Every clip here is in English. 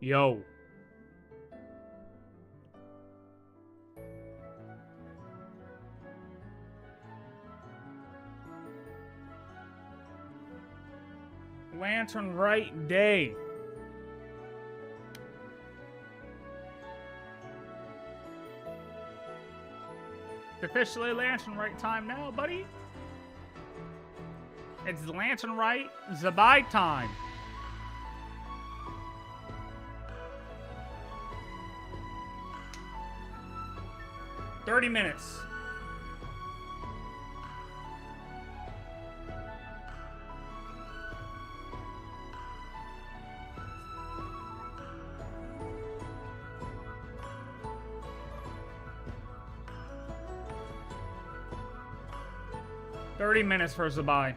Yo. Lantern Rite Day. It's officially Lantern Rite time now, buddy. It's Lantern Rite ZIBAI time. $30. 30 minutes for ZIBAI.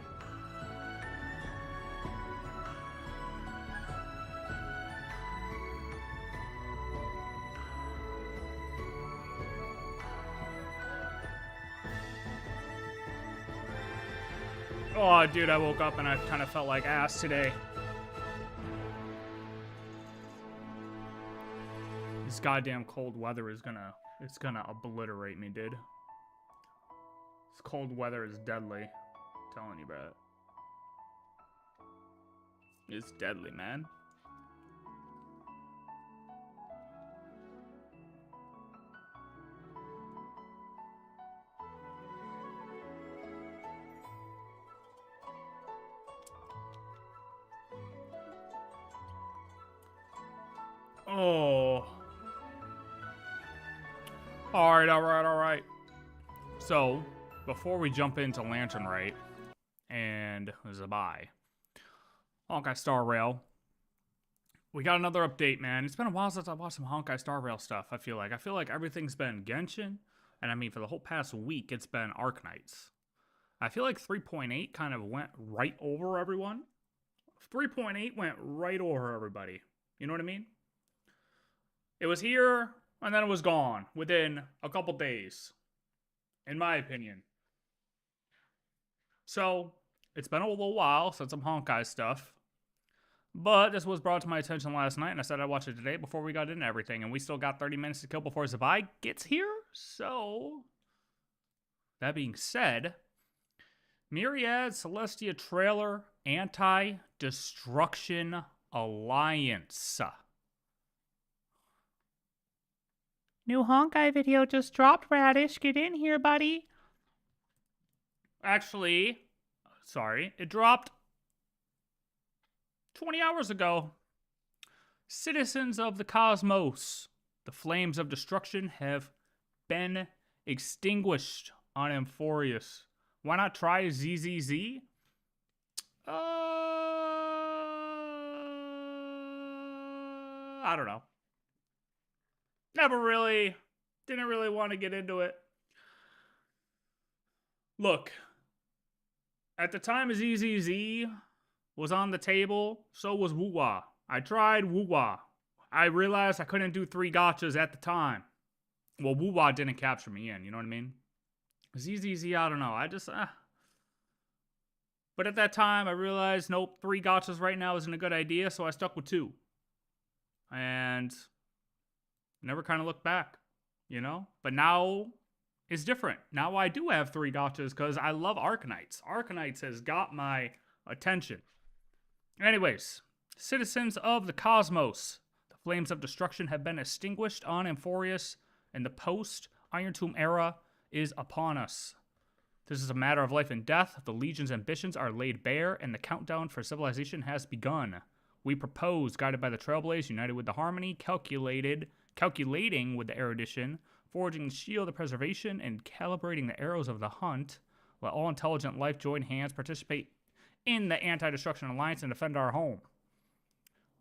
Oh, dude, I woke up and I kind of felt like ass today. This goddamn cold weather is it's gonna obliterate me, dude. This cold weather is deadly. I'm telling you, bro. It's deadly, man. Oh. Alright. So, before we jump into Lantern Rite and ZIBAI, Honkai Star Rail, we got another update, man. It's been a while since I watched some Honkai Star Rail stuff, I feel like everything's been Genshin, and I mean, for the whole past week, it's been Arknights. I feel like 3.8 kind of went right over everyone. 3.8 went right over everybody. You know what I mean? It was here, and then it was gone within a couple days, in my opinion. So, it's been a little while since some Honkai stuff, but this was brought to my attention last night, and I said I'd watch it today before we got into everything, and we still got 30 minutes to kill before ZIBAI gets here, so... That being said, Myriad Celestia trailer Anti-Destruction Alliance. New Honkai video just dropped, Radish. Get in here, buddy. Actually, sorry, it dropped 20 hours ago. Citizens of the cosmos, the flames of destruction have been extinguished on Amphorius. Why not try ZZZ? I don't know. Didn't really want to get into it. Look, at the time ZZZ was on the table, so was Wuwa. I tried Wuwa. I realized I couldn't do 3 gachas at the time. Well, Wuwa didn't capture me in, you know what I mean? ZZZ, I don't know. But at that time, I realized, nope, 3 gachas right now isn't a good idea, so I stuck with 2. And... never kind of looked back, you know? But now it's different. Now I do have 3 gachas because I love Arknights. Arknights has got my attention. Anyways, citizens of the cosmos. The flames of destruction have been extinguished on Amphorius, and the post-Iron Tomb era is upon us. This is a matter of life and death. The Legion's ambitions are laid bare, and the countdown for civilization has begun. We propose, guided by the Trailblaze, united with the Harmony, calculating with the erudition, forging the shield of preservation, and calibrating the arrows of the hunt. Let all intelligent life join hands, participate in the Anti-Destruction Alliance, and defend our home.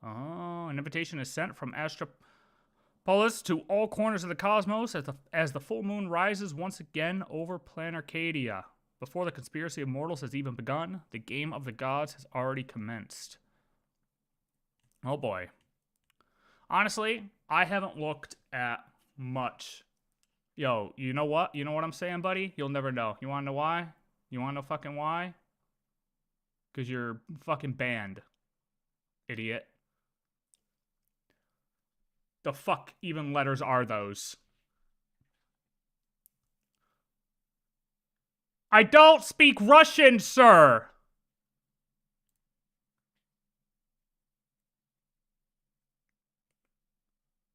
An invitation is sent from Astropolis to all corners of the cosmos as the full moon rises once again over Planarcadia. Before the conspiracy of mortals has even begun, the game of the gods has already commenced. Oh boy. Honestly, I haven't looked at much. Yo, you know what? You know what I'm saying, buddy? You'll never know. You wanna know why? You wanna know fucking why? Because you're fucking banned. Idiot. The fuck even letters are those? I don't speak Russian, sir!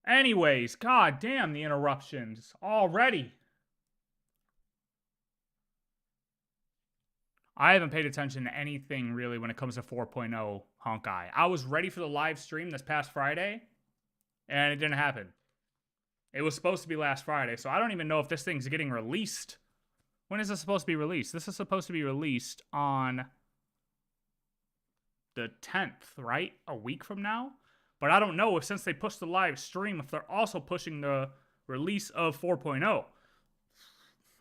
Anyways, god damn the interruptions already. I haven't paid attention to anything really when it comes to 4.0 Honkai. I was ready for the live stream this past Friday, and it didn't happen. It was supposed to be last Friday, so I don't even know if this thing's getting released. When is this supposed to be released? This is supposed to be released on the 10th, right? A week from now? But I don't know if since they pushed the live stream, if they're also pushing the release of 4.0.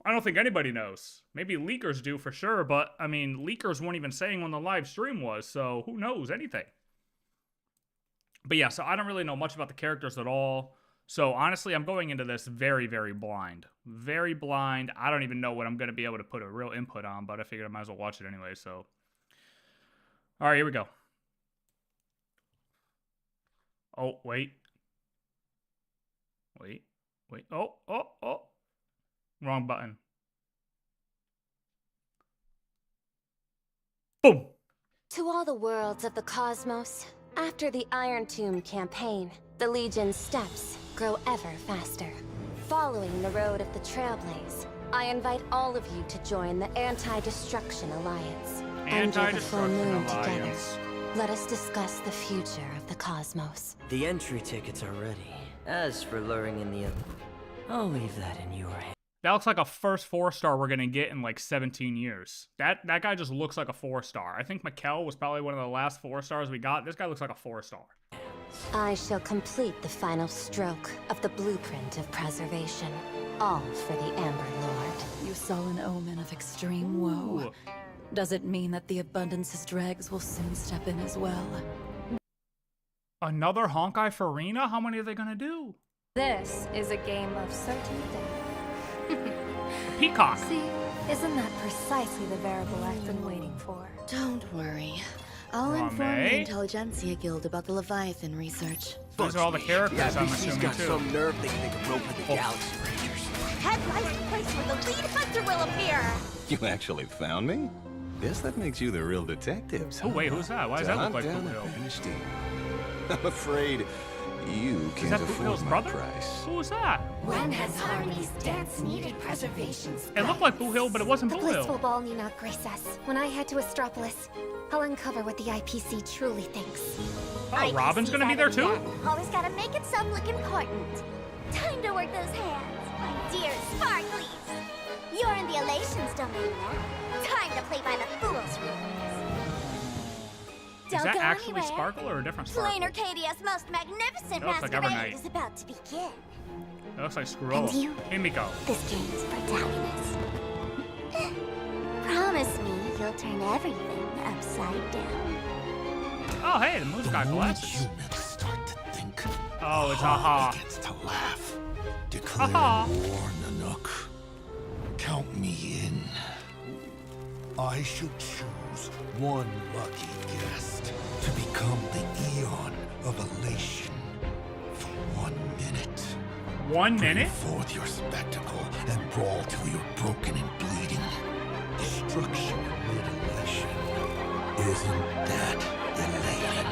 I don't think anybody knows. Maybe leakers do for sure, but, I mean, leakers weren't even saying when the live stream was, so who knows anything. But yeah, so I don't really know much about the characters at all. So honestly, I'm going into this very, very blind. Very blind. I don't even know what I'm going to be able to put a real input on, but I figured I might as well watch it anyway, so. All right, here we go. Oh, wait. Wait. Oh. Wrong button. Boom! To all the worlds of the cosmos, after the Iron Tomb campaign, the Legion's steps grow ever faster. Following the road of the Trailblaze, I invite all of you to join the Anti-Destruction Alliance. Under the full moon together, let us discuss the future of the cosmos. The entry tickets are ready. As for luring in the... I'll leave that in your hands. That looks like a first 4-star we're gonna get in like 17 years. That guy just looks like a 4-star. I think Mikkel was probably one of the last 4-stars we got. This guy looks like a 4-star. I shall complete the final stroke of the blueprint of preservation. All for the Amber Lord. You saw an omen of extreme woe. Does it mean that the Abundance's dregs will soon step in as well? Another Honkai Farina? How many are they gonna do? This is a game of certain death. Peacock. See, isn't that precisely the variable I've been waiting for? Don't worry. I'll inform the Intelligentsia Guild about the Leviathan research. Those are all the characters, I'm assuming, got too. some nerve they think a rope in the Galaxy Rangers. Head lies the place where the lead hunter will appear! You actually found me? Guess that makes you the real detectives. Oh, wait, who's that? Why does that look like Blue Hill? I'm afraid you Is can't that Blue afford Hill's my brother? price. Who was that? When has Harmony's dance needed preservation? It looked like Blue Hill, but it wasn't The Blue blissful Hill. ball need not grace us. When I head to Astropolis, I'll uncover what the IPC truly thinks. Oh, Robin's gonna be there too? Always gotta make it some look important. Time to work those hands, my dear Sparklies. You're in the Elations domain now. Time to play by the fool's rules. Is Don't that go actually anywhere. Sparkle or a different Sparkle? Plain Arcadia's most magnificent That looks like masquerade Evernight. is about to begin. It looks like And Scroll. you? Himiko. This game's protagonist. Promise me you'll turn everything upside down. Oh, hey, the moon's got glasses. Humans start to think. Oh, it's aha. Begins to laugh. Declare Aha. war, Nanook. Count me in. I shall choose one lucky guest to become the Eon of Elation for 1 minute. 1 Bring minute? forth your spectacle and brawl till you're broken and bleeding. Destruction amid elation. Isn't that elating?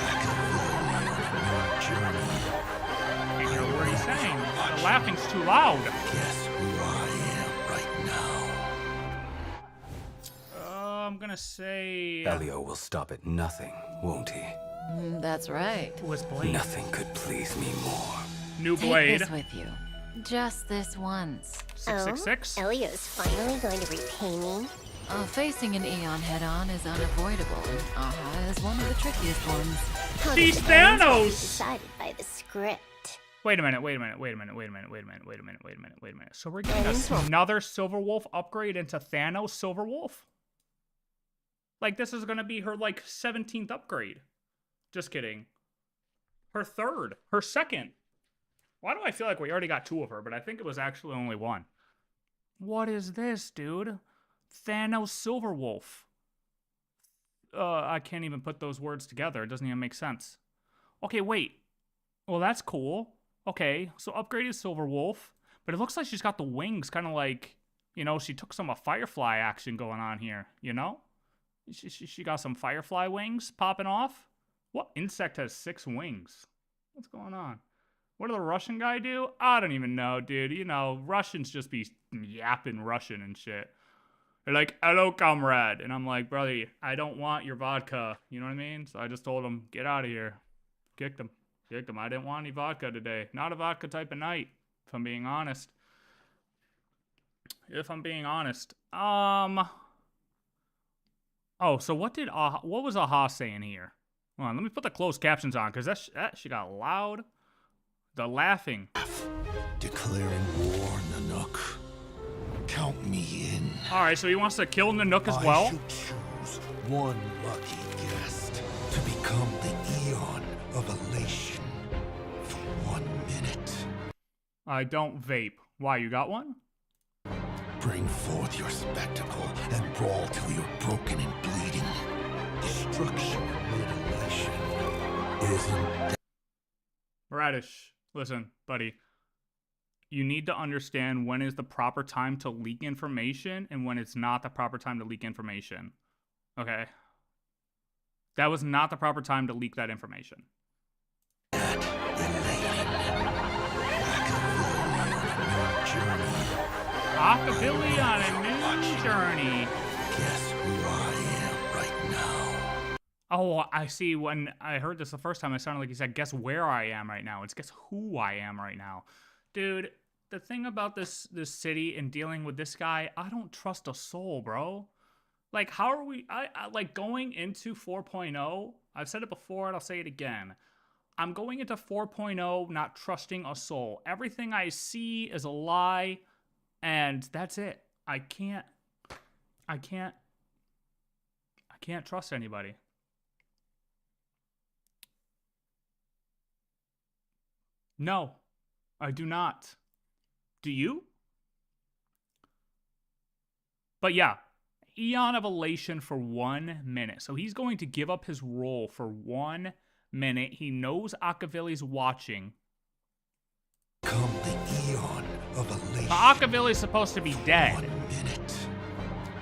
Machiavellian on a new journey. Can't hear a word he's saying. The laughing's too loud. Guess who I am right now? I'm gonna say... Elio will stop at nothing, won't he? That's right. Who was Blade? Nothing could please me more. New Take Blade. this with you. Just this once. 666. Elio's finally going to repay me. Facing an Eon head-on is unavoidable, and Aha is one of the trickiest ones. She's Thanos! Decided by the script. Wait a minute. So we're getting another Silver Wolf upgrade into Thanos Silver Wolf? Like, this is gonna be her, like, 17th upgrade. Just kidding. Her third. Her second. Why do I feel like we already got 2 of her, but I think it was actually only 1. What is this, dude? Thanos Silver Wolf. I can't even put those words together. It doesn't even make sense. Okay, wait. Well, that's cool. Okay, so upgraded Silver Wolf. But it looks like she's got the wings kind of like, you know, she took some Firefly action going on here, you know? She got some Firefly wings popping off. What insect has 6 wings? What's going on? What did the Russian guy do? I don't even know, dude. You know, Russians just be yapping Russian and shit. They're like, hello, comrade. And I'm like, brother, I don't want your vodka. You know what I mean? So I just told him, get out of here. Kicked him. Kicked him. I didn't want any vodka today. Not a vodka type of night, if I'm being honest. If I'm being honest. Oh, so what was Aha saying here? Hold on, let me put the closed captions on, because that she got loud. The laughing. Declaring war, Nanook. Count me in. Alright, so he wants to kill Nanook as well? I shall choose one lucky guest to become the Eon of Elation for 1 minute. I don't vape. Why, you got one? Bring forth your spectacle and brawl till you're broken and bleeding. Destruction amid elation isn't. Radish, listen, buddy. You need to understand when is the proper time to leak information and when it's not the proper time to leak information. Okay? That was not the proper time to leak that information. Rockabilly on a new journey. Guess who I am right now. Oh, I see. When I heard this the first time, it sounded like he said, guess where I am right now. It's guess who I am right now. Dude, the thing about this city and dealing with this guy, I don't trust a soul, bro. Like, how are we... I like, going into 4.0, I've said it before and I'll say it again. I'm going into 4.0 not trusting a soul. Everything I see is a lie, and that's it. I can't trust anybody. No, I do not. Do you? But yeah, Eon of Elation for 1 minute. So he's going to give up his role for 1 minute. He knows Akavilli's watching. Come the Eon of Elation. Akavilli's supposed to be dead. 1 minute.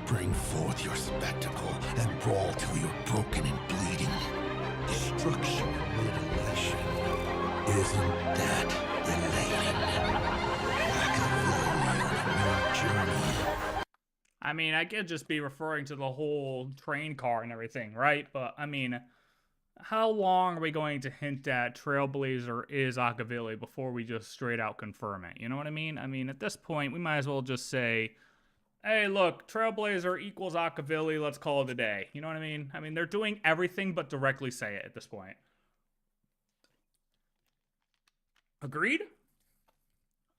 Bring forth your spectacle and brawl till you're broken and bleeding. Destruction amid elation. Isn't that elating? I mean, I could just be referring to the whole train car and everything, right? But, I mean, how long are we going to hint at Trailblazer is Akavilli before we just straight out confirm it? You know what I mean? I mean, at this point, we might as well just say, hey, look, Trailblazer equals Akavilli, let's call it a day. You know what I mean? I mean, they're doing everything but directly say it at this point. Agreed?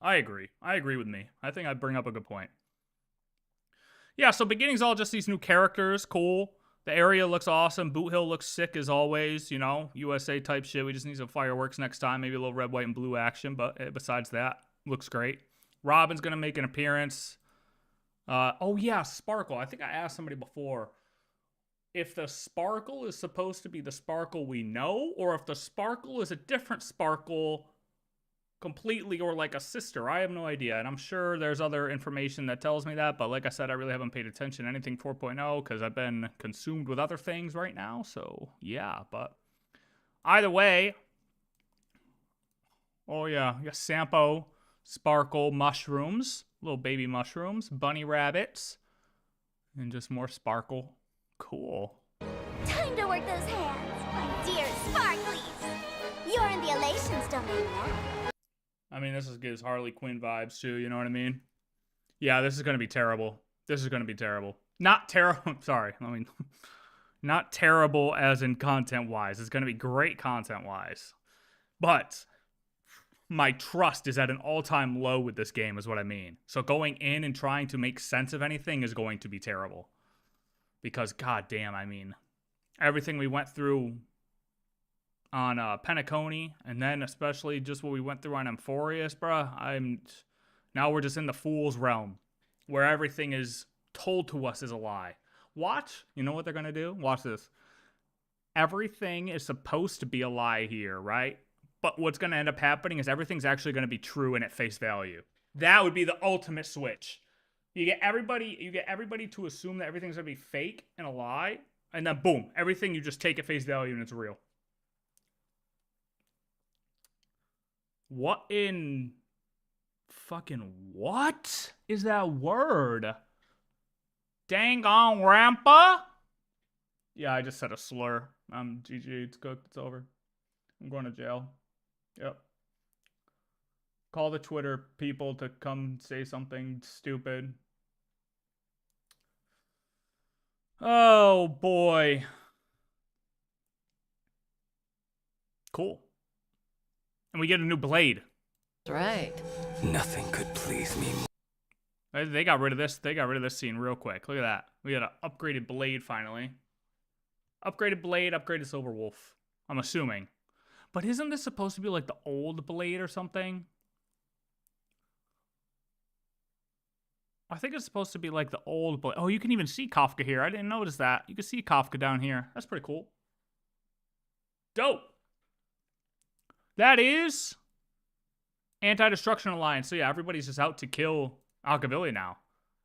I agree. I agree with me. I think I bring up a good point. Yeah, so beginning's all just these new characters. Cool. The area looks awesome. Boot Hill looks sick as always. You know, USA type shit. We just need some fireworks next time. Maybe a little red, white, and blue action. But besides that, looks great. Robin's going to make an appearance. Oh, yeah, Sparkle. I think I asked somebody before if the Sparkle is supposed to be the Sparkle we know, or if the Sparkle is a different Sparkle completely, or like a sister. I have no idea, and I'm sure there's other information that tells me that, but like I said, I really haven't paid attention to anything 4.0 because I've been consumed with other things right now, so yeah. But either way, oh yeah, you got Sampo, Sparkle, mushrooms, little baby mushrooms, bunny rabbits, and just more Sparkle. Cool. Time to work those hands, my dear Sparklies. You're in the Elations domain now. I mean, this gives Harley Quinn vibes too, you know what I mean? Yeah, this is going to be terrible. This is going to be terrible. Not terrible, sorry. I mean, not terrible as in content-wise. It's going to be great content-wise. But my trust is at an all-time low with this game is what I mean. So going in and trying to make sense of anything is going to be terrible. Because, goddamn, I mean, everything we went through on Penacony, and then especially just what we went through on Amphorius, bruh. Now we're just in the fool's realm, where everything is told to us is a lie. Watch, you know what they're gonna do? Watch this. Everything is supposed to be a lie here, right? But what's going to end up happening is everything's actually going to be true and at face value. That would be the ultimate switch. You get everybody to assume that everything's going to be fake and a lie, and then boom, everything you just take at face value and it's real. What in fucking what is that word? Dang on rampa? Yeah, I just said a slur. GG, it's cooked, it's over. I'm going to jail. Yep. Call the Twitter people to come say something stupid. Oh boy. Cool. And we get a new blade. That's right. Nothing could please me more. They got rid of this. They got rid of this scene real quick. Look at that. We got an upgraded blade finally. Upgraded blade, upgraded silver wolf. I'm assuming. But isn't this supposed to be like the old blade or something? I think it's supposed to be like the old blade. Oh, you can even see Kafka here. I didn't notice that. You can see Kafka down here. That's pretty cool. Dope. That is Anti-Destruction Alliance. So yeah, everybody's just out to kill Alcavilli now.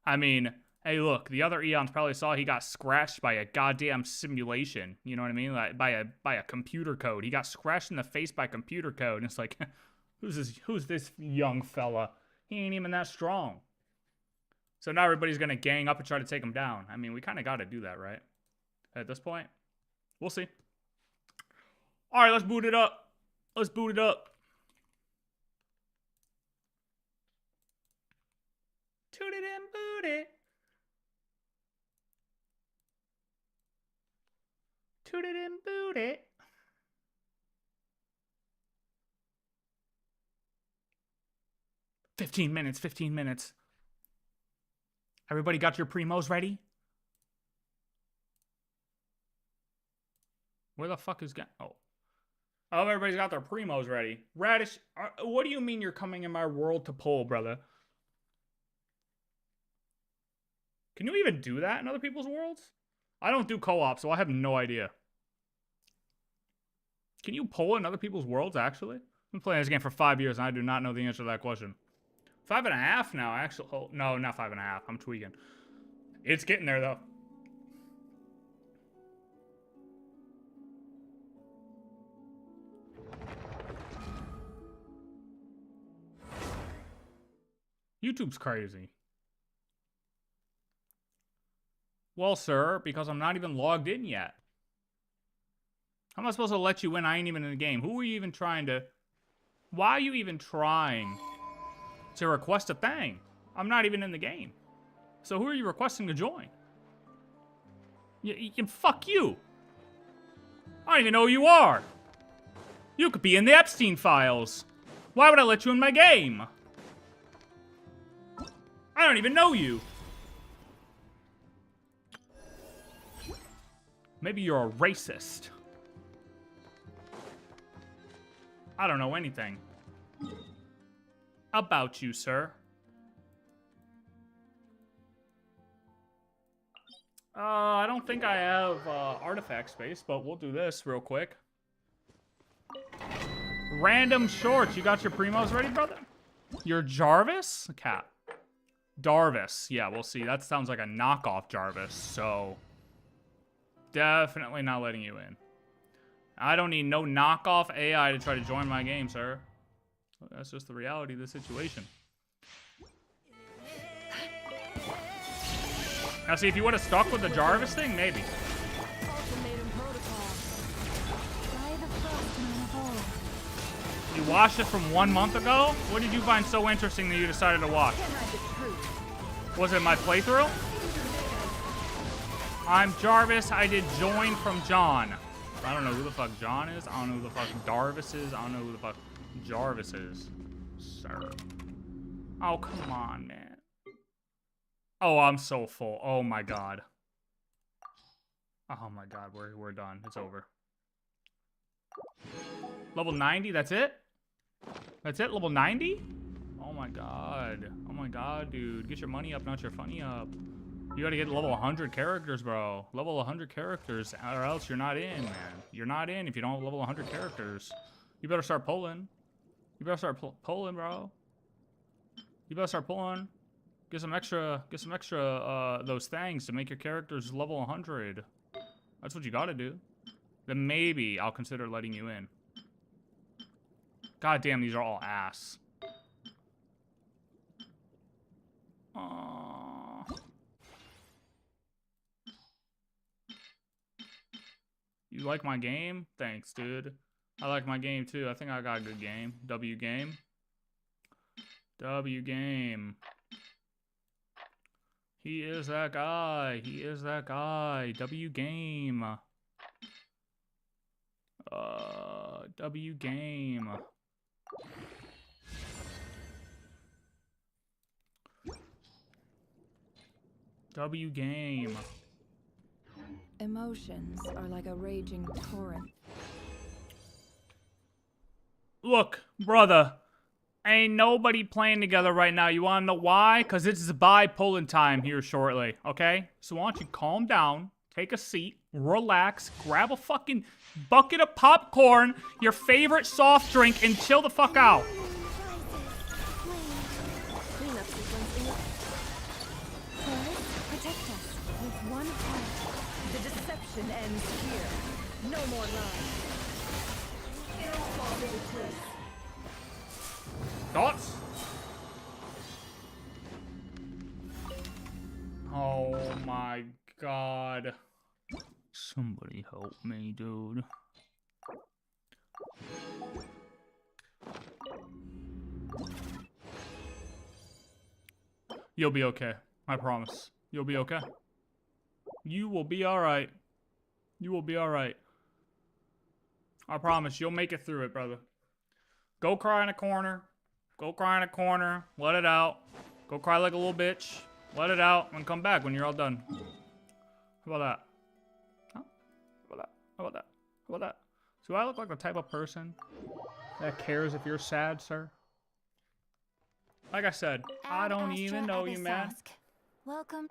I mean, hey, look, the other Eons probably saw he got scratched by a goddamn simulation. You know what I mean? Like by a computer code. He got scratched in the face by computer code. And it's like, who's this young fella? He ain't even that strong. So now everybody's gonna gang up and try to take him down. I mean, we kind of got to do that, right? At this point, we'll see. All right, let's boot it up. Let's boot it up. Toot it and boot it. Toot it and boot it. $15 minutes, 15 minutes. Everybody got your primos ready? Where the fuck is... Oh, everybody's got their primos ready. Radish, what do you mean you're coming in my world to pull, brother? Can you even do that in other people's worlds? I don't do co-op, so I have no idea. Can you pull in other people's worlds, actually? I've been playing this game for 5 years, and I do not know the answer to that question. 5.5 now, actually. Oh, no, not 5.5. I'm tweaking. It's getting there, though. YouTube's crazy. Well, sir, because I'm not even logged in yet. How am I supposed to let you in? I ain't even in the game. Who are you even trying to... Why are you even trying to request a thing? I'm not even in the game. So who are you requesting to join? You can fuck you. I don't even know who you are. You could be in the Epstein files. Why would I let you in my game? I don't even know you. Maybe you're a racist. I don't know anything about you, sir. I don't think I have artifact space, but we'll do this real quick. Random shorts. You got your primos ready, brother? You're Jarvis? Cat. Darvis. Yeah, we'll see. That sounds like a knockoff Jarvis, so definitely not letting you in. I don't need no knockoff AI to try to join my game, sir. That's just the reality of the situation. Now, see, if you would have stuck with the Jarvis thing, maybe. You watched it from 1 month ago? What did you find so interesting that you decided to watch? Was it my playthrough? I'm Jarvis. I did join from John. I don't know who the fuck John is. I don't know who the fuck Darvis is. I don't know who the fuck Jarvis is. Sir. Oh, come on, man. Oh, I'm so full. Oh, my God. Oh, my God. We're done. It's over. Level 90? That's it? That's it? Level 90? Oh, my God. Oh, my God, dude. Get your money up, not your funny up. You gotta get level 100 characters, bro. Level 100 characters, or else you're not in, man. You're not in if you don't have level 100 characters. You better start pulling. You better start pulling, bro. You better start pulling. Get some extra those things to make your characters level 100. That's what you gotta do. Then maybe I'll consider letting you in. God damn, these are all ass. You like my game? Thanks, dude. I like my game too. I think I got a good game. W game. W game. He is that guy. He is that guy. W game. W game. W game. Emotions are like a raging torrent. Look, brother. Ain't nobody playing together right now. You wanna know why? Cause it's ZIBAI pulling time here shortly, okay? So why don't you calm down, take a seat, relax, grab a fucking bucket of popcorn, your favorite soft drink, and chill the fuck out. Cleanup sequence in protect us with one heart. The deception ends here. No more lies. Thoughts? Oh my god. Somebody help me, dude. You'll be okay. I promise. You'll be okay. You will be alright. You will be alright. I promise. You'll make it through it, brother. Go cry in a corner. Go cry in a corner. Let it out. Go cry like a little bitch. Let it out and come back when you're all done. How about that? Huh? How about that? How about that? How about that? Do I look like the type of person that cares if you're sad, sir? Like I said, I don't even know you, man. Welcome.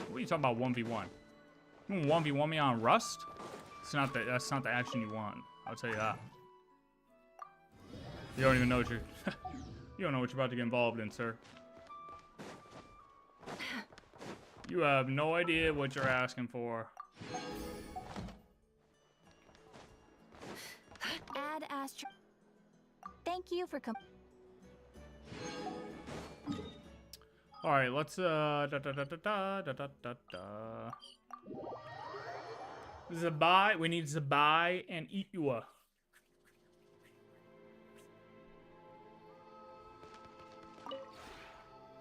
What are you talking about 1v1? You 1v1 me on Rust? That's not the action you want. I'll tell you that. You don't even know what you're you don't know what you're about to get involved in, sir. You have no idea what you're asking for. Ad Astra. Thank you for coming. All right, let's ZIBAI, we need ZIBAI and Iua.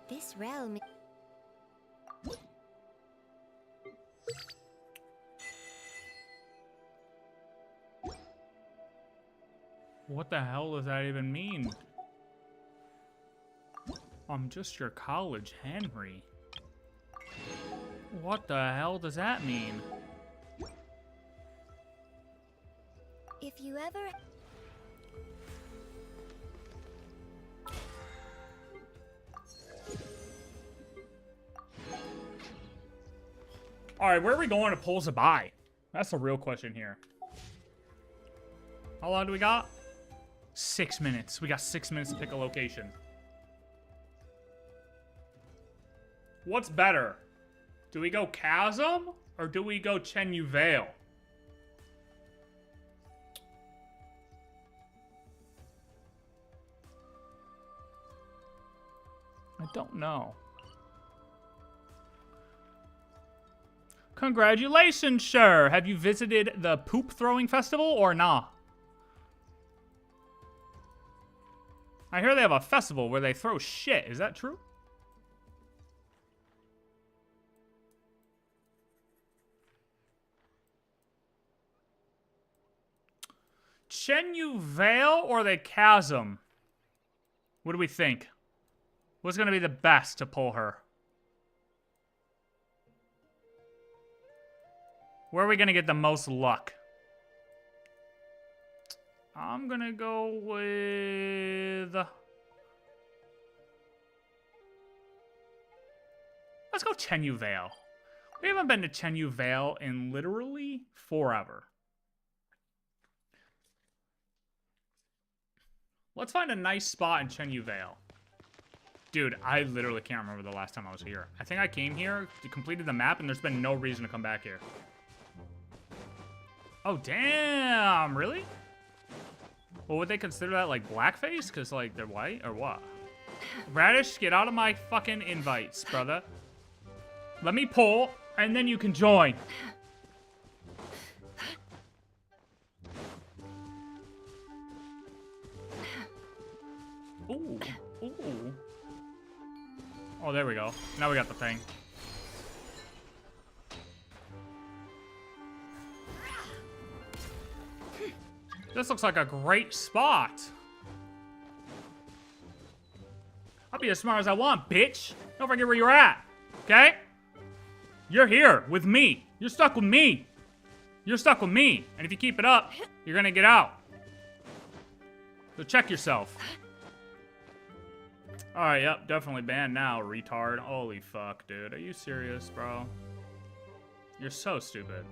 This realm. What the hell does that even mean? I'm just your college Henry. What the hell does that mean? If you ever. All right, where are we going to pull ZIBAI? That's the real question here. How long do we got? 6 minutes. We got 6 minutes to pick a location. What's better? Do we go Chasm or do we go Chenyu Vale? I don't know. Congratulations, sir. Have you visited the poop throwing festival or nah? I hear they have a festival where they throw shit. Is that true? Chenyu Vale or the Chasm? What do we think? What's going to be the best to pull her? Where are we going to get the most luck? I'm going to go with... Let's go Chenyu Vale. We haven't been to Chenyu Vale in literally forever. Let's find a nice spot in Chenyu Vale. Dude, I literally can't remember the last time I was here. I think I came here, completed the map, and there's been no reason to come back here. Oh, damn. Really? Well, would they consider that, like, blackface? Because, like, they're white? Or what? Radish, get out of my fucking invites, brother. Let me pull, and then you can join. Ooh. Ooh. Oh, there we go. Now we got the thing. This looks like a great spot. I'll be as smart as I want, bitch. Don't forget where you're at, okay? You're here with me. You're stuck with me. You're stuck with me. And if you keep it up, you're gonna get out. So check yourself. Alright, yep, definitely banned now, retard. Holy fuck, dude. Are you serious, bro? You're so stupid.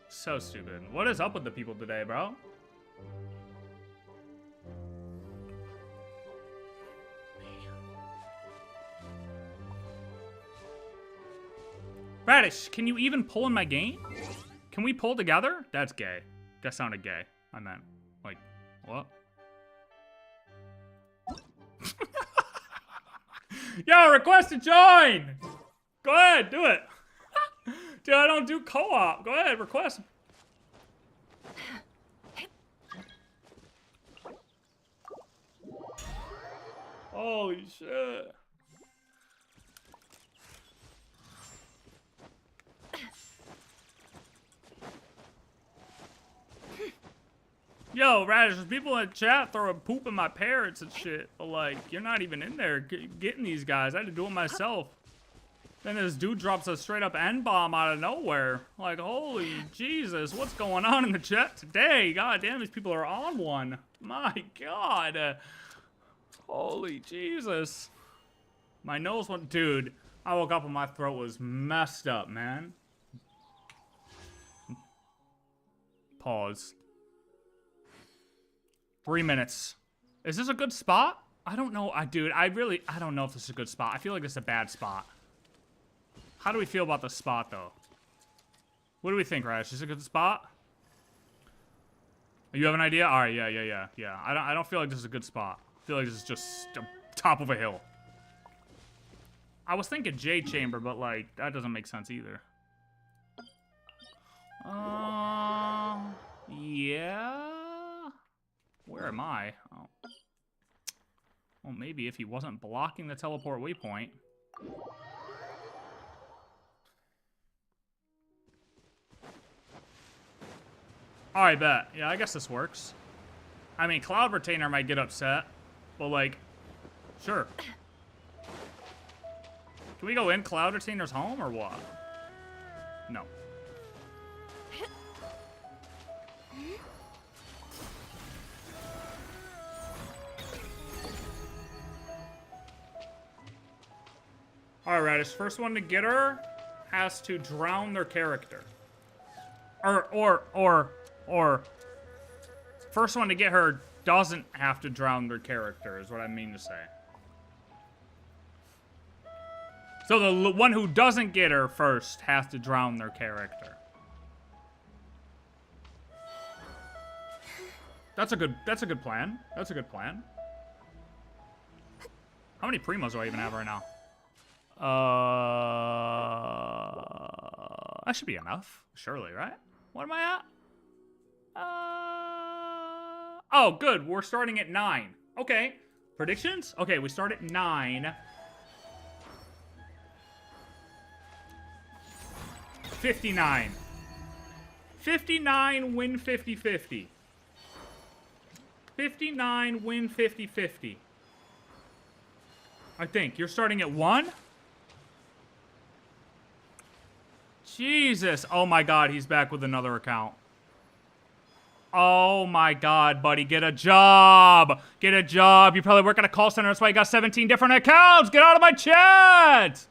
So stupid. What is up with the people today, bro? Radish, can you even pull in my game? Can we pull together? That's gay. That sounded gay. I meant, like, what? Yo, request to join! Go ahead, do it. Dude, I don't do co-op. Go ahead, request. Holy shit. Yo, Radish, there's people in chat throwing poop in my parrots and shit. But, like, you're not even in there getting these guys. I had to do it myself. Then this dude drops a straight-up N-bomb out of nowhere. Like, holy Jesus, what's going on in the chat today? God damn, these people are on one. My God. Holy Jesus. My nose went... Dude, I woke up and my throat was messed up, man. Pause. 3 minutes. Is this a good spot? I don't know. Dude, I don't know if this is a good spot. I feel like this is a bad spot. How do we feel about the spot, though? What do we think, Radish? Is this a good spot? You have an idea? All right, yeah. I don't feel like this is a good spot. I feel like this is just the top of a hill. I was thinking Jade Chamber, but, like, that doesn't make sense either. Yeah. Where am I? Oh. Well, maybe if he wasn't blocking the teleport waypoint. Alright, bet. Yeah, I guess this works. I mean, Cloud Retainer might get upset, but, like, sure. Can we go in Cloud Retainer's home, or what? No. Alright, Radish. First one to get her has to drown their character. Or first one to get her doesn't have to drown their character, is what I mean to say. So the one who doesn't get her first has to drown their character. That's a good plan. That's a good plan. How many primos do I even have right now? That should be enough, surely, right? What am I at? Oh, good. We're starting at 9. Okay. Predictions? Okay, we start at 9. 59. 59, win 50-50. 59, win 50-50. I think. You're starting at 1? Jesus. Oh my God, he's back with another account. Oh my God, buddy, get a job. Get a job. You probably work at a call center. That's why you got 17 different accounts. Get out of my chat.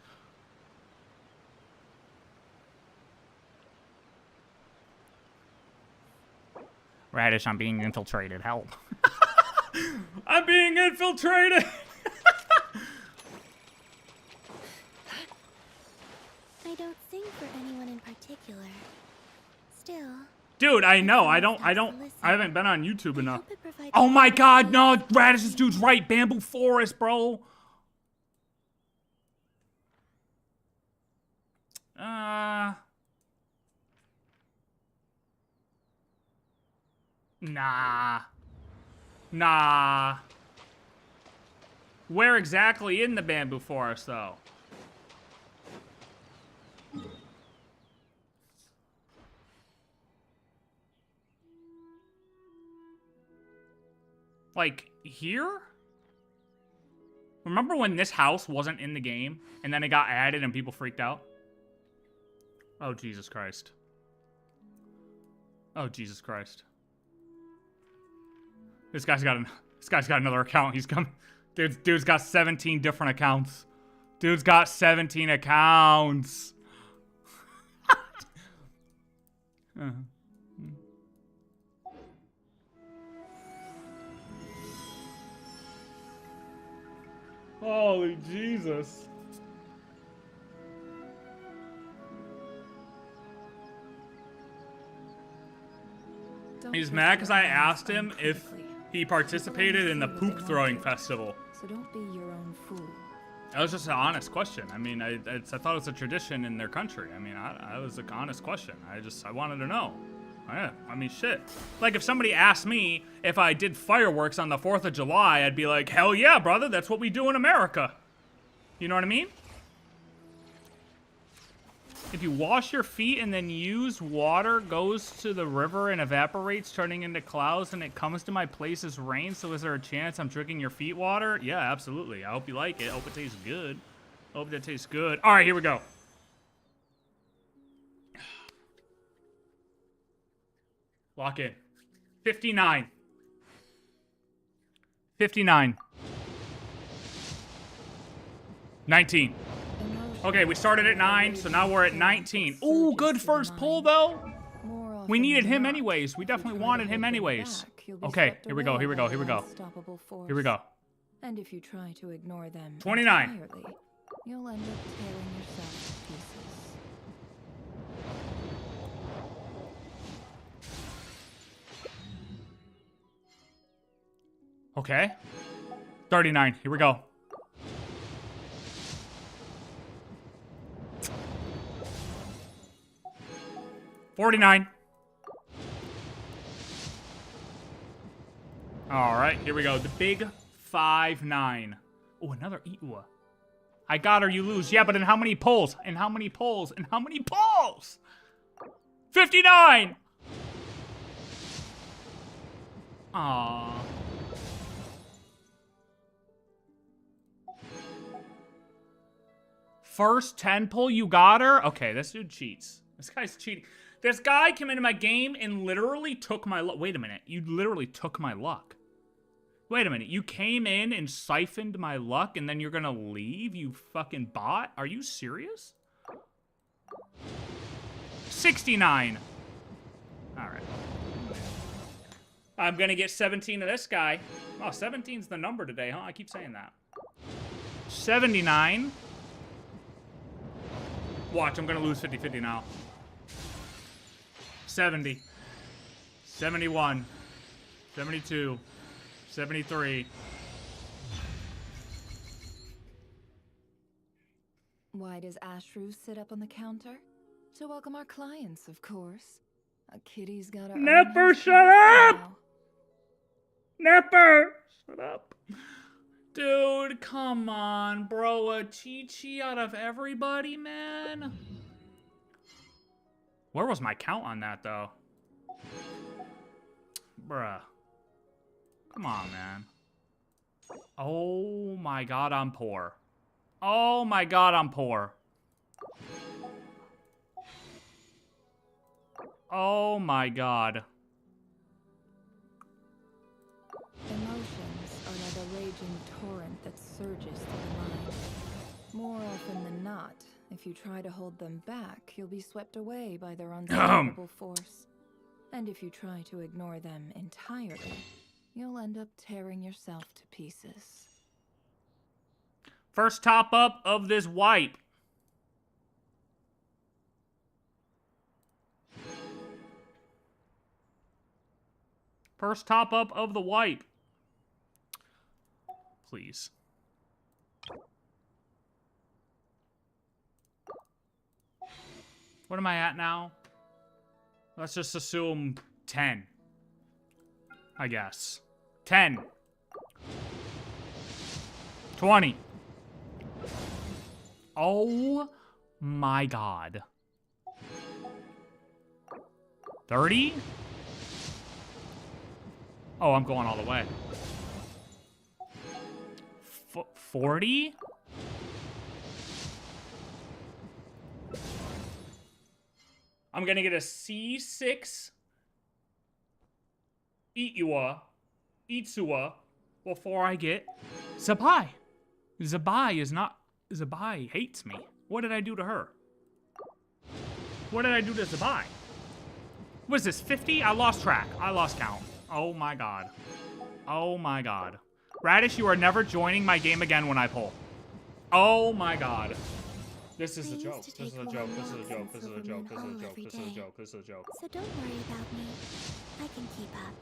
Radish, I'm being infiltrated. Help. I'm being infiltrated. I don't sing for anyone in particular. Still, Dude, I know. I haven't been on YouTube enough. Oh my god, no. Radish, this dude's right. Bamboo Forest, bro. Nah. Where exactly in the bamboo forest, though? Like, here? Remember when this house wasn't in the game, and then it got added and people freaked out? Oh, Jesus Christ. Oh, Jesus Christ. This guy's got another account. He's coming. Dude's got 17 different accounts. Dude's got 17 accounts. Holy Jesus. He's mad because I asked him if he participated in the poop throwing festival. So don't be your own fool. That was just an honest question. I mean, I thought it was a tradition in their country. I mean, I was an honest question. I wanted to know. Yeah, I mean, shit. Like, if somebody asked me if I did fireworks on the 4th of July, I'd be like, hell yeah, brother, that's what we do in America. You know what I mean? If you wash your feet and then use water, goes to the river and evaporates, turning into clouds, and it comes to my place as rain, so is there a chance I'm drinking your feet water? Yeah, absolutely. I hope you like it. I hope it tastes good. I hope that tastes good. All right, here we go. Lock in. 59. 59. 19. Okay, we started at 9, so now we're at 19. Ooh, good first pull, though. We needed him anyways. We definitely wanted him anyways. Okay, here we go, here we go, here we go. Here we go. And if you try to ignore them 29. entirely, you'll end up tearing yourself to pieces. Okay. 39, here we go. $49. All right, here we go. The big 5-9. Oh, another Iwa. I got her, you lose. Yeah, but in how many polls? In how many polls? In how many polls? 59. Aww. First 10 pull, you got her? Okay, this dude cheats. This guy's cheating. This guy came into my game and literally took my luck. Wait a minute. You literally took my luck. Wait a minute. You came in and siphoned my luck and then you're gonna leave, you fucking bot? Are you serious? 69. All right. I'm gonna get 17 of this guy. Oh, 17's the number today, huh? I keep saying that. 79. Watch, I'm gonna lose 50-50 now. 70. 71. 72. 73. Why does Ashru sit up on the counter? To welcome our clients, of course. A kitty's gotta earn Never his shut keep up! now. Never! Shut up. Dude, come on, bro. A Chi-Chi out of everybody, man? Where was my count on that, though? Bruh. Come on, man. Oh my god, I'm poor. Oh my god, I'm poor. Oh my god. Emotions are like a raging torrent that surges through the mind. More often than not, if you try to hold them back, you'll be swept away by their unstoppable force. And if you try to ignore them entirely, you'll end up tearing yourself to pieces. First top up of this wipe. First top up of the wipe. Please. What am I at now? Let's just assume 10. I guess. 10. 20. Oh my god. 30? Oh, I'm going all the way. 40? I'm gonna get a C6 Itsua before I get ZIBAI. ZIBAI hates me. What did I do to her? What did I do to ZIBAI? What is this, 50? I lost track. I lost count. Oh my god. Oh my god. Radish, you are never joining my game again when I pull. Oh my god. This is a joke. This is a joke. This is a joke. This is a joke. This is a joke. This is a joke. This is a joke. So don't worry about me. I can keep up.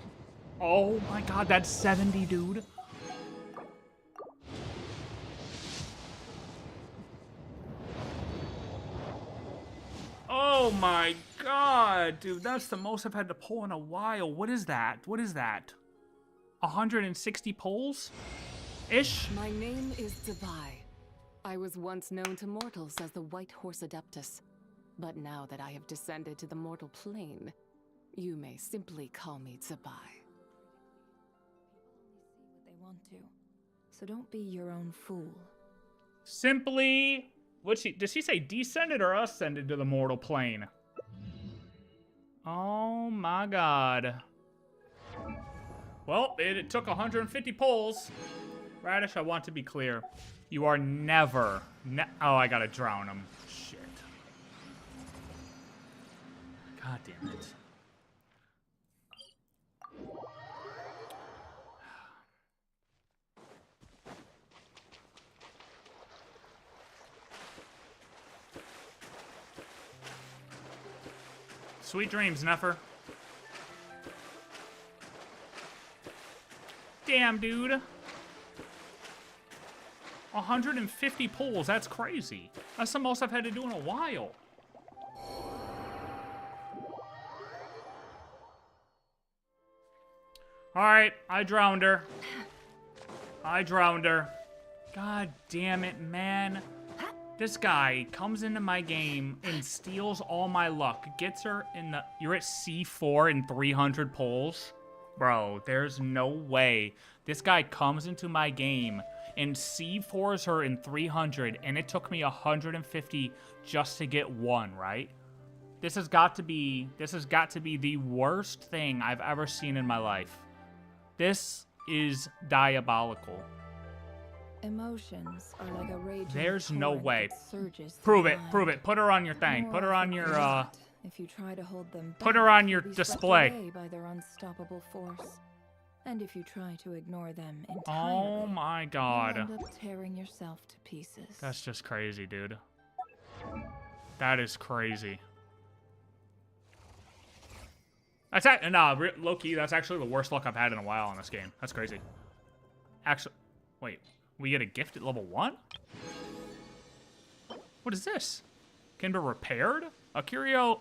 Oh my god, that's 70, dude. Oh my god, dude, that's the most I've had to pull in a while. What is that? What is that? 160 pulls? Ish? My name is ZIBAI. I was once known to mortals as the White Horse Adeptus. But now that I have descended to the mortal plane, you may simply call me ZIBAI. What they want to. So don't be your own fool. Simply... Does she say descended or ascended to the mortal plane? Oh my god. Well, it took 150 pulls. Radish, I want to be clear. You are never... oh, I gotta drown him. Shit. God damn it. Sweet dreams, Nefer. Damn, dude. 150 pulls, that's crazy. That's the most I've had to do in a while. Alright, I drowned her. I drowned her. God damn it, man. This guy comes into my game and steals all my luck. Gets her in the... You're at C4 in 300 pulls? Bro, there's no way. This guy comes into my game and C4s her in 300, and it took me 150 just to get one, right? This has got to be the worst thing I've ever seen in my life. This is diabolical. Emotions are like a raging There's no torrent way. that surges Prove through it. mind. Prove it. Put her on your thing. More Put her on often your than not, if you try to hold them put her back, on your you'll be swept display. away by their unstoppable force. And if you try to ignore them Oh entirely, my you'll god. end up tearing yourself to pieces. That's just crazy, dude. That is crazy. That's low-key, that's actually the worst luck I've had in a while in this game. That's crazy. Actually, wait. We get a gift at level 1? What is this? Can be repaired? A curio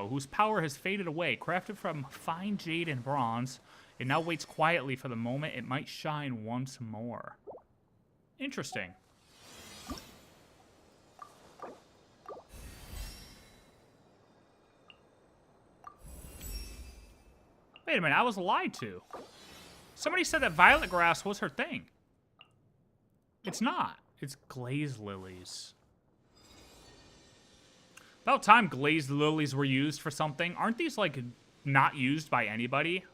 whose power has faded away. Crafted from fine jade and bronze. It now waits quietly for the moment it might shine once more. Interesting. Wait a minute, I was lied to. Somebody said that violet grass was her thing. It's not. It's glazed lilies. About time glazed lilies were used for something. Aren't these, like, not used by anybody?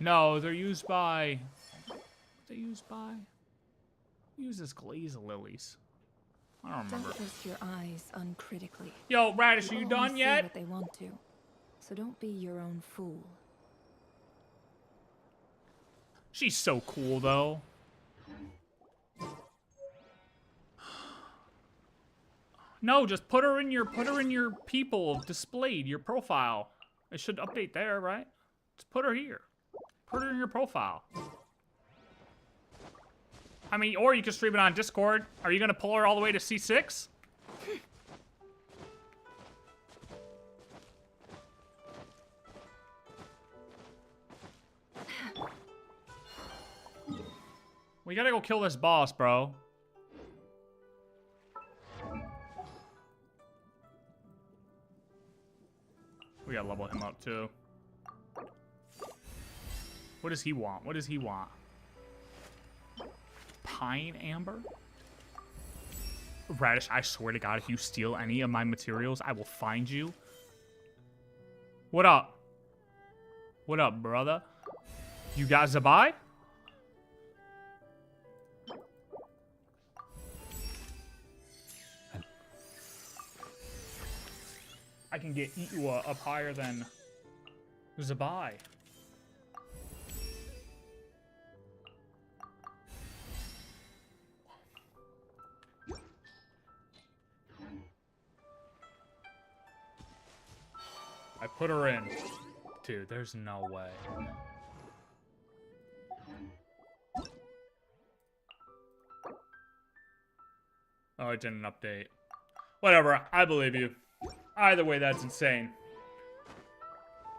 No, they're used by... What are they used by? Who uses glazed lilies? I don't remember. Don't trust your eyes uncritically. Yo, Radish, are you People only done see yet? what they want to. so don't be your own fool. She's so cool, though. No, just put her in your people displayed, your profile. It should update there, right? Just put her here. Put her in your profile. I mean, or you can stream it on Discord. Are you gonna pull her all the way to C6? We gotta go kill this boss, bro. We gotta level him up, too. What does he want? What does he want? Pine amber? Radish, I swear to God, if you steal any of my materials, I will find you. What up? What up, brother? You got ZIBAI? I can get Itua up higher than ZIBAI. I put her in. Dude, there's no way. Oh, it didn't update. Whatever, I believe you. Either way, that's insane.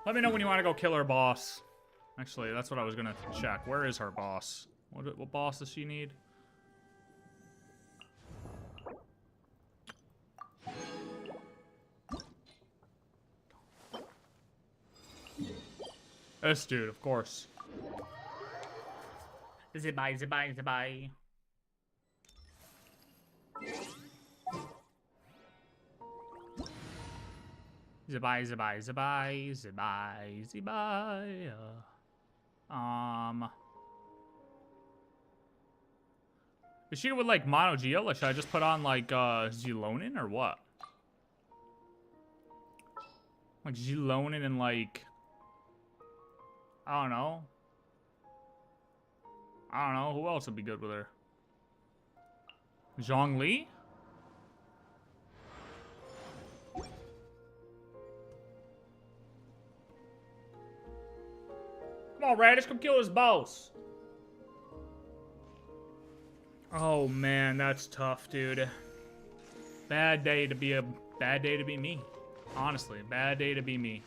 Let me know when you want to go kill her boss. Actually, that's what I was gonna check. Where is her boss? What boss does she need? This dude, of course. ZIBAI, ZIBAI, ZIBAI. ZIBAI, ZIBAI, ZIBAI, ZIBAI, ZIBAI. Is she with like Mono Geo? Like, should I just put on like Zilonin or what? Like Zilonin and like, I don't know. I don't know. Who else would be good with her? Zhongli? Come on, Radish, come kill his boss. Oh man, that's tough, dude. Bad day to be me. Honestly, bad day to be me.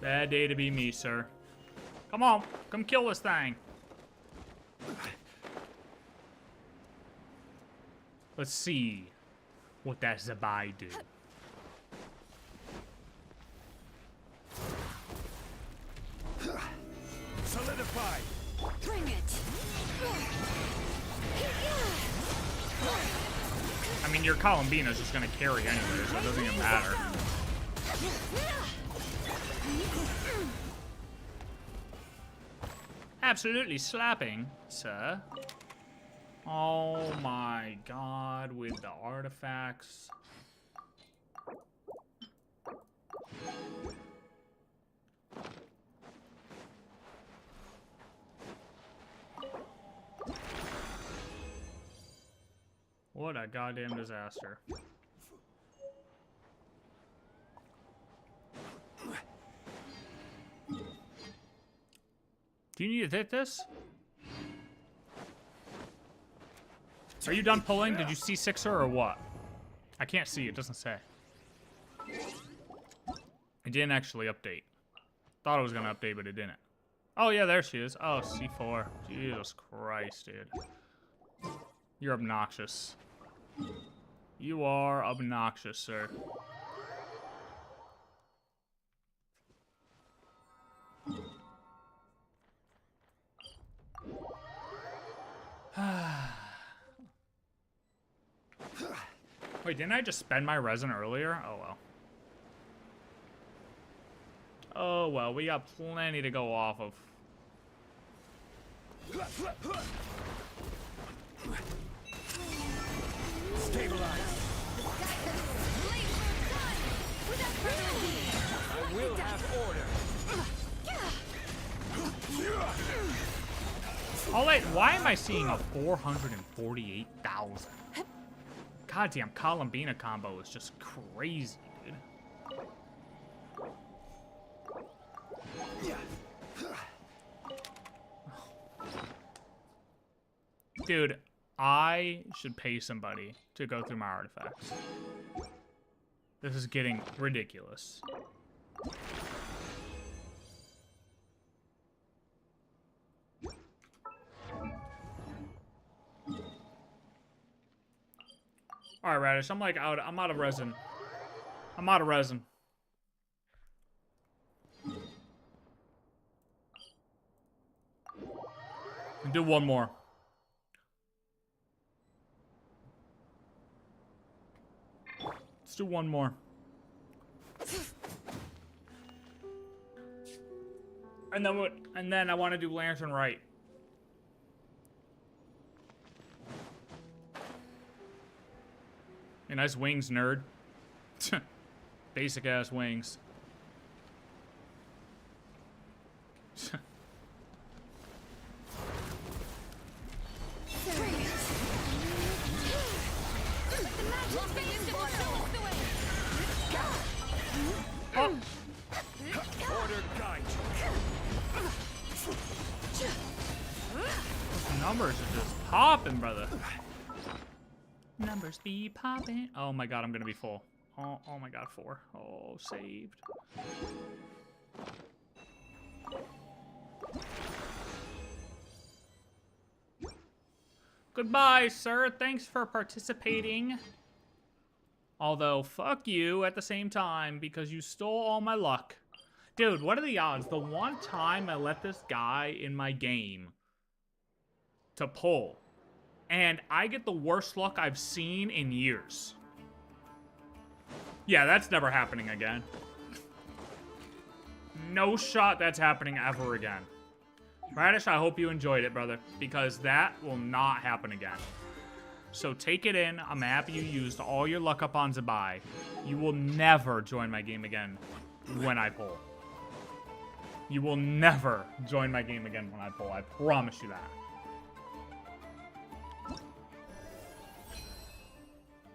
Bad day to be me, sir. Come on, come kill this thing. Let's see what that ZIBAI do. Solidify. Bring it. I mean, your Columbina's just gonna carry anyway, so it doesn't even matter. Absolutely slapping, sir. Oh my god, with the artifacts. What a goddamn disaster. Do you need to hit this? Are you done pulling? Did you see Sixer or what? I can't see, it doesn't say. It didn't actually update. Thought it was gonna update, but it didn't. Oh yeah, there she is. Oh, C4. Jesus Christ, dude. You're obnoxious. You are obnoxious, sir. Wait, didn't I just spend my resin earlier? Oh well. Oh well, we got plenty to go off of. Stabilize. I will have order. Oh wait, why am I seeing a 448,000? Goddamn, Columbina combo is just crazy, dude. Dude, I should pay somebody to go through my artifacts. This is getting ridiculous. All right, Radish, I'm out of resin. I'm out of resin. And do one more. Let's do one more. And then what? And then I want to do Lantern Rite. Hey, nice wings, nerd. Basic ass wings. Oh. Order guide. The numbers are just popping, brother. Numbers be popping. Oh my god, I'm gonna be full. Oh my god, 4. Oh, saved. Goodbye, sir. Thanks for participating. Although, fuck you at the same time, because you stole all my luck. Dude, what are the odds? The one time I let this guy in my game to pull, and I get the worst luck I've seen in years. Yeah, that's never happening again. No shot that's happening ever again. Radish, I hope you enjoyed it, brother, because that will not happen again. So take it in. I'm happy you used all your luck up on ZIBAI. You will never join my game again when I pull. You will never join my game again when I pull. I promise you that.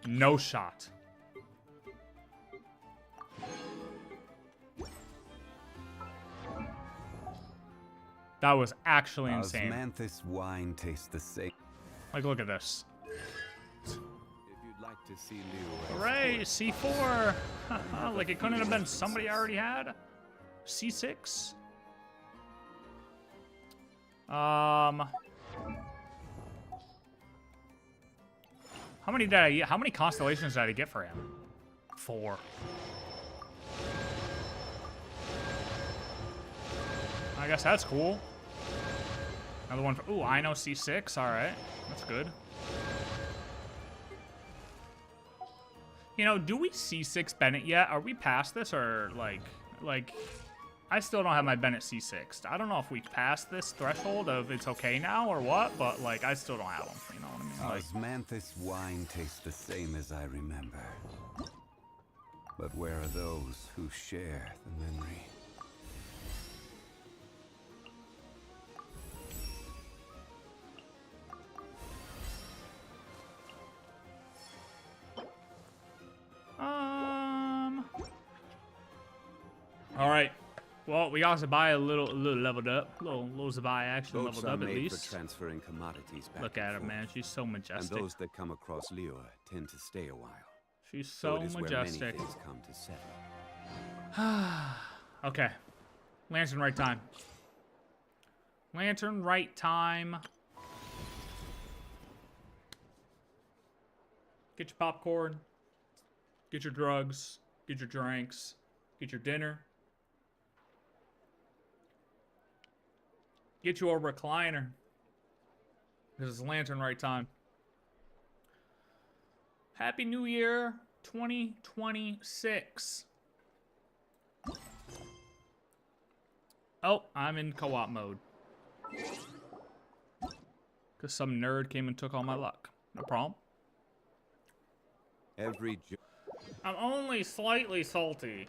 No shot. That was actually insane. Osmanthus wine tastes the same. Like, look at this. If you'd like to see Leo. Hooray, C4. Like it couldn't have been somebody I already had. C6. How many did I? How many constellations did I get for him? 4. I guess that's cool. Another one for. Ooh, I know C6. All right, that's good. You know, do we C6 Bennett yet? Are we past this, or like, I still don't have my Bennett C6. I don't know if we passed this threshold of it's okay now or what, but like, I still don't have them. You know what I mean? Like, Osmanthus wine tastes the same as I remember. But where are those who share the memory? All right. Well, we got ZIBAI a little leveled up. Little ZIBAI action Boats leveled up are at made least. for transferring commodities back Look and at her, forth. man. She's so majestic. And those that come across Lure tend to stay a while. She's so it is majestic. where many things come to settle. Okay. Lantern Rite time. Lantern Rite time. Get your popcorn. Get your drugs. Get your drinks. Get your dinner. Get you a recliner. This is Lantern Rite time. Happy New Year 2026. Oh, I'm in co-op mode. Because some nerd came and took all my luck. No problem. I'm only slightly salty.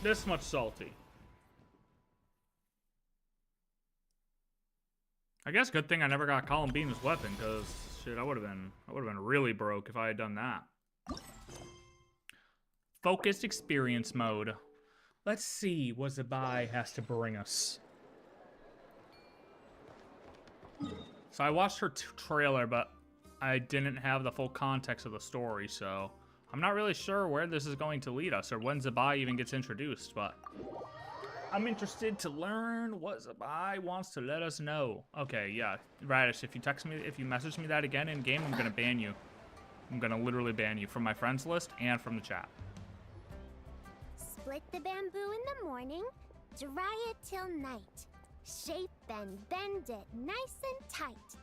This much salty. I guess good thing I never got Colin Bean's weapon, because shit, I would have been really broke if I had done that. Focused experience mode. Let's see what ZIBAI has to bring us. So I watched her trailer, but I didn't have the full context of the story, so I'm not really sure where this is going to lead us or when ZIBAI even gets introduced, but I'm interested to learn what ZIBAI wants to let us know. Okay, yeah, Radish, if you message me that again in game, I'm gonna ban you. I'm gonna literally ban you from my friends list and from the chat. Split the bamboo in the morning, dry it till night. Shape and bend it nice and tight.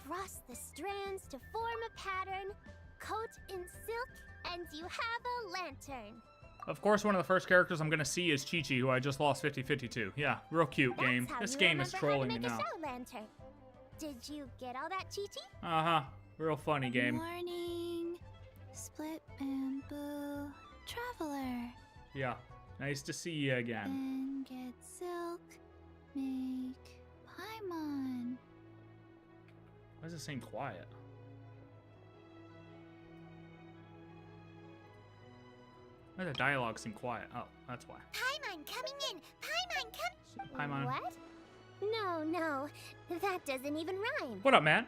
Cross the strands to form a pattern, coat in silk, and you have a lantern. Of course, one of the first characters I'm gonna see is Chi-Chi, who I just lost 50-52. Yeah, real cute game. This game is trolling me now. Lantern. Did you get all that, Chi-Chi? Uh-huh. Real funny game. Morning. Split bamboo. Traveler. Yeah. Nice to see you again. Then get silk. Make Paimon. Why does it seem quiet? Why does the dialogue seem quiet? Oh, that's why. Paimon coming in! Paimon coming... Paimon. What? No. That doesn't even rhyme. What up, man?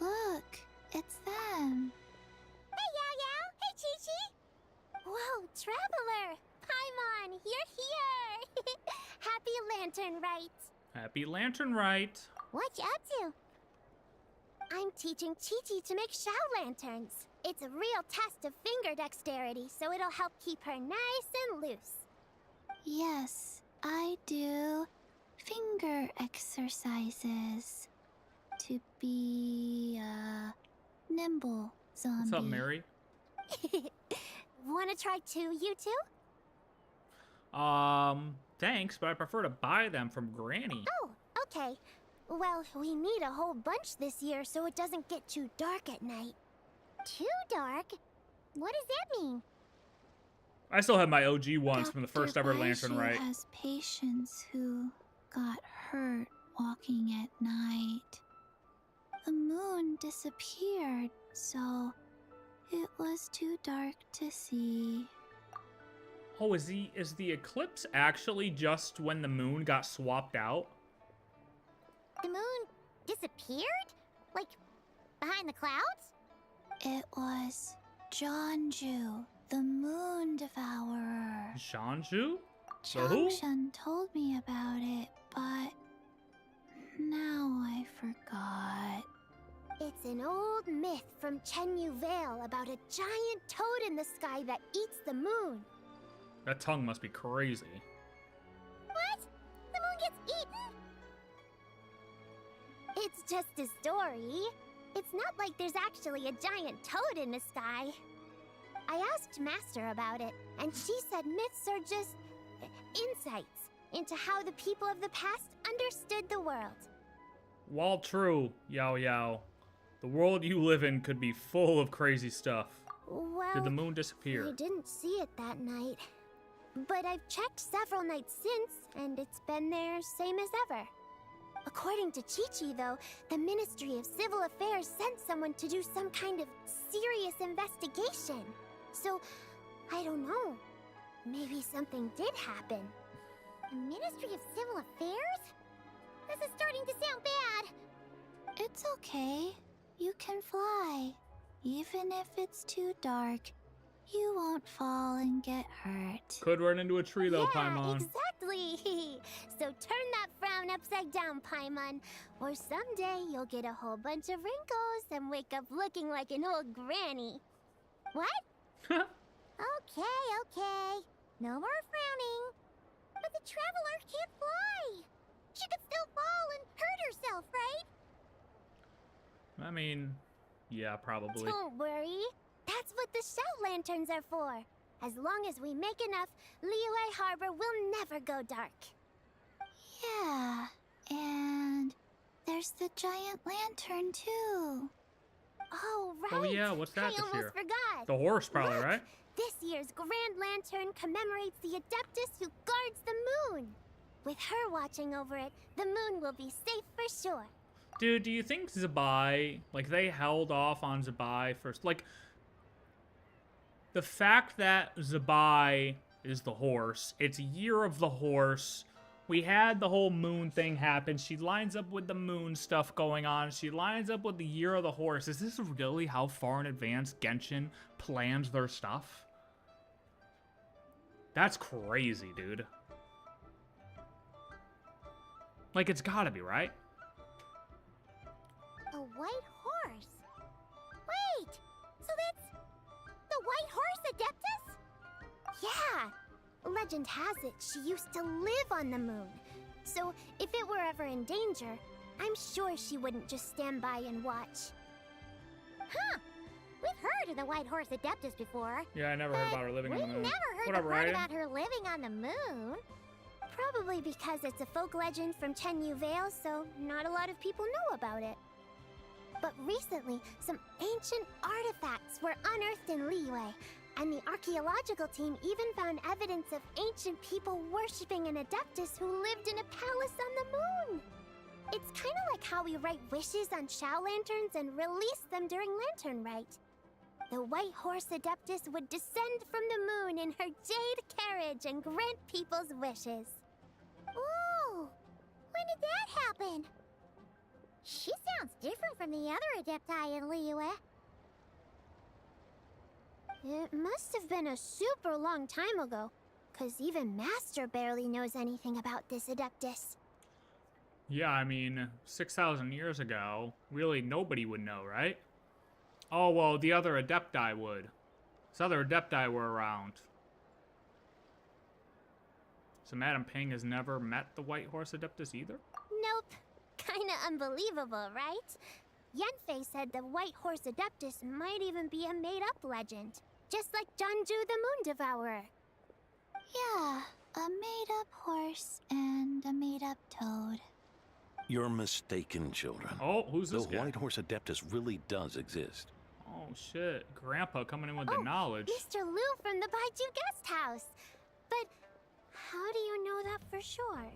Look, it's them. Hey, Yao! Hey, Chi-Chi! Whoa, Traveler! Paimon, you're here! Happy Lantern Rite. Happy Lantern Rite. What you up to? I'm teaching Chi-Chi to make Shao lanterns. It's a real test of finger dexterity, so it'll help keep her nice and loose. Yes, I do finger exercises to be a nimble zombie. What's up, Mary? Wanna try too, you two? Thanks, but I prefer to buy them from Granny. Oh, okay. Well, we need a whole bunch this year so it doesn't get too dark at night. Too dark? What does that mean? I still have my OG ones from the first ever Lantern Baishu Rite. has patients who got hurt walking at night. The moon disappeared, so it was too dark to see. Oh, is the eclipse actually just when the moon got swapped out? The moon disappeared? Like, behind the clouds? It was Jeonju, the moon devourer. Jeonju? The who? Changshan told me about it, but now I forgot. It's an old myth from Chenyu Vale about a giant toad in the sky that eats the moon. That tongue must be crazy. What? The moon gets eaten? It's just a story. It's not like there's actually a giant toad in the sky. I asked Master about it, and she said myths are just insights into how the people of the past understood the world. While true, Yao Yao, the world you live in could be full of crazy stuff. Well, did the moon disappear? I didn't see it that night. But I've checked several nights since, and it's been there same as ever. According to Chi-Chi, though, the Ministry of Civil Affairs sent someone to do some kind of serious investigation. So, I don't know. Maybe something did happen. The Ministry of Civil Affairs? This is starting to sound bad. It's okay. You can fly. Even if it's too dark, you won't fall and get hurt. Could run into a tree though, yeah, Paimon. Exactly. So turn that frown upside down, Paimon. Or someday you'll get a whole bunch of wrinkles and wake up looking like an old granny. What? Okay. No more frowning. But the Traveler can't fly. She could still fall and hurt herself, right? I mean, yeah, probably. Don't worry. That's what the shout lanterns are for. As long as we make enough, Liyue Harbor will never go dark. Yeah, and there's the giant lantern too. Oh, right. Oh yeah, what's that I this almost year? forgot. The horse, probably, Look, right? This year's Grand Lantern commemorates the Adeptus who guards the moon. With her watching over it, the moon will be safe for sure. Dude, do you think ZIBAI, like, they held off on ZIBAI first? Like, the fact that ZIBAI is the horse, it's Year of the Horse, we had the whole moon thing happen, she lines up with the moon stuff going on, she lines up with the Year of the Horse. Is this really how far in advance Genshin plans their stuff? That's crazy, dude. Like, it's gotta be, right? A white horse? Wait! So that's the white horse Adeptus? Yeah! Legend has it she used to live on the moon. So if it were ever in danger, I'm sure she wouldn't just stand by and watch. Huh! We've heard of the white horse Adeptus before. Yeah, I never heard about her living on the moon. We never heard Whatever, the part right? about her living on the moon. Probably because it's a folk legend from Chenyu Vale, so not a lot of people know about it. But recently, some ancient artifacts were unearthed in Liyue, and the archaeological team even found evidence of ancient people worshipping an Adeptus who lived in a palace on the moon. It's kind of like how we write wishes on Shao lanterns and release them during Lantern Rite. The white horse Adeptus would descend from the moon in her jade carriage and grant people's wishes. Ooh! When did that happen? She sounds different from the other Adepti in Liyue. It must have been a super long time ago, 'cause even Master barely knows anything about this Adeptus. Yeah, I mean, 6,000 years ago, really nobody would know, right? Oh, well, the other Adepti would. So other Adepti were around. So Madame Ping has never met the White Horse Adeptus either? Nope. Kinda unbelievable, right? Yanfei said the White Horse Adeptus might even be a made-up legend. Just like Janju the Moon Devourer. Yeah, a made-up horse and a made-up toad. You're mistaken, children. Oh, who's this The guy? White Horse Adeptus really does exist. Oh, shit. Grandpa coming in with the knowledge. Mr. Liu from the Baiju Guest House. But how do you know that for sure?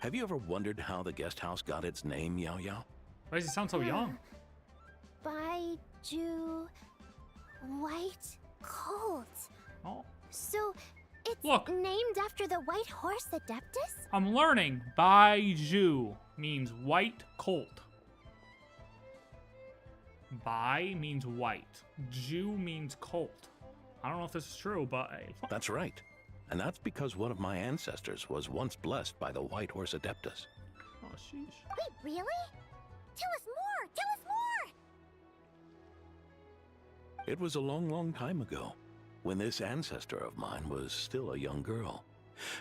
Have you ever wondered how the guest house got its name, Yao Yao? Why does he sound so young? Baiju... White Colt. Oh. So, it's Look. named after the White Horse Adeptus? I'm learning. Baiju means white colt. Bai means white. Ju means colt. I don't know if this is true, but... That's right. And that's because one of my ancestors was once blessed by the White Horse Adeptus. Oh, sheesh. Wait, really? Tell us more! Tell us more! It was a long, long time ago, when this ancestor of mine was still a young girl.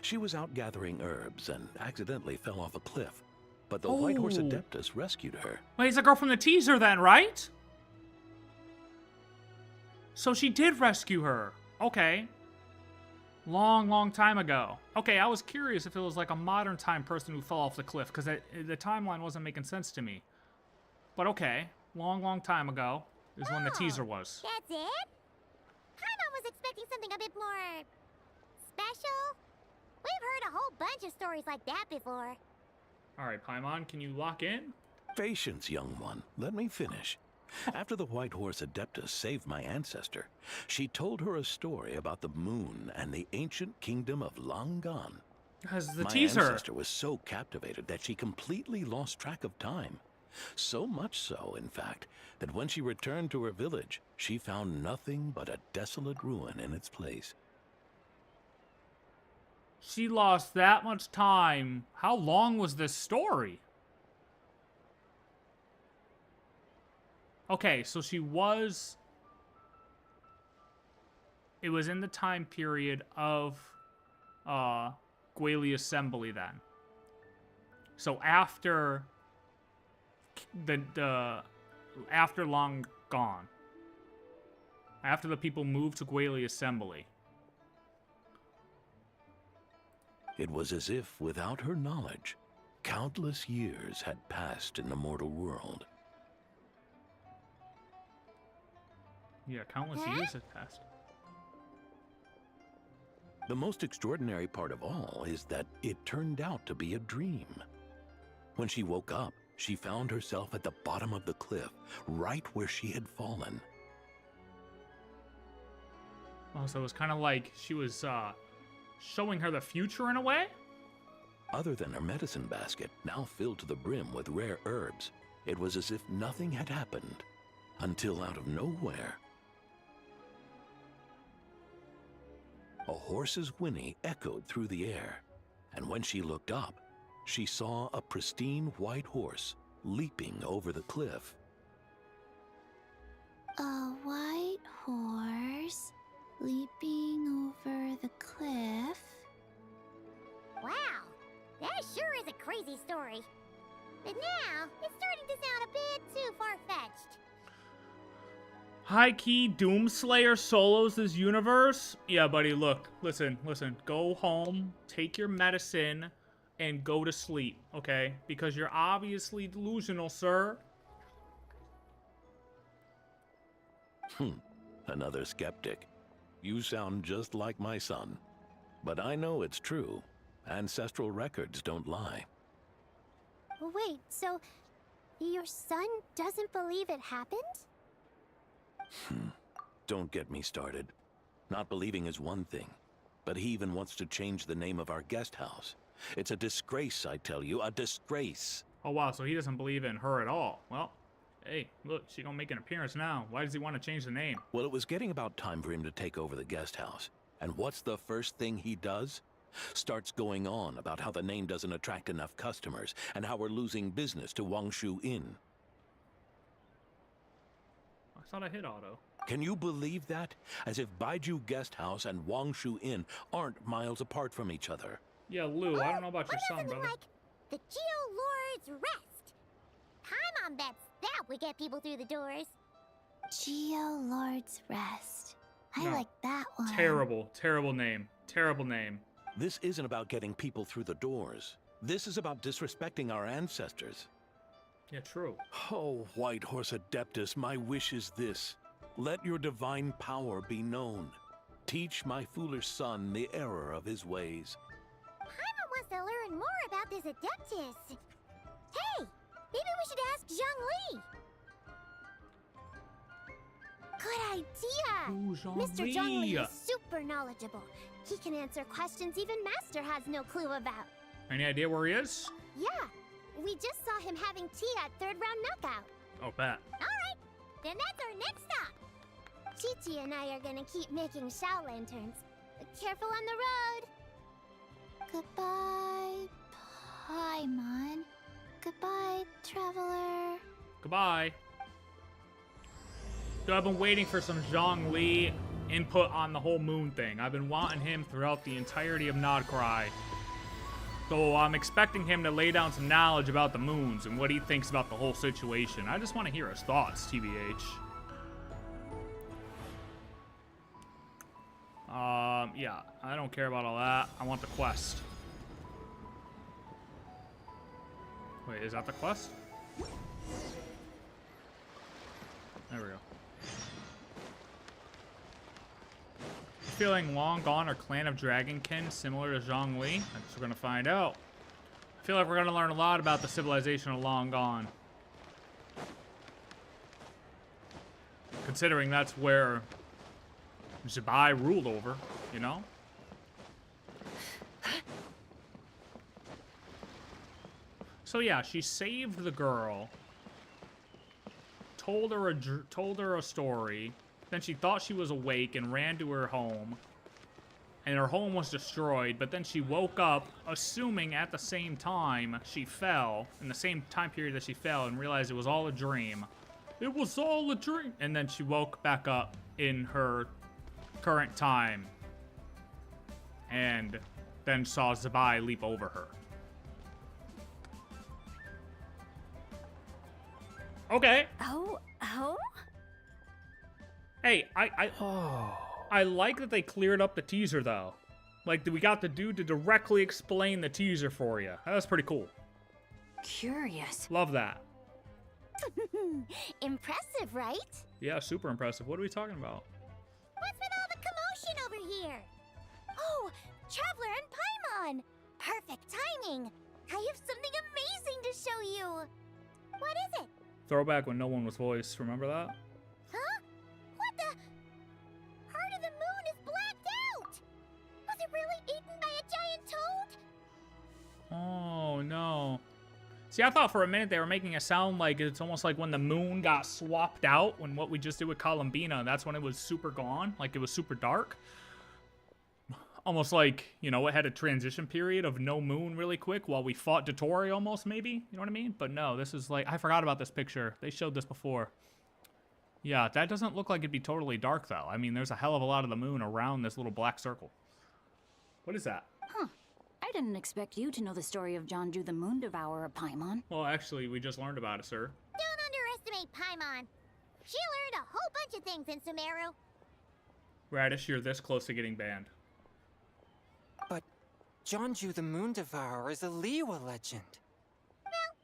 She was out gathering herbs and accidentally fell off a cliff, but the White Horse Oh. Adeptus rescued her. Wait, it's a girl from the teaser then, right? So she did rescue her. Okay. Long, long time ago. Okay, I was curious if it was like a modern time person who fell off the cliff, because the timeline wasn't making sense to me. But okay, long, long time ago is when the teaser was. That's it? Paimon was expecting something a bit more... special? We've heard a whole bunch of stories like that before. Alright, Paimon, can you lock in? Patience, young one. Let me finish. After the White Horse Adeptus saved my ancestor, she told her a story about the moon and the ancient kingdom of Long Gone. Because the My teaser. ancestor was so captivated that she completely lost track of time. So much so, in fact, that when she returned to her village, she found nothing but a desolate ruin in its place. She lost that much time. How long was this story? Okay, so she was... It was in the time period of Guili Assembly then. So after after Long Gone. After the people moved to Guili Assembly. It was as if, without her knowledge, countless years had passed in the mortal world. Yeah, countless years had passed. The most extraordinary part of all is that it turned out to be a dream. When she woke up, she found herself at the bottom of the cliff, right where she had fallen. Oh, so it was kind of like she was showing her the future in a way? Other than her medicine basket, now filled to the brim with rare herbs, it was as if nothing had happened until out of nowhere, a horse's whinny echoed through the air, and when she looked up, she saw a pristine white horse leaping over the cliff. A white horse leaping over the cliff? Wow, that sure is a crazy story. But now, it's starting to sound a bit too far-fetched. High-key Doomslayer solos this universe? Yeah, buddy, look. Listen. Go home, take your medicine, and go to sleep, okay? Because you're obviously delusional, sir. Another skeptic. You sound just like my son. But I know it's true. Ancestral records don't lie. Wait, so your son doesn't believe it happened? Don't get me started. Not believing is one thing, but he even wants to change the name of our guest house. It's a disgrace, I tell you, a disgrace. Oh, wow, so he doesn't believe in her at all. Well, hey, look, she gonna make an appearance now. Why does he want to change the name? Well, it was getting about time for him to take over the guest house. And what's the first thing he does? Starts going on about how the name doesn't attract enough customers and how we're losing business to Wangshu Inn. I thought I hit auto. Can you believe that? As if Baiju Guest House and Wangshu Inn aren't miles apart from each other. Yeah, Lou, I don't know about your son, brother. Like the Geo Lord's Rest. Paimon bets that would get people through the doors. Geo Lord's Rest. I No. like that one. Terrible name. Terrible name. This isn't about getting people through the doors. This is about disrespecting our ancestors. Yeah, true. Oh, White Horse Adeptus, my wish is this. Let your divine power be known. Teach my foolish son the error of his ways. Paimon wants to learn more about this Adeptus. Hey, maybe we should ask Zhang Li. Good idea. Ooh, Zhang Mr. Li. Zhang Li is super knowledgeable. He can answer questions even Master has no clue about. Any idea where he is? Yeah, we just saw him having tea at third round knockout. Oh, bet. Alright, then that's our next stop. Chi-Chi and I are gonna keep making Shao lanterns. Careful on the road. Goodbye, Paimon. Goodbye, traveler. Goodbye. So I've been waiting for some Zhang Li input on the whole moon thing. I've been wanting him throughout the entirety of Nodcry. So I'm expecting him to lay down some knowledge about the moons and what he thinks about the whole situation. I just want to hear his thoughts, TBH. Yeah, I don't care about all that. I want the quest. Wait, is that the quest? There we go. Feeling long gone or clan of dragonkin similar to Zhang Li? I guess we're gonna find out. I feel like we're gonna learn a lot about the civilization of long gone. Considering that's where ZIBAI ruled over, you know? So yeah, she saved the girl, told her a story. Then she thought she was awake and ran to her home. And her home was destroyed, but then she woke up, assuming at the same time she fell, in the same time period that she fell, and realized it was all a dream. It was all a dream! And then she woke back up in her current time. And then saw ZIBAI leap over her. Okay. Oh? Hey, I like that they cleared up the teaser, though. Like, we got the dude to directly explain the teaser for you. That was pretty cool. Curious. Love that. Impressive, right? Yeah, super impressive. What are we talking about? What's with all the commotion over here? Oh, Traveler and Paimon! Perfect timing! I have something amazing to show you! What is it? Throwback when no one was voiced. Remember that? Huh? What the? Heart of the Moon is blacked out! Was it really eaten by a giant toad? Oh, no. See, I thought for a minute they were making it sound like it's almost like when the moon got swapped out, when what we just did with Columbina, that's when it was super gone, like it was super dark. Almost like, you know, it had a transition period of no moon really quick while we fought Dotori almost, maybe? You know what I mean? But no, this is like, I forgot about this picture. They showed this before. Yeah, that doesn't look like it'd be totally dark, though. I mean, there's a hell of a lot of the moon around this little black circle. What is that? Huh. I didn't expect you to know the story of Jonju the Moon Devourer, Paimon. Well, actually, we just learned about it, sir. Don't underestimate Paimon. She learned a whole bunch of things in Sumeru. Radish, you're this close to getting banned. But Jonju the Moon Devourer is a Liyue legend. Well,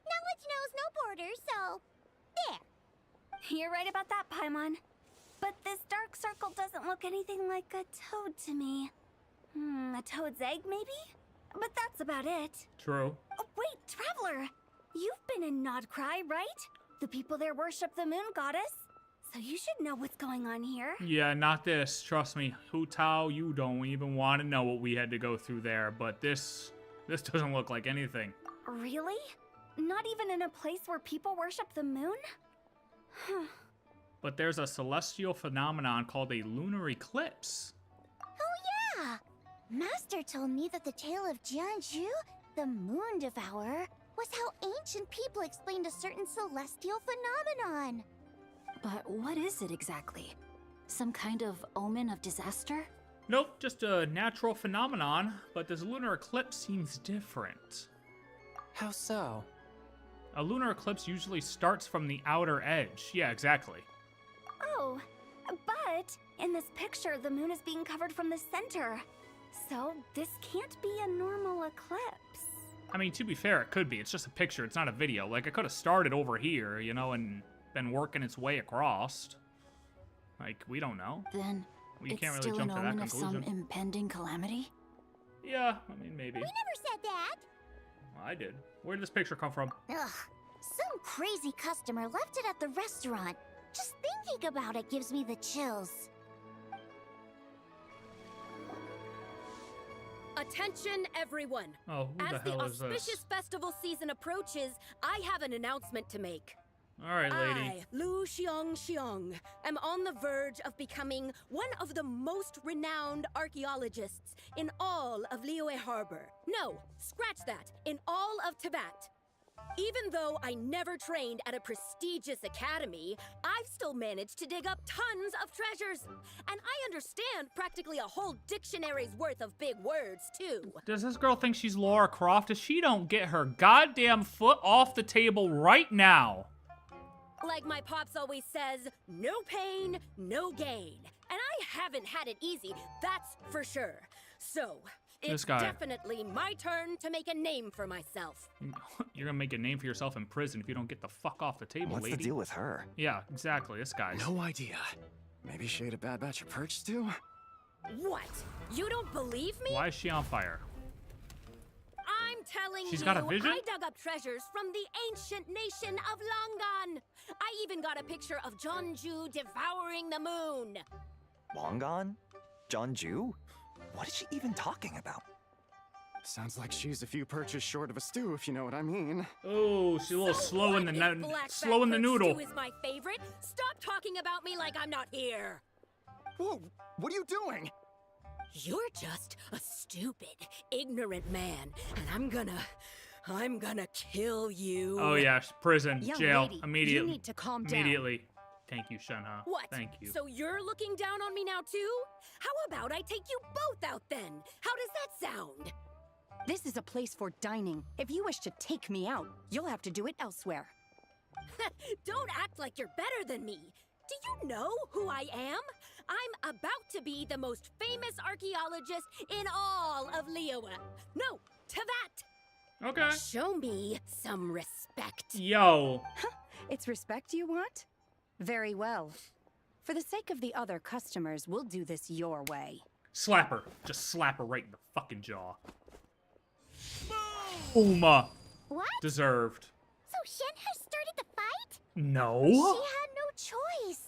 knowledge knows no borders, so there. You're right about that, Paimon. But this dark circle doesn't look anything like a toad to me. A toad's egg, maybe? But that's about it. True. Oh, wait, Traveler! You've been in Nodcry, right? The people there worship the moon goddess. So you should know what's going on here. Yeah, not this. Trust me. Hu Tao, you don't even want to know what we had to go through there. But this doesn't look like anything. Really? Not even in a place where people worship the moon? But there's a celestial phenomenon called a lunar eclipse. Oh yeah! Master told me that the tale of Jianzhu, the Moon Devourer, was how ancient people explained a certain celestial phenomenon. But what is it exactly? Some kind of omen of disaster? Nope, just a natural phenomenon, but this lunar eclipse seems different. How so? A lunar eclipse usually starts from the outer edge. Yeah, exactly. Oh, but in this picture, the moon is being covered from the center. So this can't be a normal eclipse. I mean, to be fair, it could be. It's just a picture. It's not a video. Like, it could have started over here, you know, and been working its way across. Like, we don't know. Then we it's can't really still jump an to that omen of conclusion. some impending calamity? Yeah, I mean, maybe. We never said that. Well, I did. Where did this picture come from? Ugh, some crazy customer left it at the restaurant. Just thinking about it gives me the chills. Attention, everyone. Oh, who As the hell is auspicious this? festival season approaches, I have an announcement to make. All right, lady. I, Lu Xiong, am on the verge of becoming one of the most renowned archaeologists in all of Liyue Harbor. No, scratch that, in all of Tibet. Even though I never trained at a prestigious academy, I've still managed to dig up tons of treasures. And I understand practically a whole dictionary's worth of big words, too. Does this girl think she's Laura Croft? If she don't get her goddamn foot off the table right now. Like my pops always says, no pain, no gain. And I haven't had it easy, that's for sure. So, it's definitely my turn to make a name for myself. You're gonna make a name for yourself in prison if you don't get the fuck off the table, What's lady. the deal with her? Yeah, exactly. This guy's. No idea. Maybe she ate a bad batch of perch stew? What? You don't believe me? Why is she on fire? I'm telling She's you, got a vision? I dug up treasures from the ancient nation of Longan. I even got a picture of Jonju devouring the moon. Long gone? Jonju? What is she even talking about? Sounds like she's a few perches short of a stew, if you know what I mean. Oh, she's a little slow in the Black noodle. Stew is my favorite. Stop talking about me like I'm not here. Whoa, what are you doing? You're just a stupid, ignorant man, and I'm gonna kill you. Oh yeah, prison, Young jail, lady, immediately. you need to calm down. Immediately. Thank you, Shenhe. What? Thank you. So you're looking down on me now too? How about I take you both out then? How does that sound? This is a place for dining. If you wish to take me out, you'll have to do it elsewhere. Don't act like you're better than me. Do you know who I am? I'm about to be the most famous archaeologist in all of Liyue. No, Teyvat! Okay. Show me some respect. Yo. It's respect you want? Very well. For the sake of the other customers, we'll do this your way. Slap her. Just slap her right in the fucking jaw. Boom. What? Deserved. So Shenhe started the fight? No. She had no choice.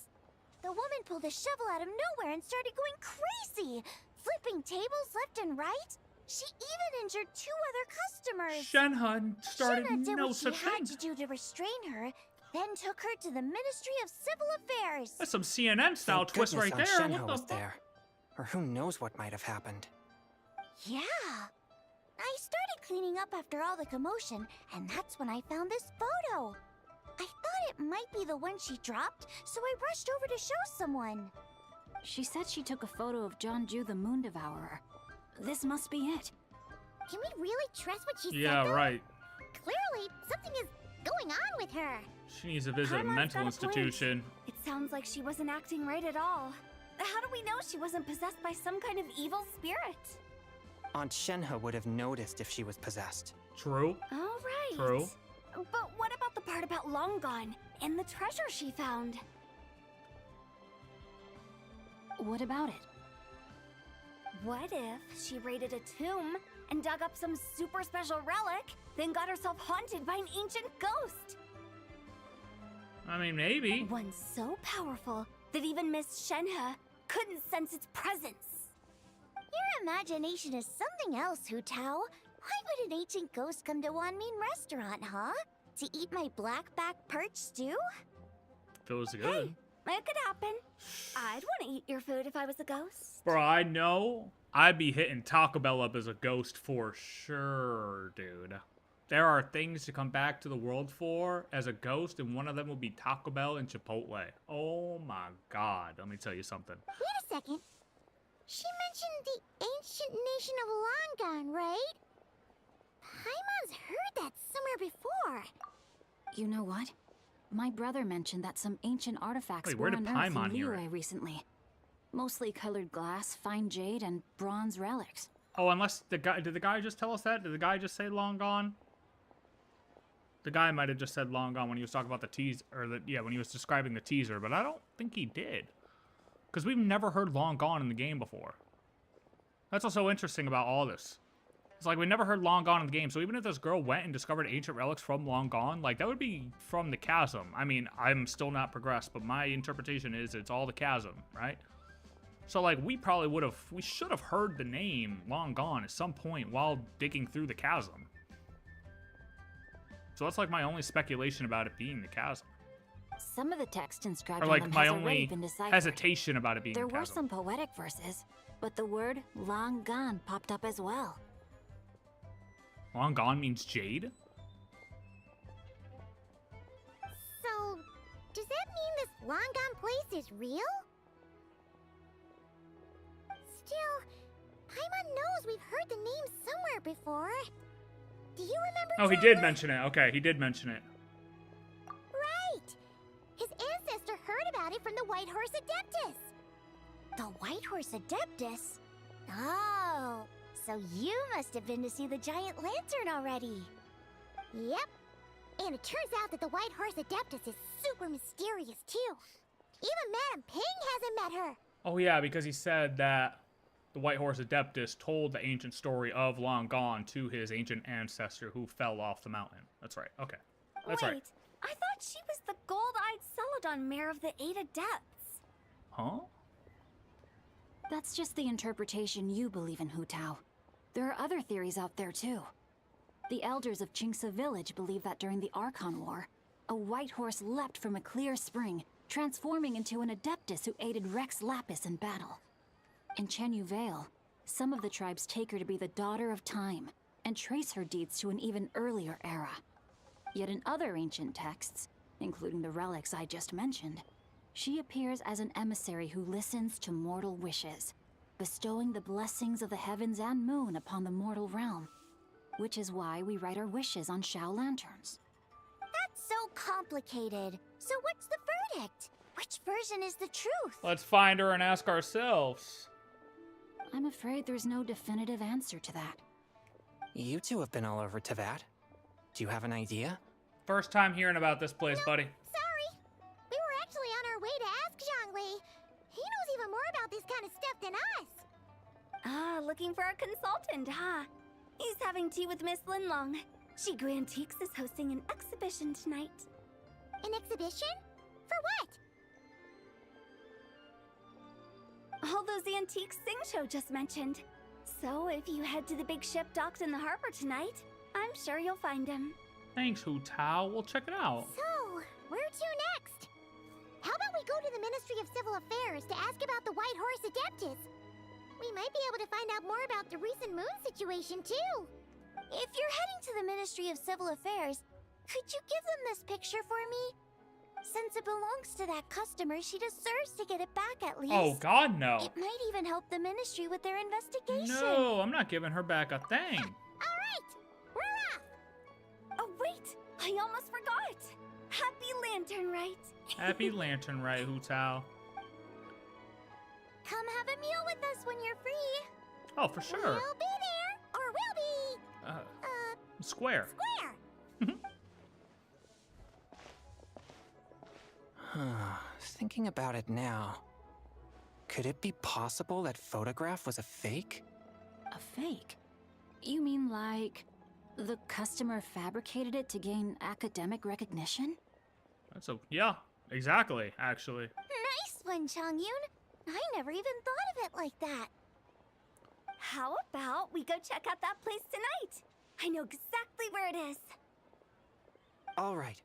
The woman pulled a shovel out of nowhere and started going crazy, flipping tables left and right. She even injured 2 other customers. Shenhe started Shenhe did no what she such had thing. to do to restrain her, then took her to the Ministry of Civil Affairs. That's some CNN style Thank twist right goodness there. Shenhe What the was fuck? there. Or who knows what might have happened. Yeah. I started cleaning up after all the commotion, and that's when I found this photo. I thought it might be the one she dropped, so I rushed over to show someone. She said she took a photo of Jonju the Moon Devourer. This must be it. Can we really trust what she said? Yeah, though? right. Clearly, something is going on with her. She needs to visit a Paimon's mental got a point. institution. It sounds like she wasn't acting right at all. How do we know she wasn't possessed by some kind of evil spirit? Aunt Shenhe would have noticed if she was possessed. True. All right. True. But what about the part about Long Gone and the treasure she found? What about it? What if she raided a tomb and dug up some super special relic, then got herself haunted by an ancient ghost? I mean, maybe. One so powerful that even Miss Shenhe couldn't sense its presence. Your imagination is something else, Hu Tao. Why would an ancient ghost come to Wanmin restaurant, huh? To eat my blackback perch stew? Feels good. It could happen. I'd want to eat your food if I was a ghost. Bro, I know I'd be hitting Taco Bell up as a ghost for sure, dude. There are things to come back to the world for as a ghost, and one of them will be Taco Bell and Chipotle. Oh my god, let me tell you something. Wait a second. She mentioned the ancient nation of Longon, right? Paimon's heard that somewhere before. You know what? My brother mentioned that some ancient artifacts Wait, were where did unearthed in Paimon hear it? Liyue recently. Mostly colored glass, fine jade, and bronze relics. Oh, unless the guy, did the guy just tell us that? Did the guy just say long gone? The guy might have just said long gone when he was talking about the teaser, or when he was describing the teaser, but I don't think he did. Because we've never heard long gone in the game before. That's what's so interesting about all this. It's like we never heard long gone in the game, so even if this girl went and discovered ancient relics from long gone, like that would be from the chasm. I mean, I'm still not progressed, but my interpretation is it's all the chasm, right? So like we should have heard the name long gone at some point while digging through the chasm. So that's like my only speculation about it being the chasm. Some of the text inscribed Or on like them my has already only been deciphered. hesitation about it being There the were chasm. some poetic verses, but the word long gone popped up as well. Long gone means jade? So, does that mean this Longon place is real? Still, Paimon knows we've heard the name somewhere before. Do you remember? Oh, he Trevor? did mention it. Okay, he did mention it. Right! His ancestor heard about it from the White Horse Adeptus. The White Horse Adeptus? Oh, so you must have been to see the giant lantern already. Yep. And it turns out that the White Horse Adeptus is super mysterious too. Even Madame Ping hasn't met her. Oh yeah, because he said that the White Horse Adeptus told the ancient story of long gone to his ancient ancestor who fell off the mountain. That's right. Okay. That's Wait, right. I thought she was the gold-eyed Celadon mare of the 8 Adepts. Huh? That's just the interpretation you believe in, Hu Tao. There are other theories out there too. The elders of Qingce village believe that during the Archon War, a white horse leapt from a clear spring, transforming into an Adeptus who aided Rex Lapis in battle. In Chenyu Vale, some of the tribes take her to be the daughter of time, and trace her deeds to an even earlier era. Yet in other ancient texts, including the relics I just mentioned, she appears as an emissary who listens to mortal wishes, bestowing the blessings of the heavens and moon upon the mortal realm, which is why we write our wishes on Shao lanterns. That's so complicated. So what's the verdict? Which version is the truth. Let's find her and ask ourselves. I'm afraid there's no definitive answer to that. You two have been all over Teyvat. Do you have an idea? First time hearing about this place, buddy. Sorry. We were actually on our way to ask Zhongli. He knows even more about this kind of stuff than us. Ah, looking for a consultant, huh? He's having tea with Miss Linlong. Shigu Antiques is hosting an exhibition tonight. An exhibition? For what? All those antiques Sing Show just mentioned. So if you head to the big ship docked in the harbor tonight, I'm sure you'll find him. Thanks, Hu Tao. We'll check it out. So, where to next? How about we go to the Ministry of Civil Affairs to ask about the White Horse Adeptus? We might be able to find out more about the recent moon situation, too. If you're heading to the Ministry of Civil Affairs, could you give them this picture for me? Since it belongs to that customer, she deserves to get it back at least. Oh, God, no. It might even help the Ministry with their investigation. No, I'm not giving her back a thing. All right, we're off. Oh, wait, I almost forgot. Happy Lantern Rite. Happy Lantern Rite, Hu Tao. Come have a meal with us when you're free. Oh, for sure. We'll be there, or we'll be... Square. Square. Thinking about it now, could it be possible that photograph was a fake? A fake? You mean like the customer fabricated it to gain academic recognition? Yeah, exactly, actually. Nice one, Chongyun. I never even thought of it like that. How about we go check out that place tonight? I know exactly where it is. All right.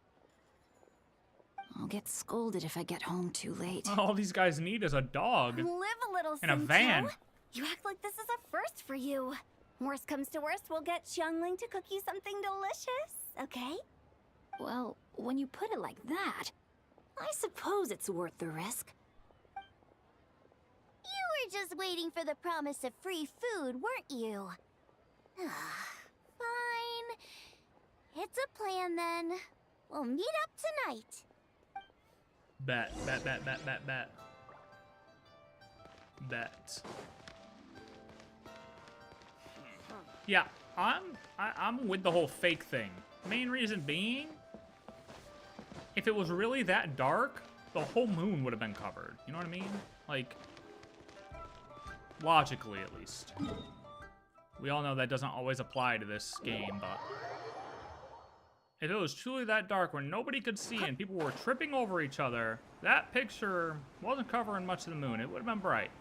I'll get scolded if I get home too late. All these guys need is a dog. Live a little, and a van. You act like this is a first for you. Worst comes to worst, we'll get Xiangling to cook you something delicious, okay? Well, when you put it like that, I suppose it's worth the risk. You were just waiting for the promise of free food, weren't you? Fine. It's a plan then. We'll meet up tonight. Bet. Yeah, I'm with the whole fake thing. Main reason being, if it was really that dark, the whole moon would have been covered. You know what I mean? Like, logically at least. We all know that doesn't always apply to this game, but if it was truly that dark where nobody could see and people were tripping over each other, that picture wasn't covering much of the moon. It would have been bright.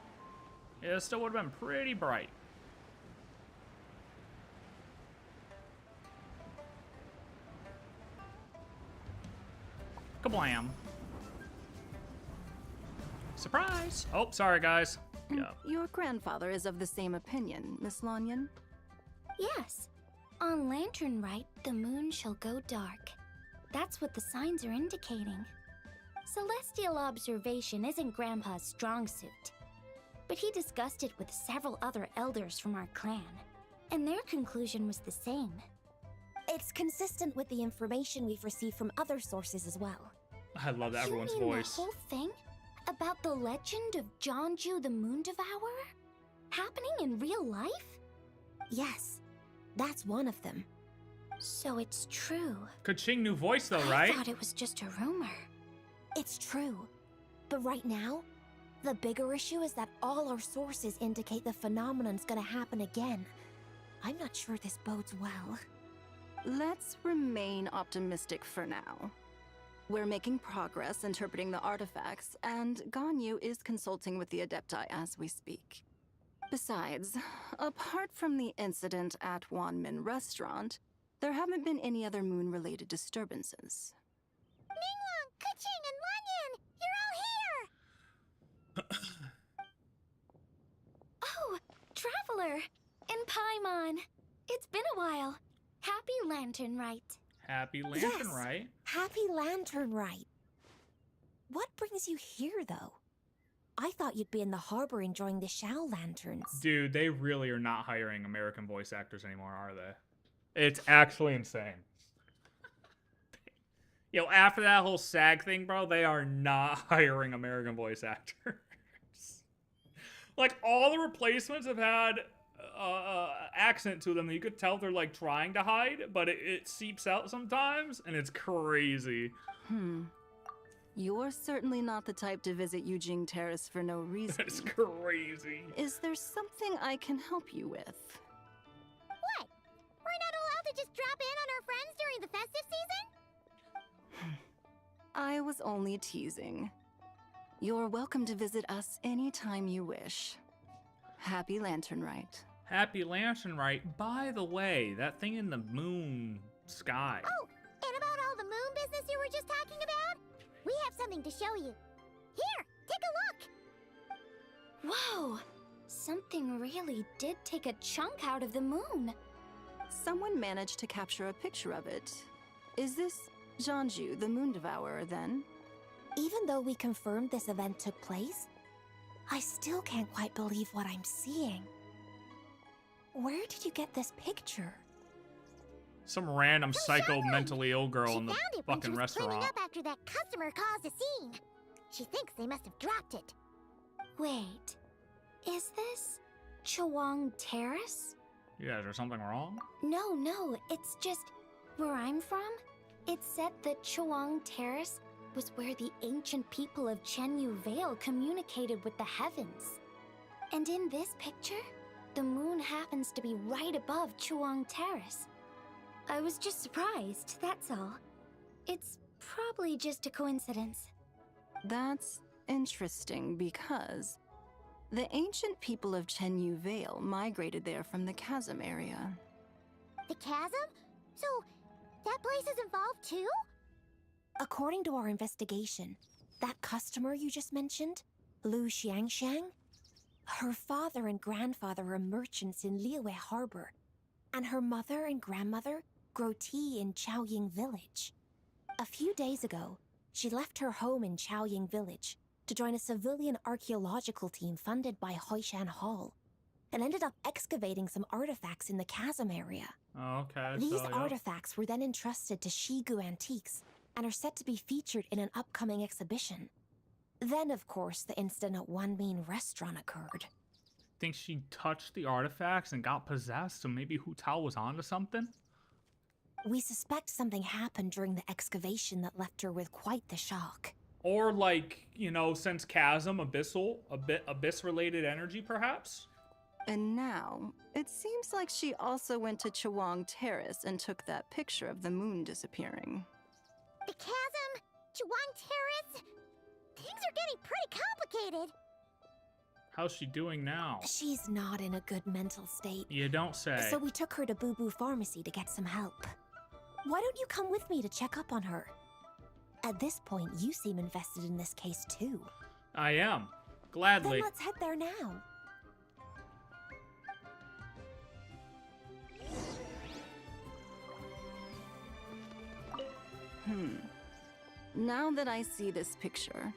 It still would have been pretty bright. Kablam. Surprise! Oh, sorry, guys. Yeah. Your grandfather is of the same opinion, Miss Lanyan? Yes. On Lantern Rite, the moon shall go dark. That's what the signs are indicating. Celestial observation isn't Grandpa's strong suit, but he discussed it with several other elders from our clan, and their conclusion was the same. It's consistent with the information we've received from other sources as well. I love that everyone's You mean voice. the whole thing? About the legend of Zhongju the Moon Devourer? Happening in real life? Yes, that's one of them. So it's true. Ka-ching, new voice though, right? I thought it was just a rumor. It's true. But right now, the bigger issue is that all our sources indicate the phenomenon's gonna happen again. I'm not sure this bodes well. Let's remain optimistic for now. We're making progress interpreting the artifacts, and Ganyu is consulting with the Adepti as we speak. Besides, apart from the incident at Wanmin Restaurant, there haven't been any other moon-related disturbances. Ningguang, Ka-ching, and Lanyan! You're all here! Oh, Traveler! And Paimon! It's been a while. Happy Lantern Rite. Happy Lantern Rite. Happy Lantern Rite. What brings you here, though? I thought you'd be in the harbor enjoying the Shao Lanterns. Dude, they really are not hiring American voice actors anymore, are they? It's actually insane. Yo, after that whole SAG thing, bro, they are not hiring American voice actors. Like, all the replacements have had accent to them that you could tell they're, like, trying to hide, but it seeps out sometimes, and it's crazy. You're certainly not the type to visit Eugene Terrace for no reason. That's crazy. Is there something I can help you with? What? We're not allowed to just drop in on our friends during the festive season? I was only teasing. You're welcome to visit us anytime you wish. Happy Lantern Rite. Happy Lantern Rite. By the way, that thing in the moon sky. Oh, and about all the moon business you were just talking about? We have something to show you. Here, take a look. Whoa! Something really did take a chunk out of the moon. Someone managed to capture a picture of it. Is this Jianju, the Moon Devourer, then? Even though we confirmed this event took place, I still can't quite believe what I'm seeing. Where did you get this picture? Some random psycho mentally ill girl in the fucking restaurant. Cleaning up after that customer caused a scene. She thinks they must have dropped it. Wait, is this Chawang Terrace? Yeah, is there something wrong? No, it's just where I'm from. It's said that Chawang Terrace was where the ancient people of Chenyu Vale communicated with the heavens. And in this picture, the moon happens to be right above Chawang Terrace. I was just surprised, that's all. It's probably just a coincidence. That's interesting because the ancient people of Chenyu Vale migrated there from the chasm area. The chasm? So, that place is involved too? According to our investigation, that customer you just mentioned, Lu Xiangxiang, her father and grandfather are merchants in Liyue Harbor, and her mother and grandmother grow tea in Chaoying Village. A few days ago, she left her home in Chaoying Village to join a civilian archaeological team funded by Hoishan Hall, and ended up excavating some artifacts in the chasm area. Oh, okay. These so, artifacts were then entrusted to Shigu Antiques and are set to be featured in an upcoming exhibition. Then, of course, the incident at One Mean Restaurant occurred. Think she touched the artifacts and got possessed, so maybe Hu Tao was onto something? We suspect something happened during the excavation that left her with quite the shock. Or like, you know, since chasm, abyss-related energy, perhaps? And now, it seems like she also went to Chawang Terrace and took that picture of the moon disappearing. The chasm? Chawang Terrace? Things are getting pretty complicated. How's she doing now? She's not in a good mental state. You don't say. So we took her to Boo Boo Pharmacy to get some help. Why don't you come with me to check up on her? At this point, you seem invested in this case too. I am. Gladly. Then let's head there now. Now that I see this picture,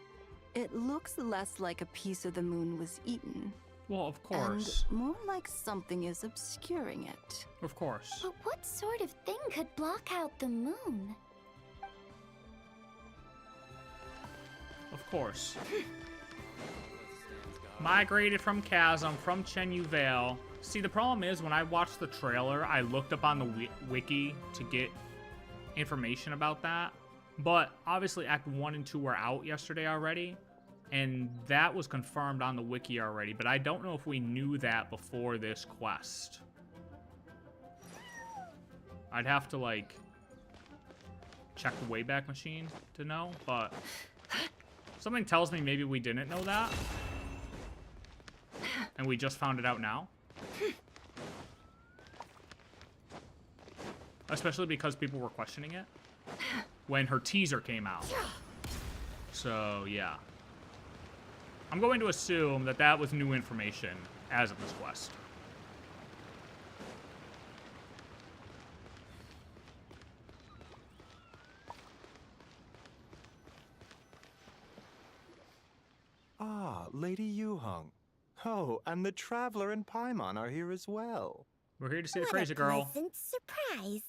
it looks less like a piece of the moon was eaten. Well, of course. And more like something is obscuring it. Of course. But what sort of thing could block out the moon? Of course. Migrated from Chasm, from Chenyu Vale. See, the problem is, when I watched the trailer, I looked up on the wiki to get information about that. But, obviously, Act 1 and 2 were out yesterday already. And that was confirmed on the wiki already. But I don't know if we knew that before this quest. I'd have to, like, check the Wayback Machine to know, but something tells me maybe we didn't know that. And we just found it out now. Especially because people were questioning it when her teaser came out. So, yeah. I'm going to assume that that was new information as of this quest. Ah, Lady Yuheng. Oh, and the Traveler and Paimon are here as well. We're here to see the What crazy a girl. pleasant surprise.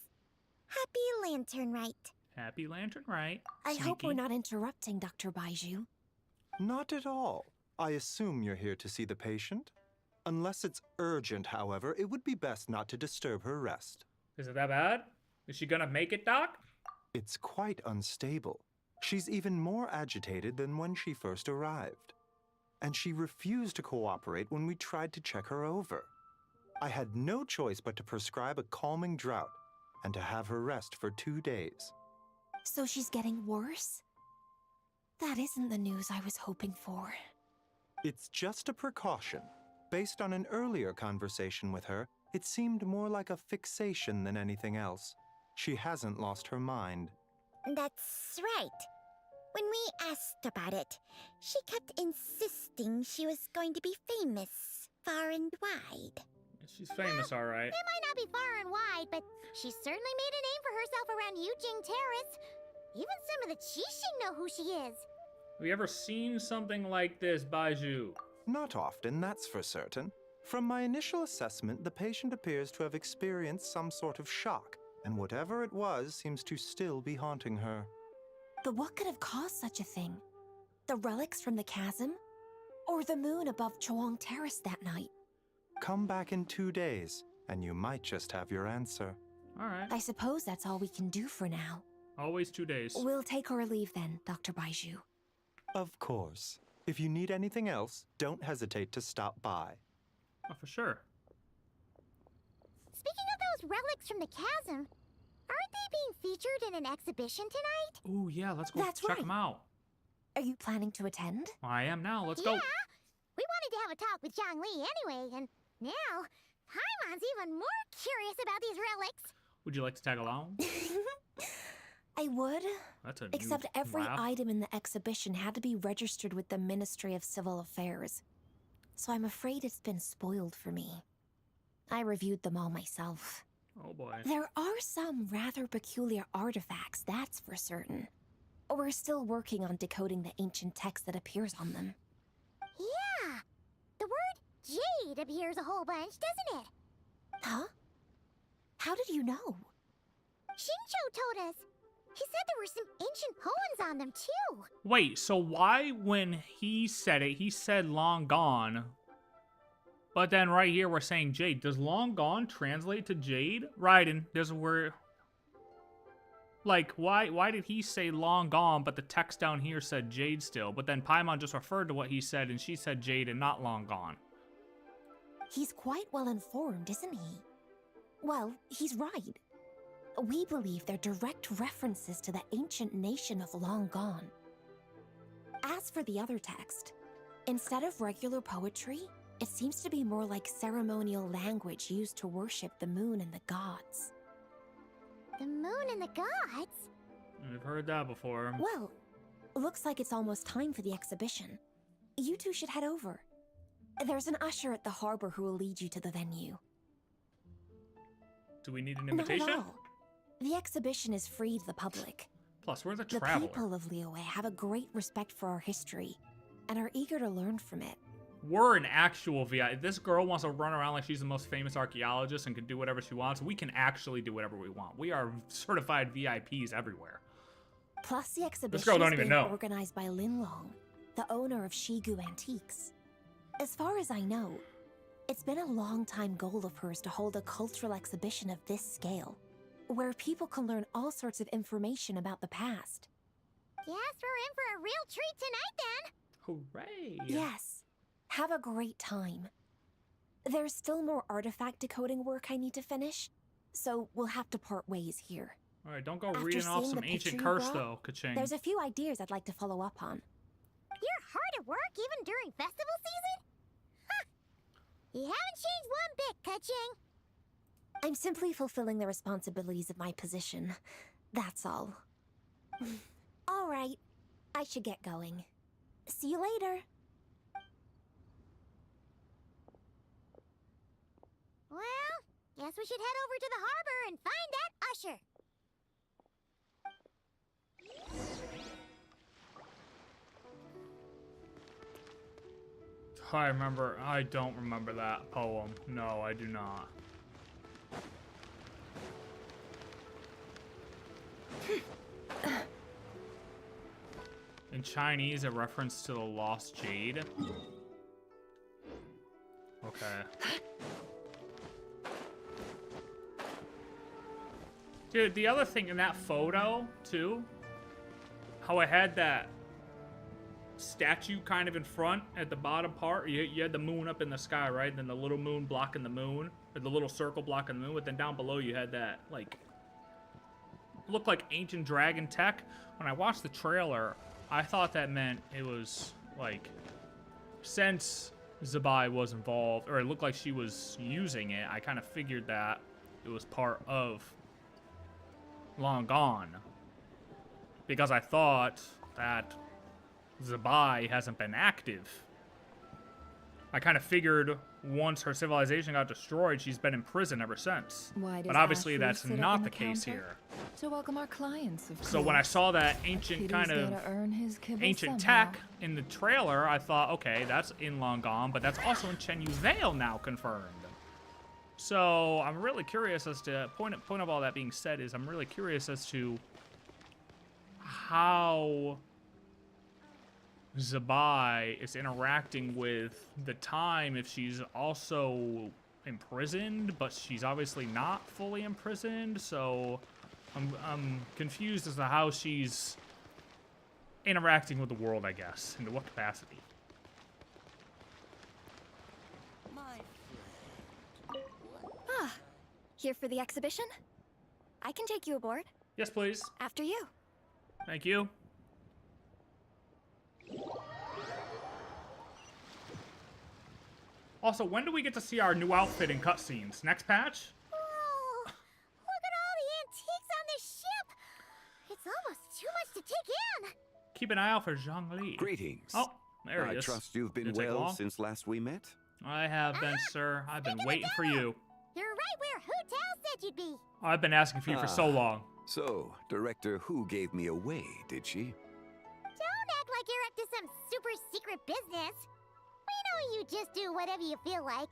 Happy Lantern Rite. Happy Lantern, right? I hope we're Sneaky. not interrupting Dr. Baiju. Not at all. I assume you're here to see the patient? Unless it's urgent, however, it would be best not to disturb her rest. Is it that bad? Is she gonna make it, Doc? It's quite unstable. She's even more agitated than when she first arrived. And she refused to cooperate when we tried to check her over. I had no choice but to prescribe a calming draught and to have her rest for 2 days. So she's getting worse? That isn't the news I was hoping for. It's just a precaution. Based on an earlier conversation with her, it seemed more like a fixation than anything else. She hasn't lost her mind. That's right. When we asked about it, she kept insisting she was going to be famous far and wide. She's famous, all right. It might not be far and wide, but she certainly made a name for herself around Yujing Terrace. Even some of the Qixing know who she is. Have you ever seen something like this, Baiju? Not often, that's for certain. From my initial assessment, the patient appears to have experienced some sort of shock, and whatever it was seems to still be haunting her. But what could have caused such a thing? The relics from the chasm? Or the moon above Chuang Terrace that night? Come back in 2 days, and you might just have your answer. All right. I suppose that's all we can do for now. Always 2 days. We'll take our leave then, Dr. Baiju. Of course. If you need anything else, don't hesitate to stop by. Oh, for sure. Speaking of those relics from the chasm, aren't they being featured in an exhibition tonight? Ooh, yeah, let's go That's check right. them out. Are you planning to attend? I am now. Let's go. Yeah, we wanted to have a talk with Zhang Li anyway, and now Paimon's even more curious about these relics. Would you like to tag along? I would. That's a Except new every laugh. item in the exhibition had to be registered with the Ministry of Civil Affairs. So I'm afraid it's been spoiled for me. I reviewed them all myself. Oh boy. There are some rather peculiar artifacts, that's for certain. We're still working on decoding the ancient text that appears on them. Yeah, the word jade appears a whole bunch, doesn't it? Huh? How did you know? Shincho told us. He said there were some ancient poems on them too. Wait, so why when he said it, he said long gone? But then right here we're saying jade. Does long gone translate to jade? Raiden, there's a word. Like, why did he say long gone, but the text down here said jade still? But then Paimon just referred to what he said, and she said jade and not long gone. He's quite well informed, isn't he? Well, he's right. We believe they're direct references to the ancient nation of long gone. As for the other text, instead of regular poetry, it seems to be more like ceremonial language used to worship the moon and the gods. The moon and the gods? I've heard that before. Well, looks like it's almost time for the exhibition. You two should head over. There's an usher at the harbor who will lead you to the venue. Do we need an Not invitation? at all. The exhibition is free to the public. Plus, we're the The traveler. people of Liyue have a great respect for our history and are eager to learn from it. We're an actual VI. If this girl wants to run around like she's the most famous archaeologist and can do whatever she wants, we can actually do whatever we want. We are certified VIPs everywhere. Plus, the exhibition girl don't is even being know. organized by Linlong, the owner of Shigu Antiques. As far as I know, it's been a long-time goal of hers to hold a cultural exhibition of this scale, where people can learn all sorts of information about the past. Guess we're in for a real treat tonight then. Hooray! Yes. Have a great time. There's still more artifact decoding work I need to finish, so we'll have to part ways here. All right, don't go After reading off seeing some the ancient picture you curse brought, though, Kaching. There's a few ideas I'd like to follow up on. You're hard at work even during festival season? Huh. You haven't changed one bit, Kaching. I'm simply fulfilling the responsibilities of my position. That's all. All right. I should get going. See you later. Well, guess we should head over to the harbor and find that usher. I don't remember that poem. No, I do not. In Chinese, a reference to the lost jade. Okay. Dude, the other thing in that photo, too, how I had that statue kind of in front at the bottom part. You had the moon up in the sky, right? Then the little moon blocking the moon, or the little circle blocking the moon. But then down below you had that, like, looked like ancient dragon tech. When I watched the trailer, I thought that meant it was, like, since ZIBAI was involved, or it looked like she was using it, I kind of figured that it was part of Long Gone. Because I thought that ZIBAI hasn't been active. I kind of figured once her civilization got destroyed, she's been in prison ever since. But obviously that's not the case here. To welcome our clients, of So when I saw that ancient kind of ancient tech in the trailer, I thought, okay, that's in Long Gone, but that's also in Chen Yu Vale now confirmed. So I'm really curious as to, point of all that being said is I'm really curious as to how ZIBAI is interacting with the time, if she's also imprisoned, but she's obviously not fully imprisoned, so I'm confused as to how she's interacting with the world, I guess, and to what capacity. Ah, here for the exhibition? I can take you aboard. Yes, please. After you. Thank you. Also, when do we get to see our new outfit in cutscenes? Next patch? Oh, look at all the antiques on this ship. It's almost too much to take in. Keep an eye out for Zhongli. Greetings. Oh, there he I is. trust you've been Didn't take well long. since last we met. I have been, sir. I've been waiting for you. You're right where Hu Tao said you'd be. I've been asking for you for so long. So, Director Hu gave me away, did she? Don't act like you're up to some super secret business. We know you just do whatever you feel like.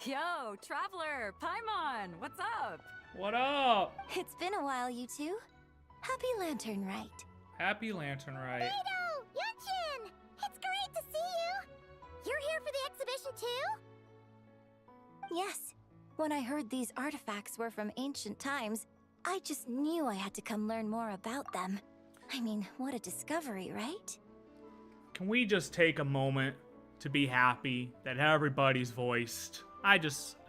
Yo, Traveler, Paimon, what's up? What up? It's been a while, you two. Happy Lantern Rite. Happy Lantern Rite. Beidou! Yunchin! It's great to see you! You're here for the exhibition too? Yes. When I heard these artifacts were from ancient times, I just knew I had to come learn more about them. I mean, what a discovery, right? Can we just take a moment to be happy that everybody's voiced? I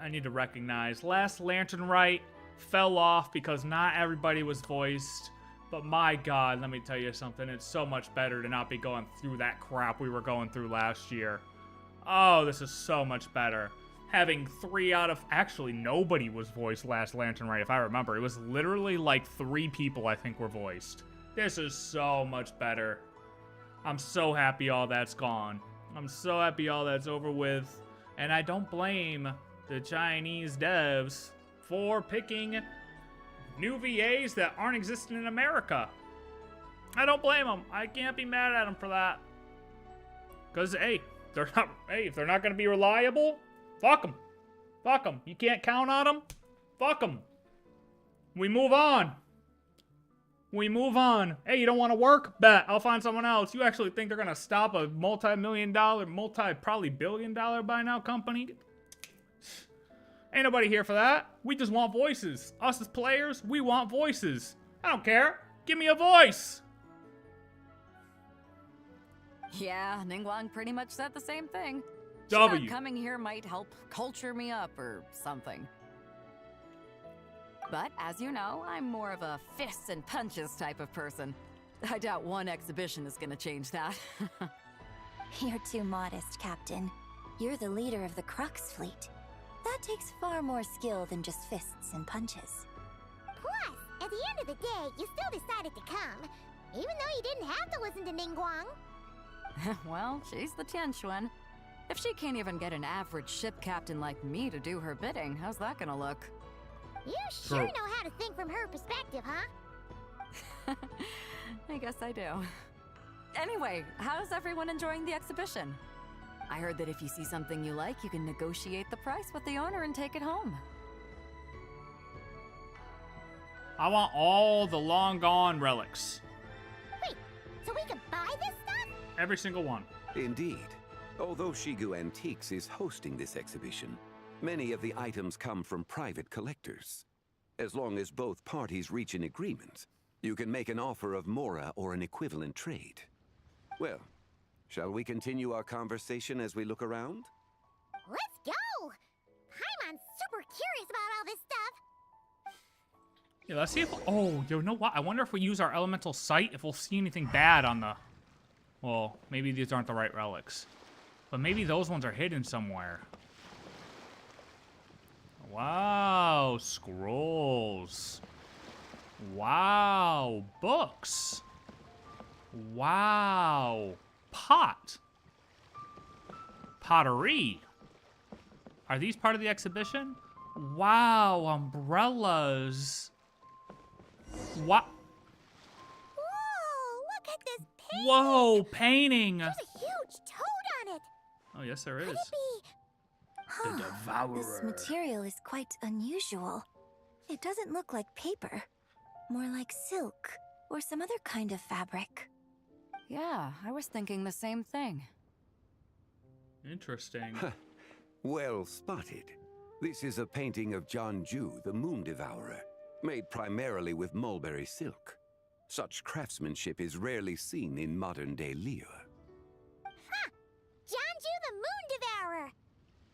need to recognize last Lantern Rite fell off because not everybody was voiced. But my God, let me tell you something. It's so much better to not be going through that crap we were going through last year. Oh, this is so much better. Having 3 out of... Actually, nobody was voiced last Lantern Rite, if I remember. It was literally like 3 people, I think, were voiced. This is so much better. I'm so happy all that's gone. I'm so happy all that's over with. And I don't blame the Chinese devs for picking new VAs that aren't existing in America. I don't blame them. I can't be mad at them for that. Because, hey, if they're not going to be reliable, fuck them. Fuck them. You can't count on them? Fuck them. We move on. We move on. Hey, you don't want to work? Bet. I'll find someone else. You actually think they're going to stop a multi-million-dollar, probably billion-dollar by now company? Ain't nobody here for that. We just want voices. Us as players, we want voices. I don't care. Give me a voice. Yeah, Ningguang pretty much said the same thing. She W. thought coming here might help culture me up or something. But as you know, I'm more of a fists and punches type of person. I doubt one exhibition is gonna change that. You're too modest, Captain. You're the leader of the Crux fleet. That takes far more skill than just fists and punches. Plus, at the end of the day, you still decided to come, even though you didn't have to listen to Ningguang. Well, she's the Tianquan. If she can't even get an average ship captain like me to do her bidding, how's that gonna look? You sure know how to think from her perspective, huh? I guess I do. Anyway, how's everyone enjoying the exhibition? I heard that if you see something you like, you can negotiate the price with the owner and take it home. I want all the long gone relics. Wait, So we could buy this stuff? Every single one. Indeed. Although Shigu Antiques is hosting this exhibition, many of the items come from private collectors. As long as both parties reach an agreement, you can make an offer of Mora or an equivalent trade. Well, shall we continue our conversation as we look around? Let's go! Paimon's super curious about all this stuff. Yeah, let's see if... Oh, you know what? I wonder if we use our elemental sight, if we'll see anything bad on the... Well, maybe these aren't the right relics. But maybe those ones are hidden somewhere. Wow, scrolls. Wow, books. Wow, pot. Pottery. Are these part of the exhibition? Wow, umbrellas. What? Whoa, look at this painting. Whoa, painting. There's a huge toad on it. Oh, yes, there is. Could it be... The Devourer. This material is quite unusual. It doesn't look like paper. More like silk or some other kind of fabric. Yeah, I was thinking the same thing. Interesting. Well spotted. This is a painting of Jianju, the Moon Devourer, made primarily with mulberry silk. Such craftsmanship is rarely seen in modern-day Liyue. Ha! Jianju the Moon Devourer!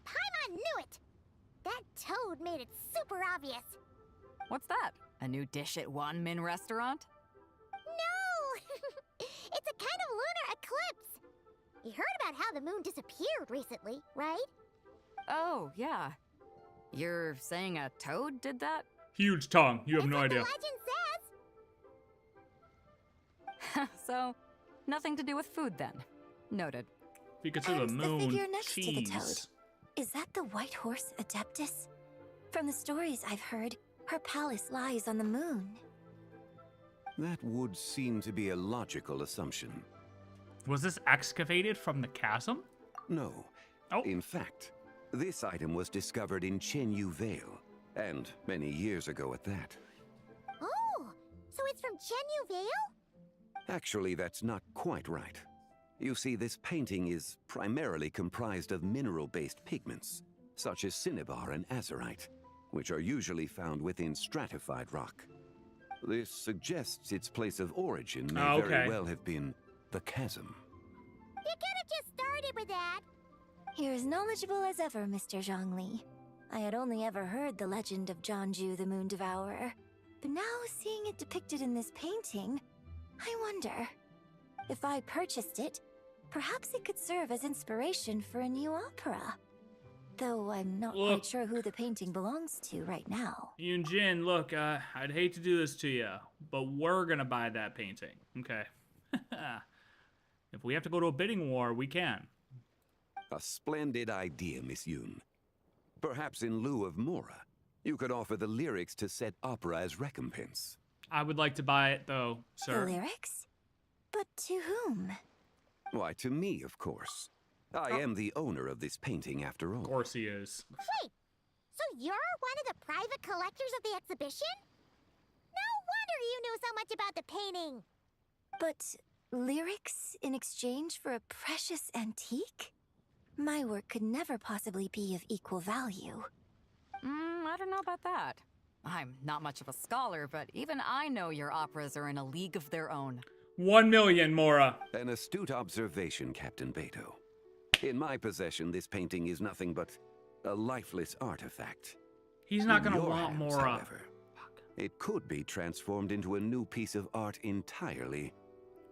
Paimon knew it! That toad made it super obvious. What's that? A new dish at Wanmin restaurant? No! It's a kind of lunar eclipse. You heard about how the moon disappeared recently, right? Oh, yeah. You're saying a toad did that? Huge tongue. You have no idea. The legend says. So, nothing to do with food then. Noted. If you consider the And moon, the figure next cheese. to the toad. Is that the White Horse Adeptus? From the stories I've heard, her palace lies on the moon. That would seem to be a logical assumption. Was this excavated from the chasm? No. Oh. In fact, this item was discovered in Chenyu Vale, and many years ago at that. Oh, so it's from Chenyu Vale? Actually, that's not quite right. You see, this painting is primarily comprised of mineral-based pigments, such as cinnabar and azurite, which are usually found within stratified rock. This suggests its place of origin may very well have been the chasm. You could have just started with that. You're as knowledgeable as ever, Mr. Zhongli. I had only ever heard the legend of Jianju the Moon Devourer, but now seeing it depicted in this painting, I wonder, if I purchased it, perhaps it could serve as inspiration for a new opera. Though I'm not quite sure who the painting belongs to right now. Yunjin, look, I'd hate to do this to you, but we're gonna buy that painting, okay? If we have to go to a bidding war, we can. A splendid idea, Miss Yoon. Perhaps in lieu of Mora, you could offer the lyrics to said opera as recompense. I would like to buy it, though, sir. The lyrics? But to whom? Why, to me, of course. I am the owner of this painting, after all. Of course he is. Wait, so you're one of the private collectors of the exhibition? No wonder you knew so much about the painting. But lyrics in exchange for a precious antique? My work could never possibly be of equal value. I don't know about that. I'm not much of a scholar, but even I know your operas are in a league of their own. 1 million, Mora. An astute observation, Captain Beto. In my possession, this painting is nothing but a lifeless artifact. He's not In gonna your want hands, Mora. however, it could be transformed into a new piece of art entirely.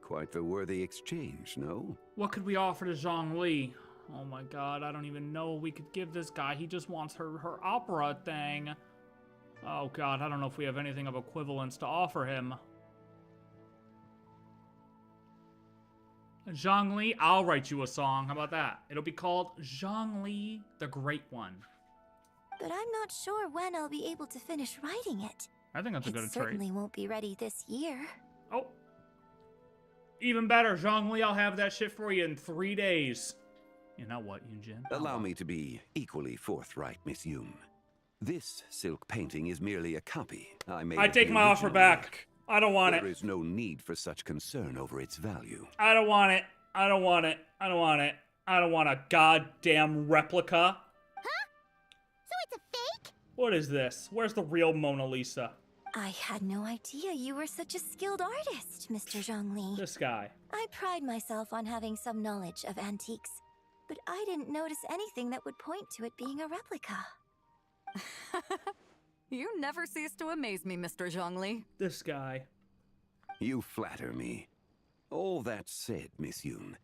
Quite the worthy exchange, no? What could we offer to Zhongli? Oh my god, I don't even know what we could give this guy. He just wants her opera thing. Oh god, I don't know if we have anything of equivalence to offer him. Zhongli, I'll write you a song. How about that? It'll be called Zhongli the Great One. But I'm not sure when I'll be able to finish writing it. I think that's a good It trade. certainly won't be ready this year. Oh. Even better, Zhongli, I'll have that shit for you in 3 days. You know what, Yunjin? Allow me to be equally forthright, Miss Yoon. This silk painting is merely a copy I made. I of take the my offer original back. work. I don't want it. There is no need for such concern over its value. I don't want it. I don't want it. I don't want it. I don't want a goddamn replica. Huh? So it's a fake? What is this? Where's the real Mona Lisa? I had no idea you were such a skilled artist, Mr. Zhongli. This guy. I pride myself on having some knowledge of antiques, but I didn't notice anything that would point to it being a replica. You never cease to amaze me, Mr. Zhongli. This guy. You flatter me. All that said, Miss Yoon,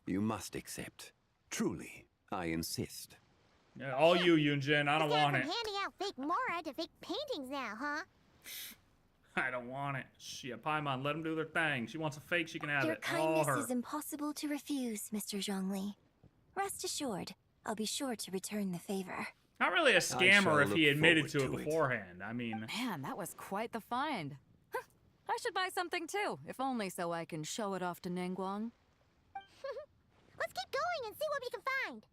you must accept. Truly, I insist. Yeah, all you, Yunjin. I don't want it. From handing out fake Mora to fake paintings now, huh? I don't want it. Shit, Paimon, let them do their thing. She wants a fake, she can have Your it. All kindness her. is impossible to refuse, Mr. Zhongli. Rest assured, I'll be sure to return the favor. Not really a scammer if he look admitted to forward it to it. beforehand. I mean, Man, that was quite the find. Huh, I should buy something too, if only so I can show it off to Ningguang. Let's keep going and see what we can find.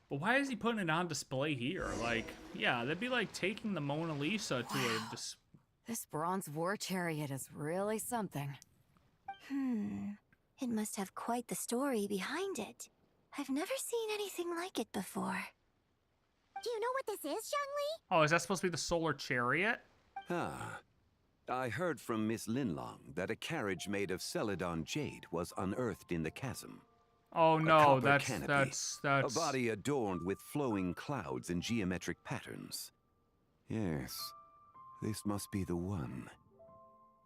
but why is he putting it on display here? Like, yeah, that'd be like taking the Mona Lisa to a dis. This bronze war chariot is really something. It must have quite the story behind it. I've never seen anything like it before. Do you know what this is, Zhongli? Oh, is that supposed to be the solar chariot? Ah. I heard from Miss Linlong that a carriage made of Celadon jade was unearthed in the chasm. Oh A no, copper that's canopy, that's a body adorned with flowing clouds and geometric patterns. Yes, this must be the one.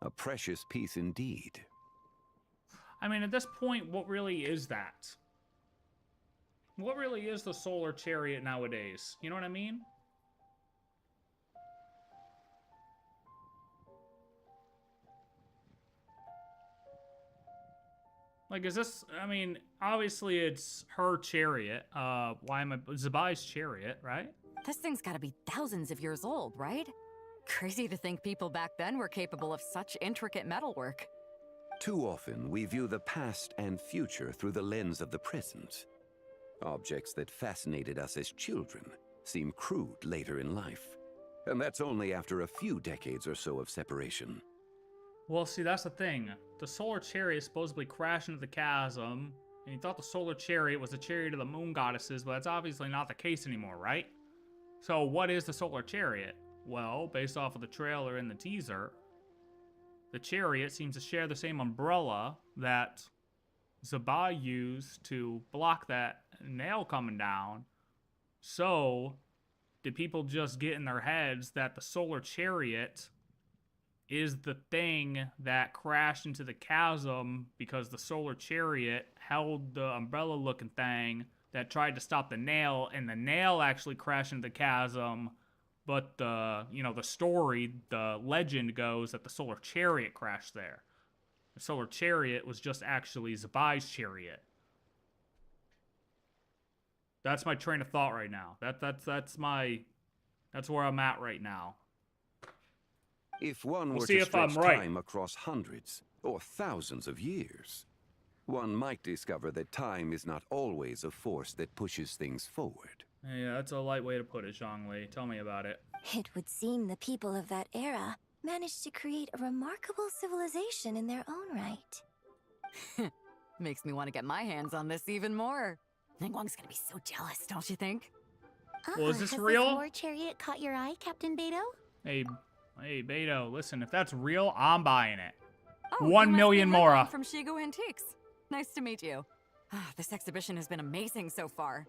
A precious piece indeed. I mean, at this point, what really is that? What really is the solar chariot nowadays? You know what I mean? Like, is this, I mean, obviously it's her chariot. Why am I, ZIBAI's chariot, right? This thing's gotta be thousands of years old, right? Crazy to think people back then were capable of such intricate metalwork. Too often, we view the past and future through the lens of the present. Objects that fascinated us as children seem crude later in life. And that's only after a few decades or so of separation. Well, see, that's the thing. The solar chariot supposedly crashed into the chasm, and you thought the solar chariot was the chariot of the moon goddesses, but that's obviously not the case anymore, right? So what is the solar chariot? Well, based off of the trailer and the teaser, the chariot seems to share the same umbrella that ZIBAI used to block that nail coming down. So, did people just get in their heads that the solar chariot is the thing that crashed into the chasm because the solar chariot held the umbrella-looking thing that tried to stop the nail, and the nail actually crashed into the chasm, but the, you know, the story, the legend goes that the solar chariot crashed there. The solar chariot was just actually ZIBAI's chariot. That's my train of thought right now. That's where I'm at right now. If one We'll were see to if I'm stretch right. time across hundreds or thousands of years, one might discover that time is not always a force that pushes things forward. Yeah, that's a light way to put it, Zhongli. Tell me about it. It would seem the people of that era managed to create a remarkable civilization in their own right. Makes me want to get my hands on this even more. Ningguang's gonna be so jealous, don't you think? Well, is this has real? This war chariot caught your eye, Captain Beto? Hey, Beto, listen, if that's real, I'm buying it. Oh, 1 million Mora. From Shigo Antiques. Nice to meet you. This exhibition has been amazing so far.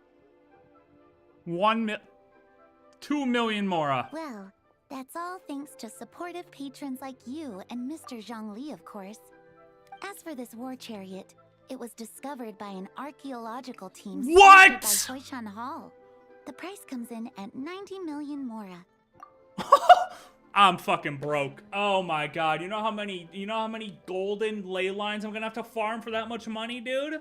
2 million Mora. Well, that's all thanks to supportive patrons like you and Mr. Zhongli, of course. As for this war chariot, it was discovered by an archaeological team What? sponsored by Huishan Hall. The price comes in at 90 million Mora. I'm fucking broke. Oh my god. You know how many golden ley lines I'm gonna have to farm for that much money, dude?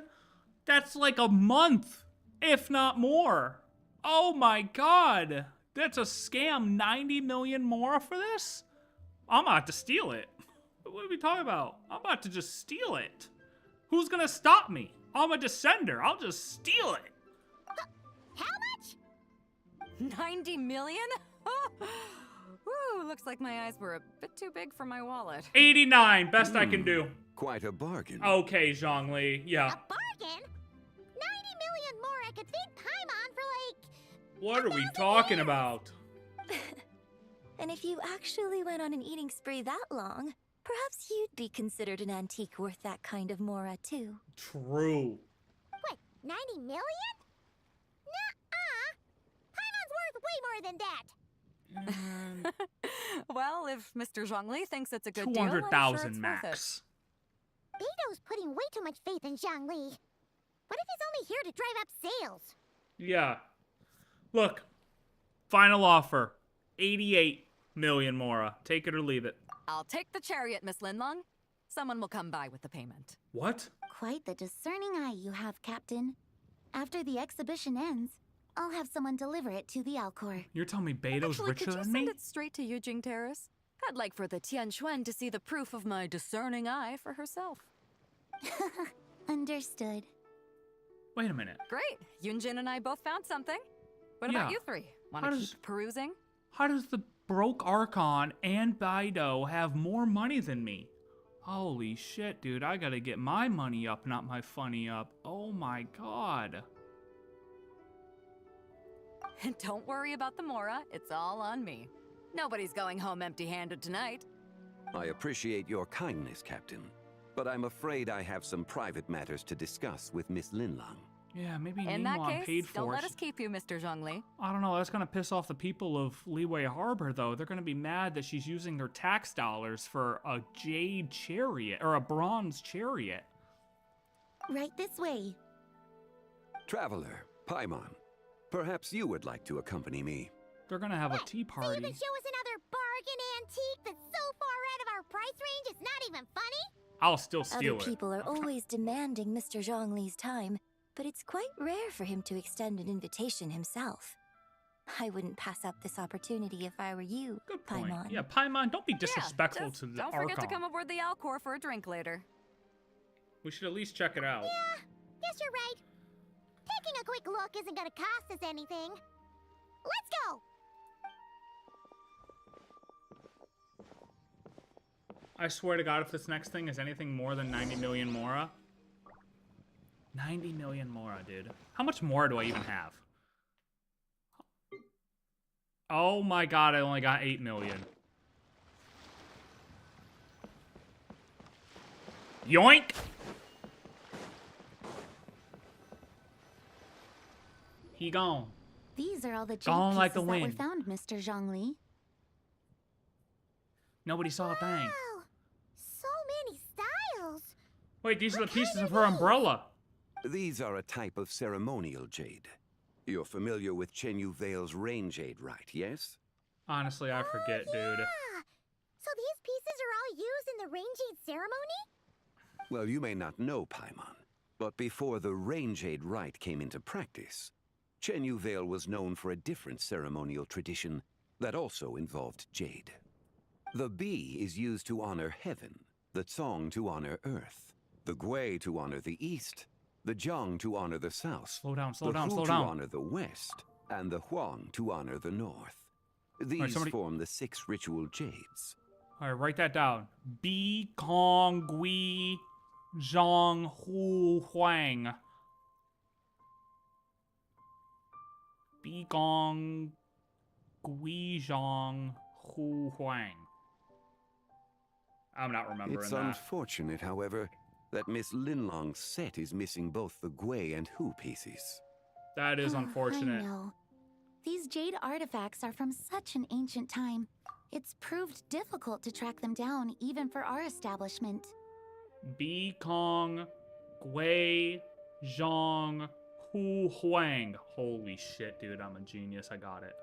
That's like a month, if not more. Oh my god. That's a scam. 90 million more for this? I'm about to steal it. What are we talking about? I'm about to just steal it. Who's gonna stop me? I'm a descender. I'll just steal it. How much? 90 million? Woo, looks like my eyes were a bit too big for my wallet. 89, best I can do. Quite a bargain. Okay, Zhongli, yeah. Bargain? 90 million more I could feed Paimon for like... What are we talking about? And if you actually went on an eating spree that long, perhaps you'd be considered an antique worth that kind of mora, too. True. What, 90 million? Nuh-uh! Paimon's worth way more than that! Well, if Mr. Zhongli thinks it's a good deal, I'm 200,000 sure it's max. Beto's putting way too much faith in Zhongli. What if he's only here to drive up sales? Yeah. Look, final offer, 88 million mora. Take it or leave it. I'll take the chariot, Miss Linlong. Someone will come by with the payment. What? Quite the discerning eye you have, Captain. After the exhibition ends, I'll have someone deliver it to the Alcor. You're telling me Beto's Actually, richer could you than send me? it straight to Yujing Terrace? I'd like for the Tianquan to see the proof of my discerning eye for herself. Understood. Wait a minute. Great. Yunjin and I both found something. What Yeah. about you three? Want How to does- keep perusing? How does the broke Archon and Beidou have more money than me? Holy shit, dude. I gotta get my money up, not my funny up. Oh my god. And don't worry about the mora. It's all on me. Nobody's going home empty-handed tonight. I appreciate your kindness, Captain, but I'm afraid I have some private matters to discuss with Miss Linlong. Yeah, maybe In that Ningguang case, paid don't for let it. us keep you, Mr. Zhongli. I don't know, that's gonna piss off the people of Liyue Harbor, though. They're gonna be mad that she's using their tax dollars for a jade chariot, or a bronze chariot. Right this way. Traveler, Paimon, perhaps you would like to accompany me. They're gonna have a tea So you party. can show us another bargain antique that's so far out of our price range it's not even funny? I'll still steal Other it. people are always demanding Mr. Zhongli's time, but it's quite rare for him to extend an invitation himself. I wouldn't pass up this opportunity if I were you, Good point. Paimon. Yeah, Paimon, don't be disrespectful Just to the don't forget to Archon. come aboard the Alcor for a drink later. We should at least check it out. Yeah, guess you're right. Taking a quick look isn't gonna cost us anything. Let's go! I swear to God, if this next thing is anything more than 90 million mora. 90 million mora, dude. How much more do I even have? Oh my God, I only got 8 million. Yoink! He gone. These are all the jade Gone pieces like the that were wind. found, Mr. Zhongli. Nobody saw a thing. Wow, so many styles. Wait, these are the pieces of her umbrella. These are a type of ceremonial jade. You're familiar with Chen Yu Vale's rain jade rite, yes? Honestly, I forget, dude. Ah, so these pieces are all used in the rain jade ceremony? Well, you may not know, Paimon, but before the rain jade rite came into practice, Chen Yu Vale was known for a different ceremonial tradition that also involved jade. The bee is used to honor heaven, the Tsong to honor earth, the Gui to honor the east, the Jiang to honor the south, Slow down, slow the down, Hu slow to down. honor the west, and the Huang to honor the north. These somebody- form the 6 ritual jades. All right, write that down. Bi Kong Gui Zhang Hu Huang. Bi Kong Gui Zhang Hu Huang. I'm not remembering It's that. unfortunate, however, that Miss Linlong's set is missing both the Gui and Hu pieces. That is I unfortunate. know. These jade artifacts are from such an ancient time. It's proved difficult to track them down, even for our establishment. Bi Kong Gui Zhang Hu Huang. Holy shit, dude, I'm a genius. I got it.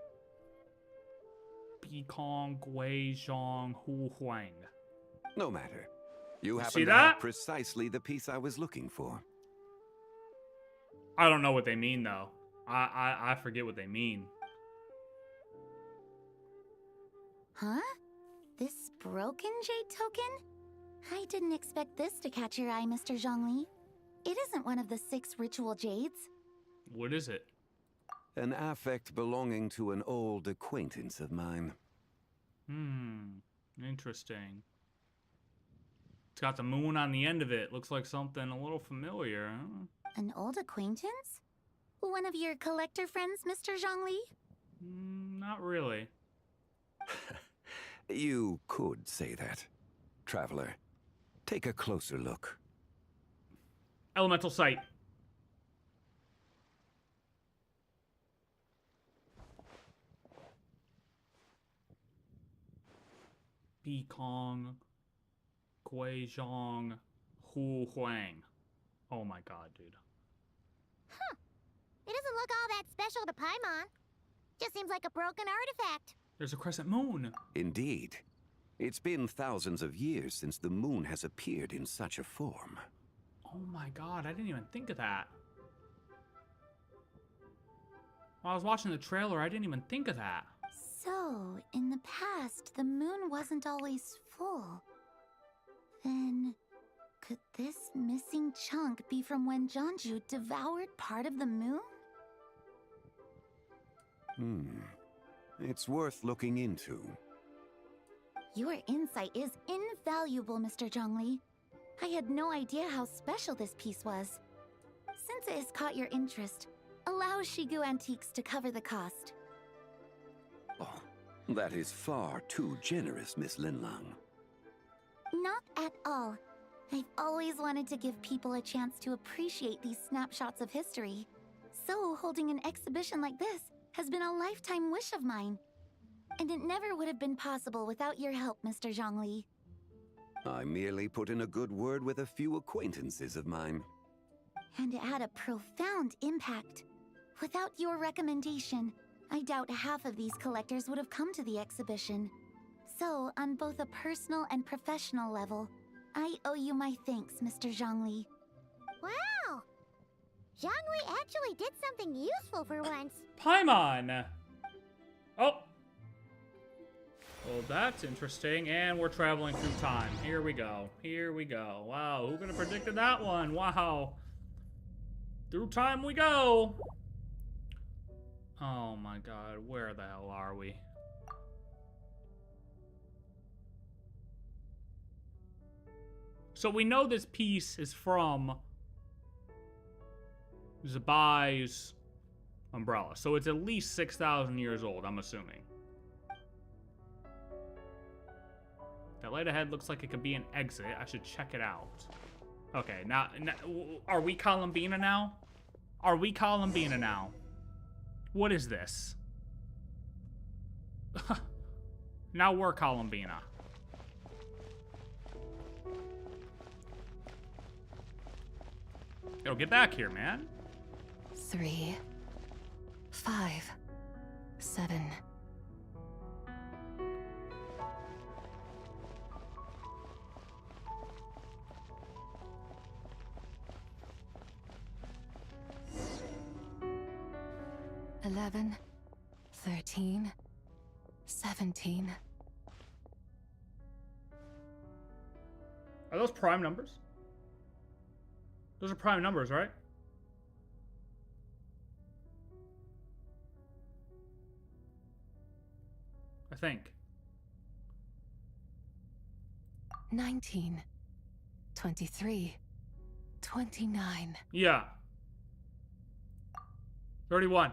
Bi Kong Gui Zhang Hu Huang. No matter. You happen see to that? have precisely the piece I was looking for. I don't know what they mean though. I forget what they mean. Huh? This broken jade token? I didn't expect this to catch your eye, Mr. Zhongli. It isn't one of the 6 ritual jades. What is it? An affect belonging to an old acquaintance of mine. Interesting. It's got the moon on the end of it. Looks like something a little familiar, huh? An old acquaintance? One of your collector friends, Mr. Zhongli? Not really. You could say that. Traveler, take a closer look. Elemental sight. Bikong, Guizhong, Hu Huang. Oh my god, dude. Huh. It doesn't look all that special to Paimon. Just seems like a broken artifact. There's a crescent moon. Indeed. It's been thousands of years since the moon has appeared in such a form. Oh my god, I didn't even think of that. While I was watching the trailer, I didn't even think of that. So, in the past, the moon wasn't always full. Then, could this missing chunk be from when Jeonju devoured part of the moon? It's worth looking into. Your insight is invaluable, Mr. Zhongli. I had no idea how special this piece was. Since it has caught your interest, allow Shigu Antiques to cover the cost. Oh, that is far too generous, Miss Linlang. Not at all. I've always wanted to give people a chance to appreciate these snapshots of history. So holding an exhibition like this has been a lifetime wish of mine. And it never would have been possible without your help, Mr. Zhongli. I merely put in a good word with a few acquaintances of mine. And it had a profound impact. Without your recommendation, I doubt half of these collectors would have come to the exhibition. So, on both a personal and professional level, I owe you my thanks, Mr. Zhongli. Wow! Zhongli actually did something useful for once. Paimon! Oh! Well, that's interesting, and we're traveling through time. Here we go. Here we go. Wow, who could have predicted that one? Wow. Through time we go! Oh my god, where the hell are we? So we know this piece is from ZIBAI's umbrella. So it's at least 6,000 years old, I'm assuming. That light ahead looks like it could be an exit. I should check it out. Okay, now are we Columbina now? Are we Columbina now? What is this? Now we're Columbina. Yo, get back here, man. 3, 5, 7. $11, 13, 17. Are those prime numbers? Those are prime numbers, right? I think. 19, 23, 29. Yeah. 31.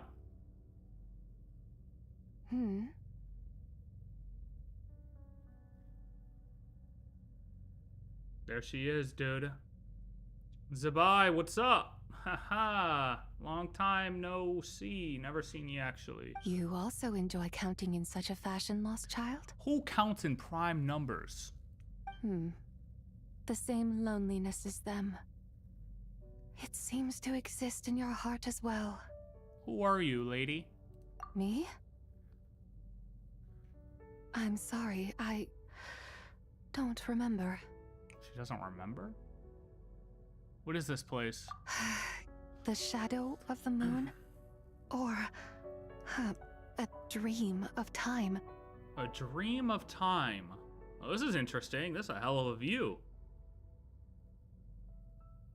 There she is, dude. ZIBAI, what's up? Haha. Long time no see. Never seen you, actually. You also enjoy counting in such a fashion, lost child? Who counts in prime numbers? The same loneliness as them. It seems to exist in your heart as well. Who are you, lady? Me? I'm sorry, I don't remember. She doesn't remember? What is this place? The shadow of the moon? Or a dream of time? A dream of time. Oh, this is interesting. This is a hell of a view.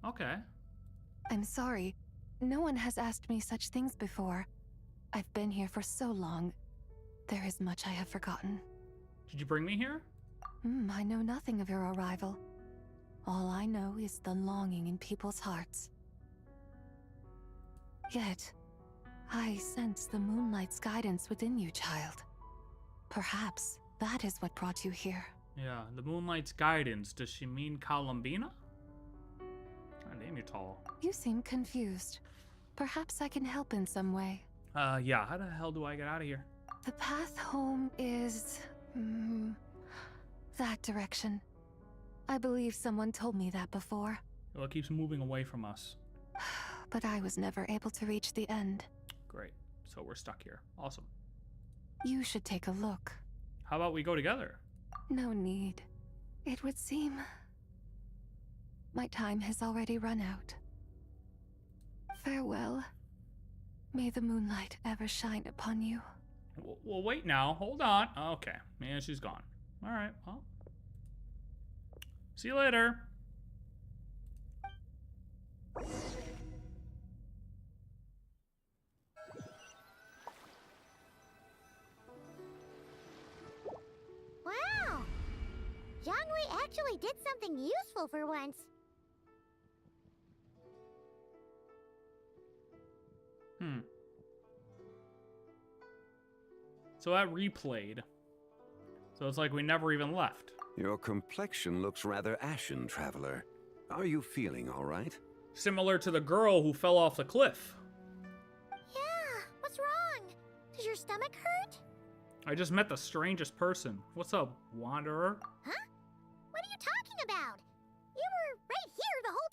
Okay. I'm sorry. No one has asked me such things before. I've been here for so long. There is much I have forgotten. Did you bring me here? I know nothing of your arrival. All I know is the longing in people's hearts. Yet, I sense the moonlight's guidance within you, child. Perhaps that is what brought you here. Yeah, the moonlight's guidance. Does she mean Columbina? God damn, you're tall. You seem confused. Perhaps I can help in some way. Yeah, how the hell do I get out of here? The path home is... that direction. I believe someone told me that before. Well, it keeps moving away from us. But I was never able to reach the end. Great. So we're stuck here. Awesome. You should take a look. How about we go together? No need. It would seem... my time has already run out. Farewell. May the moonlight ever shine upon you. Well, wait now. Hold on. Okay. Yeah, she's gone. All right. Well. See you later. Wow! Zhongli actually did something useful for once. So that replayed. So it's like we never even left. Your complexion looks rather ashen, traveler. Are you feeling all right? Similar to the girl who fell off the cliff. Yeah, what's wrong? Does your stomach hurt? I just met the strangest person. What's up, wanderer? Huh? What are you talking about? You were right here the whole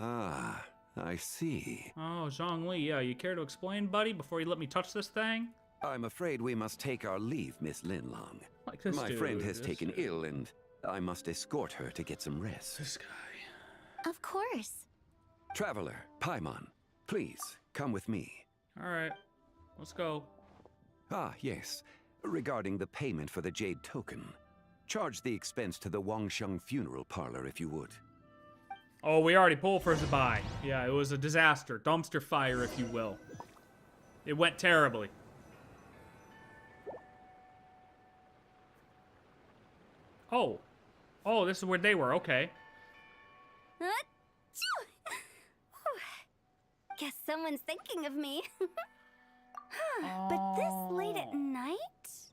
time. Ah, I see. Oh, Zhongli, yeah, you care to explain, buddy, before you let me touch this thing? I'm afraid we must take our leave, Miss Linlong. Like this My dude, friend has this taken dude. ill, and I must escort her to get some rest. This guy. Of course. Traveler, Paimon, please, come with me. All right, let's go. Ah, yes. Regarding the payment for the Jade Token. Charge the expense to the Wangsheng Funeral Parlor if you would. Oh, we already pulled for ZIBAI. Yeah, it was a disaster. Dumpster fire, if you will. It went terribly. Oh. Oh, this is where they were. Okay. Guess someone's thinking of me. But this late at night?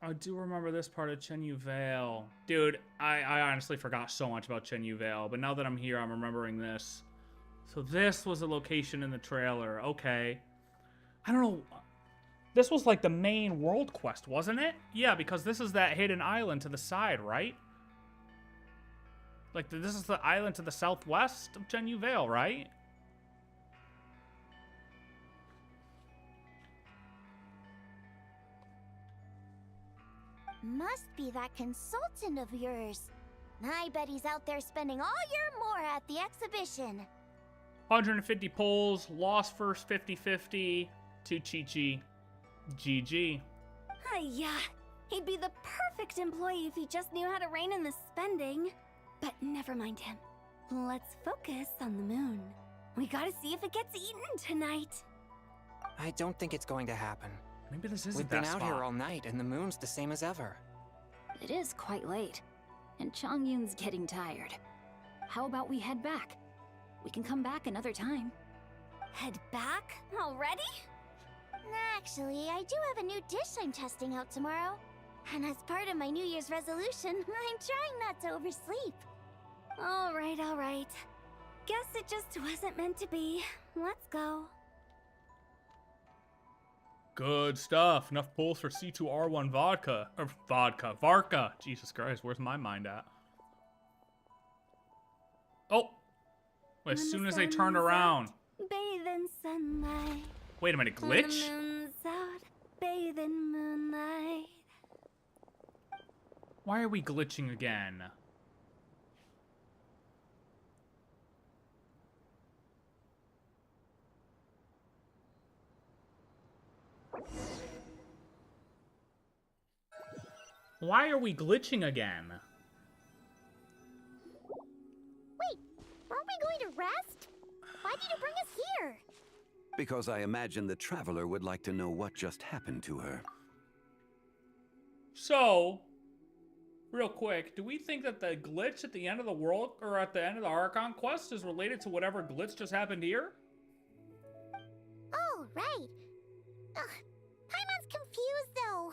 I do remember this part of Chenyu Vale. Dude, I honestly forgot so much about Chenyu Vale, but now that I'm here, I'm remembering this. So this was a location in the trailer. Okay. I don't know. This was like the main world quest, wasn't it? Yeah, because this is that hidden island to the side, right? Like, this is the island to the southwest of Chenyu Vale, right? Must be that consultant of yours. I bet he's out there spending all year more at the exhibition. 150 polls, lost first 50-50 to Chi-Chi. GG. Yeah, he'd be the perfect employee if he just knew how to rein in the spending. But never mind him. Let's focus on the moon. We gotta see if it gets eaten tonight. I don't think it's going to happen. Maybe this isn't We've that been out spot. here all night, and the moon's the same as ever. It is quite late, and Chongyun's getting tired. How about we head back? We can come back another time. Head back? Already? Actually, I do have a new dish I'm testing out tomorrow. And as part of my New Year's resolution, I'm trying not to oversleep. All right. Guess it just wasn't meant to be. Let's go. Good stuff. Enough pulls for C2R1 vodka. Or vodka. Varka. Jesus Christ, where's my mind at? Oh! As soon as they turn around. Bathe in sunlight. Wait a minute, When the glitch? moon's out, bathe in moonlight. Why are we glitching again? Why are we glitching again? Wait, aren't we going to rest? Why did you bring us here? Because I imagine the traveler would like to know what just happened to her. So, real quick, do we think that the glitch at the end of the world, or at the end of the Archon quest, is related to whatever glitch just happened here? Oh, right. Ugh, Paimon's confused, though.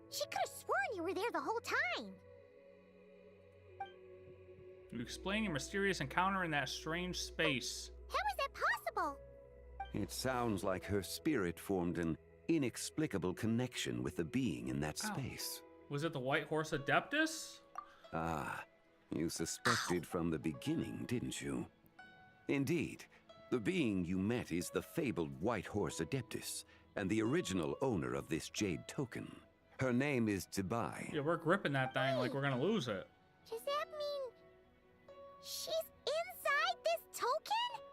She could have sworn you were there the whole time. You explain your mysterious encounter in that strange space. How is that possible? It sounds like her spirit formed an inexplicable connection with the being in that space. Was it the White Horse Adeptus? Ah, you suspected from the beginning, didn't you? Indeed, the being you met is the fabled White Horse Adeptus, and the original owner of this jade token. Her name is ZIBAI. Yeah, we're gripping that thing like we're gonna lose it. Does that mean she's inside this token?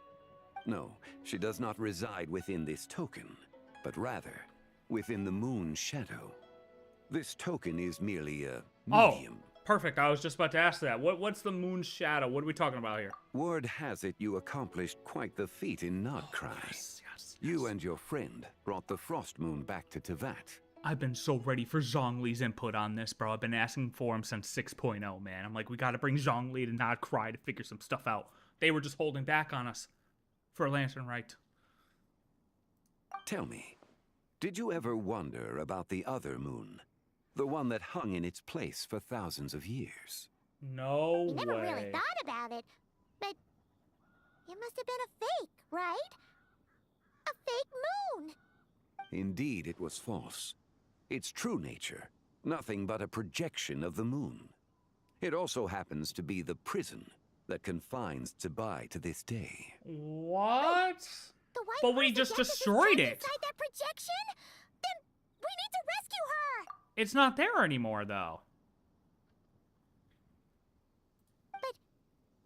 No, she does not reside within this token, but rather within the moon's shadow. This token is merely a medium. Oh, perfect. I was just about to ask that. What's the moon's shadow? What are we talking about here? Word has it you accomplished quite the feat in Nodcry. Yes. You and your friend brought the Frost Moon back to Tevat. I've been so ready for Zhongli's input on this, bro. I've been asking for him since 6.0, man. I'm like, we gotta bring Zhongli to Nodcry to figure some stuff out. They were just holding back on us for Lantern Rite. Tell me, did you ever wonder about the other moon? The one that hung in its place for thousands of years? No We never way. really thought about it, but it must have been a fake, right? A fake moon! Indeed, it was false. Its true nature, nothing but a projection of the moon. It also happens to be the prison that confines ZIBAI to this day. What? The White But we Horse just Adeptus is destroyed trapped it. Inside that projection? Then we need to rescue her! It's not there anymore, though. But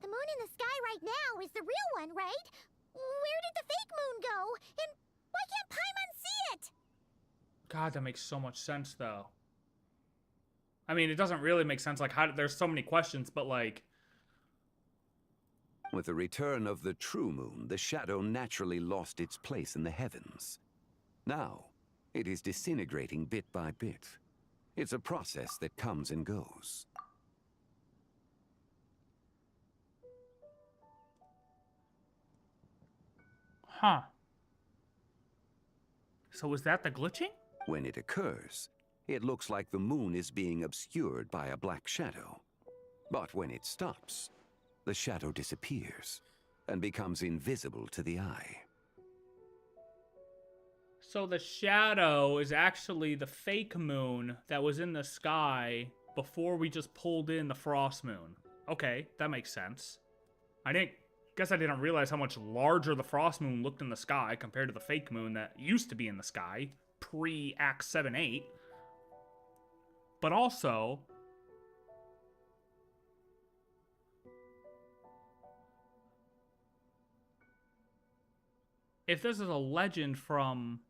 the moon in the sky right now is the real one, right? Where did the fake moon go? And why can't Paimon see it? God, that makes so much sense, though. I mean, it doesn't really make sense. Like, there's so many questions, but like... With the return of the true moon, the shadow naturally lost its place in the heavens. Now, it is disintegrating bit by bit. It's a process that comes and goes. Huh. So is that the glitching? When it occurs, it looks like the moon is being obscured by a black shadow. But when it stops, the shadow disappears and becomes invisible to the eye. So the shadow is actually the fake moon that was in the sky before we just pulled in the frost moon. Okay, that makes sense. I didn't realize how much larger the frost moon looked in the sky compared to the fake moon that used to be in the sky pre-Act 7-8. But also, if this is a legend from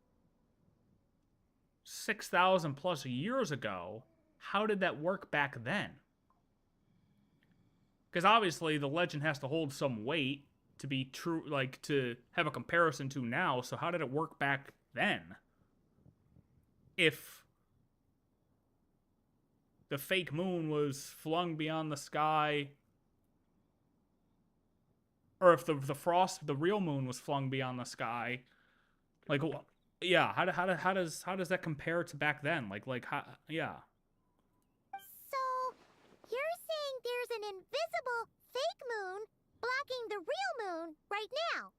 6,000 plus years ago, how did that work back then? Because obviously the legend has to hold some weight to be true, like to have a comparison to now. So how did it work back then? If the fake moon was flung beyond the sky, or if the real moon was flung beyond the sky, like, yeah, how does that compare to back then? Yeah. So, you're saying there's an invisible fake moon blocking the real moon right now?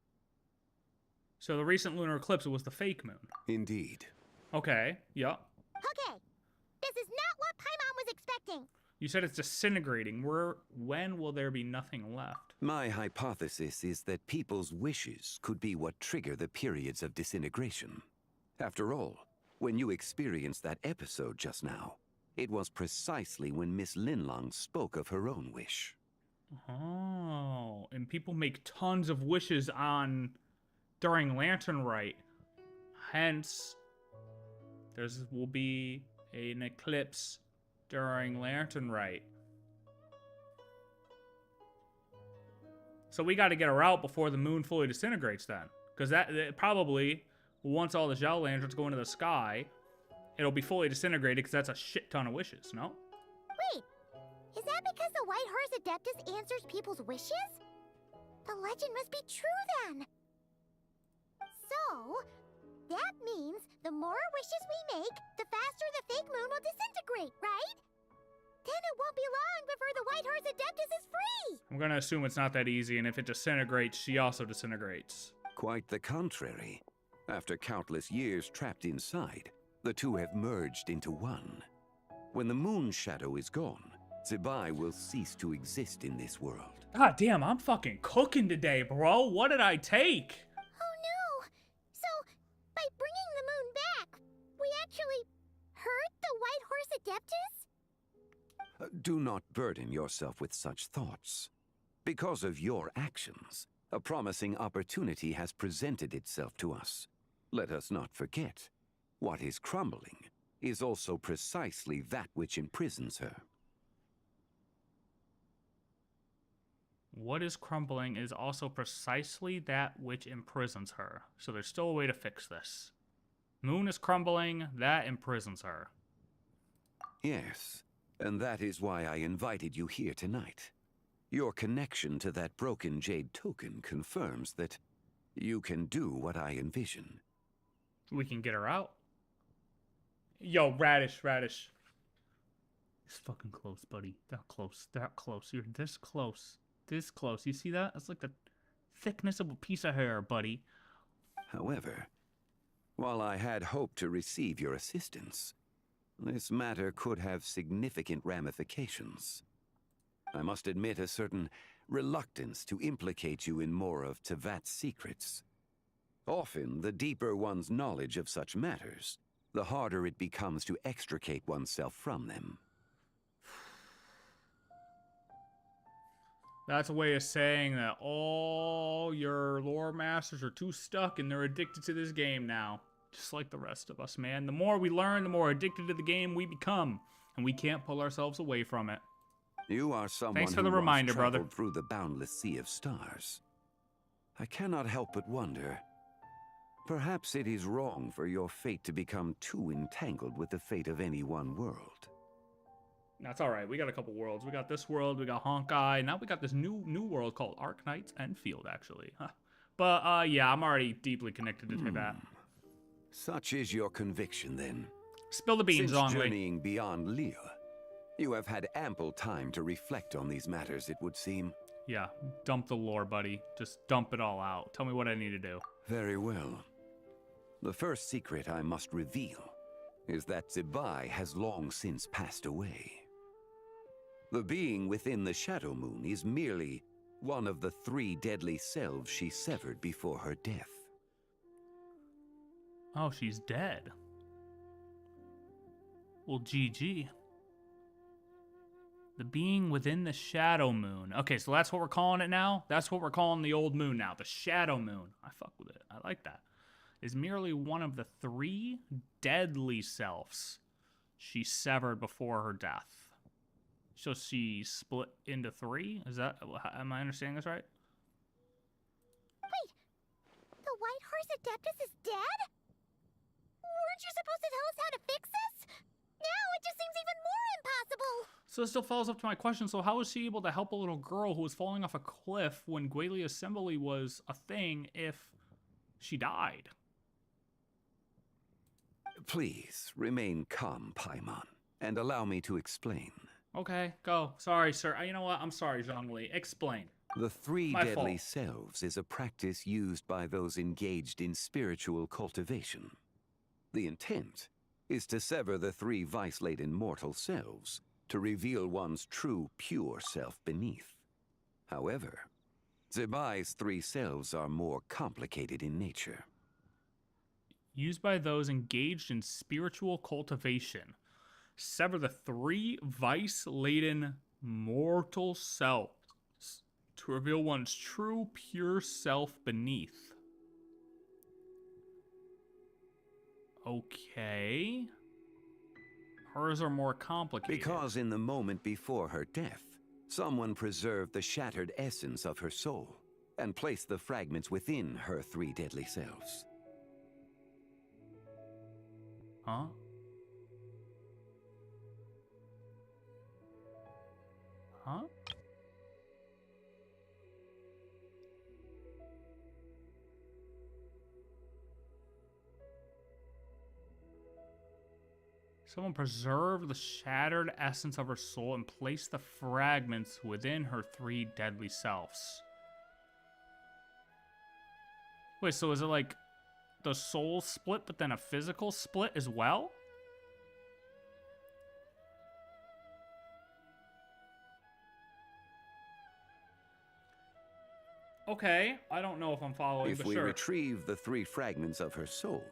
So the recent lunar eclipse was the fake moon. Indeed. Okay, yeah. Okay, this is not what Paimon was expecting. You said it's disintegrating. When will there be nothing left? My hypothesis is that people's wishes could be what trigger the periods of disintegration. After all, when you experienced that episode just now, it was precisely when Miss Linlong spoke of her own wish. Oh, and people make tons of wishes during Lantern Rite. Hence, will be an eclipse during Lantern Rite. So we got to get her out before the moon fully disintegrates then. Because that probably, once all the Zhao lanterns go into the sky, it'll be fully disintegrated because that's a shit ton of wishes, no? Wait, is that because the White Horse Adeptus answers people's wishes? The legend must be true then. So, that means the more wishes we make, the faster the fake moon will disintegrate, right? Then it won't be long before the White Horse Adeptus is free! I'm gonna assume it's not that easy, and if it disintegrates, she also disintegrates. Quite the contrary. After countless years trapped inside, the two have merged into one. When the moon shadow is gone, ZIBAI will cease to exist in this world. God damn, I'm fucking cooking today, bro. What did I take? Oh no! So, by bringing the moon back, we actually hurt the White Horse Adeptus? Do not burden yourself with such thoughts. Because of your actions, a promising opportunity has presented itself to us. Let us not forget, what is crumbling is also precisely that which imprisons her. What is crumbling is also precisely that which imprisons her. So there's still a way to fix this. Moon is crumbling, that imprisons her. Yes, and that is why I invited you here tonight. Your connection to that broken jade token confirms that you can do what I envision. We can get her out. Yo, Radish. It's fucking close, buddy. That close. You're this close. This close. You see that? It's like the thickness of a piece of hair, buddy. However, while I had hoped to receive your assistance, this matter could have significant ramifications. I must admit a certain reluctance to implicate you in more of Tevat's secrets. Often, the deeper one's knowledge of such matters, the harder it becomes to extricate oneself from them. That's a way of saying that all your lore masters are too stuck and they're addicted to this game now. Just like the rest of us, man. The more we learn, the more addicted to the game we become. And we can't pull ourselves away from it. You are someone Thanks for who the once reminder, brother. traveled through the boundless sea of stars. I cannot help but wonder, perhaps it is wrong for your fate to become too entangled with the fate of any one world. That's all right. We got a couple worlds. We got this world. We got Honkai. Now we got this new world called Arknights and Field, actually. Huh. But yeah, I'm already deeply connected to Tevat. Such is your conviction, then. Spill the beans, Since Zhongli. journeying beyond Liyue, you have had ample time to reflect on these matters, it would seem. Yeah, dump the lore, buddy. Just dump it all out. Tell me what I need to do. Very well. The first secret I must reveal is that ZIBAI has long since passed away. The being within the Shadow Moon is merely one of the 3 deadly selves she severed before her death. Oh, she's dead. Well, GG. The being within the Shadow Moon. Okay, so that's what we're calling it now? That's what we're calling the old moon now. The Shadow Moon. I fuck with it. I like that. Is merely one of the 3 deadly selves she severed before her death. So she split into 3? Is that, am I understanding this right? Wait, the White Horse Adeptus is dead? Weren't you supposed to tell us how to fix this? Now it just seems even more impossible. So this still follows up to my question. So how was she able to help a little girl who was falling off a cliff when Gualia Assembly was a thing if she died? Please, remain calm, Paimon, and allow me to explain. Okay, go. Sorry, sir. You know what? I'm sorry, Zhongli. Explain. The 3 My deadly fault. selves is a practice used by those engaged in spiritual cultivation. The intent is to sever the 3 vice-laden mortal selves to reveal one's true, pure self beneath. However, ZIBAI's 3 selves are more complicated in nature. Used by those engaged in spiritual cultivation. Sever the 3 vice-laden mortal selves to reveal one's true, pure self beneath. Okay. Hers are more complicated. Because in the moment before her death, someone preserved the shattered essence of her soul and placed the fragments within her 3 deadly selves. Huh? Huh? Someone preserved the shattered essence of her soul and placed the fragments within her 3 deadly selves. Wait, so is it like the soul split, but then a physical split as well? Okay, I don't know if I'm following, If but we sure. retrieve the 3 fragments of her soul,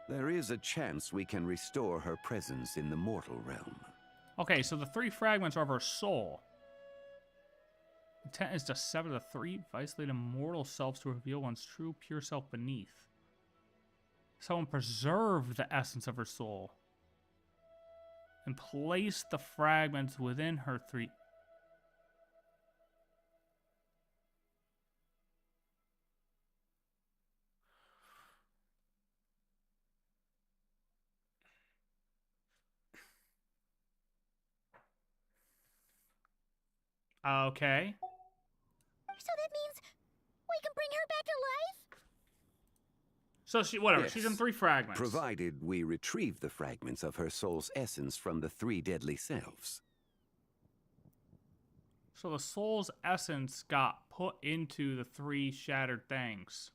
there is a chance we can restore her presence in the mortal realm. Okay, so the 3 fragments are of her soul. Intent is to sever the 3 isolated mortal selves to reveal one's true pure self beneath. Someone preserved the essence of her soul and placed the fragments within her 3. Okay. So that means we can bring her back to life? So she, whatever, Yes, she's in 3 fragments. provided we retrieve the fragments of her soul's essence from the 3 deadly selves. So the soul's essence got put into the 3 shattered things.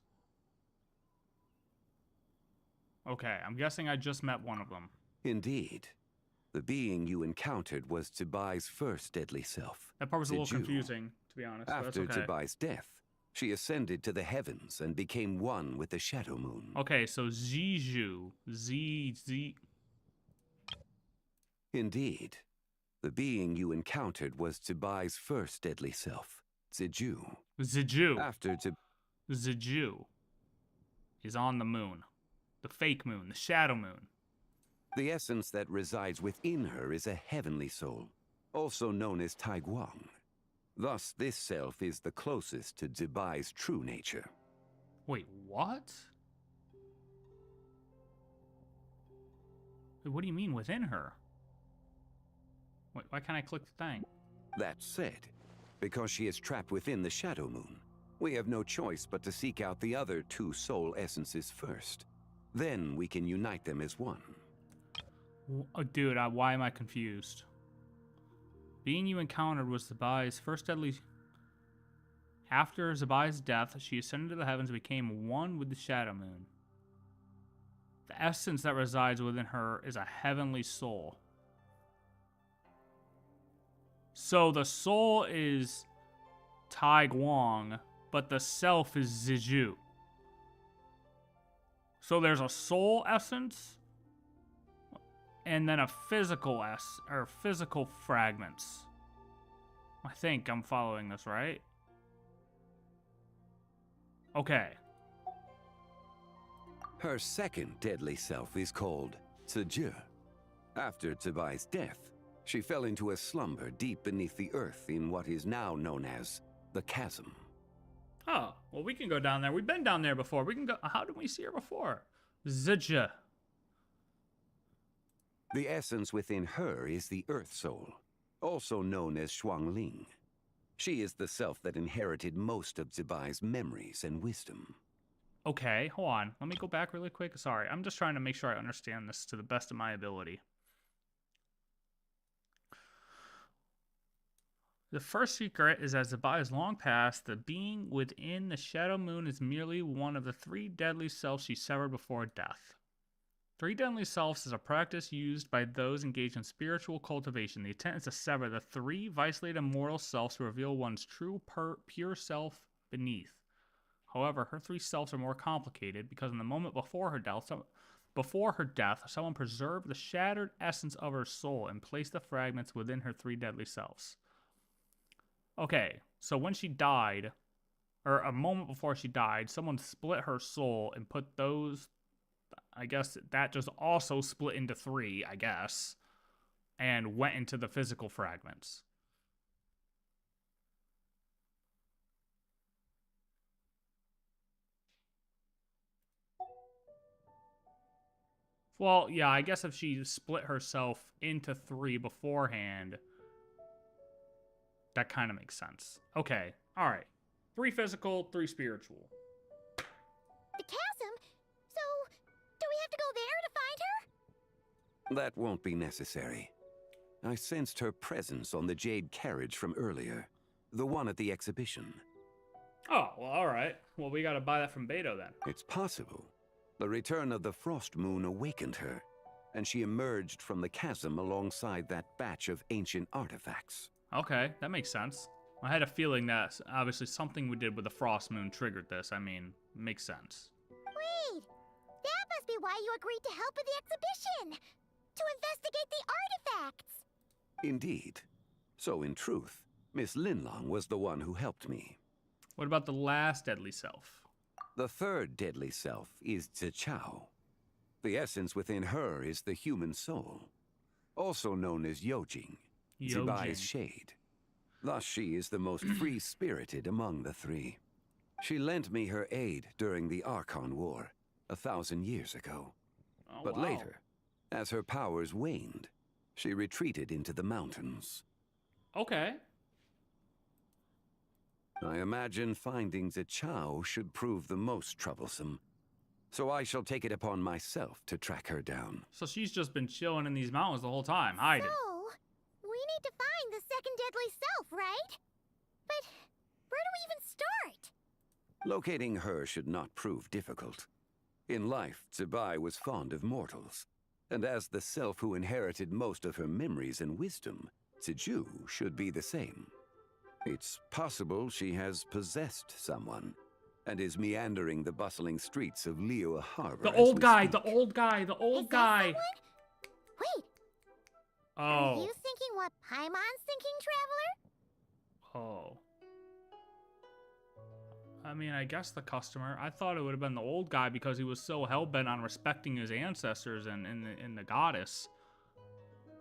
Okay, I'm guessing I just met one of them. Indeed. The being you encountered was ZIBAI's first deadly self. That part was a little Ziju. confusing, to be honest. But After that's okay. ZIBAI's death, she ascended to the heavens and became one with the Shadow Moon. Okay, so Ziju. Z. Indeed. The being you encountered was ZIBAI's first deadly self, Ziju. Ziju. After Ziju is on the moon. The fake moon, the shadow moon. The essence that resides within her is a heavenly soul, also known as Taiguang. Thus, this self is the closest to ZIBAI's true nature. Wait, what? Wait, what do you mean within her? Wait, why can't I click the thing? That said, because she is trapped within the Shadow Moon, we have no choice but to seek out the other 2 soul essences first. Then we can unite them as one. Oh, dude, why am I confused? Being you encountered was ZIBAI's first deadly... After ZIBAI's death, she ascended to the heavens and became one with the Shadow Moon. The essence that resides within her is a heavenly soul. So the soul is Taiguang, but the self is Ziju. So there's a soul essence and then a physical physical fragments. I think I'm following this right. Okay. Her second deadly self is called Ziju. After ZIBAI's death, she fell into a slumber deep beneath the earth in what is now known as the Chasm. Oh, well, we can go down there. We've been down there before. We can go. How did we see her before? Ziju. The essence within her is the Earth Soul, also known as Xuangling. She is the self that inherited most of ZIBAI's memories and wisdom. Okay, hold on. Let me go back really quick. Sorry, I'm just trying to make sure I understand this to the best of my ability. The first secret is that ZIBAI is long past. The being within the Shadow Moon is merely one of the 3 deadly selves she severed before death. 3 deadly selves is a practice used by those engaged in spiritual cultivation. The intent is to sever the 3 isolated mortal selves to reveal one's true pure self beneath. However, her 3 selves are more complicated because in the moment before her death, someone preserved the shattered essence of her soul and placed the fragments within her 3 deadly selves. Okay, so when she died, or a moment before she died, someone split her soul and put those, I guess that just also split into 3, I guess, and went into the physical fragments. Well, yeah, I guess if she split herself into 3 beforehand, that kind of makes sense. Okay, all right. 3 physical, 3 spiritual. The chasm? So, do we have to go there to find her? That won't be necessary. I sensed her presence on the jade carriage from earlier. The one at the exhibition. Oh, well, all right. Well, we gotta buy that from Beto then. It's possible. The return of the frost moon awakened her, and she emerged from the chasm alongside that batch of ancient artifacts. Okay, that makes sense. I had a feeling that obviously something we did with the frost moon triggered this. I mean, makes sense. Wait! That must be why you agreed to help with the exhibition! To investigate the artifacts! Indeed. So in truth, Miss Linlong was the one who helped me. What about the last deadly self? The third deadly self is Zichao. The essence within her is the human soul, also known as Yojing, ZIBAI's shade. Thus she is the most free-spirited among the 3. She lent me her aid during the Archon War 1,000 years ago. Oh, but wow. later, as her powers waned, she retreated into the mountains. Okay. I imagine finding Zichao should prove the most troublesome, so I shall take it upon myself to track her down. So she's just been chilling in these mountains the whole time, hiding. So, we need to find the second deadly self, right? But where do we even start? Locating her should not prove difficult. In life, ZIBAI was fond of mortals, and as the self who inherited most of her memories and wisdom, Ziju should be the same. It's possible she has possessed someone, and is meandering the bustling streets of Liyue Harbor. The old guy, the old guy, the old guy. Wait, Oh. are you thinking what Paimon's thinking, Traveler? Oh. I mean, I guess the customer. I thought it would have been the old guy because he was so hell-bent on respecting his ancestors and the goddess.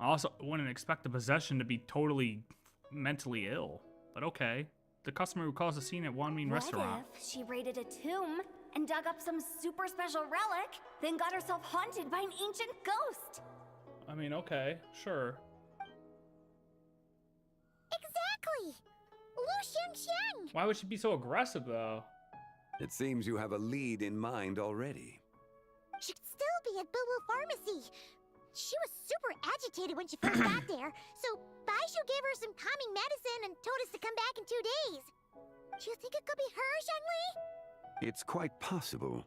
I also wouldn't expect the possession to be totally mentally ill. But okay. The customer who caused the scene at Wanmin restaurant. What if she raided a tomb and dug up some super special relic, then got herself haunted by an ancient ghost? I mean, okay, sure. Exactly! Lu Xiangxiang! Why would she be so aggressive, though? It seems you have a lead in mind already. Should still be at Boo Boo Pharmacy. She was super agitated when she first got there, so Baishu gave her some calming medicine and told us to come back in 2 days. Do you think it could be her, Zhongli? It's quite possible.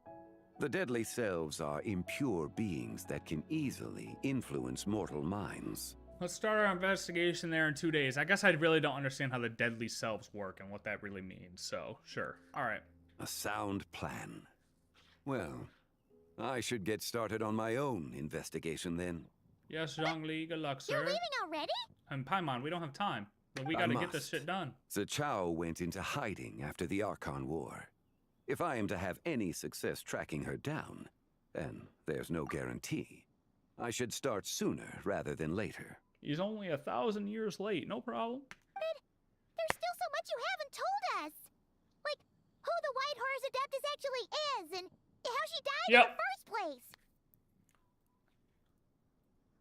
The deadly selves are impure beings that can easily influence mortal minds. Let's start our investigation there in 2 days. I guess I really don't understand how the deadly selves work and what that really means, so sure. All right. A sound plan. Well, I should get started on my own investigation then. Yes, Zhongli, good luck, sir. You're leaving already? And Paimon, we don't have time. But we gotta get this shit done. Zichao went into hiding after the Archon War. If I am to have any success tracking her down, and there's no guarantee, I should start sooner rather than later. He's only 1,000 years late, no problem. But there's still so much you haven't told us. Like, who the White Horse Adeptus actually is, and how she died in the first place.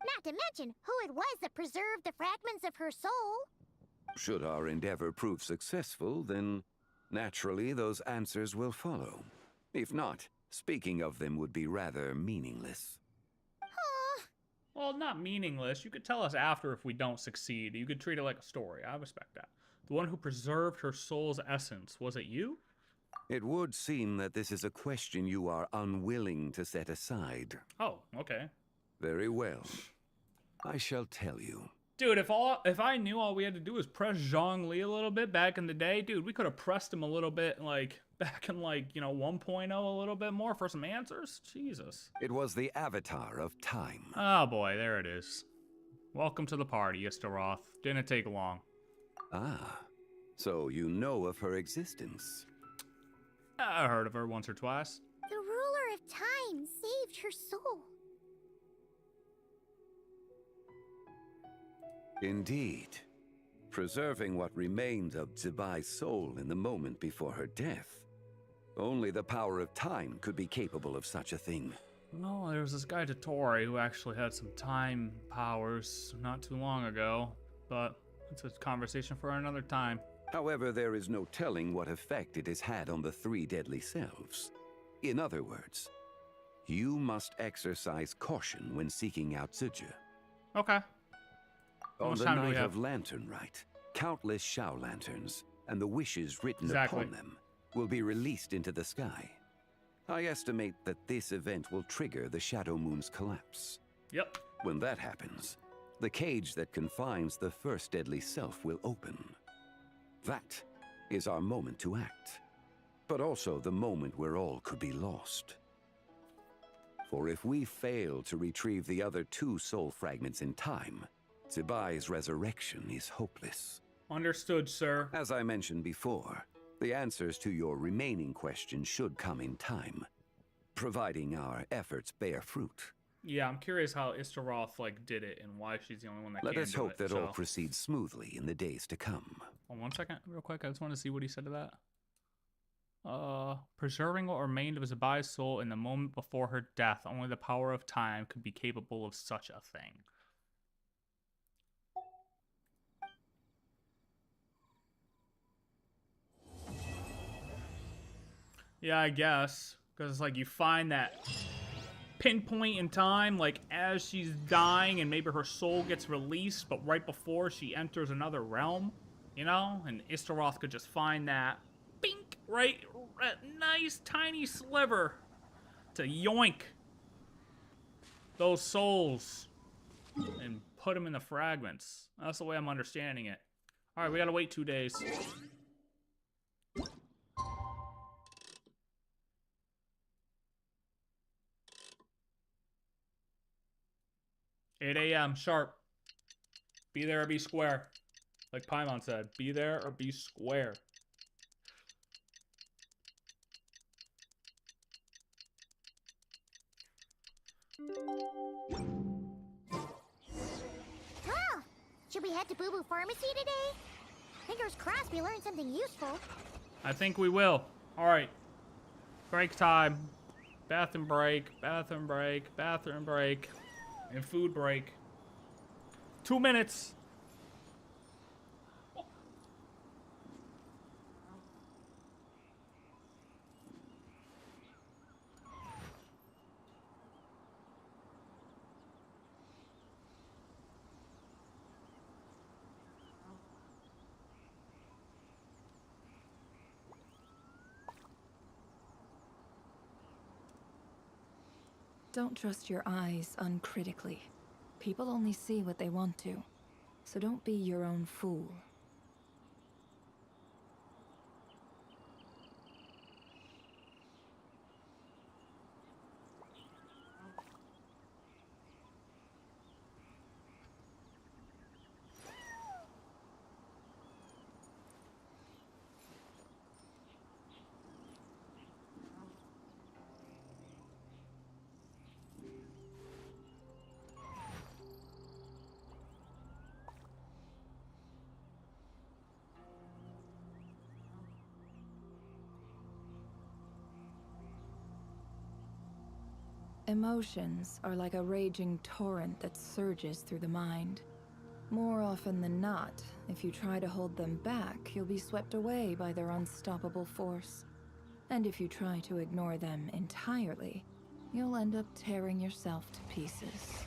Not to mention who it was that preserved the fragments of her soul. Should our endeavor prove successful, then naturally those answers will follow. If not, speaking of them would be rather meaningless. Well, not meaningless. You could tell us after if we don't succeed. You could treat it like a story. I respect that. The one who preserved her soul's essence, was it you? It would seem that this is a question you are unwilling to set aside. Oh, okay. Very well. I shall tell you. Dude, if I knew all we had to do was press Zhongli a little bit back in the day, dude, we could have pressed him a little bit, like, back in, like, 1.0 a little bit more for some answers. Jesus. It was the Avatar of Time. Oh, boy, there it is. Welcome to the party, Istaroth. Didn't take long. Ah, so you know of her existence. I heard of her once or twice. The ruler of time saved her soul. Indeed. Preserving what remained of ZIBAI's soul in the moment before her death. Only the power of time could be capable of such a thing. No, there was this guy Tottori who actually had some time powers not too long ago. But It's a conversation for another time. However, there is no telling what effect it has had on the three deadly selves. In other words, you must exercise caution when seeking out ZIBAI. Okay. On the night of Lantern Rite, countless Shao lanterns and the wishes written upon them will be released into the sky. I estimate that this event will trigger the Shadow Moon's collapse. Yep. When that happens, the cage that confines the first deadly self will open. That is our moment to act, but also the moment where all could be lost. For if we fail to retrieve the other two soul fragments in time, ZIBAI's resurrection is hopeless. Understood, sir. As I mentioned before, the answers to your remaining questions should come in time, providing our efforts bear fruit. Yeah, I'm curious how Istaroth like did it and why she's the only one that can do it. Let us hope that all proceeds smoothly in the days to come. Hold on 1 second, real quick. I just want to see what he said to that. Preserving what remained of ZIBAI's soul in the moment before her death. Only the power of time could be capable of such a thing. Yeah, I guess. Because it's like you find that pinpoint in time, like as she's dying and maybe her soul gets released, but right before she enters another realm, you know? And Istaroth could just find that bink, right? That nice tiny sliver to yoink those souls and put them in the fragments. That's the way I'm understanding it. All right, we gotta wait 2 days. 8 a.m. sharp. Be there or be square. Like Paimon said, be there or be square. Well, should we head to Boo Boo Pharmacy today? Fingers crossed we learned something useful. I think we will. All right. Break time. Bathroom break. Bathroom break. Bathroom break. And food break. 2 minutes. Don't trust your eyes uncritically. People only see what they want to, so don't be your own fool. Emotions are like a raging torrent that surges through the mind. More often than not, if you try to hold them back, you'll be swept away by their unstoppable force. And if you try to ignore them entirely, you'll end up tearing yourself to pieces.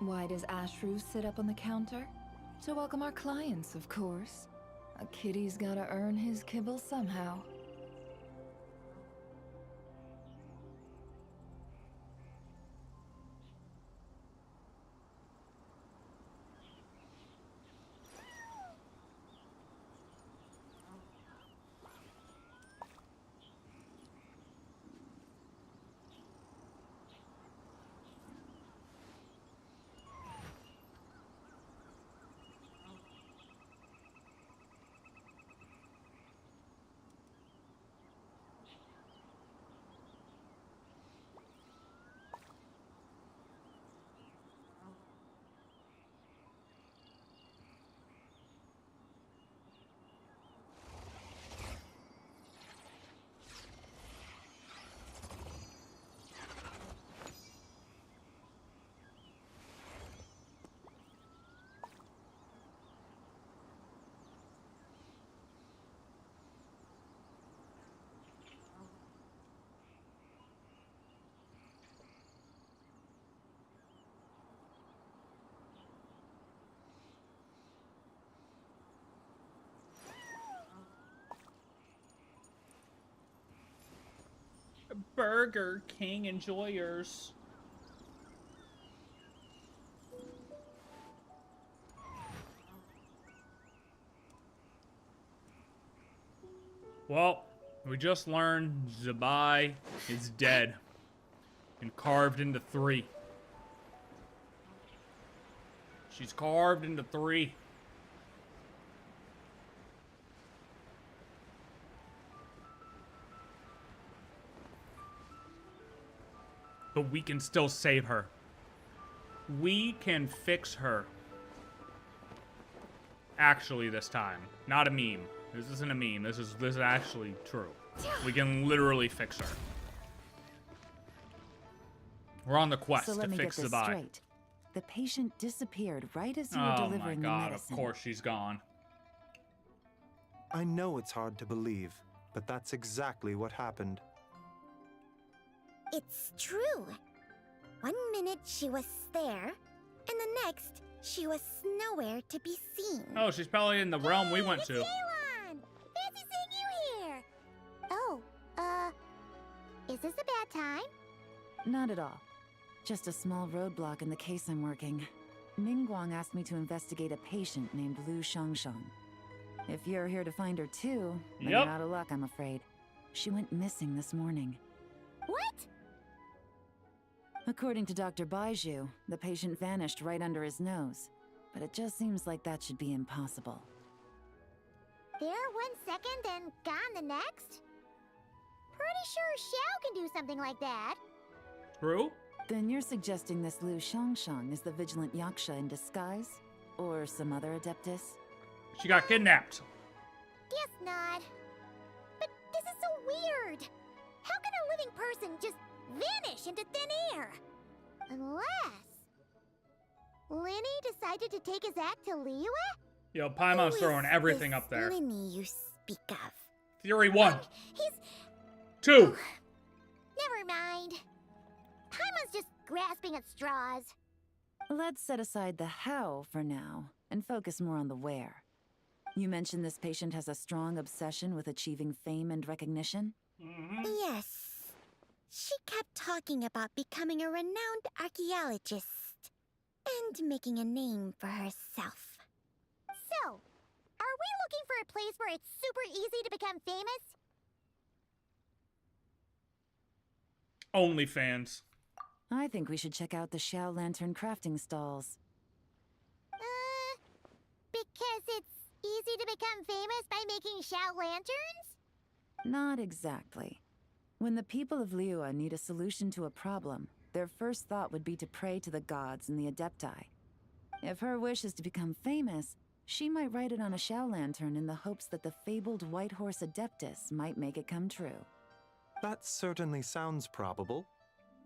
Why does Ashru sit up on the counter? To welcome our clients, of course. A kitty's gotta earn his kibble somehow. Burger King. Enjoy yours. Well, we just learned ZIBAI is dead and carved into 3. She's carved into 3. But we can still save her. We can fix her. Actually, this time. Not a meme. This isn't a meme. This is actually true. We can literally fix her. We're on the quest So to let me fix get this ZIBAI. straight. The patient disappeared right as you were Oh my delivering the god, of medicine. course she's gone. I know it's hard to believe, but that's exactly what happened. It's true. 1 minute she was there, and the next she was nowhere to be seen. Oh, she's probably in the realm we went to. Aaron! Fancy seeing you here! Oh, is this a bad time? Not at all. Just a small roadblock in the case I'm working. Ningguang asked me to investigate a patient named Lu Shangshang. If you're here to find her too, then Yep. you're out of luck, I'm afraid. She went missing this morning. What? According to Dr. Baiju, the patient vanished right under his nose. But it just seems like that should be impossible. There 1 second and gone the next? Pretty sure Xiao can do something like that. True? Then you're suggesting this Lu Shangshang is the vigilant Yaksha in disguise? Or some other adeptus? She got kidnapped. Guess not. But this is so weird. How can a living person just vanish into thin air? Unless Linny decided to take his act to Liyue? Yo, Paimon's Who throwing is everything this up there. Linny you speak of? Theory 1. He's 2. never mind. Paimon's just grasping at straws. Let's set aside the how for now, and focus more on the where. You mentioned this patient has a strong obsession with achieving fame and recognition? Yes. She kept talking about becoming a renowned archaeologist and making a name for herself. So, are we looking for a place where it's super easy to become famous? OnlyFans. I think we should check out the Xiao Lantern crafting stalls. Because it's easy to become famous by making Xiao lanterns? Not exactly. When the people of Liyue need a solution to a problem, their first thought would be to pray to the gods and the Adepti. If her wish is to become famous, she might write it on a Xiao Lantern in the hopes that the fabled White Horse Adeptus might make it come true. That certainly sounds probable.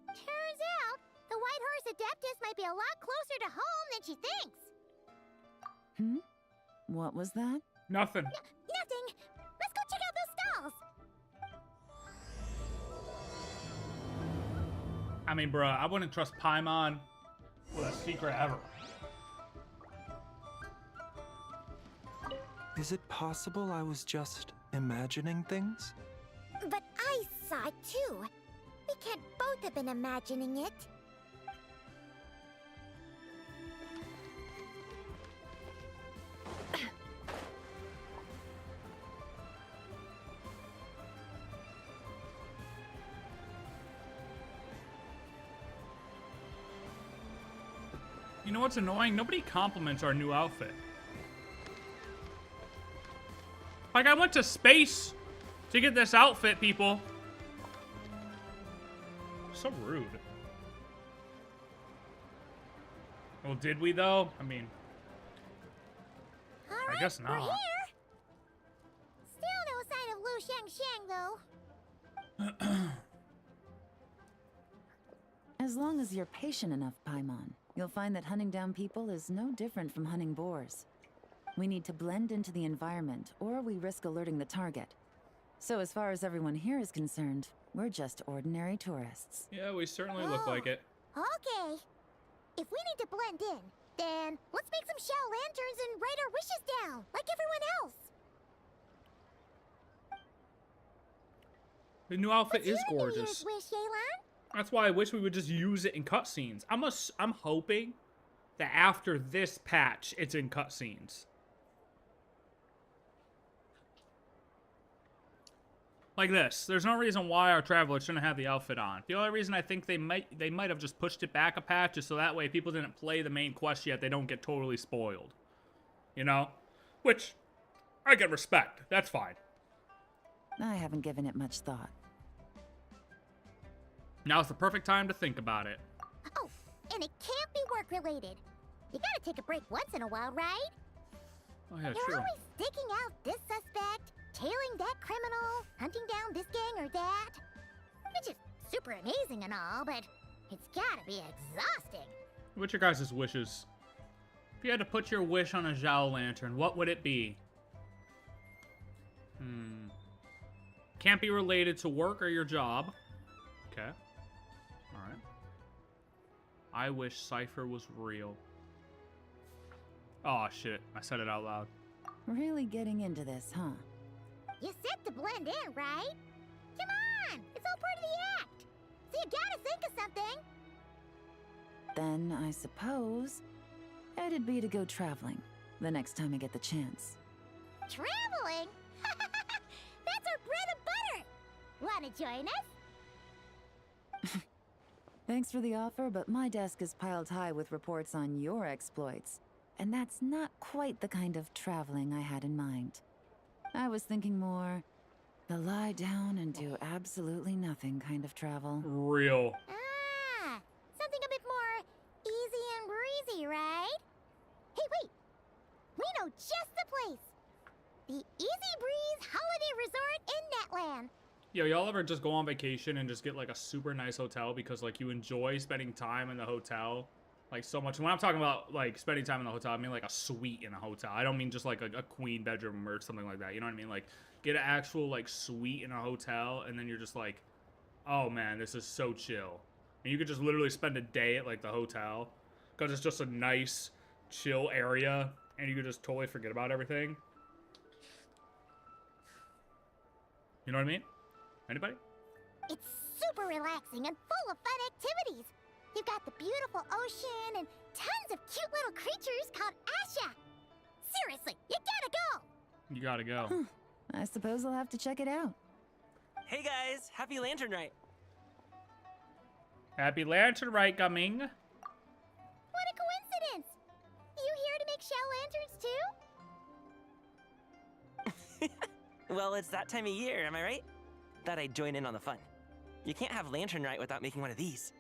Turns out, the White Horse Adeptus might be a lot closer to home than she thinks. Hmm? What was that? Nothing. Nothing. Let's go check out those stalls. I mean, bruh, I wouldn't trust Paimon with a secret ever. Is it possible I was just imagining things? But I saw it too. We can't both have been imagining it. You know what's annoying? Nobody compliments our new outfit. Like, I went to space to get this outfit, people. So rude. Well, did we, though? I mean, I guess We're not. here. Still no sign of Lu Shangshang, though. As long as you're patient enough, Paimon, you'll find that hunting down people is no different from hunting boars. We need to blend into the environment, or we risk alerting the target. So as far as everyone here is concerned, we're just ordinary tourists. Yeah, we certainly look like it. Okay. If we need to blend in, then let's make some Xiao lanterns and write our wishes down, like everyone else. The new outfit What's is your New Year's gorgeous. wish, Yelan? That's why I wish we would just use it in cutscenes. I'm hoping that after this patch, it's in cutscenes. Like this. There's no reason why our traveler shouldn't have the outfit on. The only reason I think they might have just pushed it back a patch is so that way people didn't play the main quest yet, they don't get totally spoiled. You know? Which, I can respect. That's fine. I haven't given it much thought. Now's the perfect time to think about it. Oh, and it can't be work-related. You gotta take a break once in a while, right? Oh yeah, You're true. always digging out this suspect, tailing that criminal, hunting down this gang or that. Which is super amazing and all, but it's gotta be exhausting. What's your guys' wishes? If you had to put your wish on a Zhao lantern, what would it be? Can't be related to work or your job. Okay. Alright. I wish Cypher was real. Oh shit, I said it out loud. Really getting into this, huh? You're set to blend in, right? Come on! It's all part of the act! So you gotta think of something! Then I suppose it'd be to go traveling the next time I get the chance. Traveling? That's our bread and butter! Wanna join us? Thanks for the offer, but my desk is piled high with reports on your exploits. And that's not quite the kind of traveling I had in mind. I was thinking more the lie down and do absolutely nothing kind of travel. Real. Ah, something a bit more easy and breezy, right? Hey, wait! We know just the place! The Easy Breeze Holiday Resort in Netland! Yo, y'all ever just go on vacation and just get like a super nice hotel because like you enjoy spending time in the hotel like so much? When I'm talking about like spending time in the hotel, I mean like a suite in a hotel. I don't mean just like a queen bedroom or something like that. You know what I mean? Like get an actual like suite in a hotel and then you're just like, oh man, this is so chill. And you could just literally spend a day at like the hotel because it's just a nice chill area and you could just totally forget about everything. You know what I mean? Anybody? It's super relaxing and full of fun activities. You've got the beautiful ocean and tons of cute little creatures called Asha. Seriously, you gotta go. You gotta go. I suppose I'll have to check it out. Hey guys, happy Lantern Rite. Happy Lantern Rite coming. What a coincidence. You here to make shell lanterns too? Well, it's that time of year, am I right? Thought I'd join in on the fun. You can't have Lantern Rite without making one of these.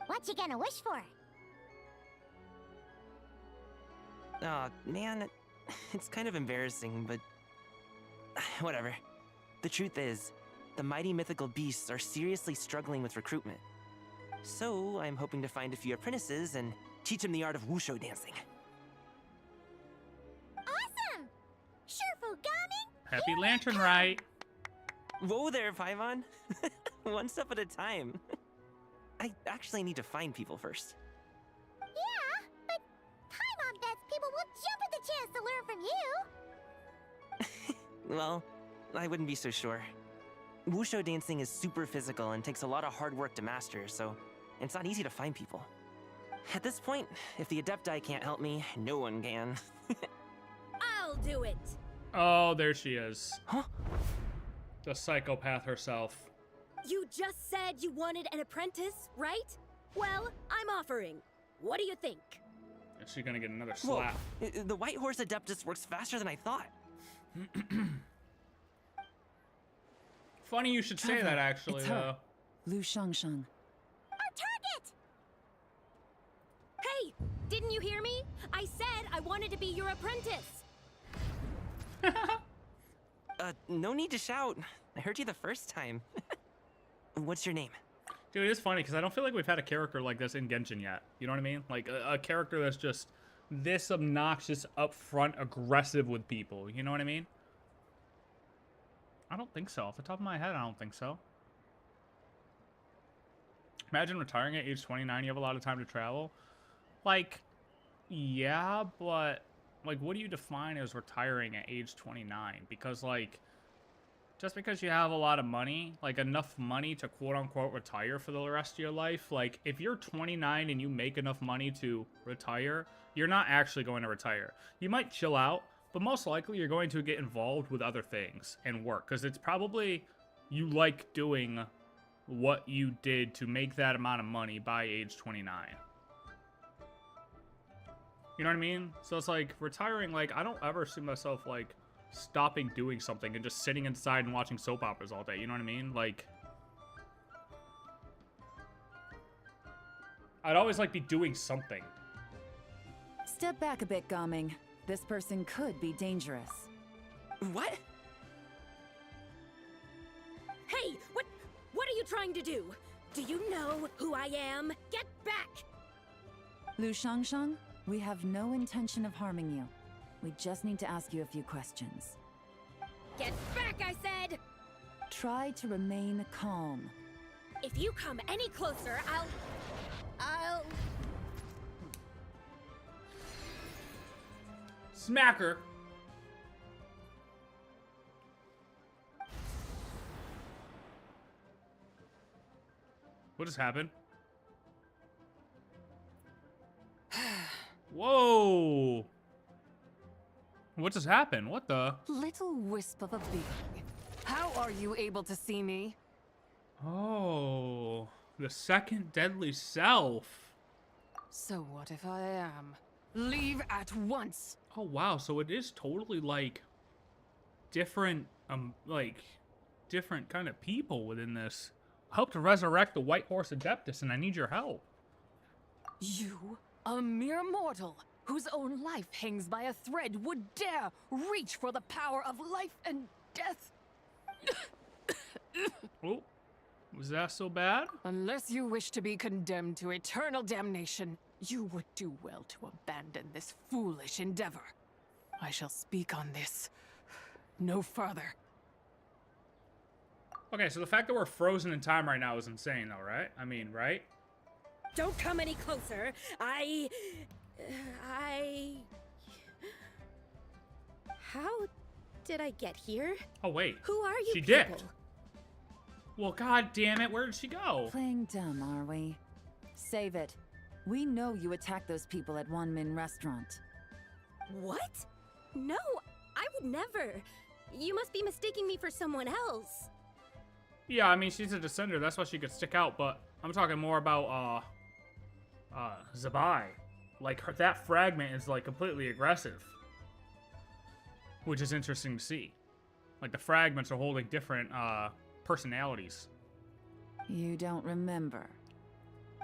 What you gonna wish for? Aw, man, it's kind of embarrassing, but whatever. The truth is, the mighty mythical beasts are seriously struggling with recruitment. So I'm hoping to find a few apprentices and teach them the art of wushu dancing. Awesome! Shurfugami! Happy Lantern Rite. Whoa there, Paimon. One step at a time. I actually need to find people first. Yeah, but Paimon bets people will jump at the chance to learn from you. Well, I wouldn't be so sure. Wushu dancing is super physical and takes a lot of hard work to master, so it's not easy to find people. At this point, if the Adepti can't help me, no one can. I'll do it! Oh, there she is. Huh? The psychopath herself. You just said you wanted an apprentice, right? Well, I'm offering. What do you think? Is she gonna get another Whoa, slap? the White Horse Adeptus works faster than I thought. Funny you should say that, actually, it's though. her. Lu Shangshang. Our target! Hey, didn't you hear me? I said I wanted to be your apprentice. No need to shout. I heard you the first time. What's your name? Dude, it's funny because I don't feel like we've had a character like this in Genshin yet. You know what I mean? Like a character that's just this obnoxious, upfront, aggressive with people. You know what I mean? I don't think so. Off the top of my head, I don't think so. Imagine retiring at age 29. You have a lot of time to travel. Like, yeah, but like, what do you define as retiring at age 29? Because like, just because you have a lot of money, like enough money to quote-unquote retire for the rest of your life, like if you're 29 and you make enough money to retire, you're not actually going to retire. You might chill out, but most likely you're going to get involved with other things and work, because it's probably you like doing what you did to make that amount of money by age 29. You know what I mean? So it's like retiring, like I don't ever see myself like stopping doing something and just sitting inside and watching soap operas all day. You know what I mean? Like I'd always like be doing something. Step back a bit, Gaming. This person could be dangerous. What? Hey, what are you trying to do? Do you know who I am? Get back! Lu Shangshang, we have no intention of harming you. We just need to ask you a few questions. Get back, I said! Try to remain calm. If you come any closer, I'll... Smack her. What just happened? Whoa! What just happened? What the? Little wisp of a being. How are you able to see me? Oh, the second deadly self. So what if I am? Leave at once! Oh wow, so it is totally like different different kind of people within this. Help to resurrect the White Horse Adeptus, and I need your help. You, a mere mortal, whose own life hangs by a thread, would dare reach for the power of life and death? Oh, was that so bad? Unless you wish to be condemned to eternal damnation, you would do well to abandon this foolish endeavor. I shall speak on this no further. Okay, so the fact that we're frozen in time right now is insane, though, right? I mean, right? Don't come any closer. How did I get here? Oh, wait. Who are you She people? dipped. Well, god damn it, where did she go? Playing dumb, are we? Save it. We know you attacked those people at Wanmin Restaurant. What? No, I would never. You must be mistaking me for someone else. Yeah, I mean, she's a descender, that's why she could stick out, but I'm talking more about, ZIBAI. Like, that fragment is, like, completely aggressive. Which is interesting to see. Like, the fragments are holding different, personalities. You don't remember?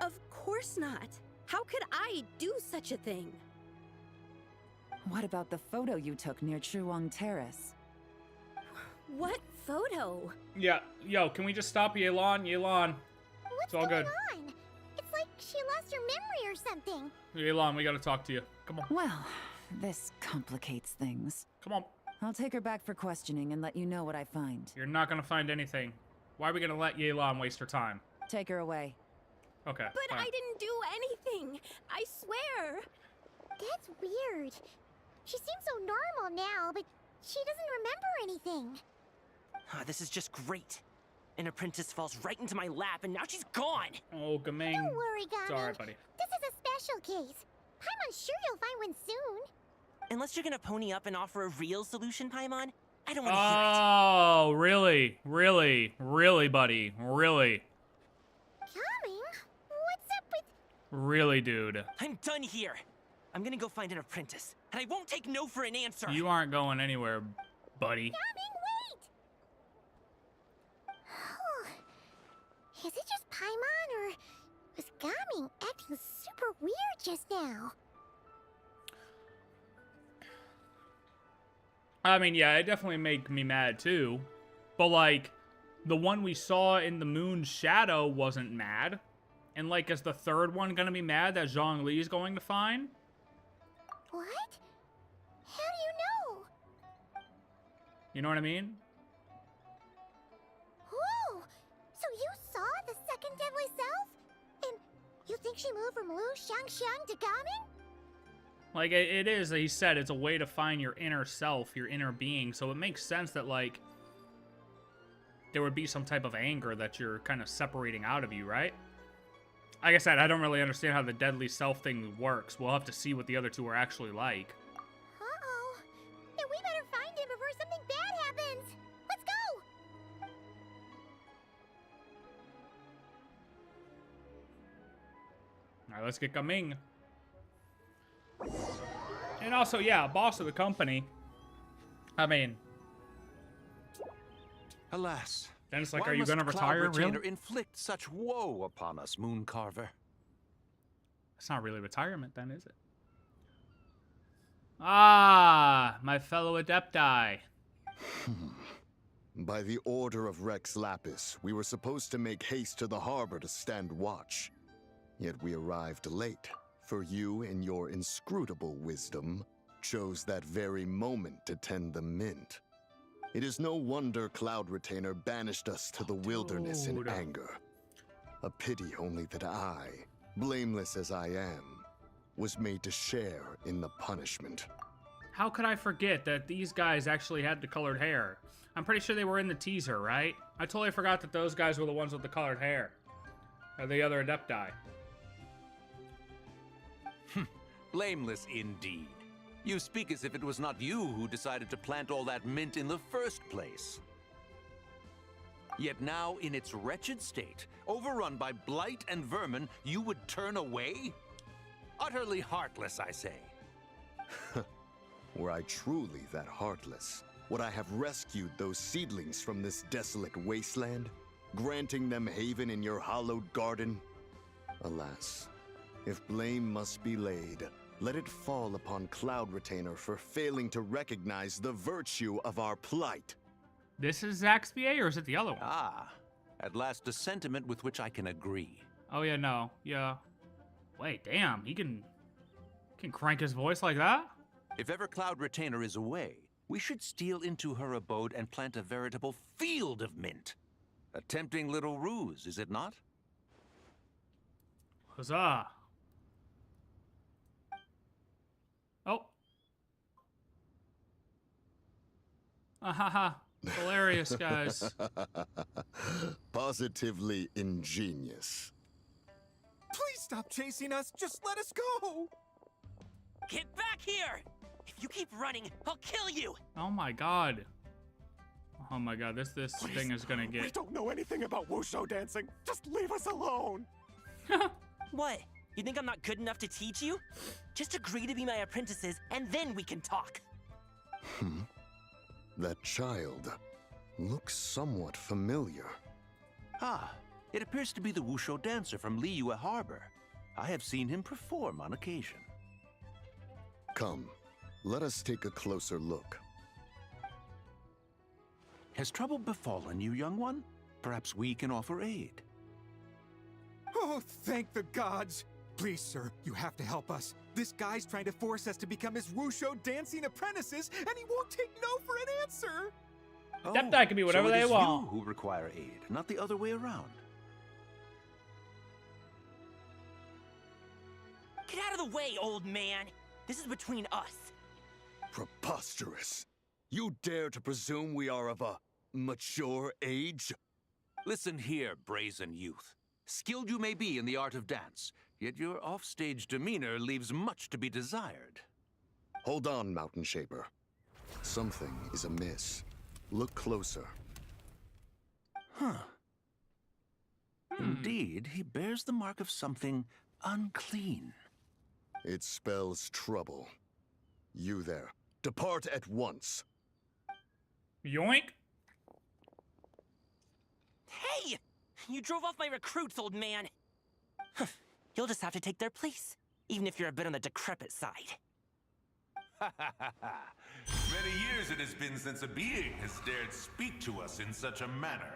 Of course not. How could I do such a thing? What about the photo you took near Chuang Terrace? What photo? Yeah, yo, can we just stop Yelan? Yelan. It's all good. On? It's like she lost her memory or something. Yelan, we gotta talk to you. Come on. Well, this complicates things. Come on. I'll take her back for questioning and let you know what I find. You're not gonna find anything. Why are we gonna let Yelan waste her time? Take her away. Okay. But fine. I didn't do anything. I swear. That's weird. She seems so normal now, but she doesn't remember anything. This is just great. An apprentice falls right into my lap, and now she's gone. Oh, Gaming. Don't worry, Gami. It's alright, buddy. This is a special case. Paimon's sure you'll find one soon. Unless you're gonna pony up and offer a real solution, Paimon, I don't want to hear it. Oh, really? Really? Really, buddy? Really? Gami, what's up with... Really, dude? I'm done here. I'm gonna go find an apprentice, and I won't take no for an answer. You aren't going anywhere, buddy. Gami, wait! Is it just Paimon, or was Gami acting super weird just now? I mean, yeah, it definitely make me mad too. But like, the one we saw in the moon's shadow wasn't mad. And like, is the third one gonna be mad that Zhongli's going to find? What? How do you know? You know what I mean? Whoa! So you saw the second deadly self? And you think she moved from Lu Shangxiang to Gaming? Like, it is, he said, it's a way to find your inner self, your inner being. So it makes sense that, like, there would be some type of anger that you're kind of separating out of you, right? Like I said, I don't really understand how the deadly self thing works. We'll have to see what the other two are actually like. Uh-oh. Then we better find him before something bad happens. Let's go! All right, let's get coming. And also, yeah, boss of the company. I mean, alas. Then it's like, why are you must gonna retire? Cloud Retainer Really? inflict such woe upon us, Mooncarver? It's not really retirement, then, is it? Ah, my fellow Adepti. By the order of Rex Lapis, we were supposed to make haste to the harbor to stand watch. Yet we arrived late, for you, in your inscrutable wisdom, chose that very moment to tend the mint. It is no wonder Cloud Retainer banished us to the wilderness in anger. A pity only that I, blameless as I am, was made to share in the punishment. How could I forget that these guys actually had the colored hair? I'm pretty sure they were in the teaser, right? I totally forgot that those guys were the ones with the colored hair. Or the other Adepti. Blameless indeed. You speak as if it was not you who decided to plant all that mint in the first place. Yet now, in its wretched state, overrun by blight and vermin, you would turn away? Utterly heartless, I say. Were I truly that heartless, would I have rescued those seedlings from this desolate wasteland, granting them haven in your hallowed garden? Alas, if blame must be laid, let it fall upon Cloud Retainer for failing to recognize the virtue of our plight. This is Zaxby's, or is it the other one? Ah, at last a sentiment with which I can agree. Oh yeah, no, yeah. Wait, damn, he can crank his voice like that? If ever Cloud Retainer is away, we should steal into her abode and plant a veritable field of mint. A tempting little ruse, is it not? Huzzah. Oh. Ahaha. Hilarious, guys. Positively ingenious. Please stop chasing us. Just let us go. Get back here! If you keep running, I'll kill you! Oh my god. Oh my god, this thing is gonna get... We don't know anything about wushu dancing. Just leave us alone. What? You think I'm not good enough to teach you? Just agree to be my apprentices, and then we can talk. That child looks somewhat familiar. Ah, it appears to be the wushu dancer from Liyue Harbor. I have seen him perform on occasion. Come, let us take a closer look. Has trouble befallen you, young one? Perhaps we can offer aid. Oh, thank the gods. Please, sir, you have to help us. This guy's trying to force us to become his wushu dancing apprentices, and he won't take no for an answer. Adepti can be whatever so they it is want. You who require aid, not the other way around. Get out of the way, old man! This is between us. Preposterous. You dare to presume we are of a mature age? Listen here, brazen youth. Skilled you may be in the art of dance, yet your offstage demeanor leaves much to be desired. Hold on, Mountain Shaper. Something is amiss. Look closer. Huh. Indeed, he bears the mark of something unclean. It spells trouble. You there, depart at once. Yoink. Hey! You drove off my recruits, old man! You'll just have to take their place, even if you're a bit on the decrepit side. Many years it has been since a being has dared speak to us in such a manner.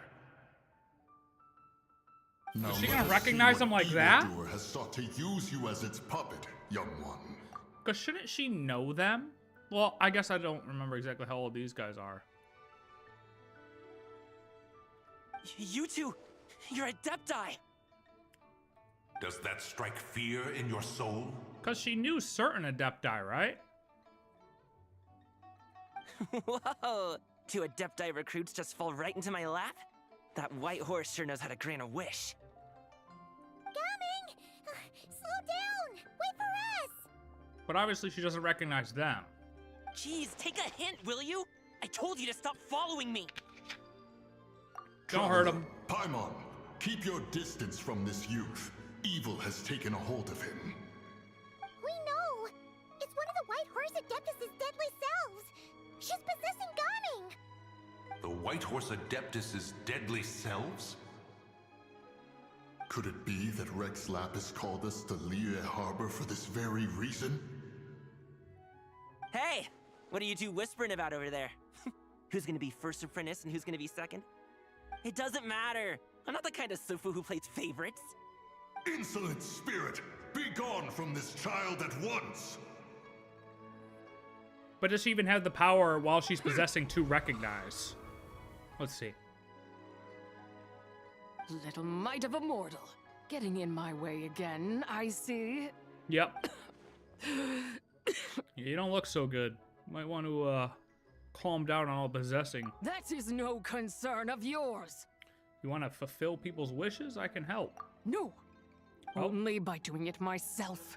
Is she gonna recognize him like that? Evildoer has sought to use you as its puppet, young one. Because shouldn't she know them? Well, I guess I don't remember exactly how old these guys are. You two, you're Adepti! Does that strike fear in your soul? Because she knew certain Adepti, right? Whoa! Two Adepti recruits just fall right into my lap? That white horse sure knows how to grant a wish. Coming! Slow down! Wait for us! But obviously she doesn't recognize them. Jeez, take a hint, will you? I told you to stop following me. Don't hurt him. Paimon, keep your distance from this youth. Evil has taken a hold of him. We know! It's one of the White Horse Adeptus' deadly selves! She's possessing Gaming! The White Horse Adeptus' deadly selves? Could it be that Rex Lapis called us to Liyue Harbor for this very reason? Hey! What are you two whispering about over there? Who's gonna be first apprentice and who's gonna be second? It doesn't matter! I'm not the kind of Sufu who plays favorites. Insolent spirit! Be gone from this child at once! But does she even have the power while she's possessing to recognize? Let's see. Little mite of a mortal. Getting in my way again, I see. Yep. You don't look so good. Might want to calm down on all possessing. That is no concern of yours. You want to fulfill people's wishes? I can help. No. Oh. Only by doing it myself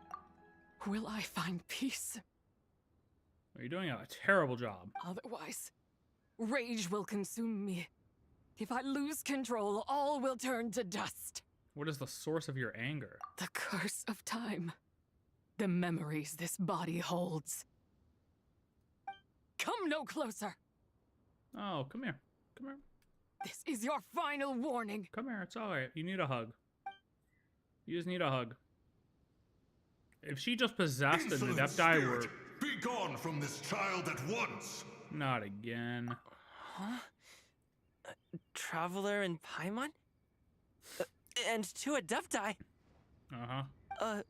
will I find peace. You're doing a terrible job. Otherwise, rage will consume me. If I lose control, all will turn to dust. What is the source of your anger? The curse of time. The memories this body holds. Come no closer. Oh, come here. Come here. This is your final warning. Come here. It's all right. You need a hug. You just need a hug. If she just possessed an Adepti, we're... Be gone from this child at once! Not again. Huh? Traveler and Paimon? And two Adepti? Uh-huh.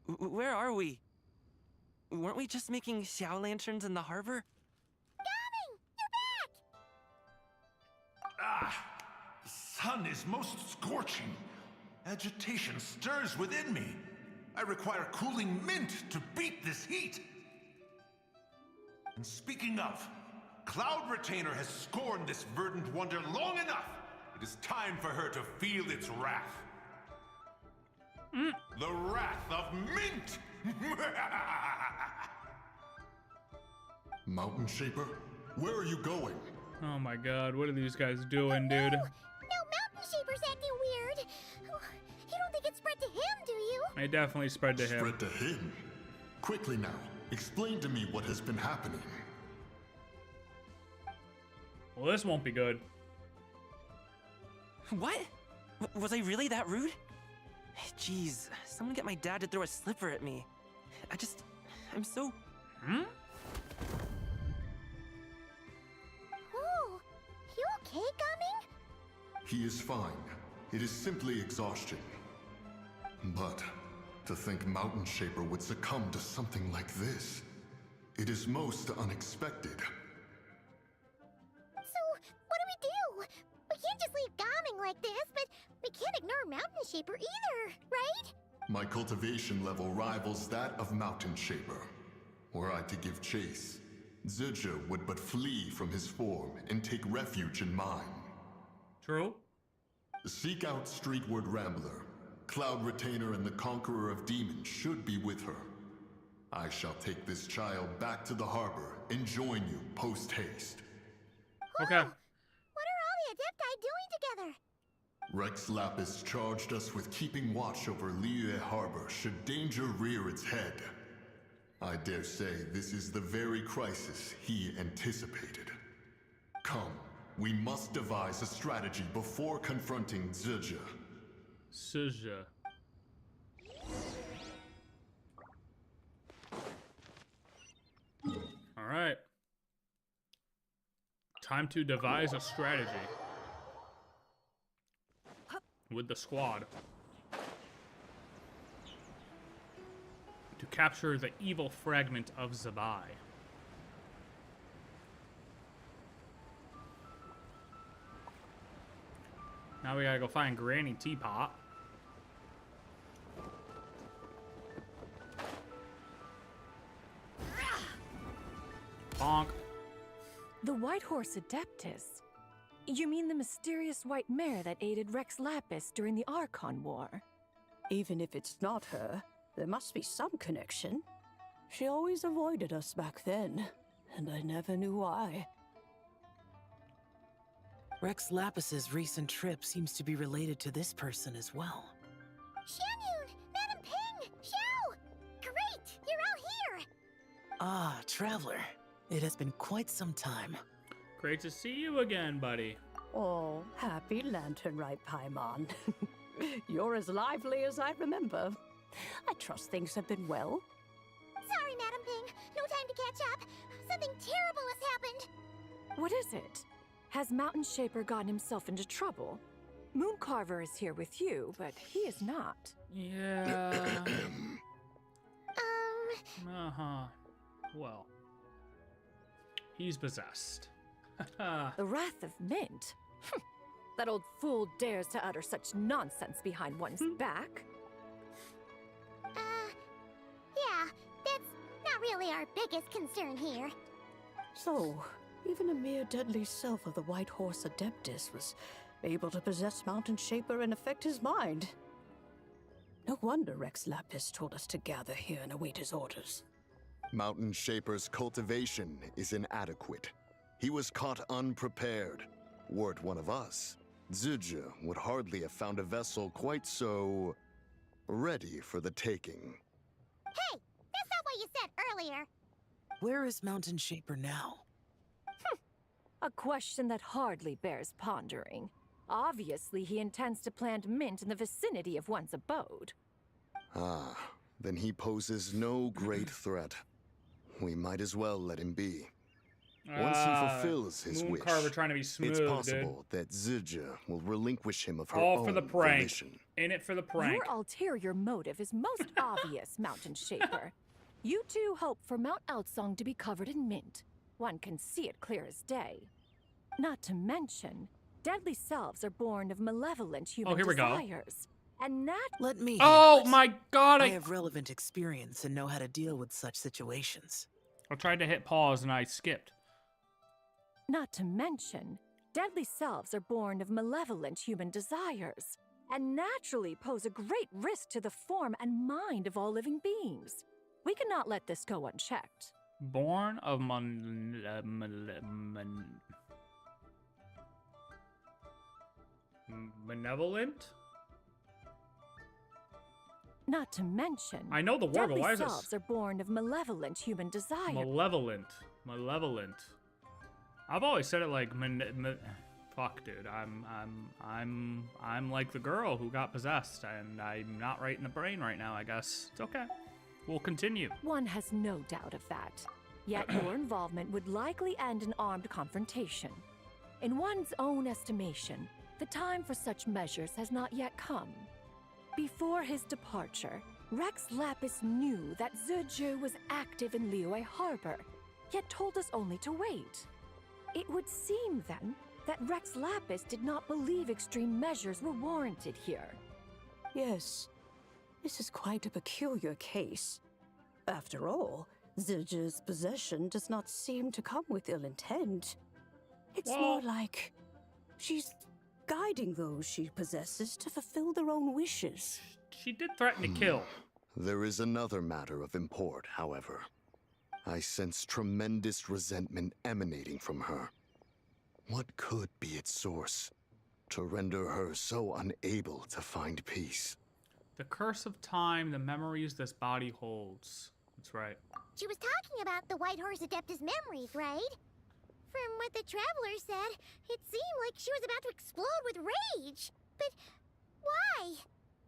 Where are we? Weren't we just making Xiao lanterns in the harbor? Gaming! You're back! Ah! The sun is most scorching. Agitation stirs within me. I require cooling mint to beat this heat. And speaking of, Cloud Retainer has scorned this verdant wonder long enough. It is time for her to feel its wrath. The wrath of mint! Mountain Shaper, where are you going? Oh my god, what are these guys doing, dude? No, Mountain Shaper's acting weird. You don't think it spread to him, do you? It definitely spread to him. Spread to him? Quickly now, explain to me what has been happening. Well, this won't be good. What? Was I really that rude? Jeez, someone get my dad to throw a slipper at me. I'm so... Oh, you okay, Gaming? He is fine. It is simply exhaustion. But to think Mountain Shaper would succumb to something like this, it is most unexpected. So, what do? We can't just leave Gaming like this, but we can't ignore Mountain Shaper either, right? My cultivation level rivals that of Mountain Shaper. Were I to give chase, ZIBAI would but flee from his form and take refuge in mine. True. Seek out Streetward Rambler. Cloud Retainer and the Conqueror of Demons should be with her. I shall take this child back to the harbor and join you post-haste. Okay. What are all the Adepti doing together? Rex Lapis charged us with keeping watch over Liyue Harbor should danger rear its head. I dare say this is the very crisis he anticipated. Come, we must devise a strategy before confronting ZIBAI. ZIBAI. All right. Time to devise a strategy with the squad to capture the evil fragment of ZIBAI. Now we gotta go find Granny Teapot. Bonk. The White Horse Adeptus. You mean the mysterious white mare that aided Rex Lapis during the Archon War? Even if it's not her, there must be some connection. She always avoided us back then, and I never knew why. Rex Lapis's recent trip seems to be related to this person as well. Xianyun! Madam Ping! Xiao! Great! You're all here! Ah, Traveler. It has been quite some time. Great to see you again, buddy. Oh, happy Lantern Rite Paimon. You're as lively as I remember. I trust things have been well. Sorry, Madam Ping. No time to catch up. Something terrible has happened. What is it? Has Mountain Shaper gotten himself into trouble? Mooncarver is here with you, but he is not. Yeah. Uh-huh. Well. He's possessed. The Wrath of Mint? That old fool dares to utter such nonsense behind one's back. Yeah, that's not really our biggest concern here. So, even a mere deadly self of the White Horse Adeptus was able to possess Mountain Shaper and affect his mind. No wonder Rex Lapis told us to gather here and await his orders. Mountain Shaper's cultivation is inadequate. He was caught unprepared. Were it one of us, ZIBAI would hardly have found a vessel quite so ready for the taking. Hey, that's not what you said earlier. Where is Mountain Shaper now? A question that hardly bears pondering. Obviously, he intends to plant mint in the vicinity of one's abode. Ah, then he poses no great threat. We might as well let him be. Once he fulfills his wish, Mooncarver trying to be smooth, it's possible that ZIBAI will relinquish him of her all own for the prank. volition. In it for the prank. Your ulterior motive is most obvious, Mountain Shaper. You two hope for Mount Outsong to be covered in mint. One can see it clear as day. Not to mention, deadly selves are born of malevolent human here we go. desires. And Let me. Oh my god! I have relevant experience and know how to deal with such situations. I tried to hit pause and I skipped. Not to mention, deadly selves are born of malevolent human desires, and naturally pose a great risk to the form and mind of all living beings. We cannot let this go unchecked. Born of malevolent? Not to mention, I know the word, but deadly why is selves this are born of malevolent human desires. malevolent? Malevolent. I've always said it like fuck, dude. I'm like the girl who got possessed, and I'm not right in the brain right now. I guess it's okay. We'll continue. One has no doubt of that. Yet your involvement would likely end in armed confrontation. In one's own estimation, the time for such measures has not yet come. Before his departure, Rex Lapis knew that ZIBAI was active in Liyue Harbor, yet told us only to wait. It would seem, then, that Rex Lapis did not believe extreme measures were warranted here. Yes, this is quite a peculiar case. After all, ZIBAI's possession does not seem to come with ill intent. It's more like she's guiding those she possesses to fulfill their own wishes. She did threaten to kill. There is another matter of import, however. I sense tremendous resentment emanating from her. What could be its source to render her so unable to find peace? The curse of time, the memories this body holds. That's right. She was talking about the White Horse Adeptus memories, right? From what the Traveler said, it seemed like she was about to explode with rage. But why?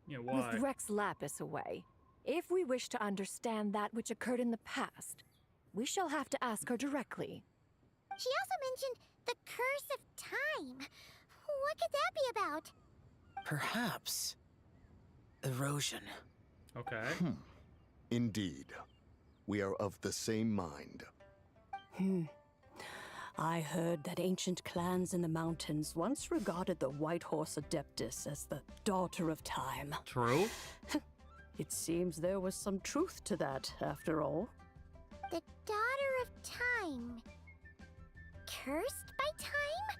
Yeah, why? With Rex Lapis away, if we wish to understand that which occurred in the past, we shall have to ask her directly. She also mentioned the curse of time. What could that be about? Perhaps erosion. Okay. Indeed. We are of the same mind. I heard that ancient clans in the mountains once regarded the White Horse Adeptus as the daughter of time. True. It seems there was some truth to that, after all. The daughter of time. Cursed by time?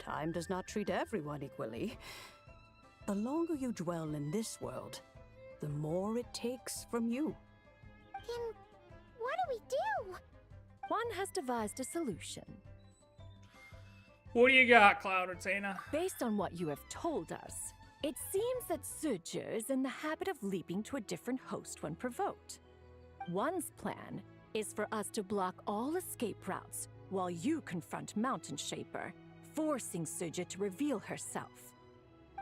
Time does not treat everyone equally. The longer you dwell in this world, the more it takes from you. Then what do we do? One has devised a solution. What do you got, Cloud Retainer? Based on what you have told us, it seems that Suja is in the habit of leaping to a different host when provoked. One's plan is for us to block all escape routes while you confront Mountain Shaper, forcing Suja to reveal herself.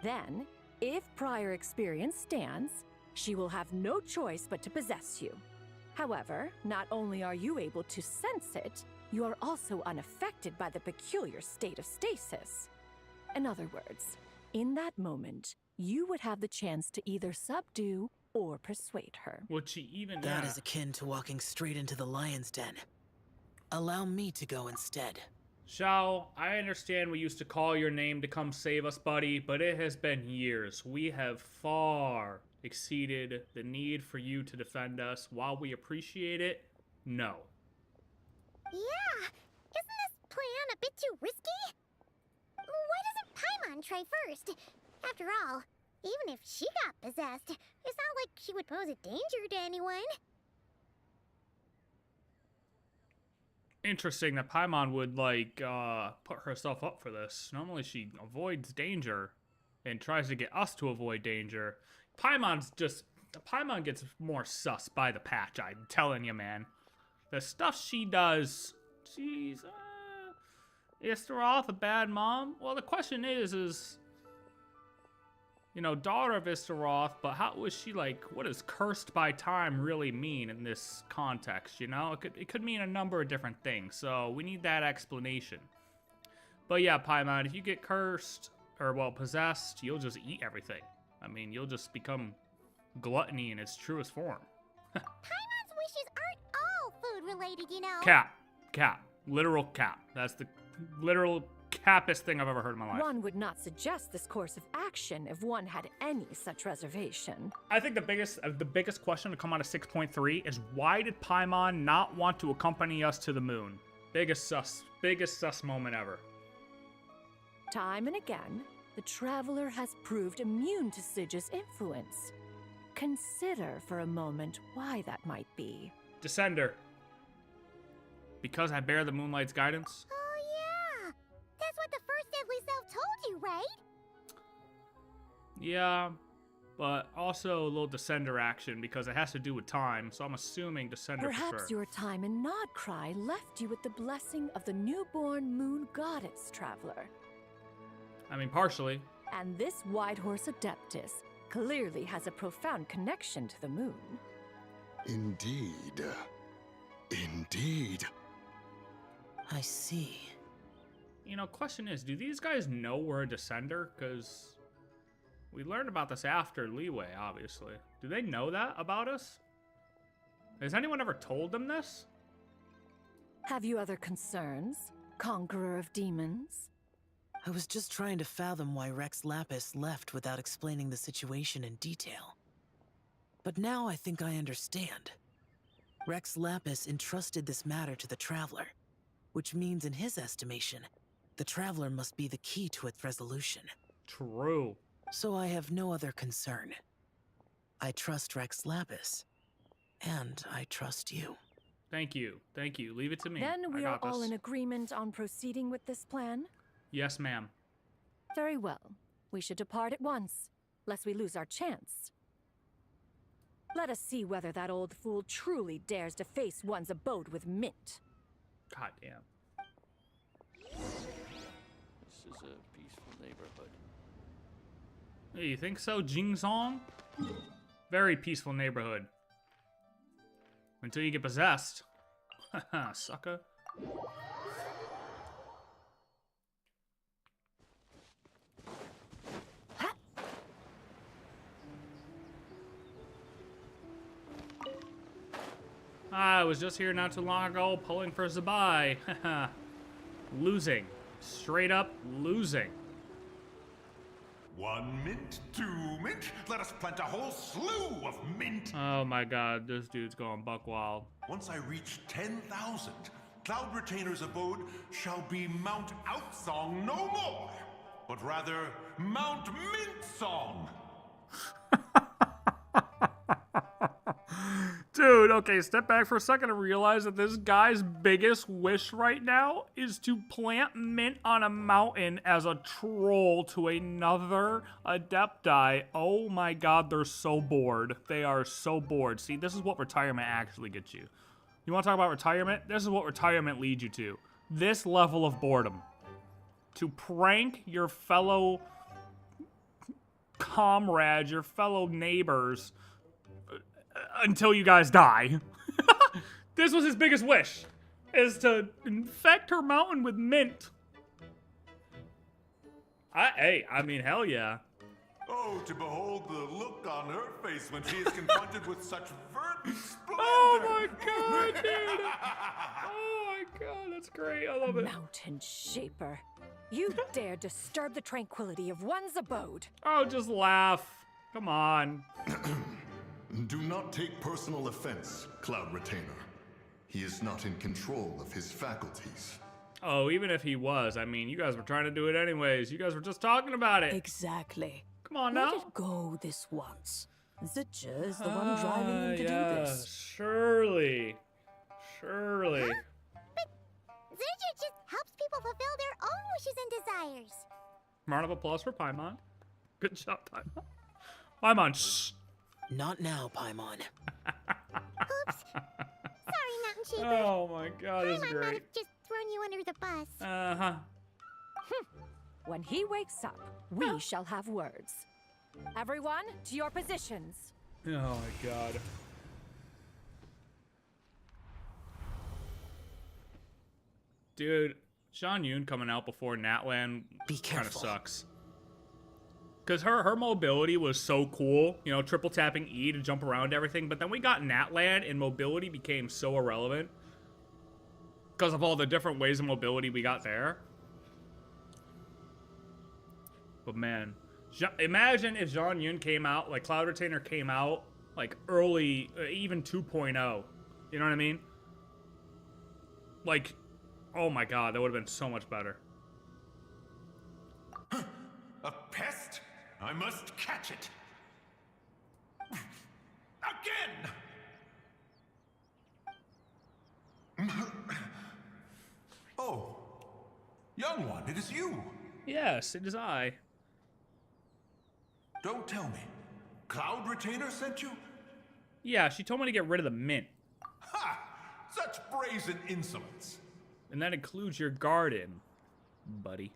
Then, if prior experience stands, she will have no choice but to possess you. However, not only are you able to sense it, you are also unaffected by the peculiar state of stasis. In other words, in that moment, you would have the chance to either subdue or persuade her. Would she even? That is akin to walking straight into the lion's den. Allow me to go instead. Shao, I understand we used to call your name to come save us, buddy, but it has been years. We have far exceeded the need for you to defend us. While we appreciate it, no. Yeah, isn't this plan a bit too risky? Why doesn't Paimon try first? After all, even if she got possessed, it's not like she would pose a danger to anyone. Interesting that Paimon would, like, put herself up for this. Normally she avoids danger and tries to get us to avoid danger. Paimon gets more sus by the patch, I'm telling you, man. The stuff she does, jeez, Istaroth, a bad mom? Well, the question is, you know, daughter of Istaroth, but how was she, like, what does cursed by time really mean in this context, you know? It could mean a number of different things, so we need that explanation. But yeah, Paimon, if you get cursed, or, well, possessed, you'll just eat everything. I mean, you'll just become gluttony in its truest form. Paimon's wishes aren't all food-related, you know. Cap. Literal cap. That's the literal cappest thing I've ever heard in my life. One would not suggest this course of action if one had any such reservation. I think the biggest question to come out of 6.3 is why did Paimon not want to accompany us to the moon? Biggest sus moment ever. Time and again, the traveler has proved immune to Suja's influence. Consider for a moment why that might be. Descender. Because I bear the moonlight's guidance? Oh yeah! That's what the first deadly self told you, right? Yeah, but also a little Descender action because it has to do with time, so I'm assuming Descender for sure. Perhaps your time in Nod Cry left you with the blessing of the newborn moon goddess, traveler. I mean, partially. And this White Horse Adeptus clearly has a profound connection to the moon. Indeed. Indeed. I see. You know, question is, do these guys know we're a Descender? Because we learned about this after Leeway, obviously. Do they know that about us? Has anyone ever told them this? Have you other concerns, Conqueror of Demons? I was just trying to fathom why Rex Lapis left without explaining the situation in detail. But now I think I understand. Rex Lapis entrusted this matter to the Traveler, which means in his estimation, the Traveler must be the key to its resolution. True. So I have no other concern. I trust Rex Lapis, and I trust you. Thank you. Thank you. Leave it to me. Then we I are got all this. in agreement on proceeding with this plan? Yes, ma'am. Very well. We should depart at once, lest we lose our chance. Let us see whether that old fool truly dares to face one's abode with Mint. God damn. This is a peaceful neighborhood. Hey, you think so, Jingsong? Very peaceful neighborhood. Until you get possessed. Haha, sucker. I was just here not too long ago pulling for ZIBAI. Losing. Straight up losing. 1 mint, 2 mint. Let us plant a whole slew of mint. Oh my god, this dude's going buck wild. Once I reach 10,000, Cloud Retainer's abode shall be Mount Outsong no more, but rather Mount Mintsong. Dude, okay, step back for a second and realize that this guy's biggest wish right now is to plant mint on a mountain as a troll to another Adepti. Oh my god, they're so bored. They are so bored. See, this is what retirement actually gets you. You want to talk about retirement? This is what retirement leads you to. This level of boredom. To prank your fellow comrades, your fellow neighbors, until you guys die. This was his biggest wish, is to infect her mountain with mint. I mean, hell yeah. Oh, to behold the look on her face when she is confronted with such verdant splendor. Oh my god, dude. Oh my god, that's great. I love it. Mountain Shaper. You dare disturb the tranquility of one's abode. Oh, just laugh. Come on. Do not take personal offense, Cloud Retainer. He is not in control of his faculties. Oh, even if he was, I mean, you guys were trying to do it anyways. You guys were just talking about it. Exactly. Come on Let now. it go this once. Zidja is the one driving him to do this. Surely. Surely. Zidja just helps people fulfill their own wishes and desires. Round of applause for Paimon. Good job, Paimon. Paimon, shh. Not now, Paimon. Oops. Sorry, Mountain Shaper. Oh my god, it's Paimon might great. have just thrown you under the bus. Uh-huh. When he wakes up, we shall have words. Everyone, to your positions. Oh my god. Dude, Sean Yoon coming out before Natlan kind of sucks. Because her mobility was so cool, you know, triple tapping E to jump around everything, but then we got Natlan and mobility became so irrelevant because of all the different ways of mobility we got there. But man, imagine if Jean Yun came out, like Cloud Retainer came out, like early, even 2.0. You know what I mean? Like, oh my god, that would have been so much better. A pest? I must catch it. Again! Oh, young one, it is you. Yes, it is I. Don't tell me. Cloud Retainer sent you? Yeah, she told me to get rid of the mint. Ha! Such brazen insolence. And that includes your garden, buddy.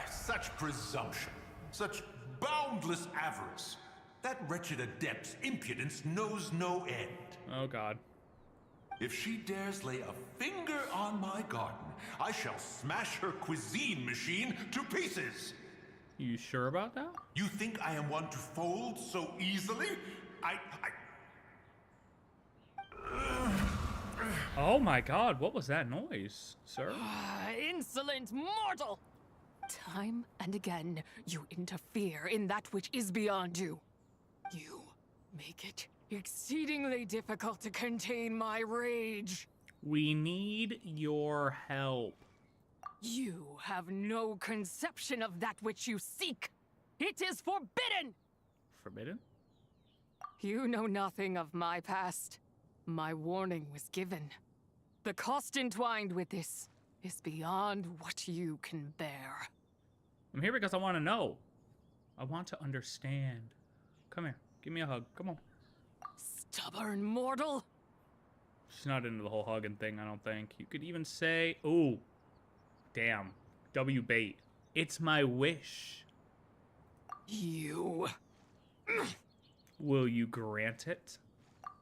Such presumption. Such boundless avarice. That wretched adept's impudence knows no end. Oh god. If she dares lay a finger on my garden, I shall smash her cuisine machine to pieces. You sure about that? You think I am one to fold so easily? Oh my god, what was that noise, sir? Insolent mortal! Time and again, you interfere in that which is beyond you. You make it exceedingly difficult to contain my rage. We need your help. You have no conception of that which you seek. It is forbidden! Forbidden? You know nothing of my past. My warning was given. The cost entwined with this is beyond what you can bear. I'm here because I want to know. I want to understand. Come here. Give me a hug. Come on. Stubborn mortal. She's not into the whole hugging thing, I don't think. You could even say, ooh, damn. W bait. It's my wish. You. Will you grant it?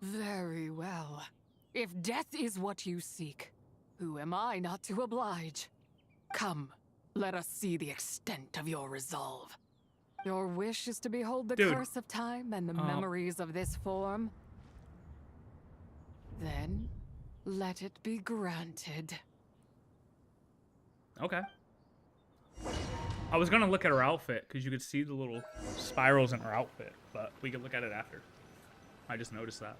Very well. If death is what you seek, who am I not to oblige? Come, let us see the extent of your resolve. Your wish is to behold the curse of time and the memories of this form? Then, let it be granted. Okay. I was gonna look at her outfit, because you could see the little spirals in her outfit, but we could look at it after. I just noticed that.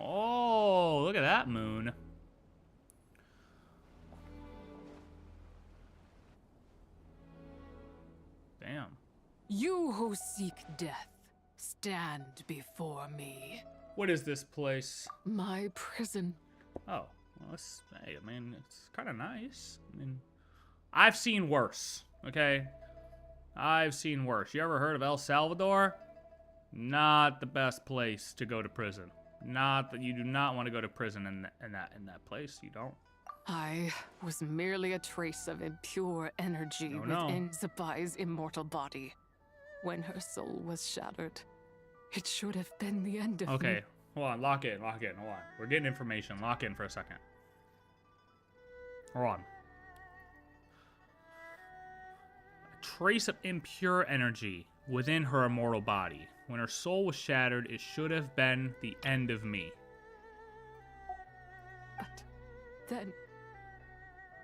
Oh, look at that moon. Damn. You who seek death, stand before me. What is this place? My prison. Oh, well, hey, I mean, it's kind of nice. I mean, I've seen worse, okay? I've seen worse. You ever heard of El Salvador? Not the best place to go to prison. Not that you do not want to go to prison in that place. You don't. I was merely a trace of impure energy within ZIBAI's immortal body. When her soul was shattered, it should have been the end of me. Okay, hold on, lock in, hold on. We're getting information, lock in for a second. Hold on. A trace of impure energy within her immortal body. When her soul was shattered, it should have been the end of me. But then,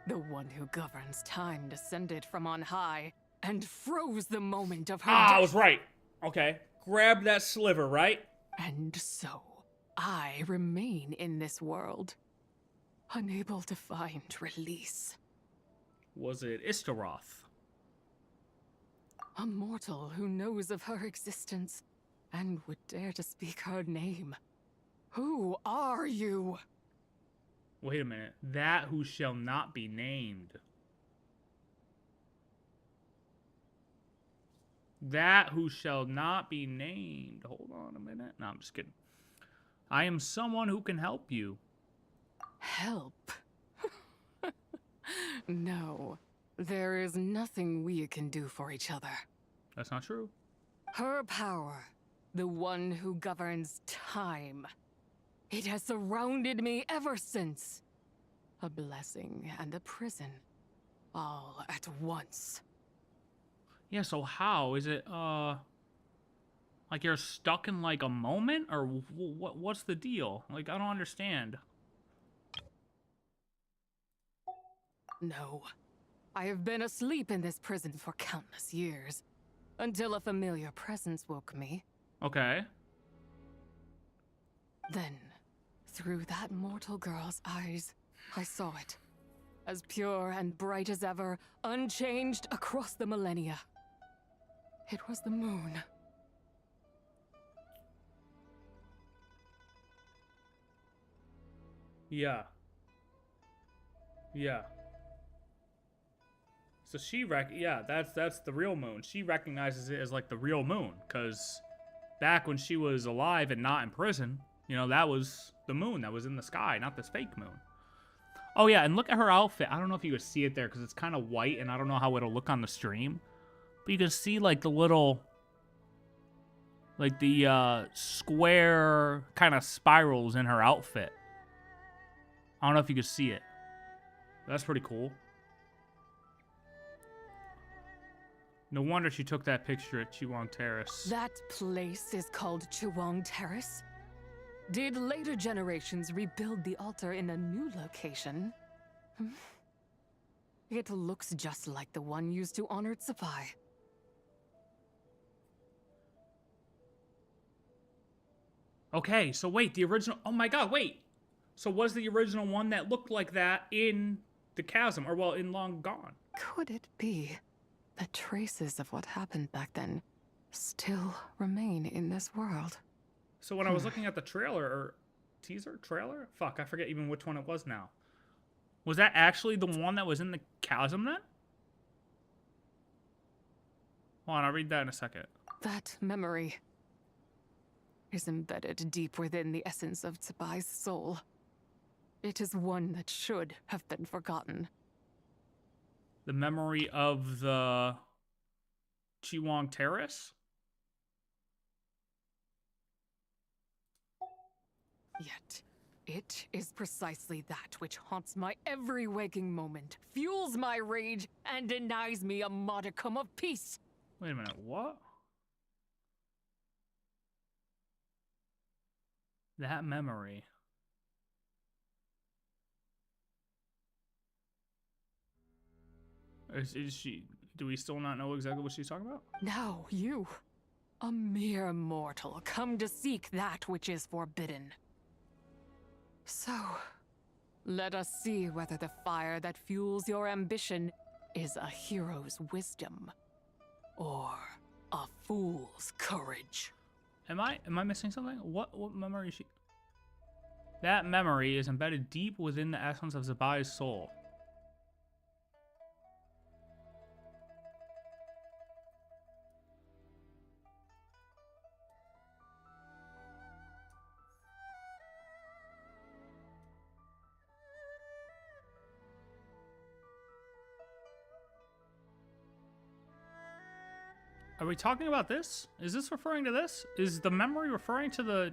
the one who governs time descended from on high and froze the moment of her death. I was right. Okay, grab that sliver, right? And so, I remain in this world, unable to find release. Was it Istaroth? A mortal who knows of her existence and would dare to speak her name. Who are you? Wait a minute. That who shall not be named. That who shall not be named. Hold on a minute. No, I'm just kidding. I am someone who can help you. Help? No. There is nothing we can do for each other. That's not true. Her power, the one who governs time. It has surrounded me ever since. A blessing and a prison. All at once. Yeah, so how? Is it, like you're stuck in, like, a moment? Or what's the deal? Like, I don't understand. No. I have been asleep in this prison for countless years. Until a familiar presence woke me. Okay. Then, through that mortal girl's eyes, I saw it. As pure and bright as ever, unchanged across the millennia. It was the moon. Yeah. Yeah. So yeah, that's the real moon. She recognizes it as like the real moon, because back when she was alive and not in prison, you know, that was the moon that was in the sky, not this fake moon. Oh yeah, and look at her outfit. I don't know if you could see it there because it's kind of white and I don't know how it'll look on the stream. But you can see like the little, like the square kind of spirals in her outfit. I don't know if you could see it. That's pretty cool. No wonder she took that picture at Chiwang Terrace. That place is called Chiwang Terrace? Did later generations rebuild the altar in a new location? It looks just like the one used to honor ZIBAI. Okay, so wait, the original... Oh my god, wait! So was the original one that looked like that in the chasm, or well, in Long Gone? Could it be that traces of what happened back then still remain in this world? So when I was looking at the trailer, or teaser, trailer? Fuck, I forget even which one it was now. Was that actually the one that was in the chasm then? Hold on, I'll read that in a second. That memory is embedded deep within the essence of ZIBAI's soul. It is one that should have been forgotten. The memory of the Chiwang Terrace? Yet, it is precisely that which haunts my every waking moment, fuels my rage, and denies me a modicum of peace. Wait a minute, what? That memory. Is she... Do we still not know exactly what she's talking about? Now you, a mere mortal, come to seek that which is forbidden. So, let us see whether the fire that fuels your ambition is a hero's wisdom or a fool's courage. Am I missing something? What memory is she? That memory is embedded deep within the essence of ZIBAI's soul. Are we talking about this? Is this referring to this? Is the memory referring to the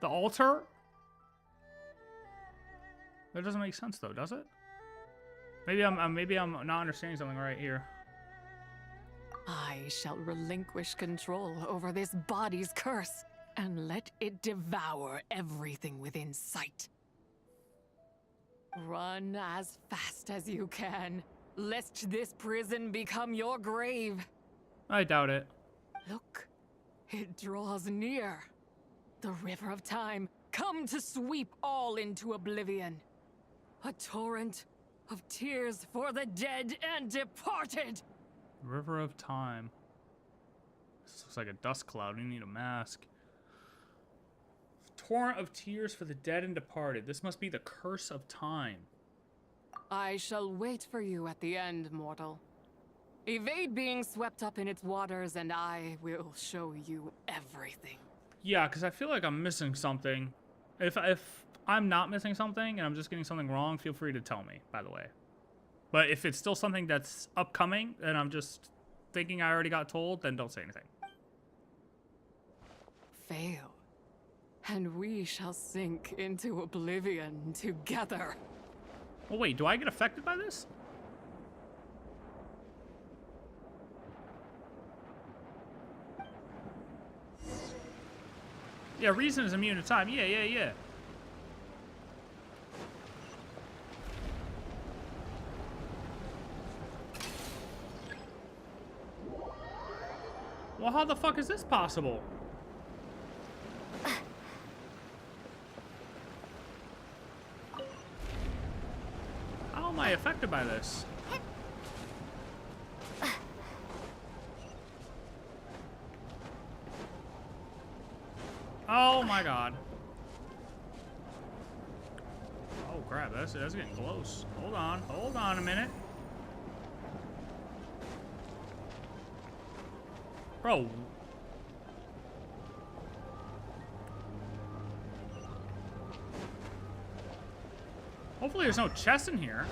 altar? That doesn't make sense though, does it? Maybe I'm not understanding something right here. I shall relinquish control over this body's curse and let it devour everything within sight. Run as fast as you can, lest this prison become your grave. I doubt it. Look, it draws near. The river of time, come to sweep all into oblivion. A torrent of tears for the dead and departed. River of time. This looks like a dust cloud. We need a mask. Torrent of tears for the dead and departed. This must be the curse of time. I shall wait for you at the end, mortal. Evade being swept up in its waters, and I will show you everything. Yeah, because I feel like I'm missing something. If I'm not missing something and I'm just getting something wrong, feel free to tell me, by the way. But if it's still something that's upcoming and I'm just thinking I already got told, then don't say anything. Fail, and we shall sink into oblivion together. Well, wait, do I get affected by this? Yeah, reason is immune to time. Yeah. Well, how the fuck is this possible? How am I affected by this? Oh my god. Oh crap, that's getting close. Hold on a minute. Bro. Hopefully there's no chest in here.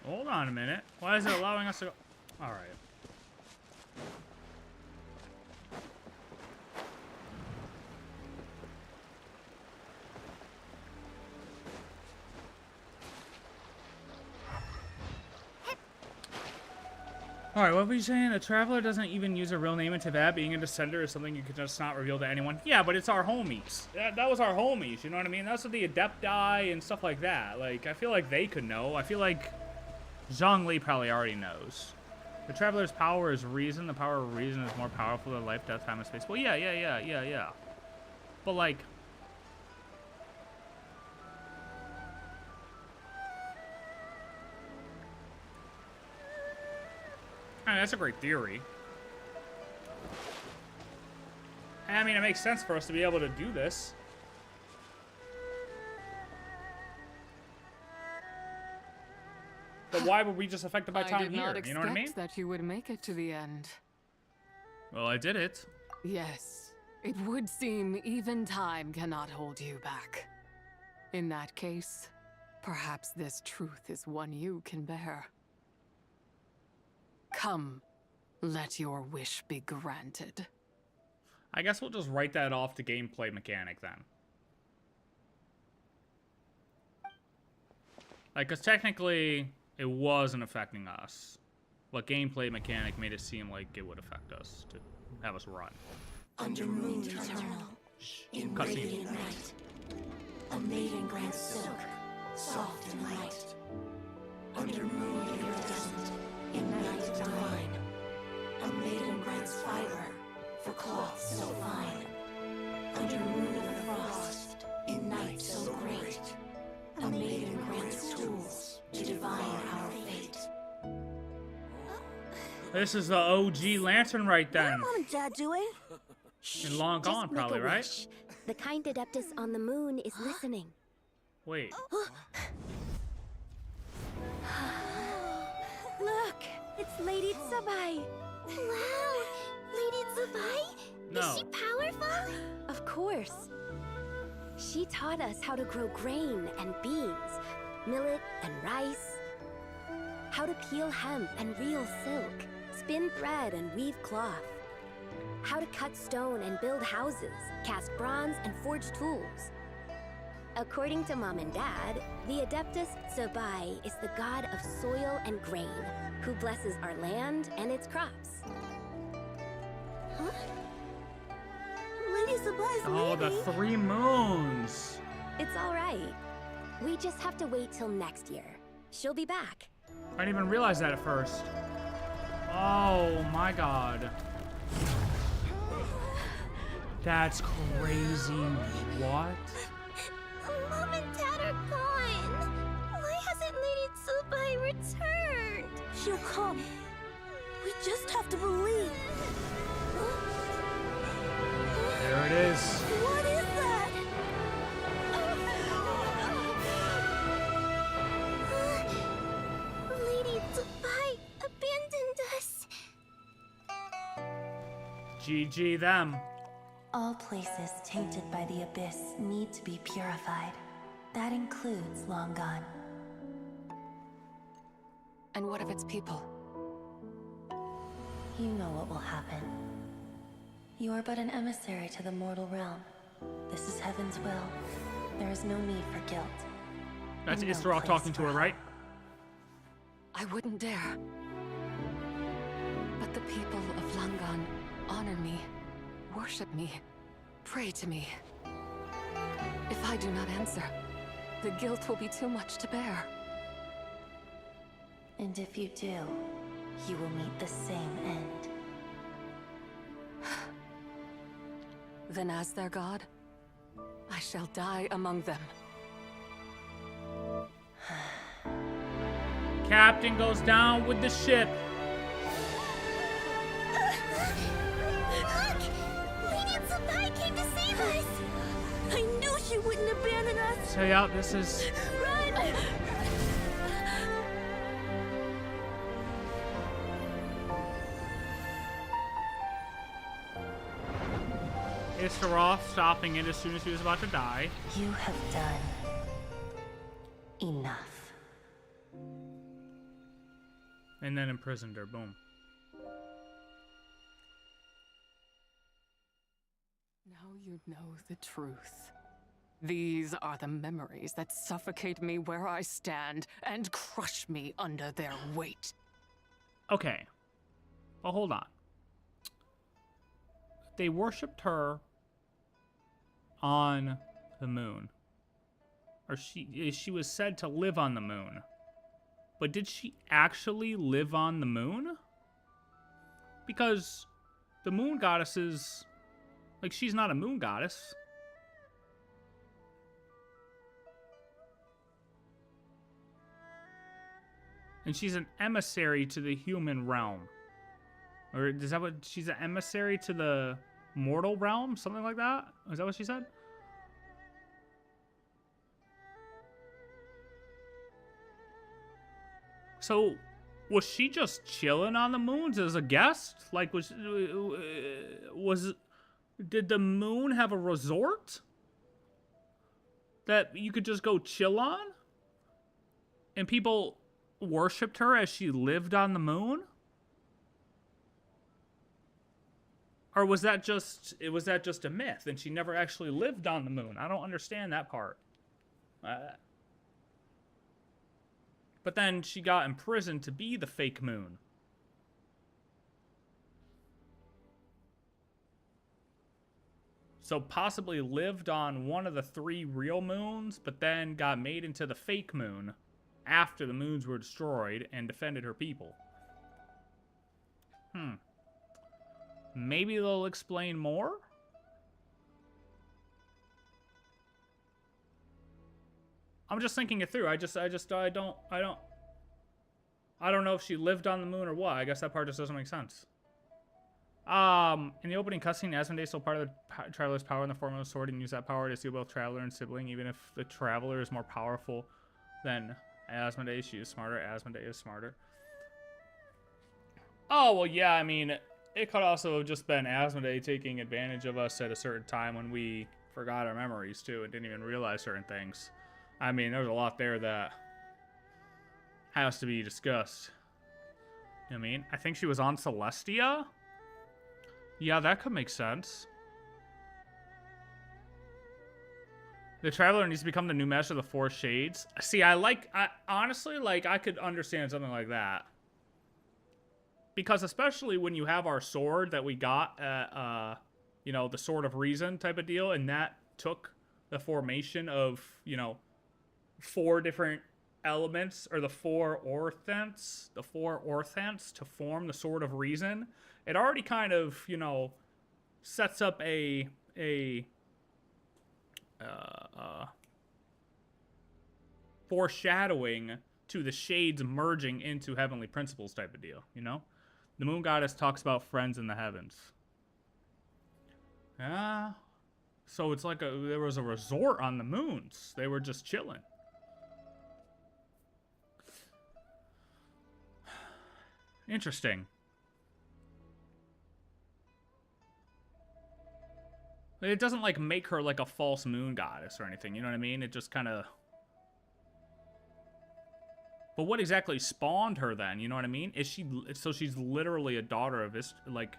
Hold on a minute. Why is it allowing us to go? All right. All right, what were you saying? The Traveler doesn't even use a real name in Tibet. Being a descender is something you can just not reveal to anyone. Yeah, but it's our homies. That was our homies, you know what I mean? That's what the Adepti and stuff like that. Like, I feel like they could know. I feel like Zhongli probably already knows. The Traveler's power is reason. The power of reason is more powerful than life, death, time, and space. Well, yeah. But, like... I mean, that's a great theory. I mean, it makes sense for us to be able to do this. But why were we just affected by time here? You know what I mean? That you would make it to the end. Well, I did it. Yes. It would seem even time cannot hold you back. In that case, perhaps this truth is one you can bear. Come, let your wish be granted. I guess we'll just write that off to gameplay mechanic then. Like, because technically, it wasn't affecting us. But gameplay mechanic made it seem like it would affect us to have us run. Under moon eternal, in radiant night, a maiden grants silk, soft and light. Under moon iridescent, in night divine, a maiden grants fiber for cloth so fine. Under moon of frost, in night so great, a maiden grants tools to divine our fate. This is the OG lantern right then. What are Mom and Dad doing? And long Just gone, make probably, a right? wish. The kind Adeptus on the moon is listening. Wait. Look, it's Lady ZIBAI. Wow, Lady ZIBAI? No. Is she powerful? Of course. She taught us how to grow grain and beans, millet and rice, how to peel hemp and reel silk, spin thread and weave cloth, how to cut stone and build houses, cast bronze and forge tools. According to Mom and Dad, the Adeptus ZIBAI is the god of soil and grain, who blesses our land and its crops. Huh? Lady ZIBAI's Oh, the leaving. 3 moons. It's all right. We just have to wait till next year. She'll be back. I didn't even realize that at first. Oh my god. That's crazy. What? Mom and Dad are gone. Why hasn't Lady ZIBAI returned? She'll come. We just have to believe. There it is. What is that? Lady ZIBAI abandoned us. GG them. All places tainted by the abyss need to be purified. That includes Long Gone. And what of its people? You know what will happen. You are but an emissary to the mortal realm. This is Heaven's will. There is no need for guilt. That's and no Isra place talking to for her, right? I wouldn't dare. But the people of Langan honor me, worship me, pray to me. If I do not answer, the guilt will be too much to bear. And if you do, you will meet the same end. Then as their god, I shall die among them. Captain goes down with the ship. Look! Lady ZIBAI came to save us! I knew she wouldn't abandon us! So yeah, this is... Run! Isra stopping it as soon as he was about to die. You have done enough. And then imprisoned her. Boom. Now you know the truth. These are the memories that suffocate me where I stand and crush me under their weight. Okay. Well, hold on. They worshipped her on the moon. Or she was said to live on the moon. But did she actually live on the moon? Because the moon goddess is... Like, she's not a moon goddess. And she's an emissary to the human realm. Or is that what... She's an emissary to the mortal realm? Something like that? Is that what she said? So, was she just chilling on the moons as a guest? Like, did the moon have a resort that you could just go chill on? And people worshipped her as she lived on the moon? Or was that just a myth and she never actually lived on the moon? I don't understand that part. But then she got imprisoned to be the fake moon. So possibly lived on one of the 3 real moons, but then got made into the fake moon after the moons were destroyed and defended her people. Maybe they'll explain more? I'm just thinking it through. I don't know if she lived on the moon or what. I guess that part just doesn't make sense. In the opening cutscene, Asmodee is still part of the Traveler's power in the form of a sword and use that power to steal both Traveler and Sibling. Even if the Traveler is more powerful than Asmodee, she is smarter. Asmodee is smarter. Oh, well, yeah, I mean, it could also have just been Asmodee taking advantage of us at a certain time when we forgot our memories, too, and didn't even realize certain things. I mean, there's a lot there that has to be discussed. You know what I mean? I think she was on Celestia? Yeah, that could make sense. The Traveler needs to become the new master of the 4 shades. See, honestly, like, I could understand something like that. Because especially when you have our sword that we got at, you know, the Sword of Reason type of deal, and that took the formation of, you know, 4 different elements, or the 4 orthents to form the Sword of Reason. It already kind of, you know, sets up a foreshadowing to the shades merging into heavenly principles type of deal, you know? The moon goddess talks about friends in the heavens. Yeah. So it's like there was a resort on the moons. They were just chilling. Interesting. It doesn't, like, make her, like, a false moon goddess or anything, you know what I mean? It just kind of... But what exactly spawned her then, you know what I mean? Is she... So she's literally a daughter of like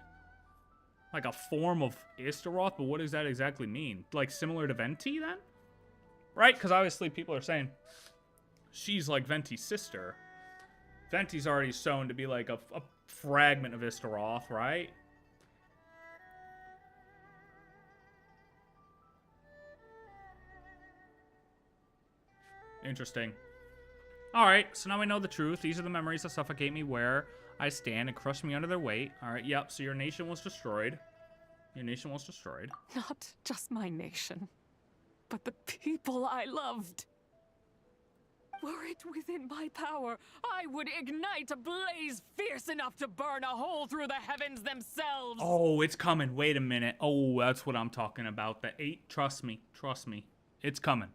a form of Istaroth, but what does that exactly mean? Like, similar to Venti, then? Right? Because obviously people are saying she's, like, Venti's sister. Venti's already shown to be, like, a fragment of Istaroth, right? Interesting. Alright, so now we know the truth. These are the memories that suffocate me where I stand and crush me under their weight. Alright, yep, so your nation was destroyed. Your nation was destroyed. Not just my nation, but the people I loved. Were it within my power, I would ignite a blaze fierce enough to burn a hole through the heavens themselves. Oh, it's coming. Wait a minute. Oh, that's what I'm talking about. The 8, trust me. Trust me. It's coming.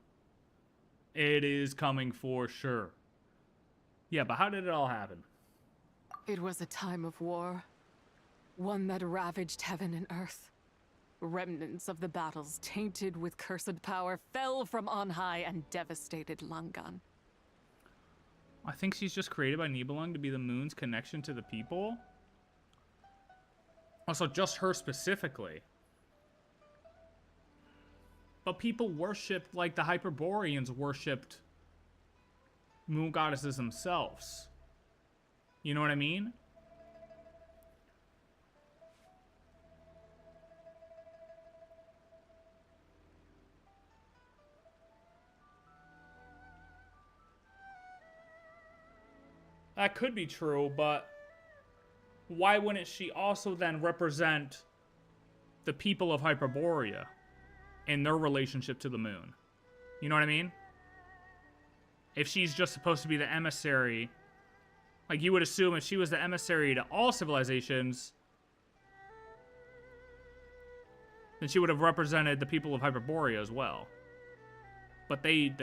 It is coming for sure. Yeah, but how did it all happen? It was a time of war. One that ravaged heaven and earth. Remnants of the battles tainted with cursed power fell from on high and devastated Langan. I think she's just created by Nibelung to be the moon's connection to the people. Also, just her specifically. But people worshipped, like the Hyperboreans worshipped moon goddesses themselves. You know what I mean? That could be true, but why wouldn't she also then represent the people of Hyperborea and their relationship to the moon? You know what I mean? If she's just supposed to be the emissary, like you would assume if she was the emissary to all civilizations, then she would have represented the people of Hyperborea as well. But they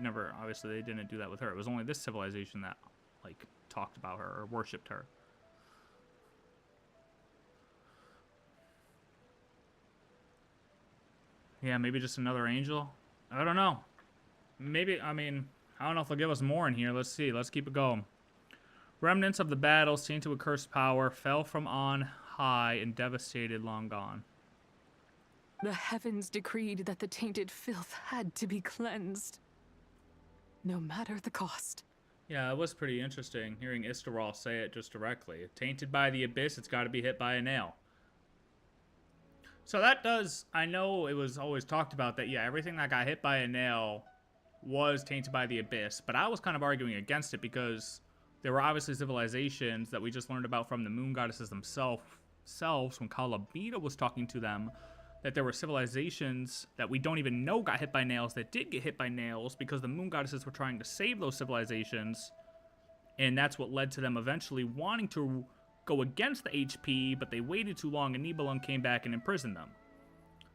never, obviously they didn't do that with her. It was only this civilization that, like, talked about her or worshipped her. Yeah, maybe just another angel? I don't know. Maybe, I mean, I don't know if they'll give us more in here. Let's see. Let's keep it going. Remnants of the battles tainted with cursed power fell from on high and devastated long gone. The heavens decreed that the tainted filth had to be cleansed. No matter the cost. Yeah, it was pretty interesting hearing Isterol say it just directly. Tainted by the abyss, it's got to be hit by a nail. So that does, I know it was always talked about that, yeah, everything that got hit by a nail was tainted by the abyss, but I was kind of arguing against it because there were obviously civilizations that we just learned about from the moon goddesses themselves when Kalabita was talking to them, that there were civilizations that we don't even know got hit by nails that did get hit by nails because the moon goddesses were trying to save those civilizations, and that's what led to them eventually wanting to go against the HP, but they waited too long and Nibelung came back and imprisoned them.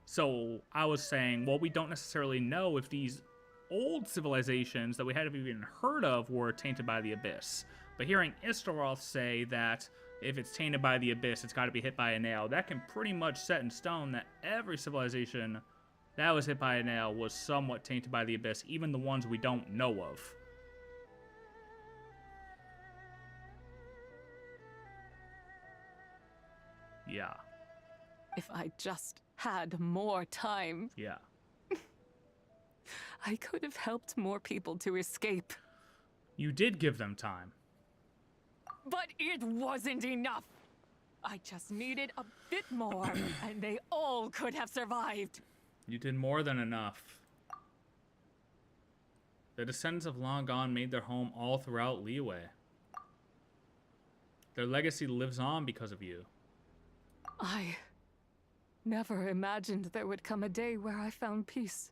So I was saying, well, we don't necessarily know if these old civilizations that we hadn't even heard of were tainted by the abyss. But hearing Isteroth say that if it's tainted by the abyss, it's got to be hit by a nail, that can pretty much set in stone that every civilization that was hit by a nail was somewhat tainted by the abyss, even the ones we don't know of. Yeah. If I just had more time. Yeah. I could have helped more people to escape. You did give them time. But it wasn't enough. I just needed a bit more, and they all could have survived. You did more than enough. The descendants of long gone made their home all throughout Liyue. Their legacy lives on because of you. I never imagined there would come a day where I found peace.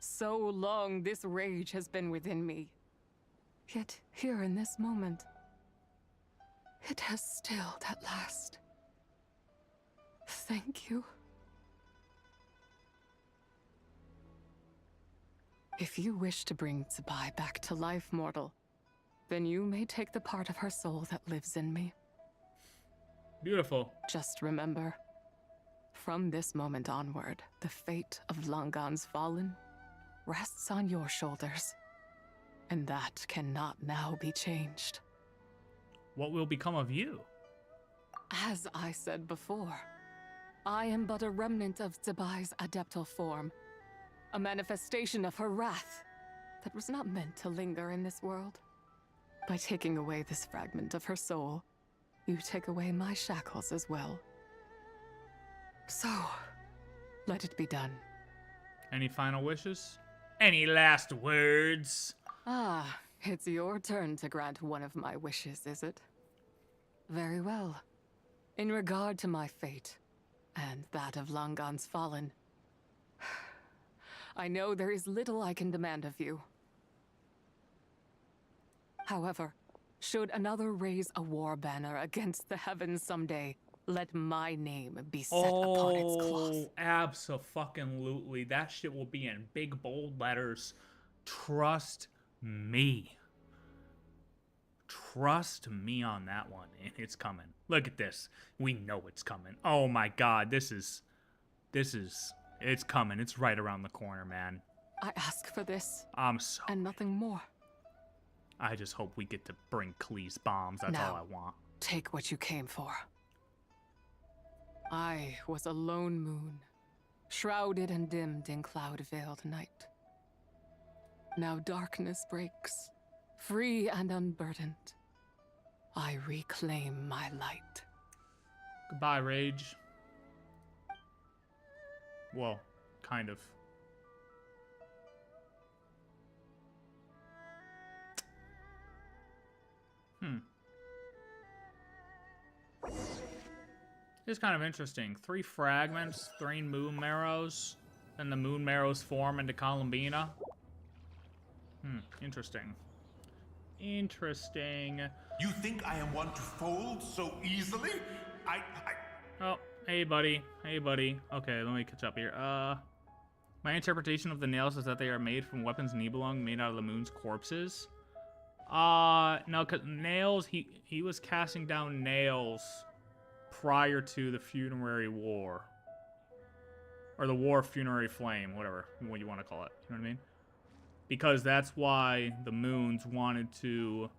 So long this rage has been within me. Yet here in this moment, it has stilled at last. Thank you. If you wish to bring ZIBAI back to life, mortal, then you may take the part of her soul that lives in me. Beautiful. Just remember, from this moment onward, the fate of Langan's fallen rests on your shoulders. And that cannot now be changed. What will become of you? As I said before, I am but a remnant of ZIBAI's adeptal form, a manifestation of her wrath that was not meant to linger in this world. By taking away this fragment of her soul, you take away my shackles as well. So, let it be done. Any final wishes? Any last words? Ah, it's your turn to grant one of my wishes, is it? Very well. In regard to my fate, and that of Langan's fallen, I know there is little I can demand of you. However, should another raise a war banner against the heavens someday, let my name be set upon its cloth. Oh, abso-fucking-lutely. That shit will be in big, bold letters. Trust me. Trust me on that one. And it's coming. Look at this. We know it's coming. Oh my god, this is, it's coming. It's right around the corner, man. I ask for this. I'm sorry. And nothing more. I just hope we get to bring Klee's bombs. That's all I want. Take what you came for. I was a lone moon, shrouded and dimmed in cloud-veiled night. Now darkness breaks, free and unburdened. I reclaim my light. Goodbye, Rage. Well, kind of. It's kind of interesting. 3 fragments, 3 moon marrows, then the moon marrows form into Columbina. Interesting. Interesting. You think I am one to fold so easily? Oh, hey buddy. Hey buddy. Okay, let me catch up here. My interpretation of the nails is that they are made from weapons Nibelung made out of the moon's corpses. No, cause nails, he was casting down nails prior to the Funerary War. Or the War of Funerary Flame, whatever, what you want to call it. You know what I mean? Because that's why the moons wanted to...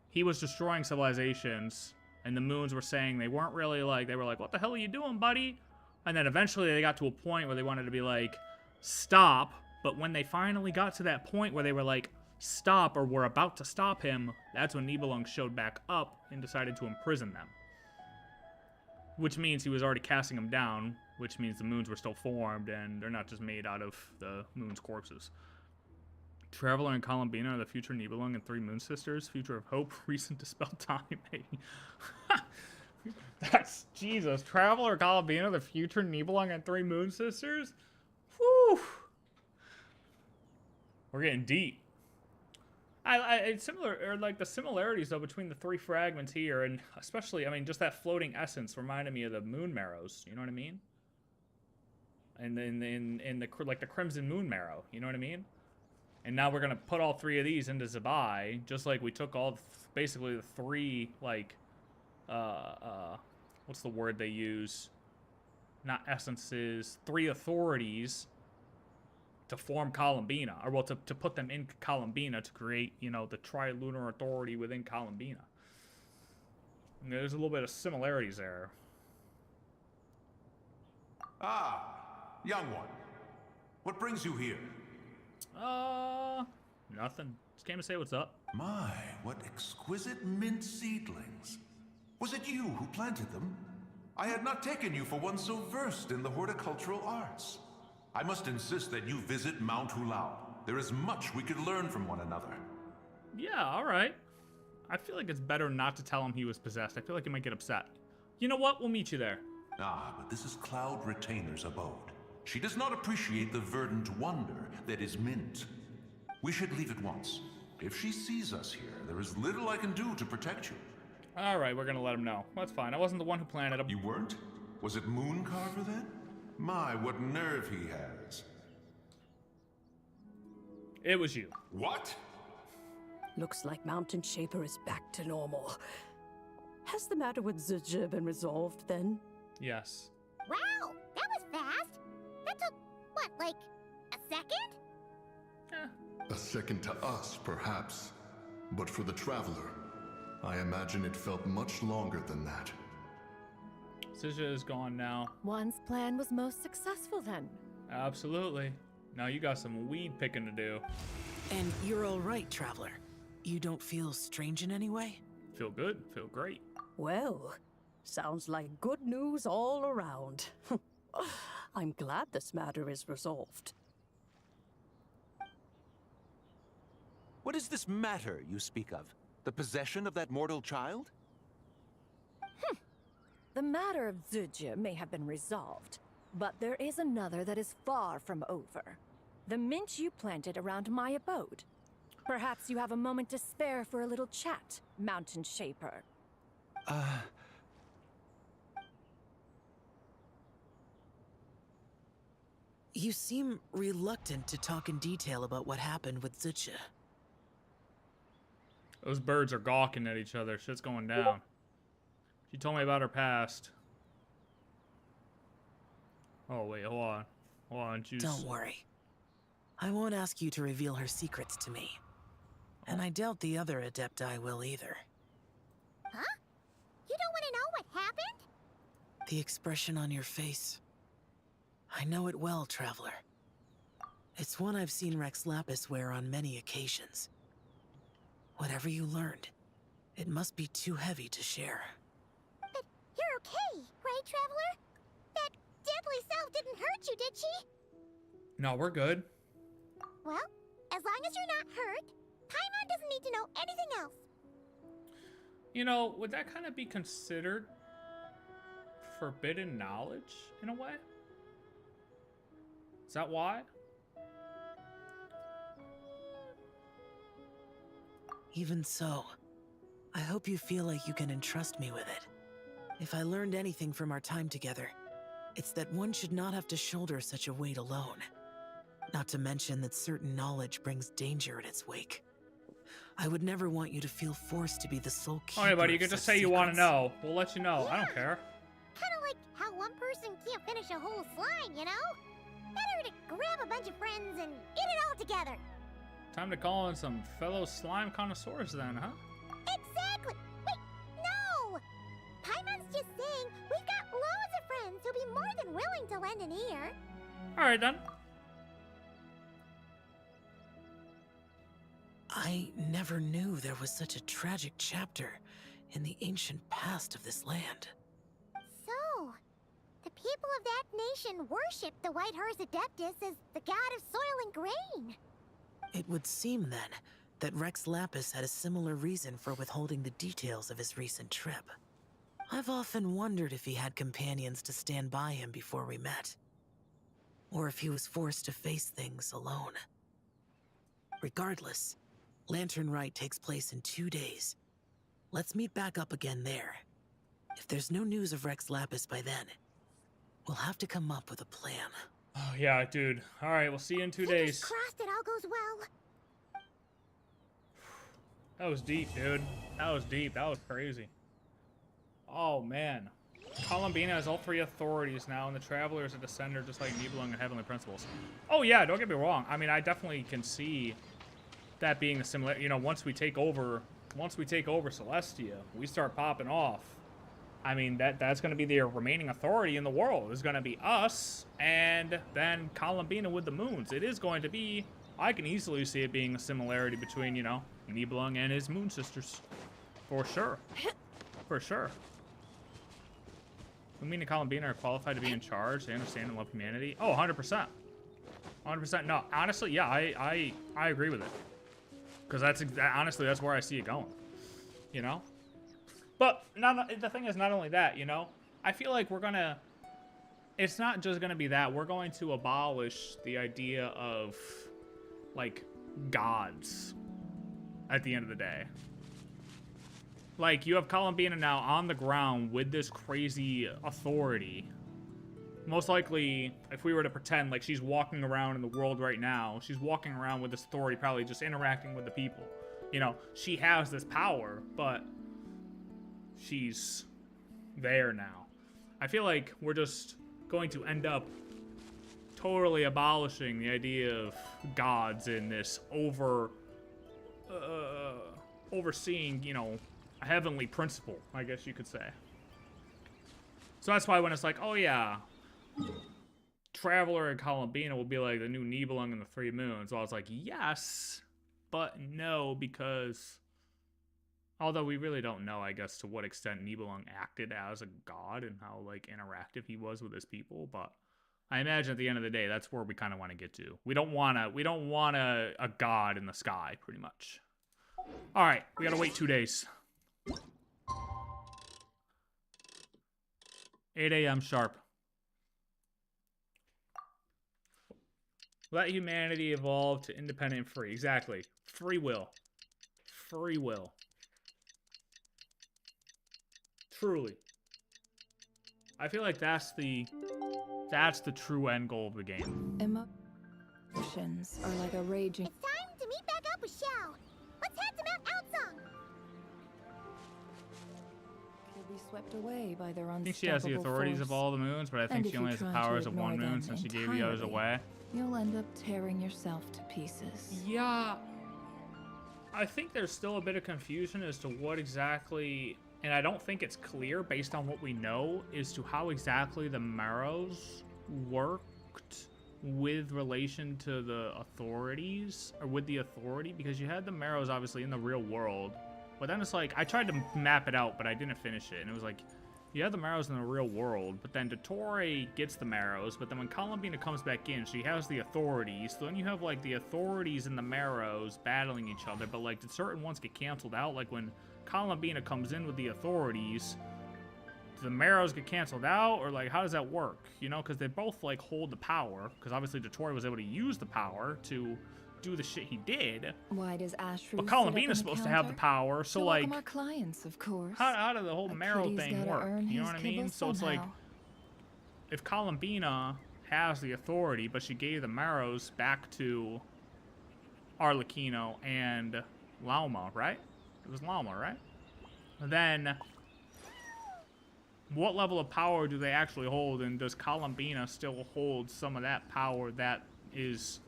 He was destroying civilizations, and the moons were saying they weren't really like... They were like, what the hell are you doing, buddy? And then eventually they got to a point where they wanted to be like, stop. But when they finally got to that point where they were like, stop, or were about to stop him, that's when Nibelung showed back up and decided to imprison them. Which means he was already casting them down, which means the moons were still formed, and they're not just made out of the moon's corpses. Traveler and Columbina are the future Nibelung and 3 Moon Sisters. Future of hope, recent dispelled time. That's Jesus. Traveler, Columbina, the future Nibelung and 3 Moon Sisters. Whew. We're getting deep. It's similar, or like the similarities though between the 3 fragments here, and especially, I mean, just that floating essence reminded me of the Moon Marrows. You know what I mean? And then in the like the Crimson Moon Marrow. You know what I mean? And now we're gonna put all 3 of these into ZIBAI, just like we took all basically the 3 like what's the word they use? Not essences, 3 authorities to form Columbina, or well, to put them in Columbina to create, you know, the Trilunar Authority within Columbina. And there's a little bit of similarities there. Ah, young one. What brings you here? Nothing. Just came to say what's up. My, what exquisite mint seedlings. Was it you who planted them? I had not taken you for one so versed in the horticultural arts. I must insist that you visit Mount Hulao. There is much we could learn from one another. Yeah, alright. I feel like it's better not to tell him he was possessed. I feel like he might get upset. You know what? We'll meet you there. Ah, but this is Cloud Retainer's abode. She does not appreciate the verdant wonder that is mint. We should leave at once. If she sees us here, there is little I can do to protect you. Alright, we're gonna let him know. That's fine. I wasn't the one who planted him. You weren't? Was it Mooncarver then? My, what nerve he has. It was you. What? Looks like Mountain Shaper is back to normal. Has the matter with ZIBAI been resolved then? Yes. Wow, that was fast. That took, what, like, a second? A second to us, perhaps. But for the Traveler, I imagine it felt much longer than that. ZIBAI is gone now. One's plan was most successful then. Absolutely. Now you got some weed picking to do. And you're all right, Traveler. You don't feel strange in any way? Feel good. Feel great. Well, sounds like good news all around. I'm glad this matter is resolved. What is this matter you speak of? The possession of that mortal child? The matter of ZIBAI may have been resolved, but there is another that is far from over. The mint you planted around my abode. Perhaps you have a moment to spare for a little chat, Mountain Shaper. You seem reluctant to talk in detail about what happened with ZIBAI. Those birds are gawking at each other. Shit's going down. She told me about her past. Oh, wait, hold on. Hold on, juice. Don't worry. I won't ask you to reveal her secrets to me. And I doubt the other Adepti will either. Huh? You don't want to know what happened? The expression on your face. I know it well, Traveler. It's one I've seen Rex Lapis wear on many occasions. Whatever you learned, it must be too heavy to share. But you're okay, right, Traveler? That deadly self didn't hurt you, did she? No, we're good. Well, as long as you're not hurt, Paimon doesn't need to know anything else. You know, would that kind of be considered forbidden knowledge in a way? Is that why? Even so, I hope you feel like you can entrust me with it. If I learned anything from our time together, it's that one should not have to shoulder such a weight alone. Not to mention that certain knowledge brings danger in its wake. I would never want you to feel forced to be the sole keeper. Alright, buddy, you of can just such say you want to secrets. know. We'll let you know. I don't care. Kinda like how one person can't finish a whole slime, you know? Better to grab a bunch of friends and eat it all together. Time to call in some fellow slime connoisseurs then, huh? Exactly! Wait, no! Paimon's just saying we've got loads of friends who'll be more than willing to lend an ear. Alright then. I never knew there was such a tragic chapter in the ancient past of this land. So, the people of that nation worship the White Horse Adeptus as the god of soil and grain. It would seem, then, that Rex Lapis had a similar reason for withholding the details of his recent trip. I've often wondered if he had companions to stand by him before we met, or if he was forced to face things alone. Regardless, Lantern Rite takes place in 2 days. Let's meet back up again there. If there's no news of Rex Lapis by then, we'll have to come up with a plan. Oh, yeah, dude. All right, we'll see you in 2 days. Crossed it all goes well. That was deep, dude. That was deep. That was crazy. Oh, man. Columbina has all 3 authorities now, and the Traveler is a descender just like Nibelung and Heavenly Principles. Oh, yeah, don't get me wrong. I mean, I definitely can see that being a similar... You know, once we take over Celestia, we start popping off. I mean, that's going to be the remaining authority in the world. It's going to be us, and then Columbina with the moons. It is going to be... I can easily see it being a similarity between, you know, Nibelung and his moon sisters. For sure. For sure. Lumina and Columbina are qualified to be in charge. They understand and love humanity. Oh, 100%. 100%. No, honestly, yeah, I agree with it. Because honestly, that's where I see it going. You know? But the thing is, not only that, you know? I feel like we're going to... It's not just going to be that. We're going to abolish the idea of, like, gods at the end of the day. Like, you have Columbina now on the ground with this crazy authority. Most likely, if we were to pretend like she's walking around in the world right now, she's walking around with this authority, probably just interacting with the people. You know, she has this power, but she's there now. I feel like we're just going to end up totally abolishing the idea of gods in this overseeing, you know, a heavenly principle, I guess you could say. So that's why when it's like, oh yeah, Traveler and Columbina will be like the new Nibelung and the 3 moons. So I was like, yes, but no, because although we really don't know, I guess, to what extent Nibelung acted as a god and how, like, interactive he was with his people, but I imagine at the end of the day, that's where we kind of want to get to. We don't want a god in the sky, pretty much. All right, we gotta wait 2 days. 8 a.m. sharp. Let humanity evolve to independent and free. Exactly. Free will. Free will. Truly. I feel like that's the true end goal of the game. Emotions are like a raging... It's time to meet back up with Xiao. Let's head to Mount Outsong. Be swept away by their unstoppable I think she has the authorities of all the moons, but I think she only has the powers of one moon since she gave the others away. You'll end up tearing yourself to pieces. Yeah. I think there's still a bit of confusion as to what exactly, and I don't think it's clear based on what we know, as to how exactly the Marrows worked with relation to the authorities, or with the authority, because you had the Marrows obviously in the real world. But then it's like, I tried to map it out, but I didn't finish it. And it was like, you have the Marrows in the real world, but then Dottore gets the Marrows, but then when Columbina comes back in, she has the authorities. So then you have, like, the authorities and the Marrows battling each other, but, like, did certain ones get canceled out? Like, when Columbina comes in with the authorities, do the Marrows get canceled out? Or, like, how does that work? You know, because they both, like, hold the power, because obviously Dottore was able to use the power to do the shit he did. Why does Ashru but Columbina's supposed to have the power, so like, our clients, of course. How does the whole Marrow thing work? You know what I mean? So it's like, if Columbina has the authority, but she gave the Marrows back to Arlecchino and Lauma, right? It was Lauma, right? Then what level of power do they actually hold, and does Columbina still hold some of that power that is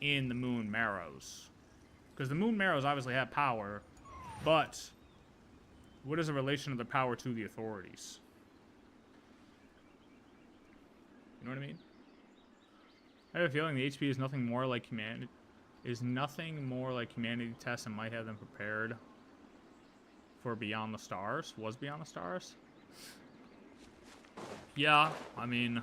in the Moon Marrows? Because the Moon Marrows obviously have power, but what is the relation of the power to the authorities? You know what I mean? I have a feeling the HP is nothing more like humanity. is nothing more like humanity tests and might have them prepared for Beyond the Stars. Was Beyond the Stars? Yeah, I mean,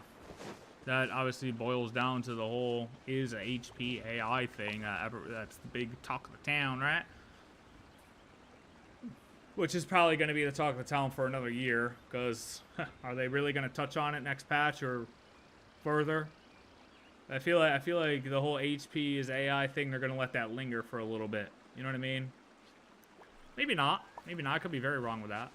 that obviously boils down to the whole is a HP AI thing. That's the big talk of the town, right? Which is probably going to be the talk of the town for another year, because are they really going to touch on it next patch or further? I feel like the whole HP is AI thing, they're going to let that linger for a little bit. You know what I mean? Maybe not. Maybe not. I could be very wrong with that.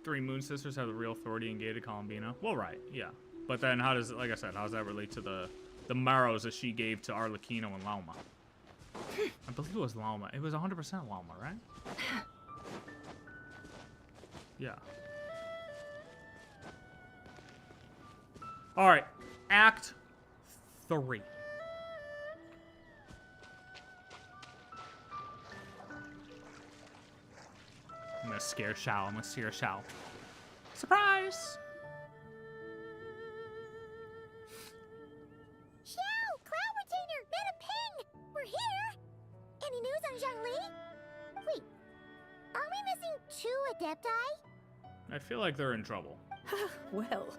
3 Moon Sisters have the real authority in gated Columbina. Well, right, yeah. But then how does, like I said, how does that relate to the Marrows that she gave to Arlecchino and Lauma? I believe it was Lauma. It was 100% Lauma, right? Yeah. All right, Act 3. I'm gonna scare Shao. I'm gonna scare Shao. Surprise! Xiao! Cloud Retainer! Madam Ping! We're here! Any news on Zhongli? Wait, are we missing 2 Adepti? I feel like they're in trouble. Well,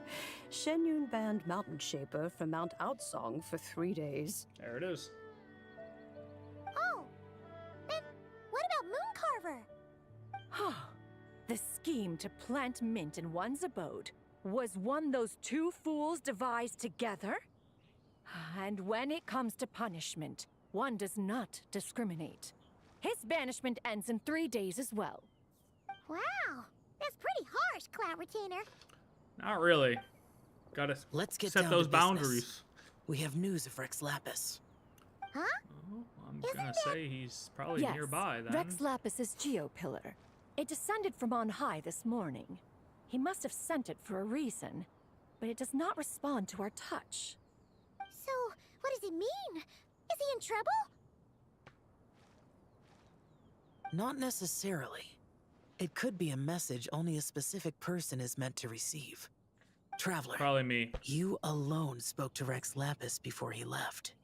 Shenyun banned Mountain Shaper from Mount Outsong for 3 days. There it is. Oh, and what about Mooncarver? The scheme to plant mint in one's abode was one those 2 fools devised together? And when it comes to punishment, one does not discriminate. His banishment ends in 3 days as well. Wow, that's pretty harsh, Cloud Retainer. Not really. Gotta Let's get set down those to business. boundaries. We have news of Rex Lapis. Huh? Oh, I'm gonna say he's probably Yes, nearby then. Rex Lapis's geopillar. It descended from on high this morning. He must have sent it for a reason, but it does not respond to our touch. So, what does it mean? Is he in trouble? Not necessarily. It could be a message only a specific person is meant to receive. Traveler. Probably me. You alone spoke to Rex Lapis before he left.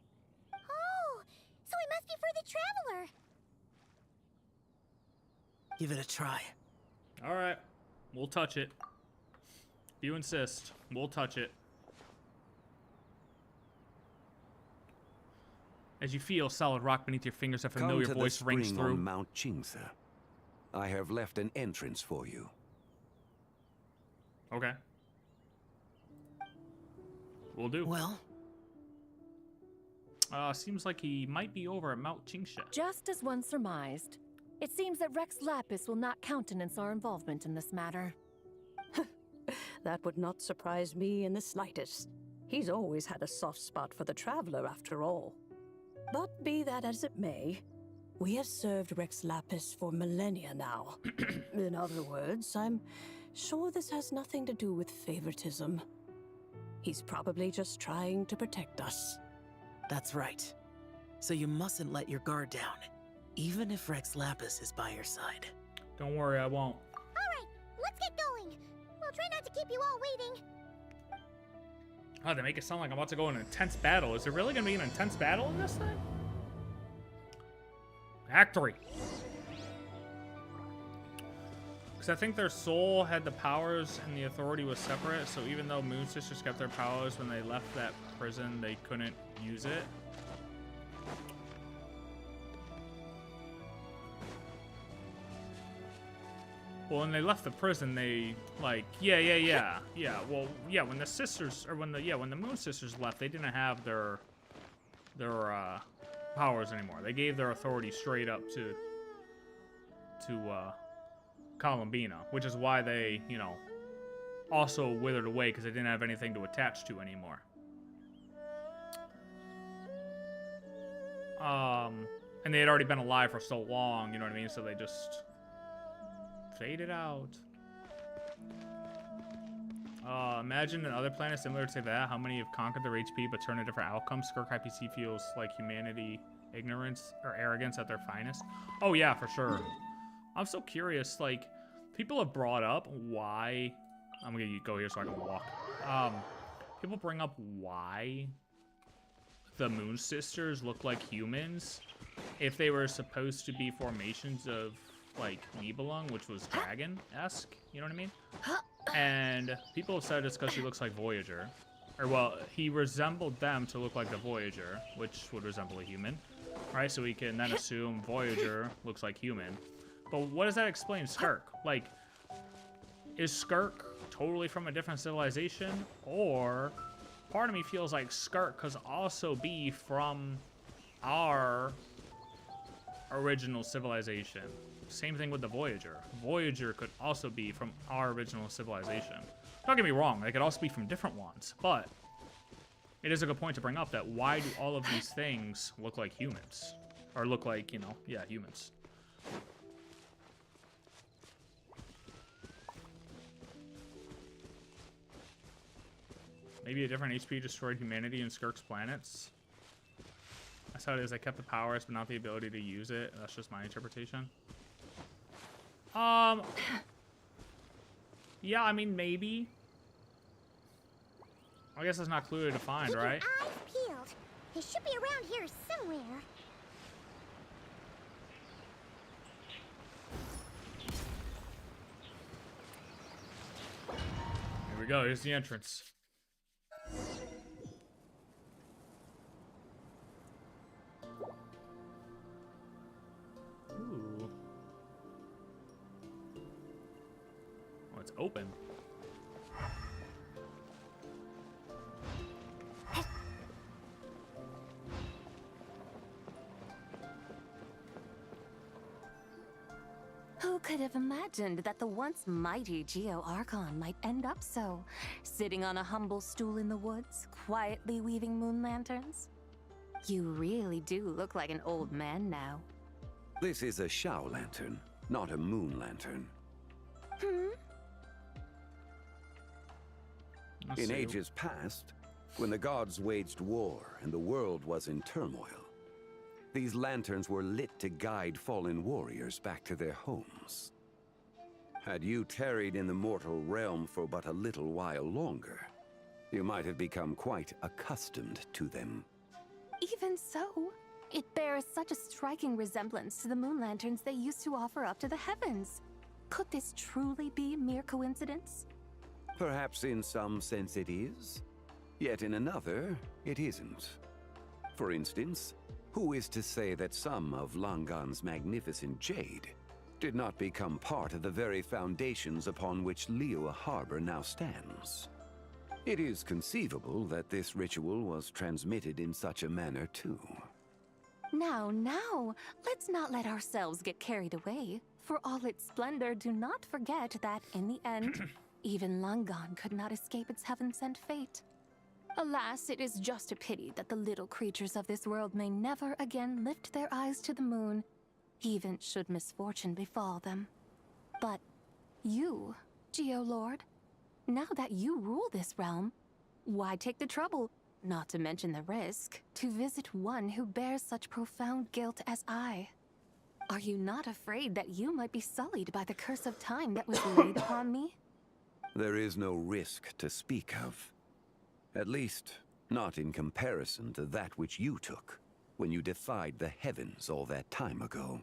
Oh, so he must be for the Traveler. Give it a try. All right, we'll touch it. If you insist, we'll touch it. As you feel solid rock beneath your fingers, a familiar Come to voice the rings spring through. on Mount Qingse. I have left an entrance for you. Okay. Will do. Well? Seems like he might be over at Mount Qingse. Just as one surmised, it seems that Rex Lapis will not countenance our involvement in this matter. That would not surprise me in the slightest. He's always had a soft spot for the Traveler, after all. But be that as it may, we have served Rex Lapis for millennia now. In other words, I'm sure this has nothing to do with favoritism. He's probably just trying to protect us. That's right. So you mustn't let your guard down, even if Rex Lapis is by your side. Don't worry, I won't. Alright, let's get going. We'll try not to keep you all waiting. Oh, they make it sound like I'm about to go in an intense battle. Is there really going to be an intense battle in this thing? Act 3. Because I think their soul had the powers and the authority was separate, so even though Moon Sisters kept their powers when they left that prison, they couldn't use it. Well, when they left the prison, they, like, yeah. Well, yeah, when the sisters, or when the Moon Sisters left, they didn't have their powers anymore. They gave their authority straight up to Columbina, which is why they, you know, also withered away, because they didn't have anything to attach to anymore. And they had already been alive for so long, you know what I mean? So they just faded out. Imagine another planet similar to that. How many have conquered their HP but turned a different outcome? Skirk IPC feels like humanity, ignorance, or arrogance at their finest. Oh yeah, for sure. I'm so curious, like, people have brought up why... I'm gonna go here so I can walk. People bring up why the Moon Sisters look like humans if they were supposed to be formations of, like, Nibelung, which was dragon-esque, you know what I mean? And people have said it's because he looks like Voyager. Or, well, he resembled them to look like the Voyager, which would resemble a human, right? So we can then assume Voyager looks like human. But what does that explain Skirk? Like, is Skirk totally from a different civilization? Or part of me feels like Skirk could also be from our original civilization. Same thing with the Voyager. Voyager could also be from our original civilization. Don't get me wrong, they could also be from different ones, but it is a good point to bring up that why do all of these things look like humans? Or look like, you know, yeah, humans. Maybe a different HP destroyed humanity in Skirk's planets. That's how it is. I kept the powers, but not the ability to use it. That's just my interpretation. Yeah, I mean, maybe. I guess it's not clearly defined, right? Keep your eyes peeled. He should be around here somewhere. Here we go. Here's the entrance. Ooh. Oh, it's open. Who could have imagined that the once mighty Geo Archon might end up so, sitting on a humble stool in the woods, quietly weaving moon lanterns? You really do look like an old man now. This is a Shao lantern, not a moon lantern. In ages past, when the gods waged war and the world was in turmoil, these lanterns were lit to guide fallen warriors back to their homes. Had you tarried in the mortal realm for but a little while longer, you might have become quite accustomed to them. Even so, it bears such a striking resemblance to the moon lanterns they used to offer up to the heavens. Could this truly be mere coincidence? Perhaps in some sense it is, yet in another, it isn't. For instance, who is to say that some of Langan's magnificent jade did not become part of the very foundations upon which Liyue Harbor now stands? It is conceivable that this ritual was transmitted in such a manner too. Now, let's not let ourselves get carried away. For all its splendor, do not forget that, in the end, even Langan could not escape its heaven-sent fate. Alas, it is just a pity that the little creatures of this world may never again lift their eyes to the moon, even should misfortune befall them. But you, Geolord, now that you rule this realm, why take the trouble, not to mention the risk, to visit one who bears such profound guilt as I? Are you not afraid that you might be sullied by the curse of time that was laid upon me? There is no risk to speak of. At least, not in comparison to that which you took when you defied the heavens all that time ago.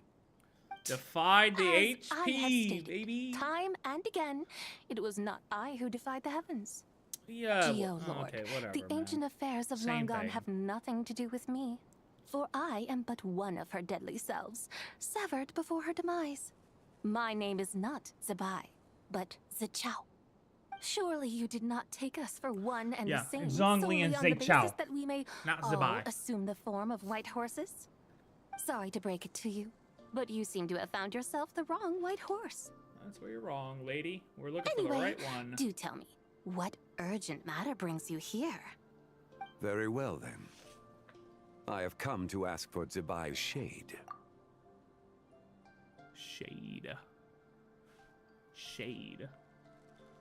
Defied the As I have HP, stated, baby. time and again, it was not I who defied the heavens. Yeah, Geolord, okay, whatever, the ancient affairs of Same Langan thing. have nothing to do with me. For I am but one of her deadly selves, severed before her demise. My name is not ZIBAI, but Zichao. Surely you did not take us for one and Yeah, the same, Zhongli solely and on the Zichao, basis that we may not all ZIBAI. assume the form of white horses? Sorry to break it to you, but you seem to have found yourself the wrong white horse. That's where you're wrong, lady. We're looking Anyway, for the right one. do tell me, what urgent matter brings you here? Very well then. I have come to ask for ZIBAI's shade. Shade. Shade.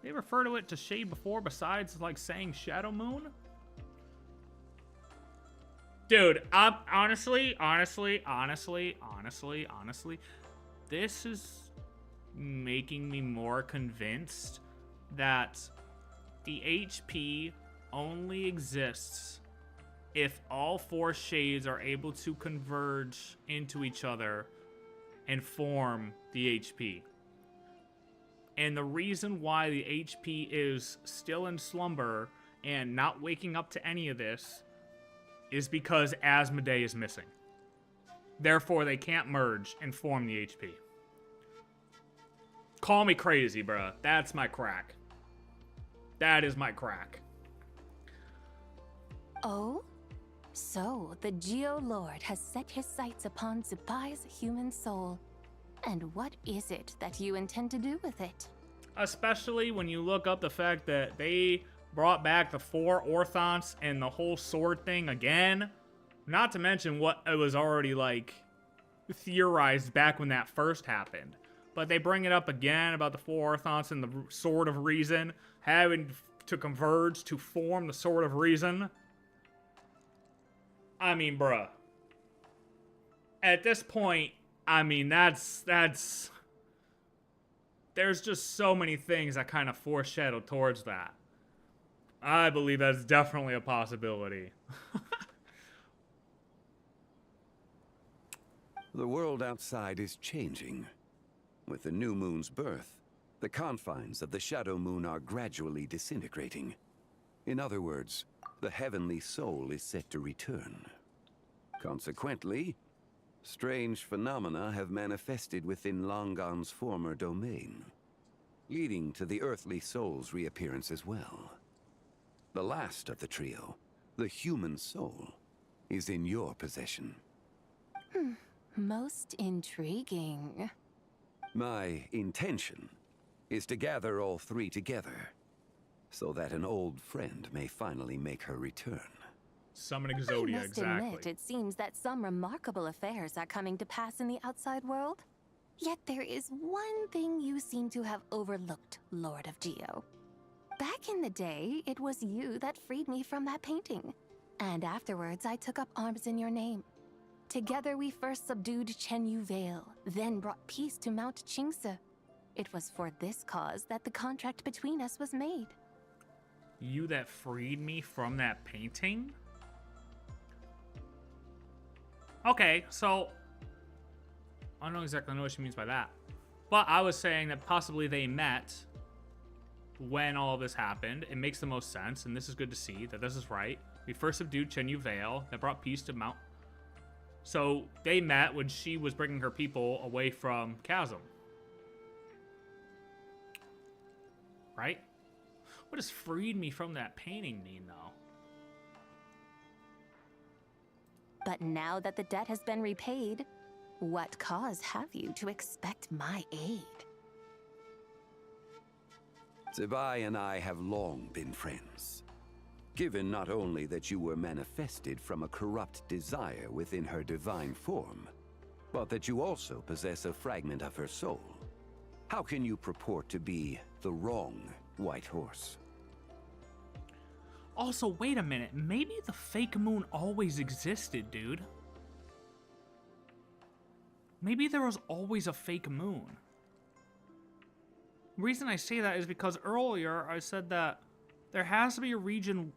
They refer to it to shade before besides like saying Shadow Moon? Dude, honestly, this is making me more convinced that the HP only exists if all 4 shades are able to converge into each other and form the HP. And the reason why the HP is still in slumber and not waking up to any of this is because Asmodee is missing. Therefore, they can't merge and form the HP. Call me crazy, bruh. That's my crack. That is my crack. Oh? So, the Geo-Lord has set his sights upon ZIBAI's human soul. And what is it that you intend to do with it? Especially when you look up the fact that they brought back the 4 Orthants and the whole sword thing again. Not to mention what it was already, like, theorized back when that first happened. But they bring it up again about the 4 Orthants and the Sword of Reason having to converge to form the Sword of Reason. I mean, bruh. At this point, I mean, that's... There's just so many things that kind of foreshadow towards that. I believe that's definitely a possibility. The world outside is changing. With the new moon's birth, the confines of the shadow moon are gradually disintegrating. In other words, the heavenly soul is set to return. Consequently, strange phenomena have manifested within Longon's former domain, leading to the earthly soul's reappearance as well. The last of the trio, the human soul, is in your possession. Most intriguing. My intention is to gather all 3 together, so that an old friend may finally make her return. Summoning Exodia, I must admit, it seems that some remarkable affairs are coming to pass in the outside world. Yet there is one thing you seem to have overlooked, Lord of Geo. Back in the day, it was you that freed me from that painting. And afterwards, I took up arms in your name. Together, we first subdued Chen Yu Vale, then brought peace to Mount Qingse. It was for this cause that the contract between us was made. You that freed me from that painting? Okay, so... I don't exactly know what she means by that. But I was saying that possibly they met when all of this happened. It makes the most sense, and this is good to see that this is right. We first subdued Chen Yu Vale, that brought peace to Mount... So, they met when she was bringing her people away from Chasm. Right? What does freed me from that painting mean, though? But now that the debt has been repaid, what cause have you to expect my aid? ZIBAI and I have long been friends. Given not only that you were manifested from a corrupt desire within her divine form, but that you also possess a fragment of her soul, how can you purport to be the wrong White Horse? Also, wait a minute. Maybe the fake moon always existed, dude. Maybe there was always a fake moon. The reason I say that is because earlier I said that there has to be a reason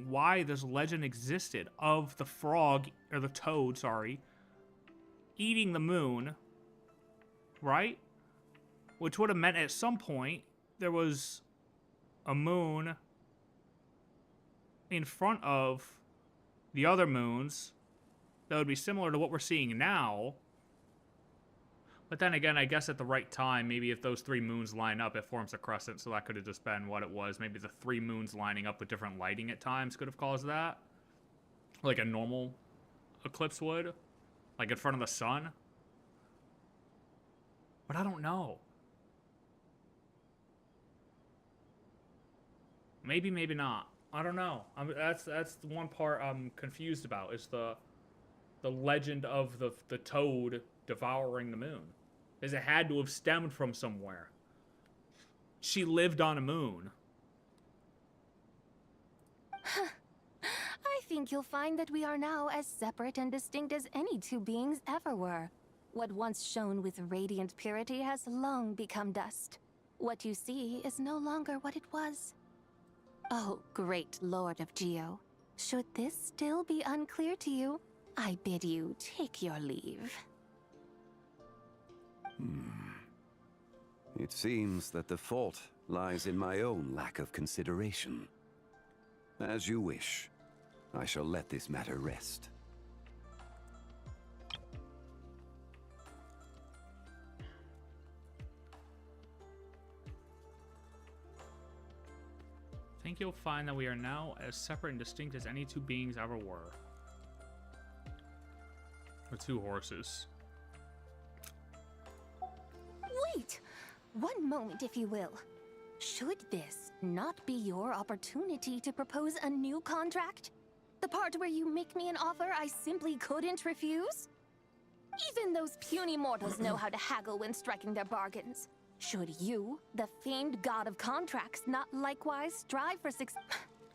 why this legend existed of the frog, or the toad, sorry, eating the moon, right? Which would have meant at some point there was a moon in front of the other moons that would be similar to what we're seeing now. But then again, I guess at the right time, maybe if those 3 moons line up, it forms a crescent, so that could have just been what it was. Maybe the 3 moons lining up with different lighting at times could have caused that. Like a normal eclipse would. Like in front of the sun. But I don't know. Maybe, maybe not. I don't know. That's the one part I'm confused about, is the legend of the toad devouring the moon. Because it had to have stemmed from somewhere. She lived on a moon. I think you'll find that we are now as separate and distinct as any 2 beings ever were. What once shone with radiant purity has long become dust. What you see is no longer what it was. Oh, great Lord of Geo. Should this still be unclear to you, I bid you take your leave. It seems that the fault lies in my own lack of consideration. As you wish. I shall let this matter rest. I think you'll find that we are now as separate and distinct as any two beings ever were. Or two horses. Wait! One moment, if you will. Should this not be your opportunity to propose a new contract? The part where you make me an offer I simply couldn't refuse? Even those puny mortals know how to haggle when striking their bargains. Should you, the famed god of contracts, not likewise strive for success?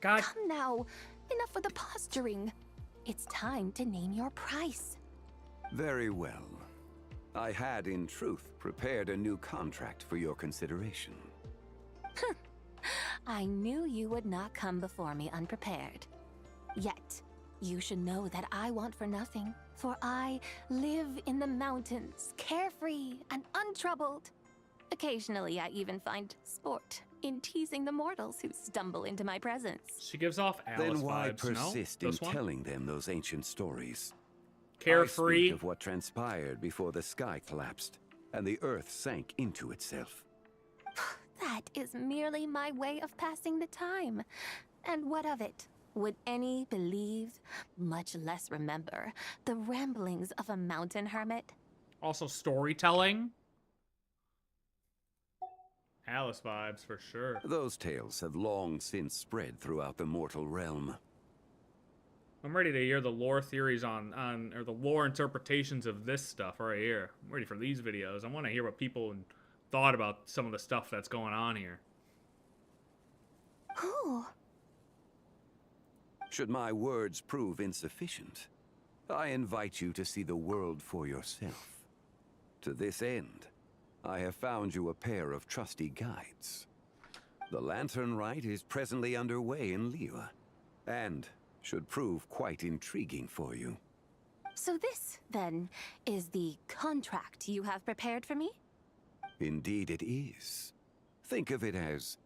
God. Come now, enough with the posturing. It's time to name your price. Very well. I had, in truth, prepared a new contract for your consideration. I knew you would not come before me unprepared. Yet, you should know that I want for nothing, for I live in the mountains, carefree and untroubled. Occasionally, I even find sport in teasing the mortals who stumble into my presence. She gives off Alice Then why vibes, persist no? in telling them those ancient stories? Carefree. I speak of what transpired before the sky collapsed and the earth sank into itself. That is merely my way of passing the time. And what of it? Would any believe, much less remember, the ramblings of a mountain hermit? Also storytelling. Alice vibes for sure. Those tales have long since spread throughout the mortal realm. I'm ready to hear the lore theories or the lore interpretations of this stuff right here. I'm ready for these videos. I want to hear what people thought about some of the stuff that's going on here. Who? Should my words prove insufficient, I invite you to see the world for yourself. To this end, I have found you a pair of trusty guides. The Lantern Rite is presently underway in Liyue, and should prove quite intriguing for you. So this, then, is the contract you have prepared for me? Indeed it is. Think of it as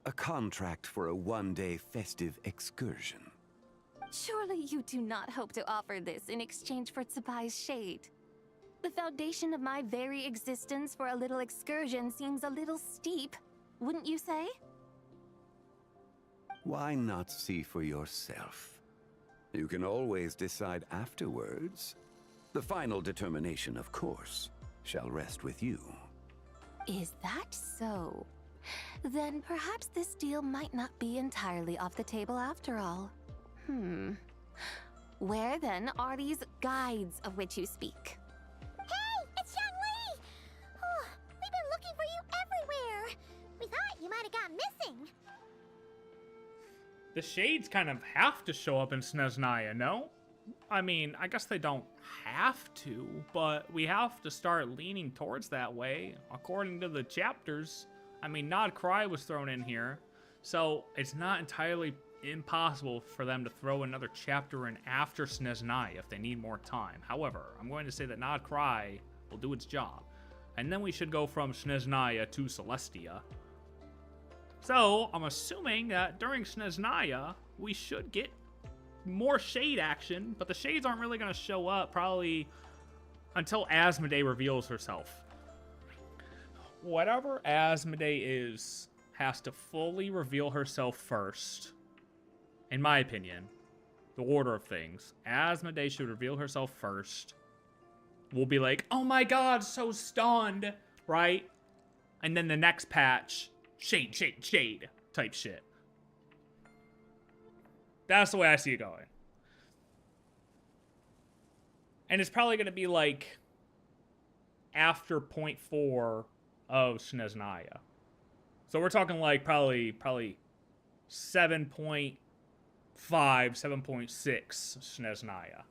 a contract for a one-day festive excursion. Surely you do not hope to offer this in exchange for ZIBAI's shade. The foundation of my very existence for a little excursion seems a little steep, wouldn't you say? Why not see for yourself? You can always decide afterwards. The final determination, of course, shall rest with you. Is that so? Then perhaps this deal might not be entirely off the table after all. Where then are these guides of which you speak? Hey, it's Young Lee! Oh, we've been looking for you everywhere. We thought you might have gone missing. The shades kind of have to show up in Snezhnaya, no? I mean, I guess they don't have to, but we have to start leaning towards that way, according to the chapters. I mean, Nod Cry was thrown in here, so it's not entirely impossible for them to throw another chapter in after Snezhnaya if they need more time. However, I'm going to say that Nod Cry will do its job, and then we should go from Snezhnaya to Celestia. So, I'm assuming that during Snezhnaya, we should get more shade action, but the shades aren't really going to show up probably until Asmodee reveals herself. Whatever Asmodee is, has to fully reveal herself first. In my opinion, the order of things. Asmodee should reveal herself first. We'll be like, oh my god, so stunned, right? And then the next patch, shade, shade, shade type shit. That's the way I see it going. And it's probably going to be like after 0.4 of Snezhnaya. So we're talking like probably 7.5, 7.6 Snezhnaya.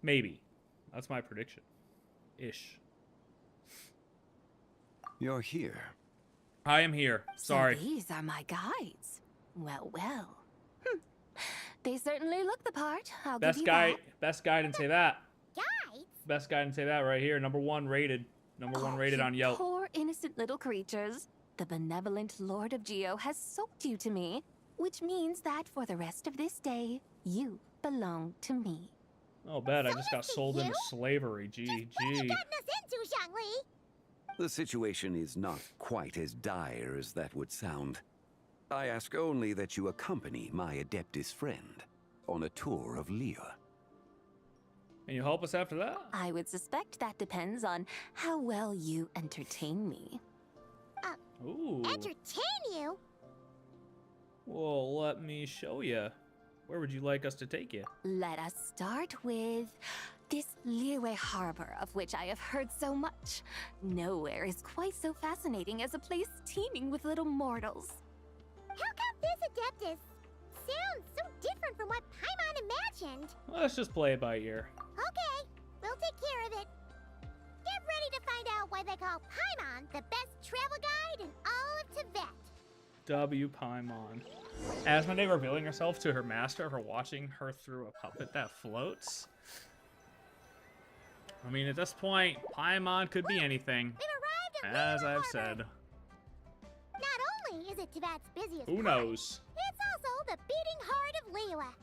Maybe. That's my prediction. Ish. You're here. I am here. Sorry. So these are my guides. Well, well. They certainly look the part. I'll give Best you guy, that. best guy didn't say that. Guys? Best guy didn't say that right here. Number one rated You on Yelp. Poor innocent little creatures. The benevolent Lord of Geo has sold you to me, which means that for the rest of this day, you belong to me. Oh, bad. I just got sold into slavery. GG. What have you gotten us into, Zhongli? The situation is not quite as dire as that would sound. I ask only that you accompany my Adeptus friend on a tour of Liyue. Can you help us after that? I would suspect that depends on how well you entertain me. Ooh. Entertain you? Well, let me show you. Where would you like us to take you? Let us start with this Liyue harbor, of which I have heard so much. Nowhere is quite so fascinating as a place teeming with little mortals. How come this Adeptus sounds so different from what Paimon imagined? Let's just play it by ear. Okay, we'll take care of it. Get ready to find out why they call Paimon the best travel guide in all of Tibet. W. Paimon. Asmodee revealing herself to her master for watching her through a puppet that floats. I mean, at this point, Paimon could be anything. We've arrived at As Liyue I've Harbor. said. Not only is it Tibet's busiest Who port, knows? it's also the beating heart of Liyue.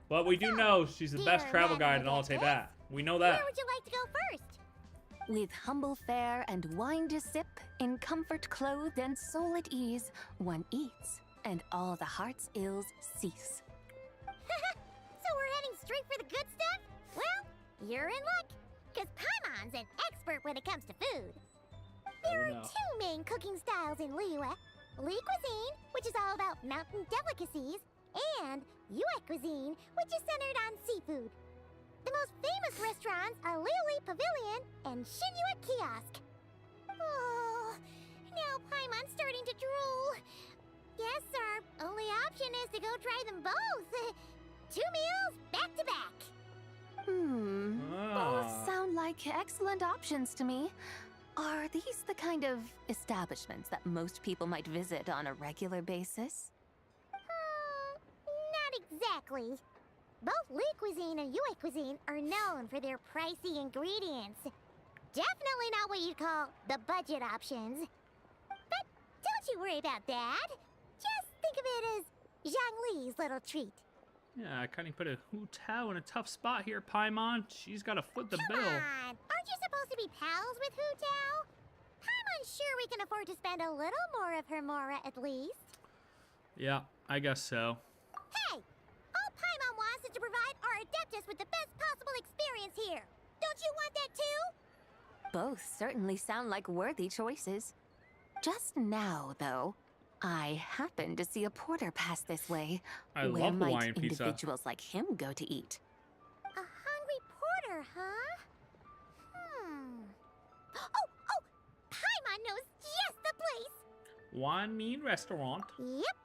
But we do know she's the best dear travel guide Madam and I'll say Adeptus, that. We know that. Where would you like to go first? With humble fare and wine to sip, in comfort clothed and soul at ease, one eats, and all the heart's ills cease. So we're heading straight for the good stuff? Well, you're in luck, because Paimon's an expert when it comes to food. There are two main cooking styles in Liyue. Li cuisine, which is all about mountain delicacies, and Yue cuisine, which is centered on seafood. The most famous restaurants are Liyue Pavilion and Shinyue Kiosk. Oh, now Paimon's starting to drool. Guess our only option is to go try them both. 2 meals back to back. Both sound like excellent options to me. Are these the kind of establishments that most people might visit on a regular basis? Not exactly. Both Li cuisine and Yue cuisine are known for their pricey ingredients. Definitely not what you'd call the budget options. But don't you worry about that. Just think of it as Zhang Li's little treat. Yeah, I kind of put a Hu Tao in a tough spot here, Paimon. She's got to foot the bill. Come on, aren't you supposed to be pals with Hu Tao? Paimon's sure we can afford to spend a little more of her mora at least. Yeah, I guess so. Hey, all Paimon wants is to provide our Adeptus with the best possible experience here. Don't you want that too? Both certainly sound like worthy choices. Just now, though, I happened to see a porter pass this way. I Where love might Hawaiian pizza. individuals like him go to eat? A hungry porter, huh? Oh, Paimon knows just the place. Wan Mean Restaurant. Yep.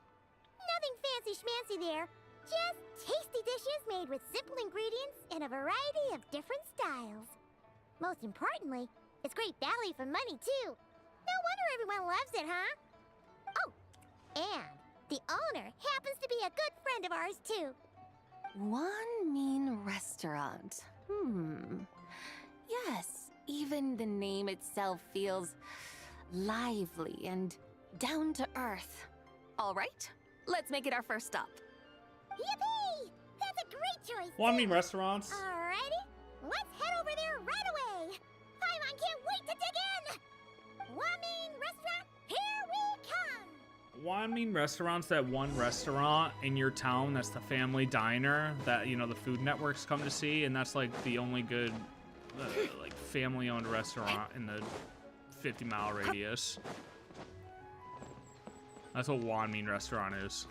Nothing fancy schmancy there. Just tasty dishes made with simple ingredients in a variety of different styles. Most importantly, it's great value for money, too. No wonder everyone loves it, huh? Oh, and the owner happens to be a good friend of ours, too. One Mean Restaurant. Yes, even the name itself feels lively and down to earth. All right, let's make it our first stop. Yippee! That's a great choice. Wan Mean Restaurants. Alrighty, let's head over there right away. Paimon can't wait to dig in. Wan Mean Restaurant, here we come. Wan Mean Restaurant's that one restaurant in your town that's the family diner that, you know, the Food Networks come to see, and that's like the only good, like, family-owned restaurant in the 50-mile radius. That's what Wan Mean Restaurant is.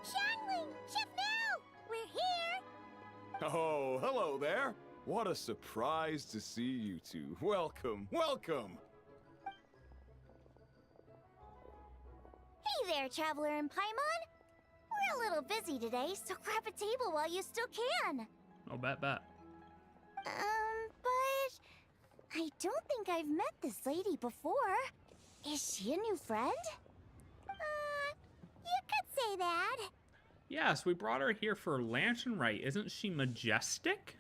Shangling, Chef Mel, we're here. Oh, hello there. What a surprise to see you two. Welcome, welcome. Hey there, Traveler and Paimon. We're a little busy today, so grab a table while you still can. Oh, bet. But I don't think I've met this lady before. Is she a new friend? You could say that. Yes, we brought her here for Lantern Rite. Isn't she majestic?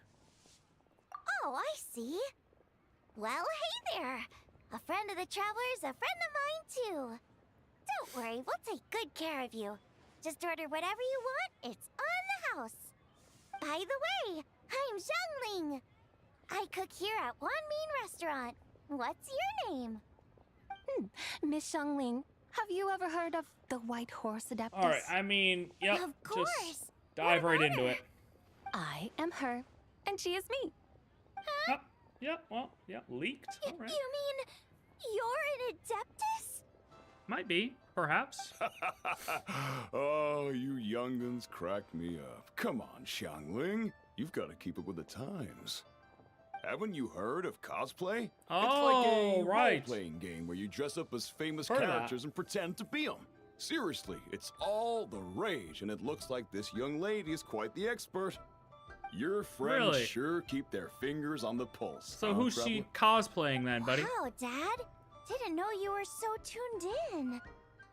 Oh, I see. Well, hey there. A friend of the Traveler's a friend of mine, too. Don't worry, we'll take good care of you. Just order whatever you want, it's on the house. By the way, I'm Zhongling. I cook here at Wanmin Restaurant. What's your name? Miss Zhongling, have you ever heard of the White Horse Adeptus? All right, I mean, yep. Of course. Just dive right into it. I am her, and she is me. Yep, leaked. All right. You mean you're an Adeptus? Might be, perhaps. Oh, you young'uns crack me up. Come on, Xiangling. You've got to keep up with the times. Haven't you heard of cosplay? Oh, it's like a right. role-playing game where you dress up as famous Heard of that. characters and pretend to be them. Seriously, it's all the rage, and it looks like this young lady is quite the expert. Your friends Really? sure keep their fingers on the pulse. So huh, who's Traveler? she cosplaying then, buddy? Wow, Dad. Didn't know you were so tuned in.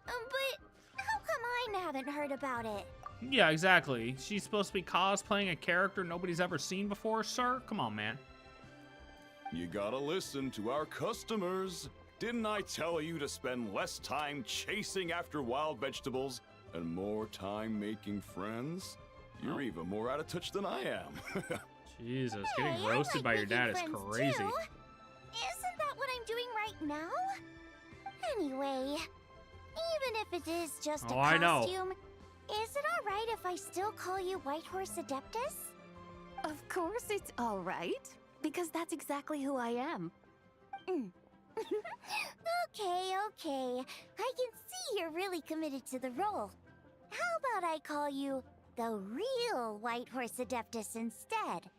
But how come I haven't heard about it? Yeah, exactly. She's supposed to be cosplaying a character nobody's ever seen before, sir? Come on, man. You gotta listen to our customers. Didn't I tell you to spend less time chasing after wild vegetables and more time making friends? You're even more out of touch than I am. Jesus, Hey, getting I roasted like by your making dad is friends, crazy. too. Isn't that what I'm doing right now? Anyway, even if it is just a Oh, I know. costume, is it alright if I still call you White Horse Adeptus? Of course it's all right, because that's exactly who I am. Okay. I can see you're really committed to the role. How about I call you the real White Horse Adeptus instead?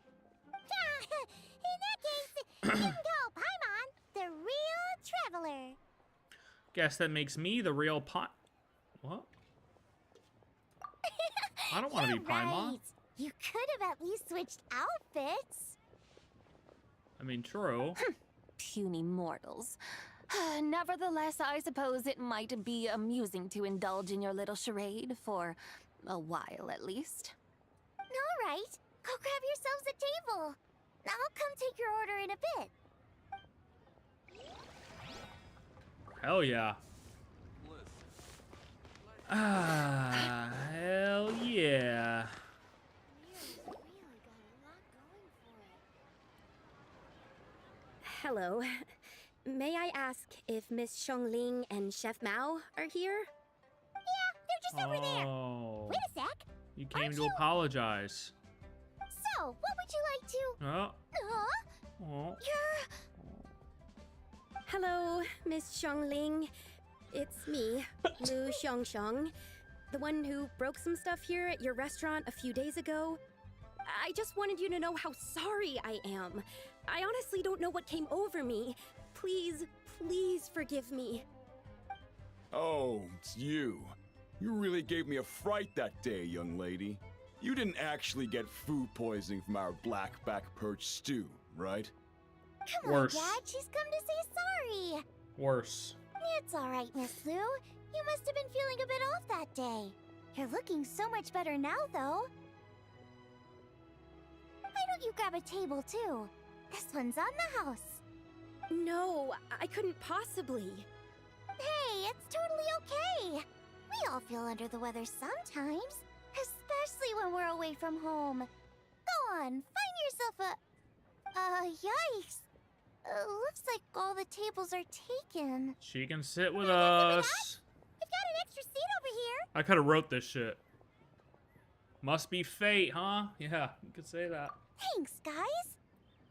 In that case, you can go Paimon, the real traveler. Guess that makes me the real What? I don't want to be You're Paimon. right. You could have at least switched outfits. I mean, true. Puny mortals. Nevertheless, I suppose it might be amusing to indulge in your little charade for a while at least. All right, go grab yourselves a table. I'll come take your order in a bit. Hell yeah. Ah, hell yeah. Hello. May I ask if Miss Zhongling and Chef Mao are here? Yeah, they're just over there. Oh. Wait a sec. You came to apologize. So, what would you like to... Oh. Huh? Oh. Hello, Miss Zhongling. It's me, Lu Xiongxiong, the one who broke some stuff here at your restaurant a few days ago. I just wanted you to know how sorry I am. I honestly don't know what came over me. Please forgive me. Oh, it's you. You really gave me a fright that day, young lady. You didn't actually get food poisoning from our black-back perch stew, right? Come Worse. on, Dad. She's come to say sorry. Worse. It's all right, Miss Lu. You must have been feeling a bit off that day. You're looking so much better now, though. Why don't you grab a table, too? This one's on the house. No, I couldn't possibly. Hey, it's totally okay. We all feel under the weather sometimes, especially when we're away from home. Go on, find yourself a... yikes. Looks like all the tables are taken. She can sit with us. We've got an extra seat over here. I could have wrote this shit. Must be fate, huh? Yeah, you could say that. Thanks, guys.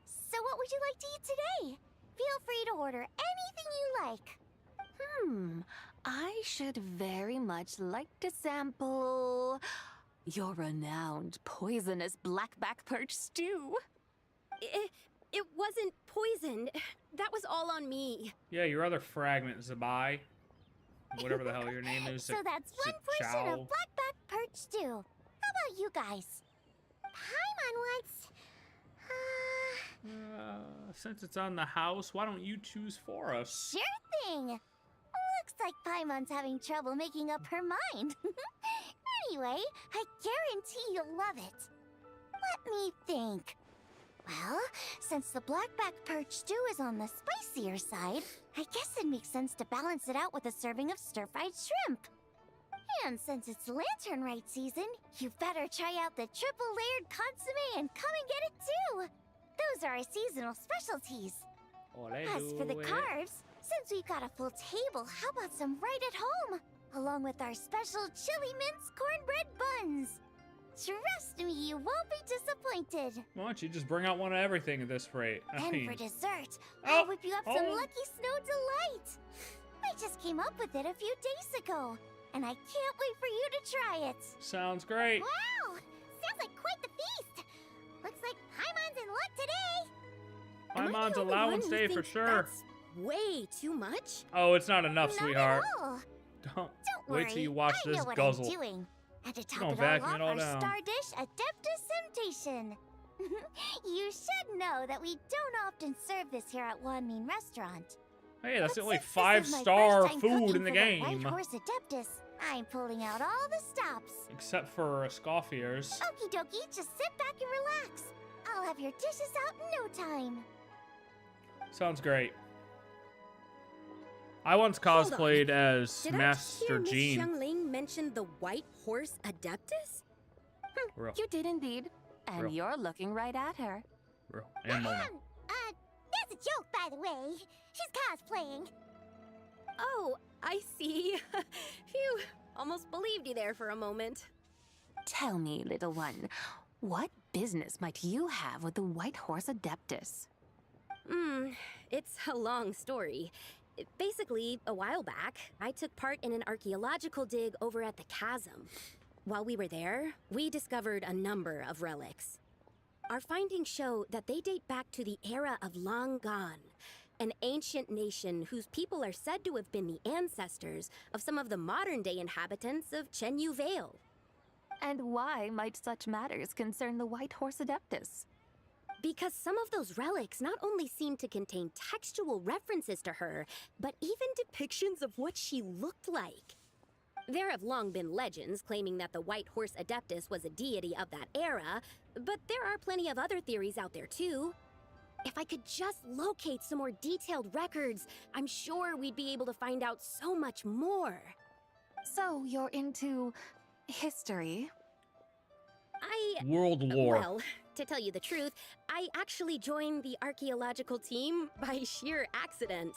So what would you like to eat today? Feel free to order anything you like. I should very much like to sample your renowned poisonous blackback perch stew. It wasn't poisoned. That was all on me. Yeah, your other fragment, ZIBAI. whatever the hell your name is. So that's one portion of blackback perch stew. How about you guys? Paimon wants... Since it's on the house, why don't you choose for us? Sure thing. Looks like Paimon's having trouble making up her mind. Anyway, I guarantee you'll love it. Let me think. Well, since the blackback perch stew is on the spicier side, I guess it makes sense to balance it out with a serving of stir-fried shrimp. And since it's Lantern Rite season, you better try out the triple-layered consommé and come and get it too. Those are our seasonal specialties. As for the carbs, since we've got a full table, how about some right at home? Along with our special chili mince cornbread buns. Trust me, you won't be disappointed. Why don't you just bring out one of everything at this rate? And for dessert, I'll whip you up some Lucky Snow Delight. I just came up with it a few days ago, and I can't wait for you to try it. Sounds great. Wow, sounds like quite the feast. Looks like Paimon's in luck today. Paimon's allowance day for sure. That's way too much? Oh, it's not enough, sweetheart. At all. Don't worry, wait till you watch I this know what guzzle. I'm doing. And to top Don't it all vacuum off, it all our down. star dish, Adeptus Temptation. You should know that we don't often serve this here at Wanmin Restaurant. Hey, that's the only Since this is my 5-star first time food cooking in the for game. White Horse Adeptus, I'm pulling out all the stops. Except for Scoffier's. Okie dokie, just sit back and relax. I'll have your dishes out in no time. Sounds great. I once cosplayed as Did Master I just hear Gene. Miss Xiangling mention the White Horse Adeptus? Real. You did indeed. And Real. you're looking right at her. Real. And Mona. That's a joke, by the way. She's cosplaying. Oh, I see. Phew, almost believed you there for a moment. Tell me, little one, what business might you have with the White Horse Adeptus? It's a long story. Basically, a while back, I took part in an archaeological dig over at the chasm. While we were there, we discovered a number of relics. Our findings show that they date back to the era of Long Gone, an ancient nation whose people are said to have been the ancestors of some of the modern-day inhabitants of Chenyu Vale. And why might such matters concern the White Horse Adeptus? Because some of those relics not only seem to contain textual references to her, but even depictions of what she looked like. There have long been legends claiming that the White Horse Adeptus was a deity of that era, but there are plenty of other theories out there too. If I could just locate some more detailed records, I'm sure we'd be able to find out so much more. So you're into history? World lore. Well, to tell you the truth, I actually joined the archaeological team by sheer accident.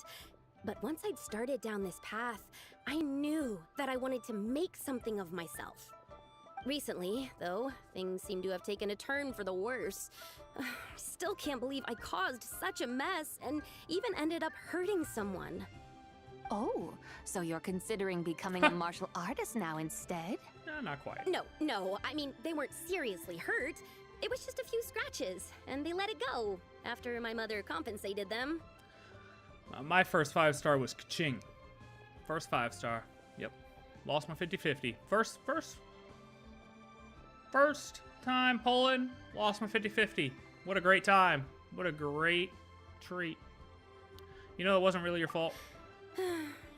But once I'd started down this path, I knew that I wanted to make something of myself. Recently, though, things seem to have taken a turn for the worse. Still can't believe I caused such a mess and even ended up hurting someone. Oh, so you're considering becoming a martial artist now instead? No, not quite. No, I mean, they weren't seriously hurt. It was just a few scratches, and they let it go after my mother compensated them. My first 5-star was Kaching. First 5-star. Yep. Lost my 50-50. First time pulling. Lost my 50-50. What a great time. What a great treat. You know, it wasn't really your fault.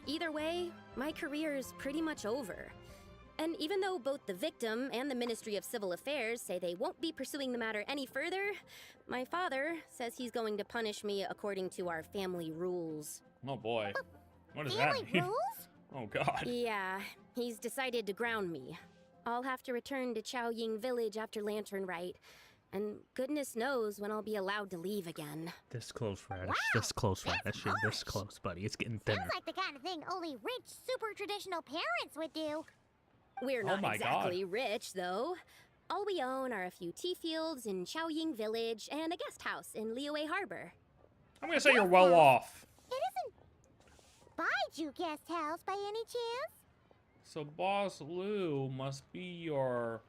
Either way, my career is pretty much over. And even though both the victim and the Ministry of Civil Affairs say they won't be pursuing the matter any further, my father says he's going to punish me according to our family rules. Oh boy. What does that mean? Rules? Oh god. Yeah, he's decided to ground me. I'll have to return to Chaoying Village after Lantern Rite, and goodness knows when I'll be allowed to leave again. This close, Radish. This close, Radish. This close, buddy. It's getting thinner. Sounds like the kind of thing only rich, super traditional parents would do. We're not my exactly rich, though. All we own are a few tea fields in Chaoying Village and a guest house in Liyue Harbor. I'm gonna say you're well off. It isn't Baiju Guest House by any chance? So Boss Lou must be your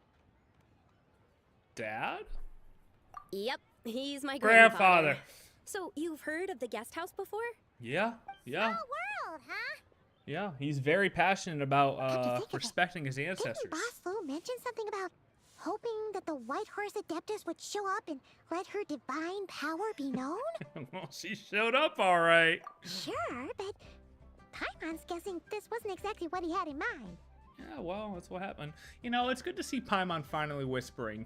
dad? Yep, he's my Grandfather. So you've heard of the guest house before? Yeah. World, huh? Yeah, he's very passionate about respecting his ancestors. Didn't Boss Lou mention something about hoping that the White Horse Adeptus would show up and let her divine power be known? Well, she showed up all right. Sure, but Paimon's guessing this wasn't exactly what he had in mind. Yeah, well, that's what happened. You know, it's good to see Paimon finally whispering.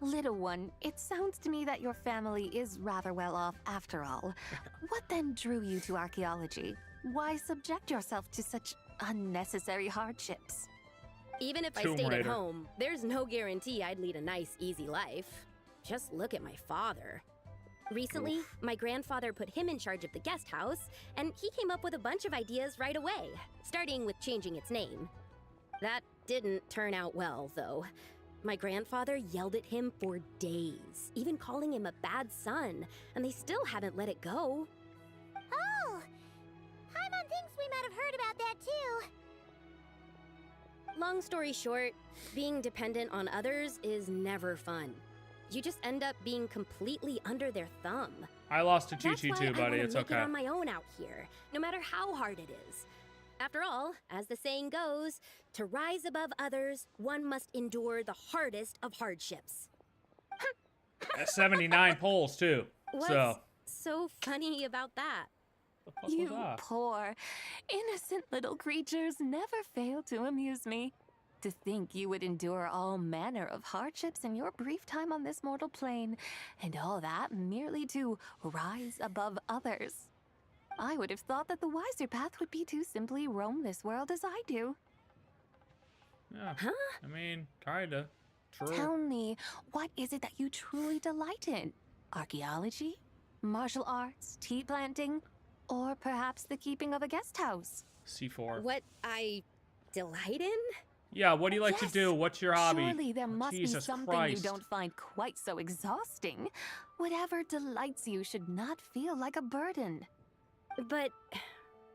Little one, it sounds to me that your family is rather well off after all. What then drew you to archaeology? Why subject yourself to such unnecessary hardships? Even if I Tomb stayed at Raider. home, there's no guarantee I'd lead a nice, easy life. Just look at my father. Recently, my grandfather put him in charge of the guest house, and he came up with a bunch of ideas right away, starting with changing its name. That didn't turn out well, though. My grandfather yelled at him for days, even calling him a bad son, and they still haven't let it go. Oh! Paimon thinks we might have heard about that too. Long story short, being dependent on others is never fun. You just end up being completely under their thumb. I lost to That's Chi-Chi why too, I buddy. wanna It's make okay. it on my own out here, no matter how hard it is. After all, as the saying goes, to rise above others, one must endure the hardest of hardships. That's 79 polls too. What's So so funny about that? what was You that? poor, innocent little creatures never fail to amuse me. To think you would endure all manner of hardships in your brief time on this mortal plane, and all that merely to rise above others. I would have thought that the wiser path would be to simply roam this world as I do. Yeah. I mean, kinda. True. Tell me, what is it that you truly delight in? Archaeology? Martial arts? Tea planting? Or perhaps the keeping of a guest house? C4. What I delight in? Yeah, what do you like to do? What's your hobby? Surely there must Jesus be something Christ. you don't find quite so exhausting. Whatever delights you should not feel like a burden. But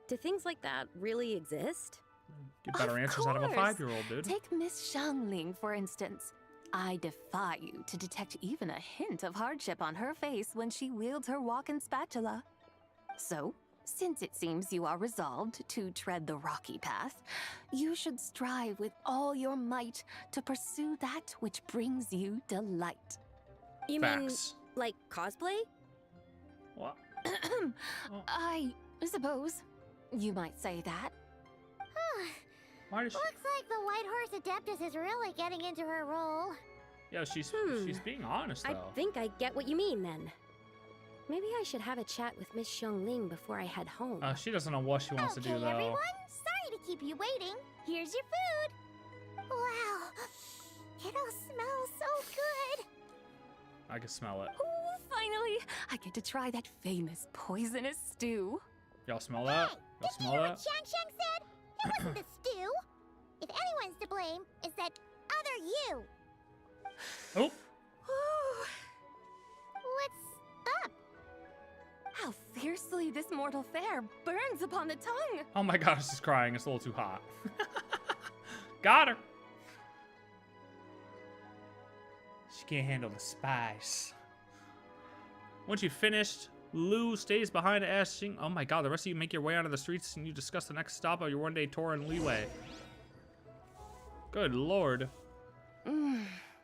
do things like that really exist? Get better Of answers out of a course. 5-year-old, dude. Take Miss Xiangling, for instance. I defy you to detect even a hint of hardship on her face when she wields her walking spatula. So, since it seems you are resolved to tread the rocky path, you should strive with all your might to pursue that which brings you delight. You Facts. mean like cosplay? What? I suppose you might say that. Why does she... Looks like the White Horse Adeptus is really getting into her role. Yeah, she's being honest I though. think I get what you mean then. Maybe I should have a chat with Miss Xiangling before I head home. She doesn't know what she wants to do Okay, though. everyone. Sorry to keep you waiting. Here's your food. Wow. It all smells so good. I can smell it. Ooh, finally, I get to try that famous poisonous stew. Y'all smell that? Y'all smell What that? Shang Shang said? It wasn't the stew. If anyone's to blame, it's that other you. Oh. What's up? How fiercely this mortal fare burns upon the tongue. Oh my gosh, she's crying. It's a little too hot. Got her. She can't handle the spice. Once you've finished, Lou stays behind to ask Xing. Oh my god, the rest of you make your way onto the streets and you discuss the next stop of your one-day tour in Liyue. Good lord.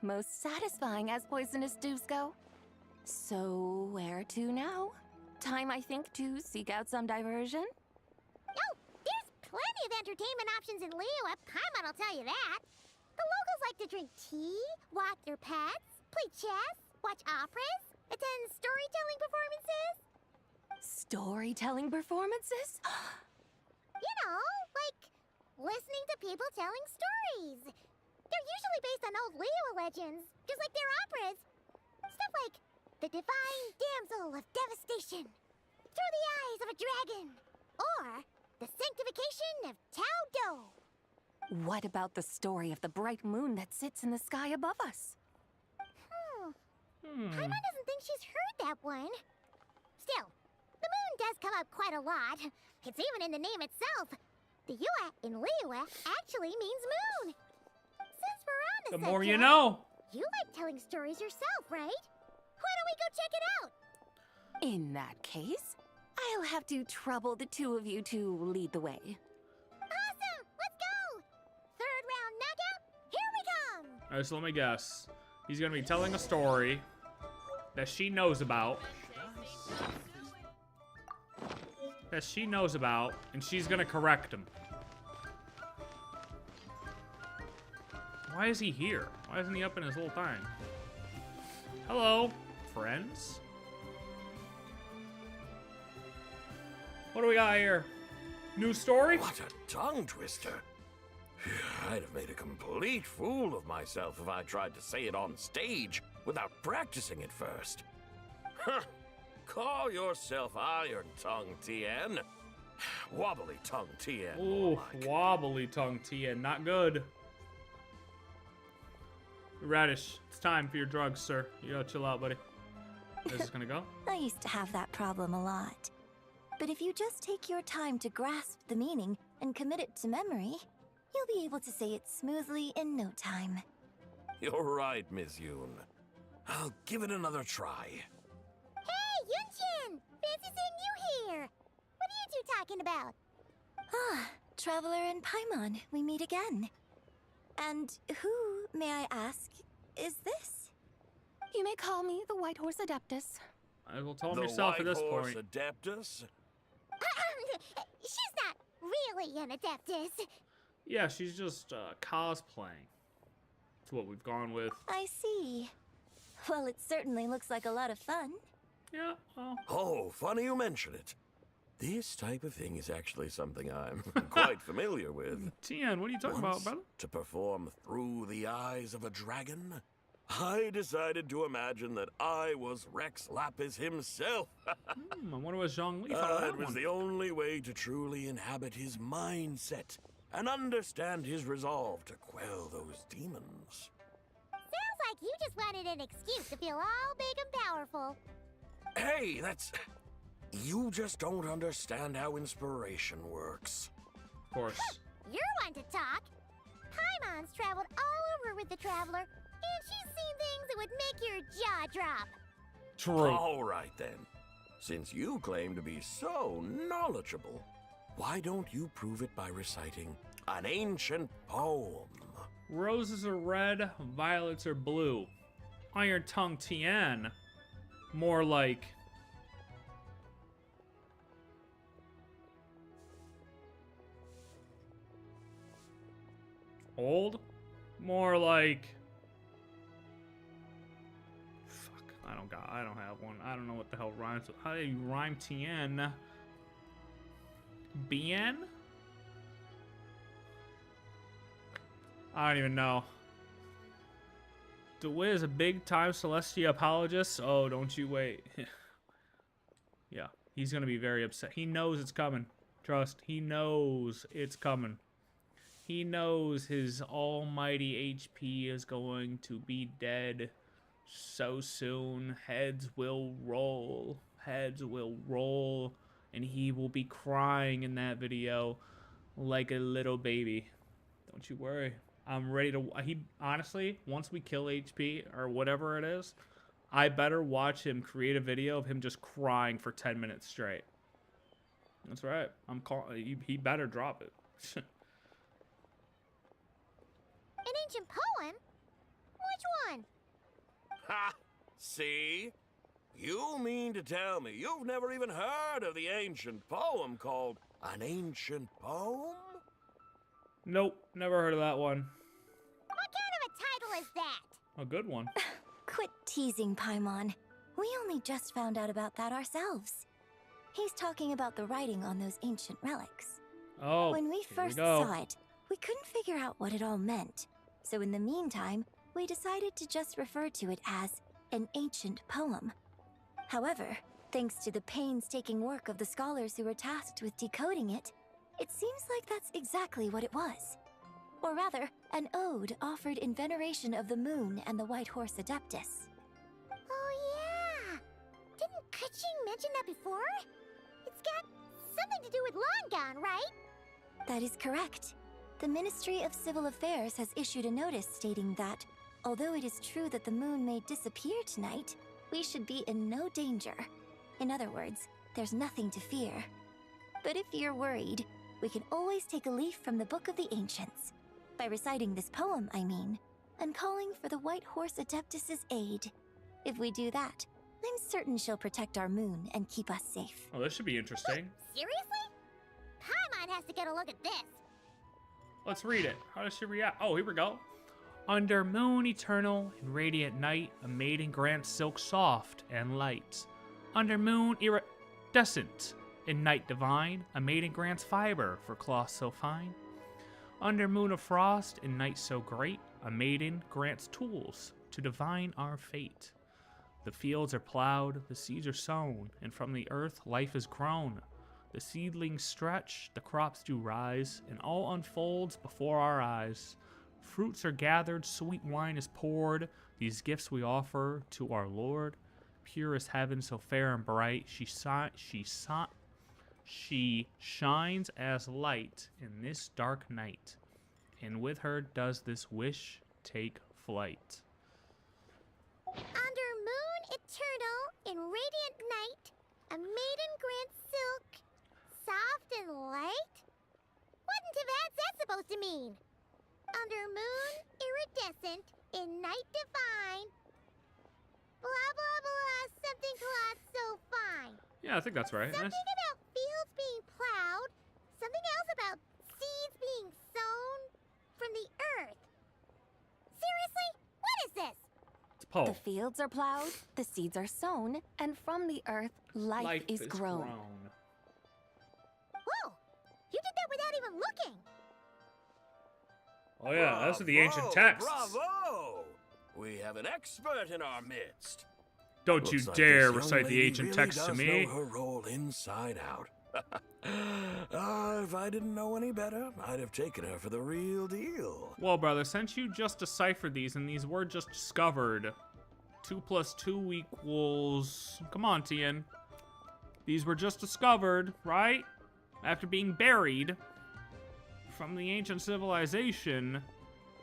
Most satisfying as poisonous stews go. So, where to now? Time, I think, to seek out some diversion? Oh, there's plenty of entertainment options in Liyue. Paimon will tell you that. The locals like to drink tea, walk their pets, play chess, watch operas, attend storytelling performances. Storytelling performances? You know, like listening to people telling stories. They're usually based on old Liyue legends, just like their operas. Stuff like The Divine Damsel of Devastation, Through the Eyes of a Dragon, or The Sanctification of Tao Do. What about the story of the bright moon that sits in the sky above us? Paimon doesn't think she's heard that one. Still, the moon does come up quite a lot. It's even in the name itself. The Yue in Liyue actually means moon. Since we're on The the more you subject, know. You like telling stories yourself, right? Why don't we go check it out? In that case, I'll have to trouble the two of you to lead the way. Awesome! Let's go! Third round knockout, here we come! Alright, so let me guess. He's gonna be telling a story that she knows about. And she's gonna correct him. Why is he here? Why isn't he up in his little thing? Hello, friends. What do we got here? New story? What a tongue twister. I'd have made a complete fool of myself if I tried to say it on stage without practicing it first. Huh. Call yourself Iron Tongue Tien. Wobbly Tongue Tien. Ooh, wobbly tongue Tien. Not good. Radish, it's time for your drugs, sir. You gotta chill out, buddy. Where's this gonna go? I used to have that problem a lot. But if you just take your time to grasp the meaning and commit it to memory, you'll be able to say it smoothly in no time. You're right, Miss Yoon. I'll give it another try. Hey, Yunchin! Fancy seeing you here! What are you two talking about? Ah, Traveler and Paimon, we meet again. And who, may I ask, is this? You may call me the White Horse Adeptus. I will tell him yourself at this point. The White Horse Adeptus? She's not really an Adeptus. Yeah, she's just cosplaying. That's what we've gone with. I see. Well, it certainly looks like a lot of fun. Yeah, well. Oh, funny you mention it. This type of thing is actually something I'm quite familiar with. Tien, what are you talking about, brother? To perform through the eyes of a dragon, I decided to imagine that I was Rex Lapis himself. I wonder what Zhongli thought of that It was one. the only way to truly inhabit his mindset and understand his resolve to quell those demons. Sounds like you just wanted an excuse to feel all big and powerful. Hey, that's... You just don't understand how inspiration works. Of course. You're one to talk. Paimon's traveled all over with the Traveler, and she's seen things that would make your jaw drop. True. All right, then. Since you claim to be so knowledgeable, why don't you prove it by reciting an ancient poem? Roses are red, violets are blue. Iron Tongue Tien. More like... old? More like... Fuck, I don't have one. I don't know what the hell rhymes with... How do you rhyme Tien? Bien? I don't even know. DeWitt is a big-time Celestia apologist. Oh, don't you wait. Yeah, he's gonna be very upset. He knows it's coming. Trust, he knows it's coming. He knows his almighty HP is going to be dead so soon. Heads will roll. Heads will roll. And he will be crying in that video like a little baby. Don't you worry. I'm ready to... He honestly, once we kill HP or whatever it is, I better watch him create a video of him just crying for 10 minutes straight. That's right. I'm calling... He better drop it. An ancient poem? Which one? Ha! See? You mean to tell me you've never even heard of the ancient poem called An Ancient Poem? Nope, never heard of that one. What kind of a title is that? A good one. Quit teasing, Paimon. We only just found out about that ourselves. He's talking about the writing on those ancient relics. Oh, when we first saw it, we couldn't figure out what it all meant. So in the meantime, we decided to just refer to it as an ancient poem. However, thanks to the painstaking work of the scholars who were tasked with decoding it, it seems like that's exactly what it was. Or rather, an ode offered in veneration of the moon and the White Horse Adeptus. Oh yeah! Didn't Kuching mention that before? It's got something to do with Long Gone, right? That is correct. The Ministry of Civil Affairs has issued a notice stating that, although it is true that the moon may disappear tonight, we should be in no danger. In other words, there's nothing to fear. But if you're worried, we can always take a leaf from the Book of the Ancients. By reciting this poem, I mean, and calling for the White Horse Adeptus's aid. If we do that, I'm certain she'll protect our moon and keep us safe. Oh, this should be interesting. Seriously? Paimon has to get a look at this. Let's read it. How does she react? Oh, here we go. Under moon eternal and radiant night, a maiden grants silk soft and light. Under moon iridescent in night divine, a maiden grants fiber for cloth so fine. Under moon of frost in night so great, a maiden grants tools to divine our fate. The fields are plowed, the seeds are sown, and from the earth life is grown. The seedlings stretch, the crops do rise, and all unfolds before our eyes. Fruits are gathered, sweet wine is poured, these gifts we offer to our Lord. Pure as heaven, so fair and bright, she shines as light in this dark night, and with her does this wish take flight. Under moon eternal in radiant night, a maiden grants silk, soft and light? What in Tibet's that supposed to mean? Under moon iridescent in night divine, blah blah blah, something cloth so fine. Yeah, I think that's right. Something about fields being plowed, something else about seeds being sown from the earth. Seriously? What is this? It's a poem. The fields are plowed, the seeds are sown, and from the earth life is grown. Whoa! You did that without even looking. Oh yeah, those are the ancient texts. Bravo! We have an expert in our midst. Don't you Looks like dare this recite young the lady ancient really texts to does me. know her role inside out. If I didn't know any better, I'd have taken her for the real deal. Well, brother, since you just deciphered these and these were just discovered, 2 + 2 equals... Come on, Tien. These were just discovered, right? After being buried from the ancient civilization,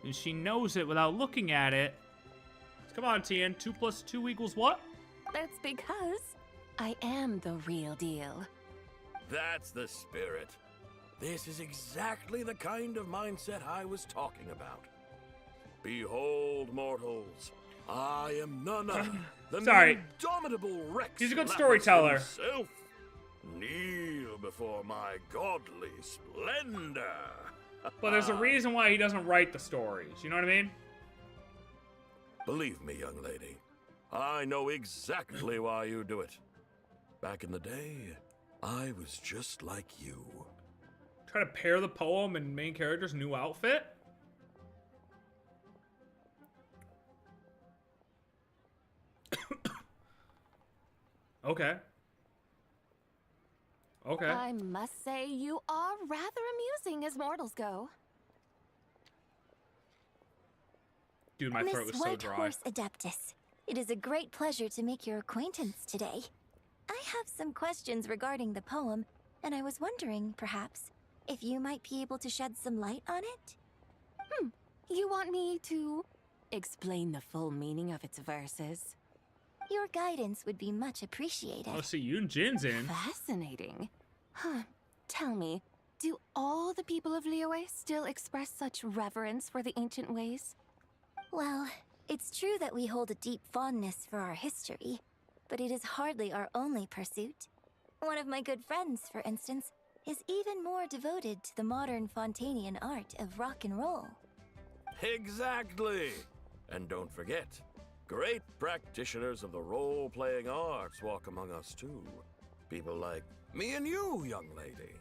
and she knows it without looking at it. Come on, Tien. 2 + 2 equals what? That's because I am the real deal. That's the spirit. This is exactly the kind of mindset I was talking about. Behold, mortals, I am none other than Sorry. the indomitable Rex. He's a good Lapis storyteller. himself. Kneel before my godly splendor. But there's a reason why he doesn't write the stories. You know what I mean? Believe me, young lady, I know exactly why you do it. Back in the day, I was just like you. Try to pair the poem and main character's new outfit? Okay. Okay. I must say you are rather amusing as mortals go. Dude, my throat was so Miss dry. White Horse Adeptus, it is a great pleasure to make your acquaintance today. I have some questions regarding the poem, and I was wondering, perhaps, if you might be able to shed some light on it? You want me to explain the full meaning of its verses? Your guidance would be much appreciated. Oh, see, you and Jin's in. Fascinating. Huh. Tell me, do all the people of Liyue still express such reverence for the ancient ways? Well, it's true that we hold a deep fondness for our history, but it is hardly our only pursuit. One of my good friends, for instance, is even more devoted to the modern Fontanian art of rock and roll. Exactly. And don't forget, great practitioners of the role-playing arts walk among us too. People like me and you, young lady.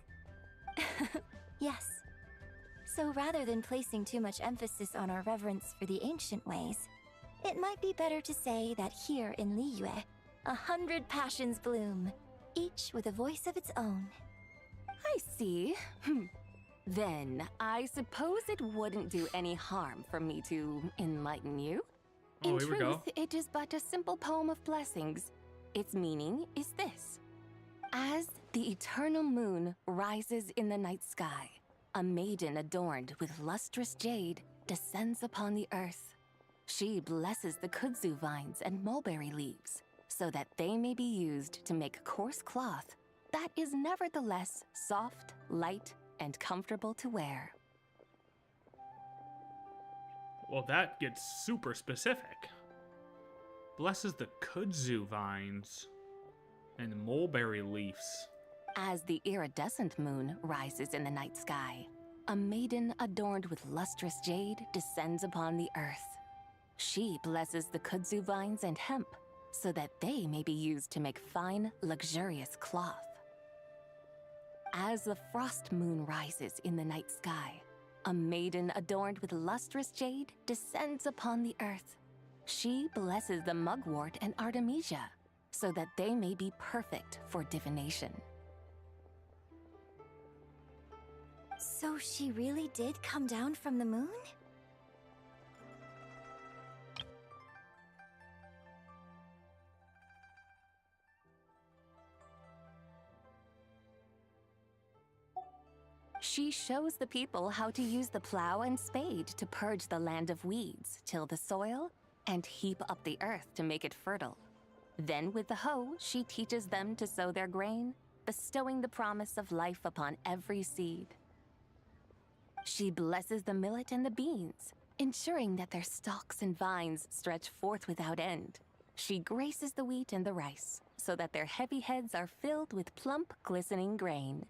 Yes. So rather than placing too much emphasis on our reverence for the ancient ways, it might be better to say that here in Liyue, 100 passions bloom, each with a voice of its own. I see. Then, I suppose it wouldn't do any harm for me to enlighten you. Oh, In here we go. truth, it is but a simple poem of blessings. Its meaning is this. As the eternal moon rises in the night sky, a maiden adorned with lustrous jade descends upon the earth. She blesses the kudzu vines and mulberry leaves, so that they may be used to make coarse cloth that is nevertheless soft, light, and comfortable to wear. Well, that gets super specific. Blesses the kudzu vines and mulberry leaves. As the iridescent moon rises in the night sky, a maiden adorned with lustrous jade descends upon the earth. She blesses the kudzu vines and hemp so that they may be used to make fine, luxurious cloth. As the frost moon rises in the night sky, a maiden adorned with lustrous jade descends upon the earth. She blesses the mugwort and artemisia so that they may be perfect for divination. So she really did come down from the moon? She shows the people how to use the plow and spade to purge the land of weeds, till the soil, and heap up the earth to make it fertile. Then with the hoe, she teaches them to sow their grain, bestowing the promise of life upon every seed. She blesses the millet and the beans, ensuring that their stalks and vines stretch forth without end. She graces the wheat and the rice, so that their heavy heads are filled with plump, glistening grain.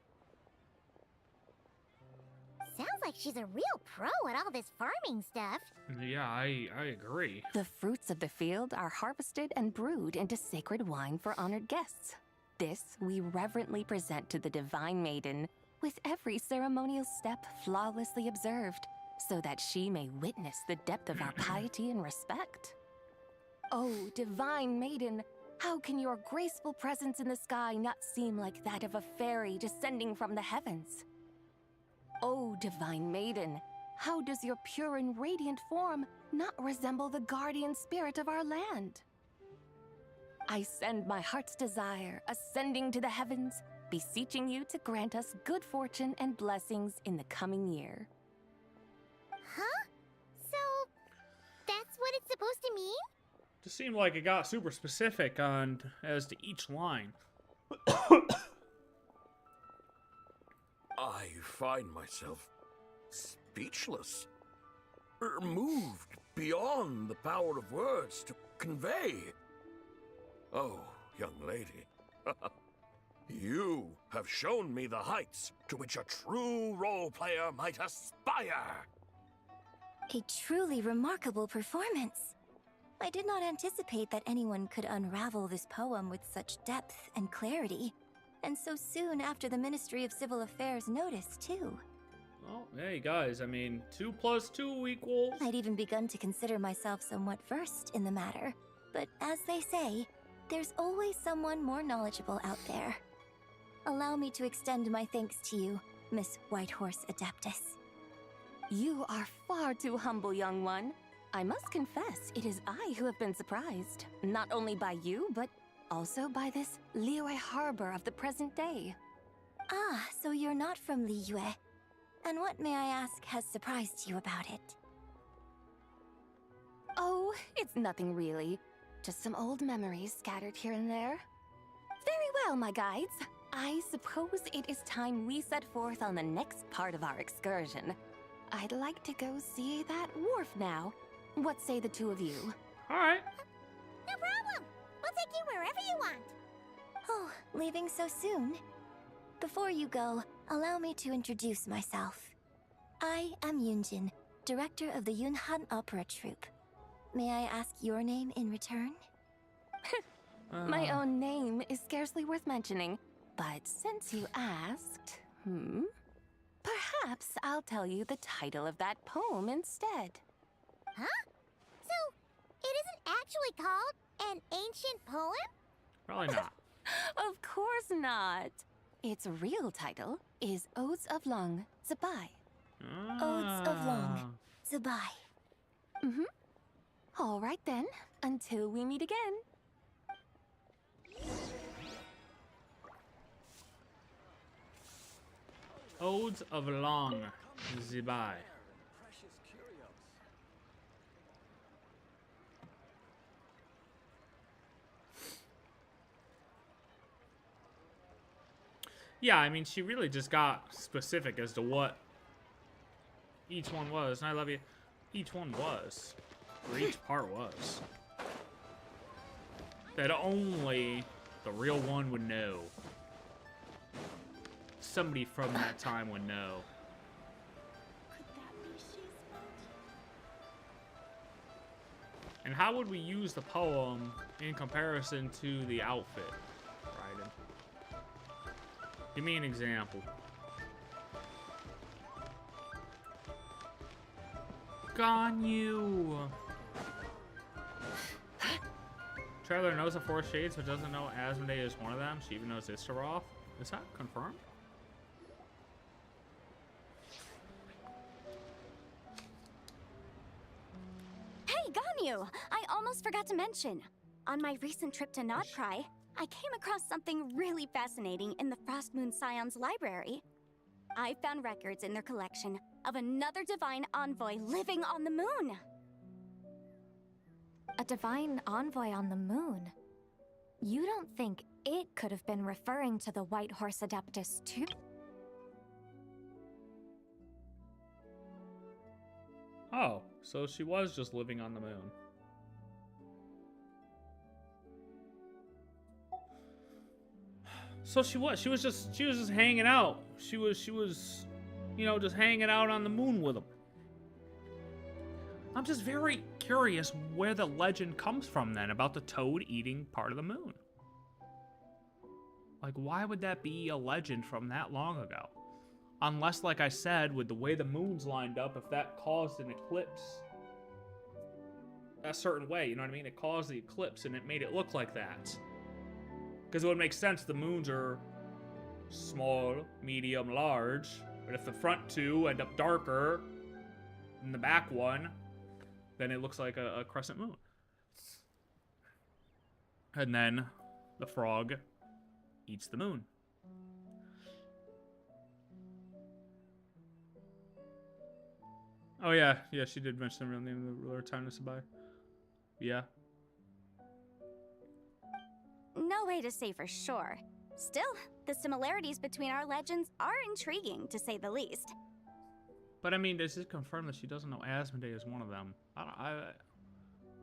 Sounds like she's a real pro at all this farming stuff. Yeah, I agree. The fruits of the field are harvested and brewed into sacred wine for honored guests. This we reverently present to the divine maiden, with every ceremonial step flawlessly observed, so that she may witness the depth of our piety and respect. Oh, divine maiden, how can your graceful presence in the sky not seem like that of a fairy descending from the heavens? Oh, divine maiden, how does your pure and radiant form not resemble the guardian spirit of our land? I send my heart's desire, ascending to the heavens, beseeching you to grant us good fortune and blessings in the coming year. Huh? So, that's what it's supposed to mean? Just seemed like it got super specific on as to each line. I find myself speechless, moved beyond the power of words to convey. Oh, young lady, you have shown me the heights to which a true role player might aspire. A truly remarkable performance. I did not anticipate that anyone could unravel this poem with such depth and clarity. And so soon after the Ministry of Civil Affairs noticed, too. Well, hey guys, I mean, 2 + 2 equals... I'd even begun to consider myself somewhat versed in the matter. But as they say, there's always someone more knowledgeable out there. Allow me to extend my thanks to you, Miss Whitehorse Adeptus. You are far too humble, young one. I must confess, it is I who have been surprised, not only by you, but also by this Liyue Harbor of the present day. Ah, so you're not from Liyue. And what, may I ask, has surprised you about it? Oh, it's nothing really. Just some old memories scattered here and there. Very well, my guides. I suppose it is time we set forth on the next part of our excursion. I'd like to go see that wharf now. What say the two of you? Alright. No problem! We'll take you wherever you want. Oh, leaving so soon? Before you go, allow me to introduce myself. I am Yunjin, director of the Yunhan Opera Troupe. May I ask your name in return? My own name is scarcely worth mentioning, but since you asked, perhaps I'll tell you the title of that poem instead. Huh? So, it isn't actually called an ancient poem? Probably not. Of course not. Its real title is Odes of Long, ZIBAI. Odes of Long, ZIBAI. All right then, until we meet again. Odes of Long, ZIBAI. Yeah, I mean, she really just got specific as to what each one was, and I love you. Each one was, or each part was. That only the real one would know. Somebody from that time would know. And how would we use the poem in comparison to the outfit, Raiden? Give me an example. Ganyu! Traveler knows the four shades, but doesn't know Asmodee is one of them. She even knows Issaroth. Is that confirmed? Hey, Ganyu! I almost forgot to mention. On my recent trip to Notcry, I came across something really fascinating in the Frost Moon Scion's library. I found records in their collection of another divine envoy living on the moon. A divine envoy on the moon? You don't think it could have been referring to the White Horse Adeptus too? Oh, so she was just living on the moon. So she was just hanging out. She was, you know, just hanging out on the moon with him. I'm just very curious where the legend comes from then about the toad eating part of the moon. Like, why would that be a legend from that long ago? Unless, like I said, with the way the moon's lined up, if that caused an eclipse a certain way, you know what I mean? It caused the eclipse and it made it look like that. Because it would make sense, the moons are small, medium, large. But if the front two end up darker than the back one, then it looks like a crescent moon. And then the frog eats the moon. Oh yeah, she did mention the real name of the ruler, time to ZIBAI. Yeah. No way to say for sure. Still, the similarities between our legends are intriguing, to say the least. But I mean, does it confirm that she doesn't know Asmodee is one of them? I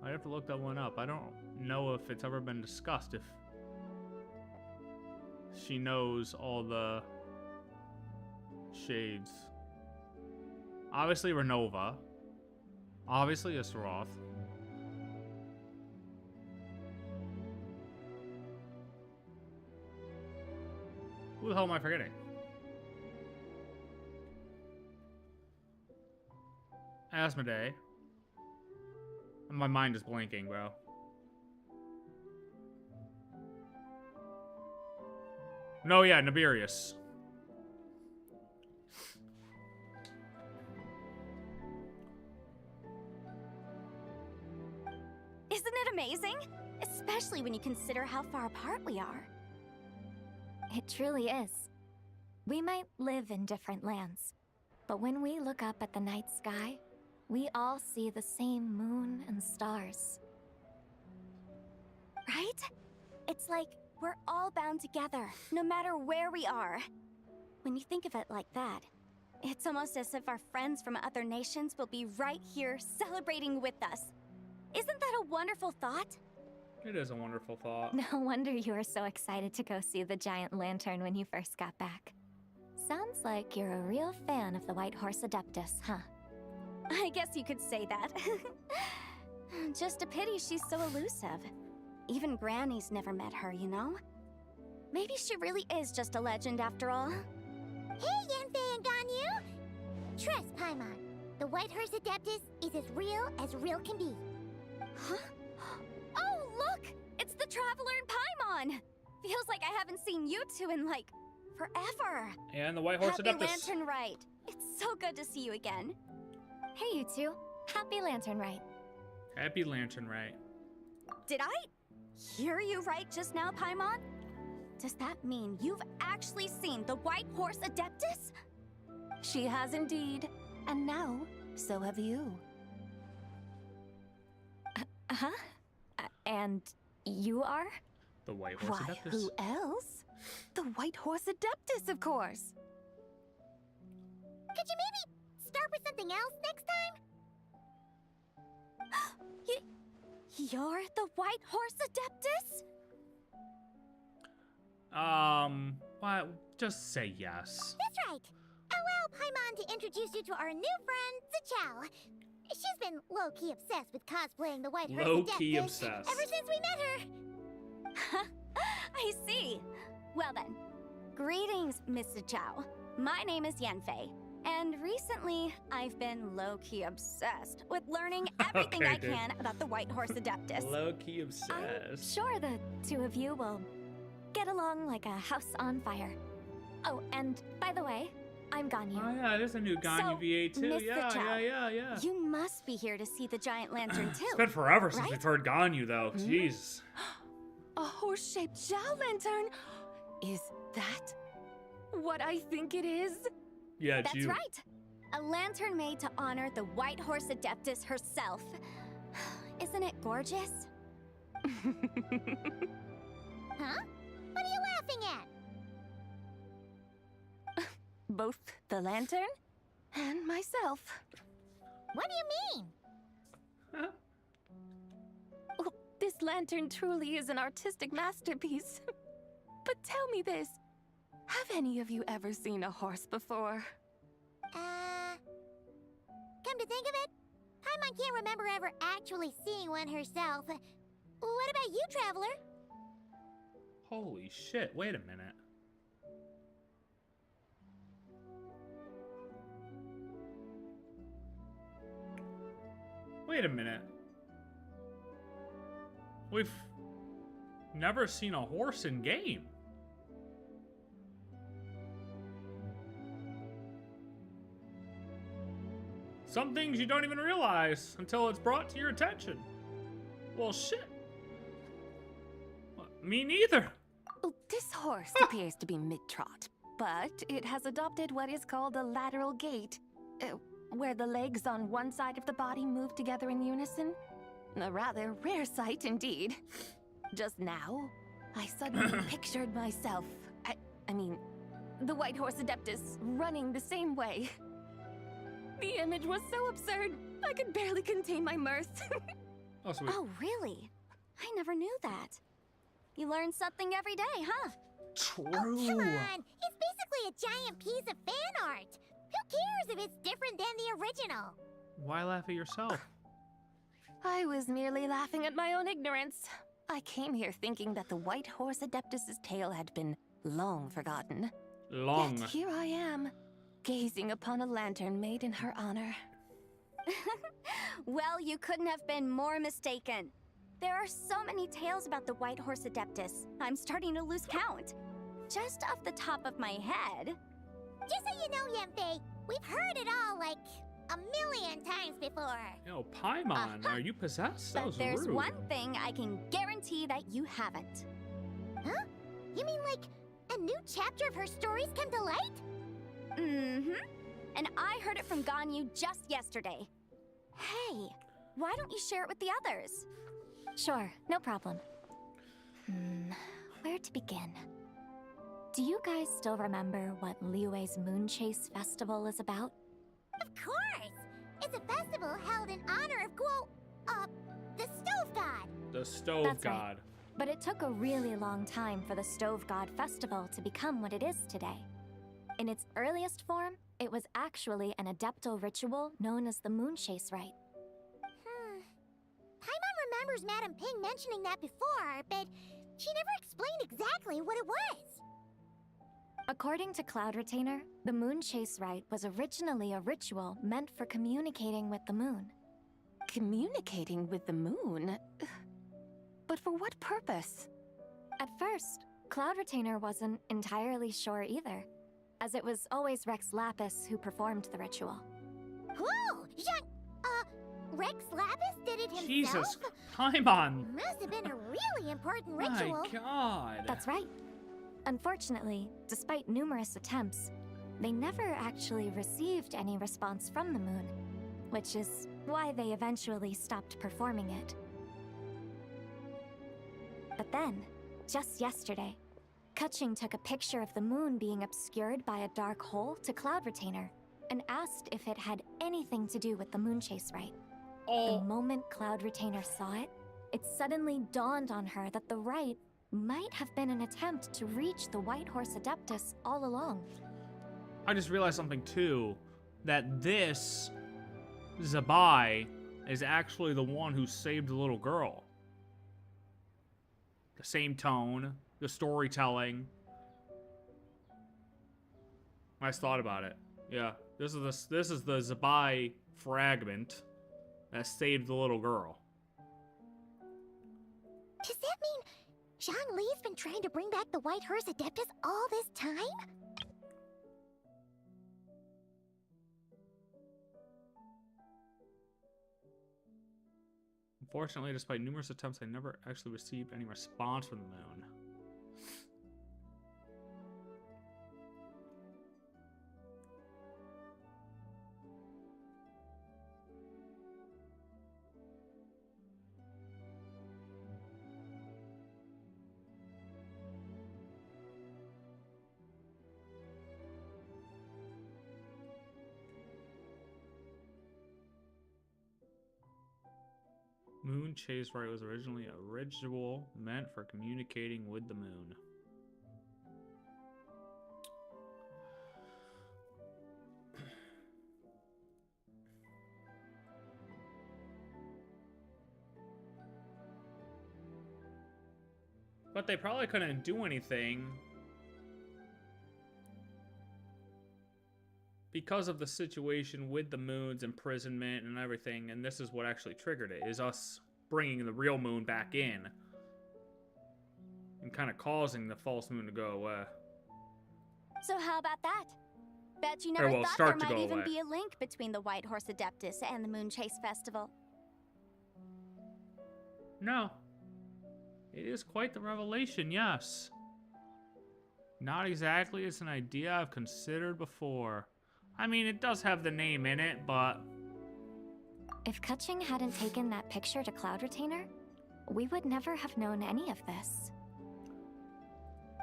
have to look that one up. I don't know if it's ever been discussed if she knows all the shades. Obviously Renova. Obviously Issaroth. Who the hell am I forgetting? Asmodee. My mind is blanking, bro. No, yeah, Nibirius. Isn't it amazing? Especially when you consider how far apart we are. It truly is. We might live in different lands, but when we look up at the night sky, we all see the same moon and stars. Right? It's like we're all bound together, no matter where we are. When you think of it like that, it's almost as if our friends from other nations will be right here celebrating with us. Isn't that a wonderful thought? It is a wonderful thought. No wonder you were so excited to go see the giant lantern when you first got back. Sounds like you're a real fan of the White Horse Adeptus, huh? I guess you could say that. Just a pity she's so elusive. Even Granny's never met her, you know? Maybe she really is just a legend after all. Hey, Yanfei and Ganyu! Trust, Paimon. The White Horse Adeptus is as real can be. Huh? Oh, look! It's the Traveler and Paimon! Feels like I haven't seen you two in, like, forever. And the White Horse Adeptus. Happy Lantern Rite. It's so good to see you again. Hey, you two. Happy Lantern Rite. Happy Lantern Rite. Did I hear you right just now, Paimon? Does that mean you've actually seen the White Horse Adeptus? She has indeed. And now, so have you. And you are? The White Horse Why, Adeptus. who else? The White Horse Adeptus, of course. Could you maybe start with something else next time? You're the White Horse Adeptus? What? Just say yes. That's right. Allow Paimon to introduce you to our new friend, Zichao. She's been low-key obsessed with cosplaying the White Horse Low-key Adeptus obsessed. ever since we met her. I see. Well then, greetings, Miss Zichao. My name is Yanfei, and recently I've been low-key obsessed with learning everything Okay, I dude. can about the White Horse Adeptus. Low-key I'm obsessed. sure the two of you will get along like a house on fire. Oh, and by the way, I'm Ganyu. Oh yeah, there's a new Ganyu So, VA too. Miss Yeah, Zichao, yeah. You must be here to see the giant lantern too. It's been forever since right? we've heard Ganyu though. Jeez. A horse-shaped Zhao lantern? Is that what I think it is? Yeah, That's you. right. A lantern made to honor the White Horse Adeptus herself. Isn't it gorgeous? Huh? What are you laughing at? Both the lantern and myself. What do you mean? Oh, this lantern truly is an artistic masterpiece. But tell me this. Have any of you ever seen a horse before? Come to think of it, Paimon can't remember ever actually seeing one herself. What about you, Traveler? Holy shit! Wait a minute. Wait a minute. We've never seen a horse in game. Some things you don't even realize until it's brought to your attention. Well, shit. What, me neither. Oh, this horse appears to be mid-trot, but it has adopted what is called a lateral gait, where the legs on one side of the body move together in unison. A rather rare sight indeed. Just now, I suddenly pictured myself, I mean, the White Horse Adeptus running the same way. The image was so absurd, I could barely contain my mirth. Oh, sweet. Oh, really? I never knew that. You learn something every day, huh? True. Oh, come on! It's basically a giant piece of fan art! Who cares if it's different than the original? Why laugh at yourself? I was merely laughing at my own ignorance. I came here thinking that the White Horse Adeptus's tale had been long forgotten. Long. Yet here I am, gazing upon a lantern made in her honor. Well, you couldn't have been more mistaken. There are so many tales about the White Horse Adeptus, I'm starting to lose count. Just off the top of my head... Just so you know, Yanfei, we've heard it all like a million times before. Yo, Paimon, are you possessed? That But was there's rude. one thing I can guarantee that you haven't. Huh? You mean like a new chapter of her stories come to light? Mm-hmm. And I heard it from Ganyu just yesterday. Hey, why don't you share it with the others? Sure, no problem. Where to begin? Do you guys still remember what Liyue's Moon Chase Festival is about? Of course! It's a festival held in honor of the Stove God. The Stove That's right. God. But it took a really long time for the Stove God Festival to become what it is today. In its earliest form, it was actually an adeptal ritual known as the Moon Chase Rite. Paimon remembers Madame Ping mentioning that before, but she never explained exactly what it was. According to Cloud Retainer, the Moon Chase Rite was originally a ritual meant for communicating with the moon. Communicating with the moon? But for what purpose? At first, Cloud Retainer wasn't entirely sure either, as it was always Rex Lapis who performed the ritual. Whoa! Rex Lapis did it himself? Jesus, Paimon. Must have been a really important ritual. My God. That's right. Unfortunately, despite numerous attempts, they never actually received any response from the moon, which is why they eventually stopped performing it. But then, just yesterday, Kaching took a picture of the moon being obscured by a dark hole to Cloud Retainer and asked if it had anything to do with the moon chase rite. The moment Cloud Retainer saw it, it suddenly dawned on her that the rite might have been an attempt to reach the White Horse Adeptus all along. I just realized something too, that this ZIBAI is actually the one who saved the little girl. The same tone, the storytelling. I just thought about it. Yeah, this is the ZIBAI fragment that saved the little girl. Does that mean Zhongli's been trying to bring back the White Horse Adeptus all this time? Unfortunately, despite numerous attempts, I never actually received any response from the moon. Moon chase rite was originally a ritual meant for communicating with the moon. But they probably couldn't do anything because of the situation with the moon's imprisonment and everything, and this is what actually triggered it, is us bringing the real moon back in and kind of causing the false moon to go away. So how about that? Bet you Or, never well, thought start there to might go even away. be a link between the White Horse Adeptus and the Moon Chase Festival. No. It is quite the revelation, yes. Not exactly as an idea I've considered before. I mean, it does have the name in it, but... If Kaching hadn't taken that picture to Cloud Retainer, we would never have known any of this.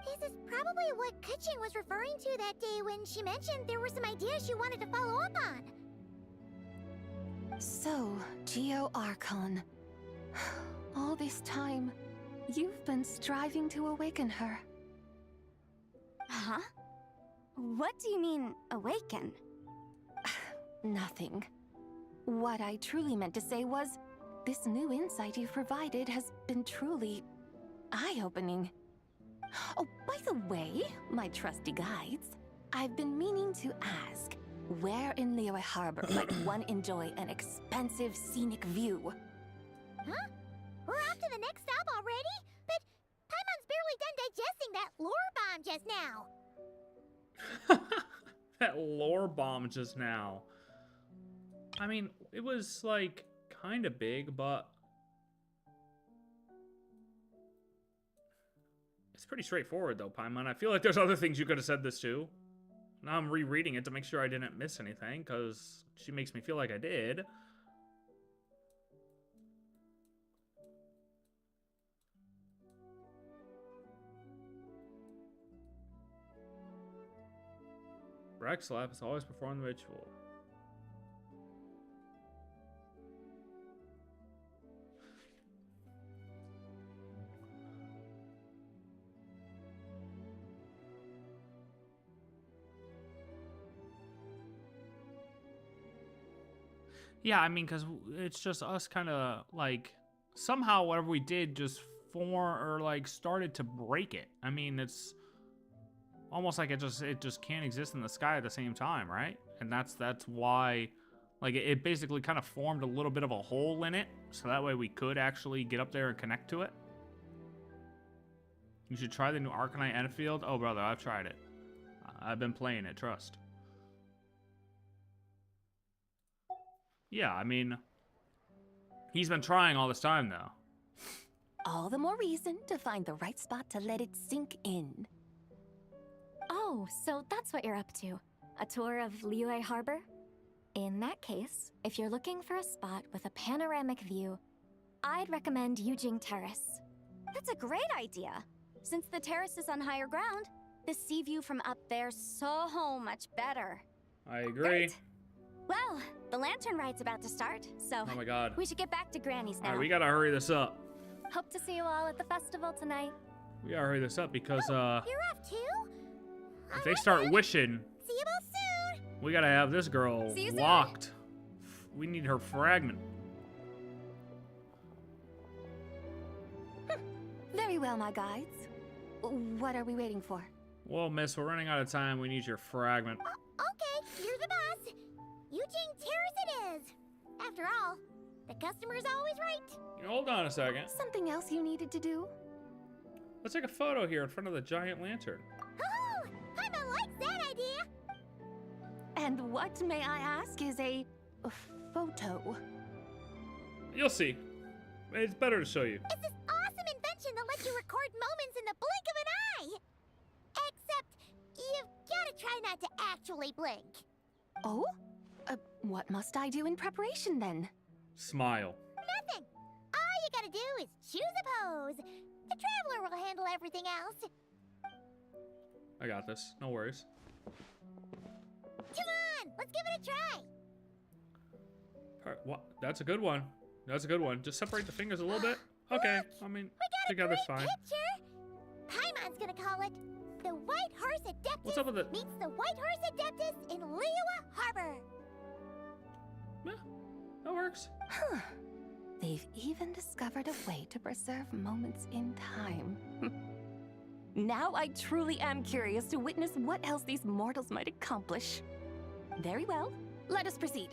This is probably what Kaching was referring to that day when she mentioned there were some ideas she wanted to follow up on. So, Geo Archon. All this time, you've been striving to awaken her. Huh? What do you mean, awaken? Nothing. What I truly meant to say was, this new insight you've provided has been truly eye-opening. Oh, by the way, my trusty guides, I've been meaning to ask, where in Liyue Harbor might one enjoy an expansive scenic view? Huh? We're off to the next stop already? But Paimon's barely done digesting that lore bomb just now. That lore bomb just now. I mean, it was, like, kind of big, but... It's pretty straightforward, though, Paimon. I feel like there's other things you could have said this to. Now I'm rereading it to make sure I didn't miss anything, because she makes me feel like I did. Rexlap has always performed the ritual. Yeah, I mean, because it's just us kind of, like, somehow whatever we did just started to break it. I mean, it's almost like it just can't exist in the sky at the same time, right? And that's why, like, it basically kind of formed a little bit of a hole in it, so that way we could actually get up there and connect to it. You should try the new Arcanite Enfield. Oh, brother, I've tried it. I've been playing it, trust. Yeah, I mean, he's been trying all this time, though. All the more reason to find the right spot to let it sink in. Oh, so that's what you're up to. A tour of Liyue Harbor? In that case, if you're looking for a spot with a panoramic view, I'd recommend Yujing Terrace. That's a great idea. Since the terrace is on higher ground, the sea view from up there's so much better. I agree. Great. Well, the lantern ride's about to start, so Oh my god. we should get back to Granny's now. Alright, we gotta hurry this up. Hope to see you all at the festival tonight. We gotta hurry this up because, You're off too? if they start wishing, See you both soon! we gotta have this girl See you soon. locked. We need her fragment. Very well, my guides. What are we waiting for? Well, miss, we're running out of time. We need your fragment. Okay, you're the boss. Eugene Terrace it is. After all, the customer's always right. Hold on a second. Something else you needed to do? Let's take a photo here in front of the giant lantern. Oh, Paimon likes that idea. And what, may I ask, is a photo? You'll see. It's better to show you. It's this awesome invention that lets you record moments in the blink of an eye. Except, you've got to try not to actually blink. Oh? What must I do in preparation then? Smile. Nothing. All you gotta do is choose a pose. The Traveler will handle everything else. I got this. No worries. Come on, let's give it a try. Alright, what? That's a good one. That's a good one. Just separate the fingers a little bit. Okay. I mean, together's fine. Picture. Paimon's gonna call it the White Horse Adeptus What's up with it? meets the White Horse Adeptus in Liyue Harbor. Yeah, that works. Huh. They've even discovered a way to preserve moments in time. Now I truly am curious to witness what else these mortals might accomplish. Very well, let us proceed.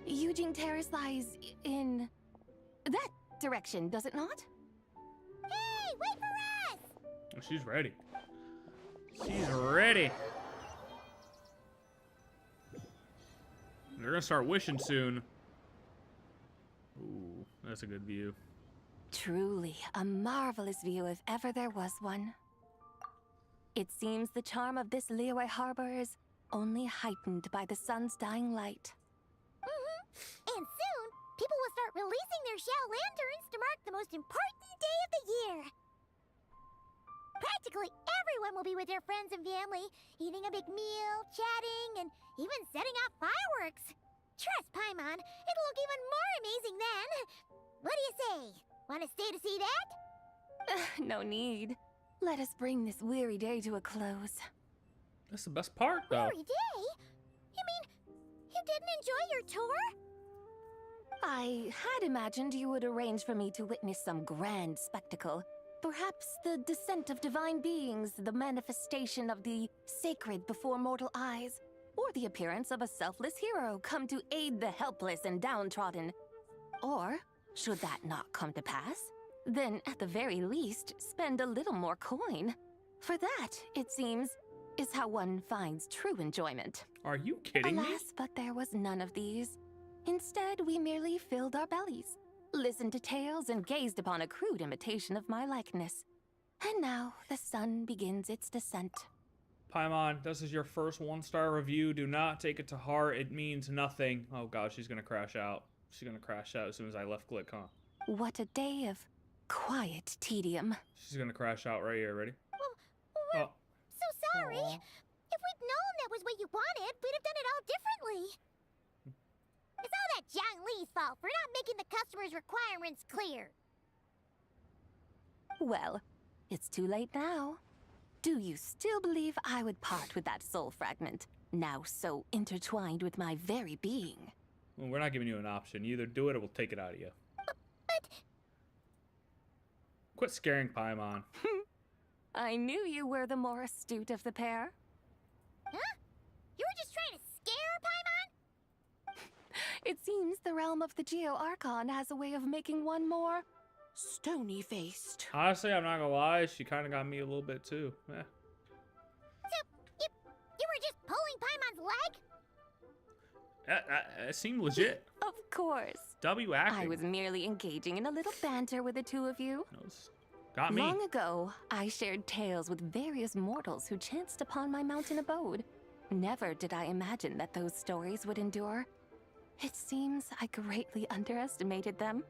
Eugene Terrace lies in that direction, does it not? Hey, wait for us! Oh, she's ready. She's ready. They're gonna start wishing soon. Ooh, that's a good view. Truly a marvelous view if ever there was one. It seems the charm of this Liyue Harbor is only heightened by the sun's dying light. And soon, people will start releasing their shell lanterns to mark the most important day of the year. Practically everyone will be with their friends and family, eating a big meal, chatting, and even setting off fireworks. Trust Paimon, it'll look even more amazing then. What do you say? Want to stay to see that? No need. Let us bring this weary day to a close. That's the best part, though. Weary day? You mean you didn't enjoy your tour? I had imagined you would arrange for me to witness some grand spectacle. Perhaps the descent of divine beings, the manifestation of the sacred before mortal eyes, or the appearance of a selfless hero come to aid the helpless and downtrodden. Or, should that not come to pass, then at the very least, spend a little more coin. For that, it seems, is how one finds true enjoyment. Are you kidding me? Alas, but there was none of these. Instead, we merely filled our bellies, listened to tales, and gazed upon a crude imitation of my likeness. And now, the sun begins its descent. Paimon, this is your first 1-star review. Do not take it to heart. It means nothing. Oh god, she's gonna crash out. She's gonna crash out as soon as I left click, huh? What a day of quiet tedium. She's gonna crash out right here. Ready? We're Oh. so sorry. Aw. If we'd known that was what you wanted, we'd have done it all differently. It's all that Zhang Li's fault for not making the customer's requirements clear. Well, it's too late now. Do you still believe I would part with that soul fragment, now so intertwined with my very being? Well, we're not giving you an option. You either do it or we'll take it out of you. But Quit scaring Paimon. I knew you were the more astute of the pair. Huh? You were just trying to scare Paimon? It seems the realm of the Geo-Archon has a way of making one more stony-faced. Honestly, I'm not gonna lie. She kind of got me a little bit too. Eh. So, you were just pulling Paimon's leg? It seemed legit. Of course. W acting. I was merely engaging in a little banter with the two of you. Got me. Long ago, I shared tales with various mortals who chanced upon my mountain abode. Never did I imagine that those stories would endure. It seems I greatly underestimated them.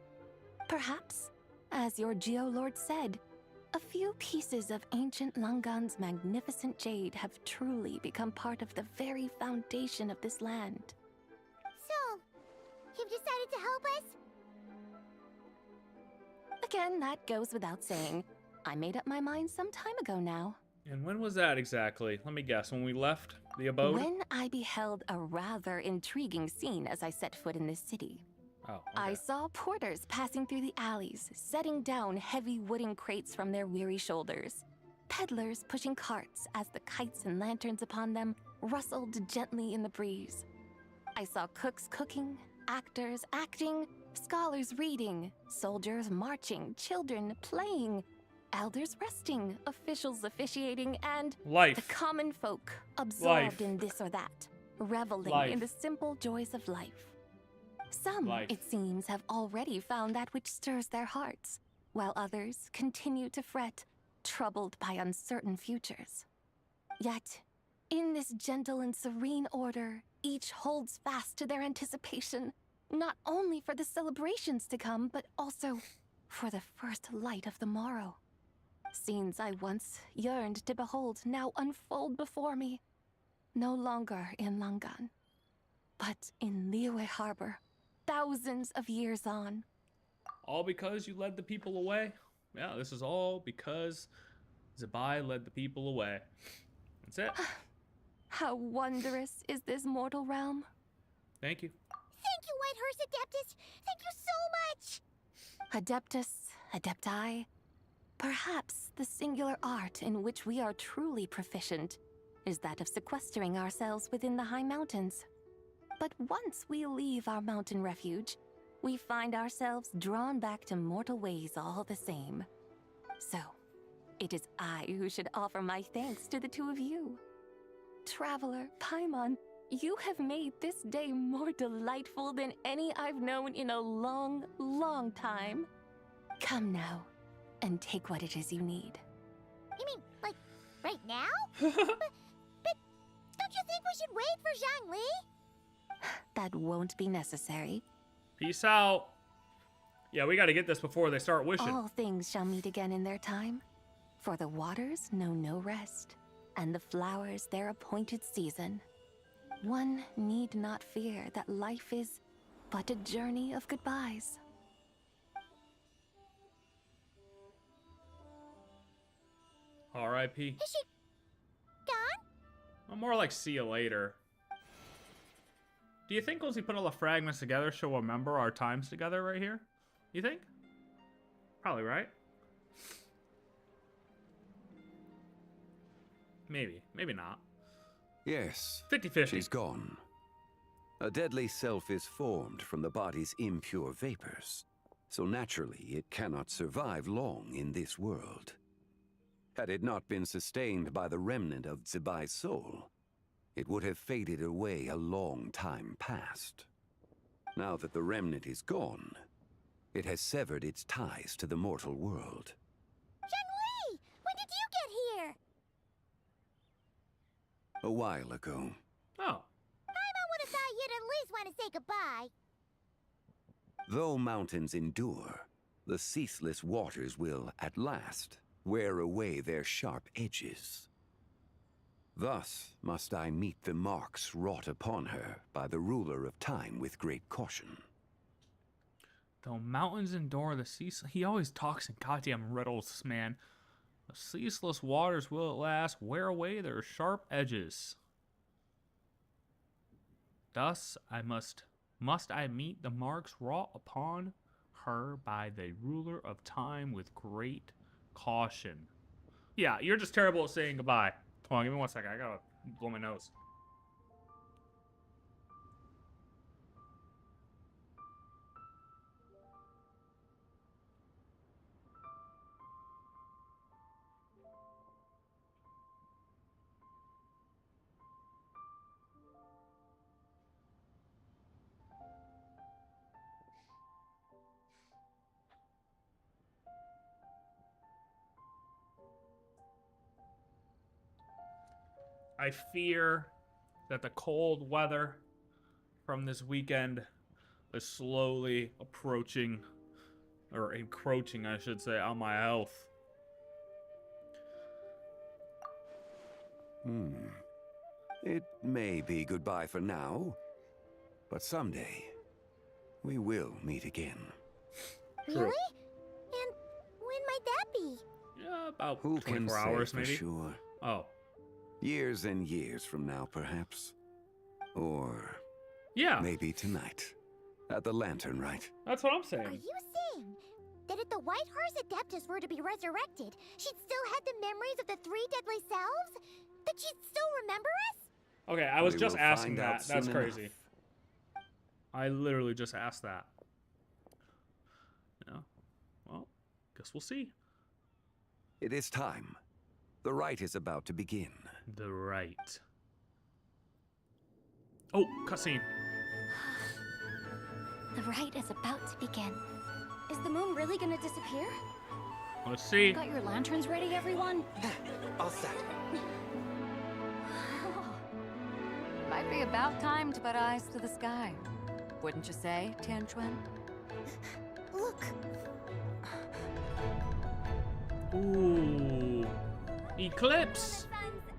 Perhaps, as your Geolord said, A few pieces of ancient Langan's magnificent jade have truly become part of the very foundation of this land. So, you've decided to help us? Again, that goes without saying. I made up my mind some time ago now. And when was that exactly? Let me guess. When we left the abode? When I beheld a rather intriguing scene as I set foot in this city. Oh, okay. I saw porters passing through the alleys, setting down heavy wooden crates from their weary shoulders. Peddlers pushing carts as the kites and lanterns upon them rustled gently in the breeze. I saw cooks cooking, actors acting, scholars reading, soldiers marching, children playing, elders resting, officials officiating, and the common folk absorbed in this or that, reveling in the simple joys of life. Some, it seems, have already found that which stirs their hearts, while others continue to fret, troubled by uncertain futures. Yet, in this gentle and serene order, each holds fast to their anticipation, not only for the celebrations to come, but also for the first light of the morrow. Scenes I once yearned to behold now unfold before me, no longer in Langan, but in Liyue Harbor, thousands of years on. All because you led the people away? Yeah, this is all because ZIBAI led the people away. That's it. How wondrous is this mortal realm? Thank you. Thank you, Whitehorse Adeptus! Thank you so much! Adeptus, Adepti. Perhaps the singular art in which we are truly proficient is that of sequestering ourselves within the high mountains. But once we leave our mountain refuge, we find ourselves drawn back to mortal ways all the same. So, it is I who should offer my thanks to the two of you. Traveler, Paimon, you have made this day more delightful than any I've known in a long, long time. Come now, and take what it is you need. You mean, like, right now? but don't you think we should wait for Zhangli? That won't be necessary. Peace out. Yeah, we gotta get this before they start wishing. All things shall meet again in their time. For the waters know no rest, and the flowers their appointed season. One need not fear that life is but a journey of goodbyes. R.I.P. Is she gone? Well, more like see you later. Do you think once we put all the fragments together, she'll remember our times together right here? You think? Probably, right? Maybe. Maybe not. Yes. 50-50. She's gone. A deadly self is formed from the body's impure vapors, so naturally it cannot survive long in this world. Had it not been sustained by the remnant of ZIBAI's soul, it would have faded away a long time past. Now that the remnant is gone, it has severed its ties to the mortal world. Zhangli! When did you get here? A while ago. Oh. Paimon would have thought you'd at least want to say goodbye. Though mountains endure, the ceaseless waters will, at last, wear away their sharp edges. Thus must I meet the marks wrought upon her by the ruler of time with great caution. Though mountains endure the ceaseless... He always talks in goddamn riddles, this man. The ceaseless waters will at last wear away their sharp edges. Thus must I meet the marks wrought upon her by the ruler of time with great caution. Yeah, you're just terrible at saying goodbye. Hold on, give me 1 second. I gotta blow my nose. I fear that the cold weather from this weekend is slowly approaching, or encroaching, I should say, on my health. It may be goodbye for now, but someday we will meet again. Really? And when might that be? Yeah, about Who can 24 say hours, for maybe. sure? Oh. Years and years from now, perhaps. Or yeah, maybe tonight at the Lantern Rite. That's what I'm saying. Are you saying that if the White Horse Adeptus were to be resurrected, she'd still have the memories of the 3 deadly selves? That she'd still remember us? Okay, I was We just will asking find out that. That's soon crazy. enough. I literally just asked that. Yeah. Well, guess we'll see. It is time. The rite is about to begin. The rite. Oh, cutscene. The rite is about to begin. Is the moon really gonna disappear? Let's see. Got your lanterns ready, everyone? All set. Might be about time to put eyes to the sky. Wouldn't you say, Tianchuan? Look. Ooh. Eclipse.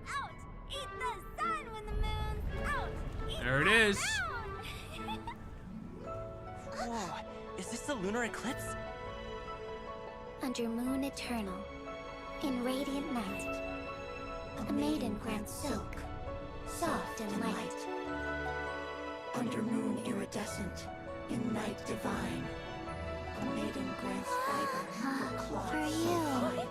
Out! Eat the sun when the moon's out! Eat There it the is. Whoa, is this the lunar eclipse? Under moon eternal, in radiant night, a maiden grants silk, soft and light. Under moon iridescent, in night divine, a maiden grants fiber for cloth For so you. fine.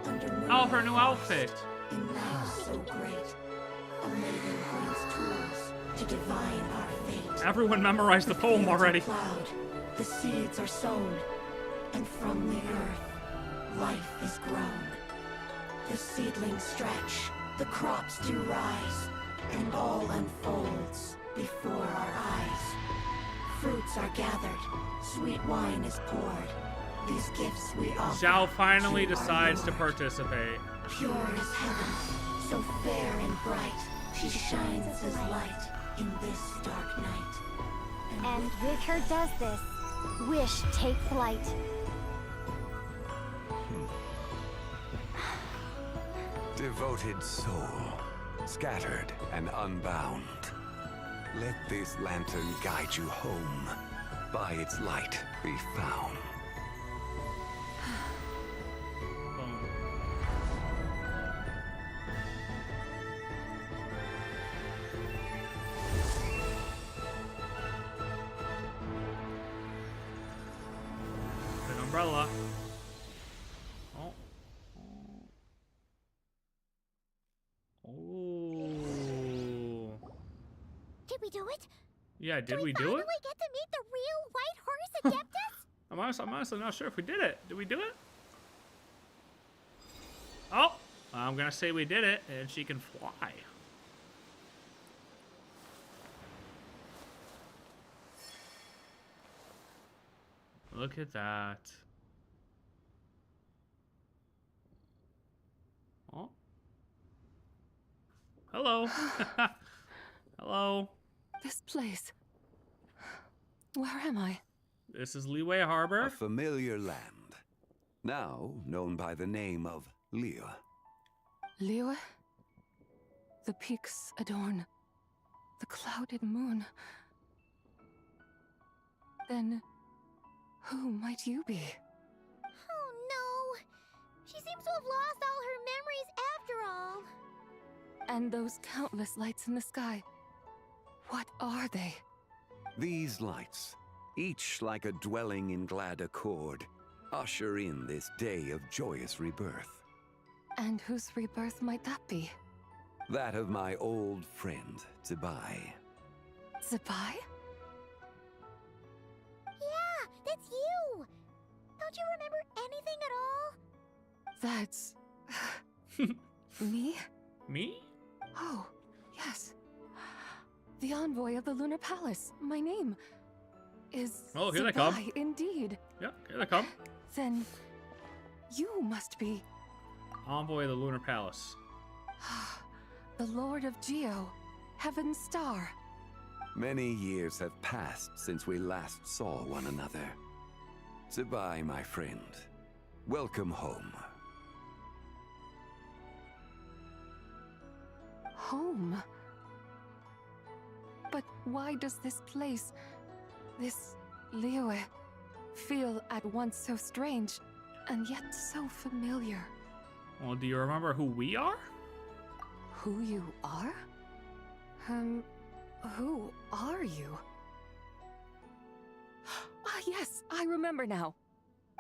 Under moon Oh, her new outfit. in night so great, a maiden grants tools to divine our fate. Everyone memorized the poem already. Cloud, the seeds are sown, and from the earth, life is grown. The seedlings stretch, the crops do rise, and all unfolds before our eyes. Fruits are gathered, sweet wine is poured. These gifts we offer. Zhao finally to our decides to Lord. participate. Pure as heaven, so fair and bright, she shines as light in this dark night. And with her does this, wish take flight. Devoted soul, scattered and unbound. Let this lantern guide you home. By its light be found. An umbrella. Oh. Oh. Did we do it? Yeah, did we do Finally it? get to meet the real White Horse Adeptus? I'm honestly not sure if we did it. Did we do it? Oh, I'm gonna say we did it, and she can fly. Look at that. Oh. Hello. Hello. This place. Where am I? This is Liyue Harbor. A familiar land, now known by the name of Liyue. Liyue? The peaks adorn the clouded moon. Then, who might you be? Oh no! She seems to have lost all her memories after all. And those countless lights in the sky, what are they? These lights, each like a dwelling in glad accord, usher in this day of joyous rebirth. And whose rebirth might that be? That of my old friend, ZIBAI. ZIBAI? Yeah, that's you! Don't you remember anything at all? That's... me? Me? Oh, yes. The envoy of the Lunar Palace. My name is Oh, here they come. ZIBAI, indeed. Yeah, here they come. Then you must be Envoy of the Lunar Palace. the Lord of Geo, Heaven's Star. Many years have passed since we last saw one another. ZIBAI, my friend. Welcome home. home. But why does this place, this Liyue, feel at once so strange and yet so familiar? Well, do you remember who we are? Who you are? Who are you? Ah, yes, I remember now.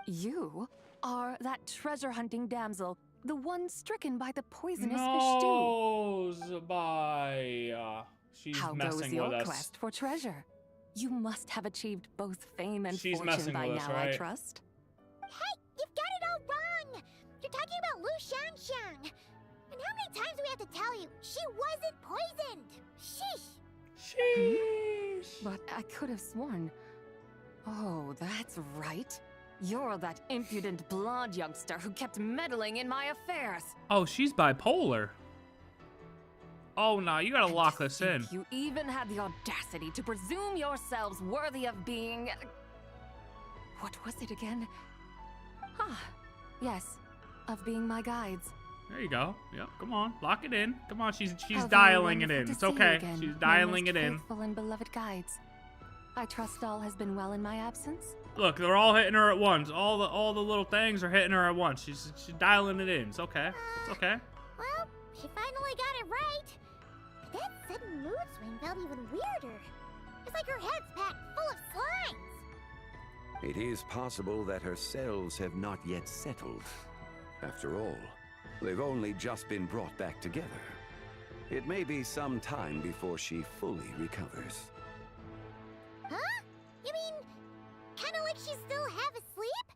You are that treasure-hunting damsel, the one stricken by the poisonous fish stew. No, ZIBAI. She's How messing goes your with us. quest for treasure? You must have achieved both fame and She's fortune messing by with us, now, right? I trust. Hey, you've got it all wrong! You're talking about Lu Xiangxiang. And how many times do we have to tell you? She wasn't poisoned! Sheesh! Sheesh! But I could have sworn. Oh, that's right. You're that impudent blonde youngster who kept meddling in my affairs. Oh, she's bipolar. Oh, no, you gotta lock this in. You even had the audacity to presume yourselves worthy of being... What was it again? Ah, yes, of being my guides. There you go. Yep, come on, lock it in. Come on, she's How very dialing it wonderful in. to It's see you okay. again, She's my dialing most it in. faithful and beloved guides. I trust all has been well in my absence. Look, they're all hitting her at once. All the little things are hitting her at once. She's dialing it in. It's okay. It's okay. Well, she finally got it right. But that sudden mood swing felt even weirder. It's like her head's packed full of slimes. It is possible that her cells have not yet settled. After all, they've only just been brought back together. It may be some time before she fully recovers. Huh? You mean, kind of like she's still half asleep?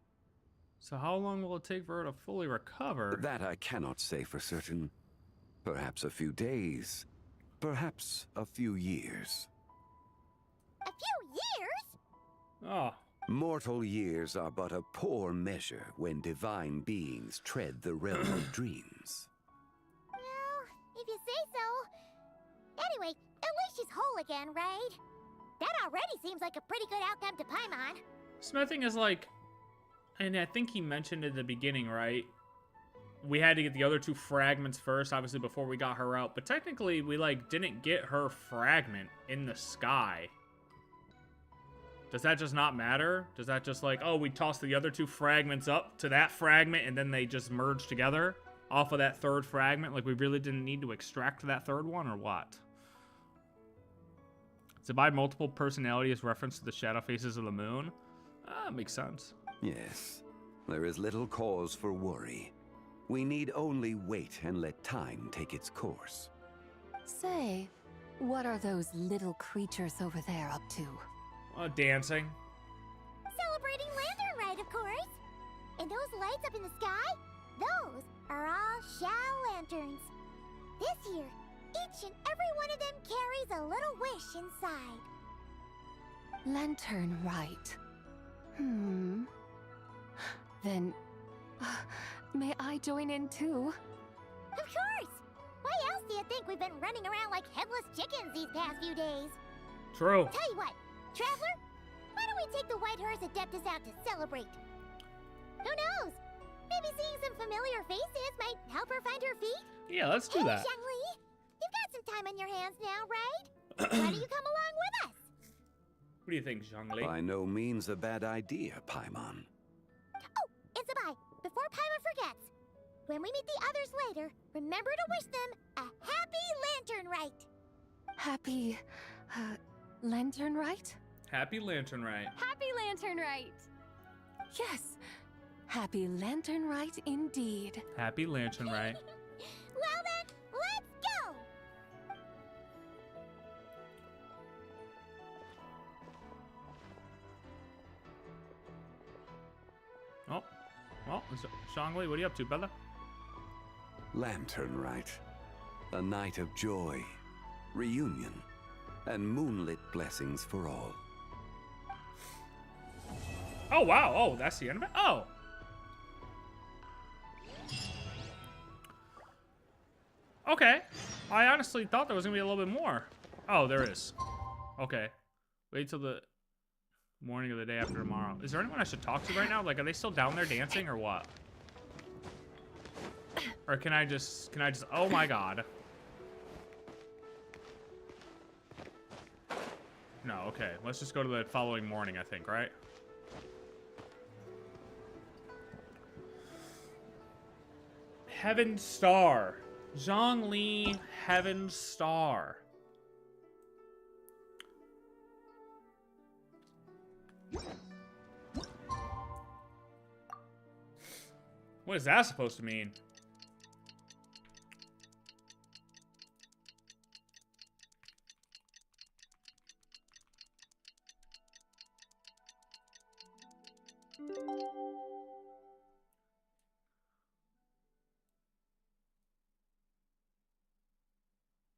So how long will it take for her to fully recover? That I cannot say for certain. Perhaps a few days. Perhaps a few years. A few years? Oh. Mortal years are but a poor measure when divine beings tread the realm of dreams. Well, if you say so. Anyway, at least she's whole again, right? That already seems like a pretty good outcome to Paimon. Smithing is like, and I think he mentioned in the beginning, right? We had to get the other two fragments first, obviously, before we got her out. But technically, we, like, didn't get her fragment in the sky. Does that just not matter? Does that just, like, oh, we tossed the other two fragments up to that fragment, and then they just merged together off of that third fragment? Like, we really didn't need to extract that third one, or what? ZIBAI multiple personality is reference to the shadow faces of the moon? Ah, makes sense. Yes, there is little cause for worry. We need only wait and let time take its course. Say, what are those little creatures over there up to? Dancing. Celebrating Lantern Rite, of course. And those lights up in the sky? Those are all Shao lanterns. This year, each and every one of them carries a little wish inside. Lantern Rite. Then, may I join in too? Of course! Why else do you think we've been running around like headless chickens these past few days? True. Tell you what, Traveler, why don't we take the White Horse Adeptus out to celebrate? Who knows? Maybe seeing some familiar faces might help her find her feet? Yeah, let's do that. Zhongli, you've got some time on your hands now, right? Why don't you come along with us? What do you think, Zhongli? By no means a bad idea, Paimon. Oh, and ZIBAI, before Paimon forgets, when we meet the others later, remember to wish them a happy Lantern Rite. Happy, Lantern Rite? Happy Lantern Rite. Happy Lantern Rite. Yes, Happy Lantern Rite indeed. Happy Lantern Rite. Well then, let's go! Oh, well, Zhongli, what are you up to, Bella? Lantern Rite. A night of joy, reunion, and moonlit blessings for all. Oh, wow. Oh, that's the end of it? Oh. Okay. I honestly thought there was going to be a little bit more. Oh, there is. Okay. Wait till the morning of the day after tomorrow. Is there anyone I should talk to right now? Like, are they still down there dancing or what? Or can I just, oh my god. No, okay. Let's just go to the following morning, I think, right? Heaven Star. Zhongli Heaven Star. What is that supposed to mean?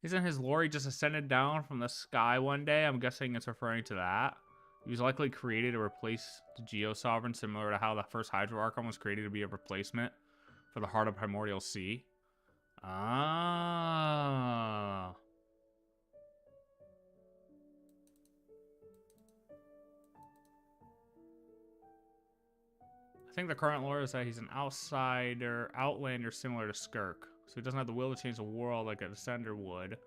Isn't his lore just ascended down from the sky one day? I'm guessing it's referring to that. He was likely created to replace the Geo Sovereign, similar to how the first Hydro Archon was created to be a replacement for the Heart of Primordial Sea. Ah. I think the current lore is that he's an outlander similar to Skirk. So he doesn't have the will to change the world like a Descender would,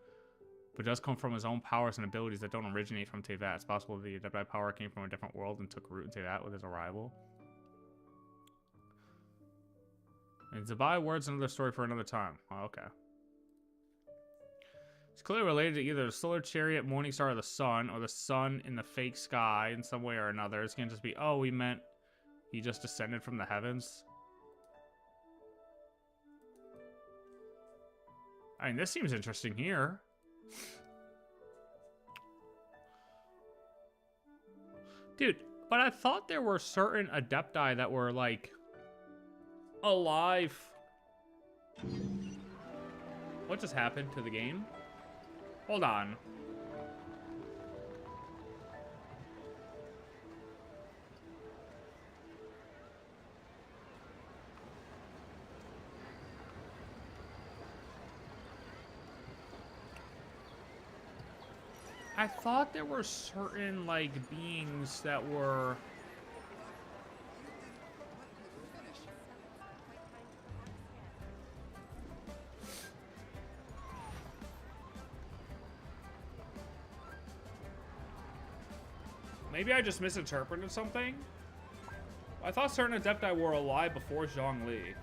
but does come from his own powers and abilities that don't originate from Teyvat. It's possible the Adepti power came from a different world and took root in Teyvat with his arrival. And ZIBAI word's another story for another time. Oh, okay. It's clearly related to either the Solar Chariot, Morning Star, or the Sun, or the Sun in the fake sky in some way or another. It's gonna just be, oh, we meant he just descended from the heavens. I mean, this seems interesting here. Dude, but I thought there were certain Adepti that were, like, alive. What just happened to the game? Hold on. I thought there were certain, like, beings that were... Maybe I just misinterpreted something? I thought certain Adepti were alive before Zhongli.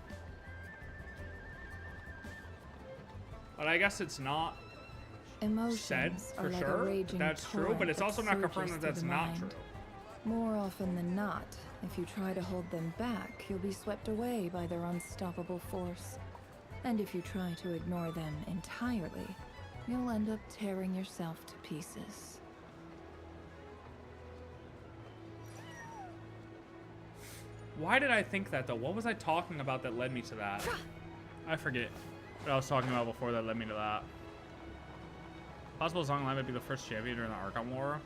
But I guess it's not said for like sure that's true, but it's also not confirmed that that's not true. More often than not, if you try to hold them back, you'll be swept away by their unstoppable force. And if you try to ignore them entirely, you'll end up tearing yourself to pieces. Why did I think that, though? What was I talking about that led me to that? I forget what I was talking about before that led me to that. Possible Zhongli might be the first champion during the Archon War.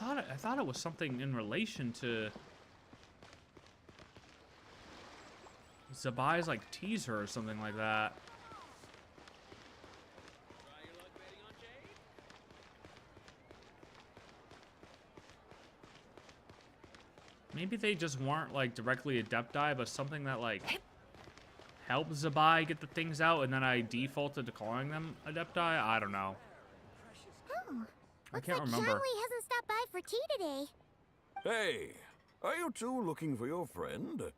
I thought it was something in relation to ZIBAI's, like, teaser or something like that. Maybe they just weren't, like, directly Adepti, but something that, like, helped ZIBAI get the things out, and then I defaulted to calling them Adepti? I don't know. Oh, I can't remember. Zhongli hasn't stopped by for tea today. Hey, are you two looking for your friend?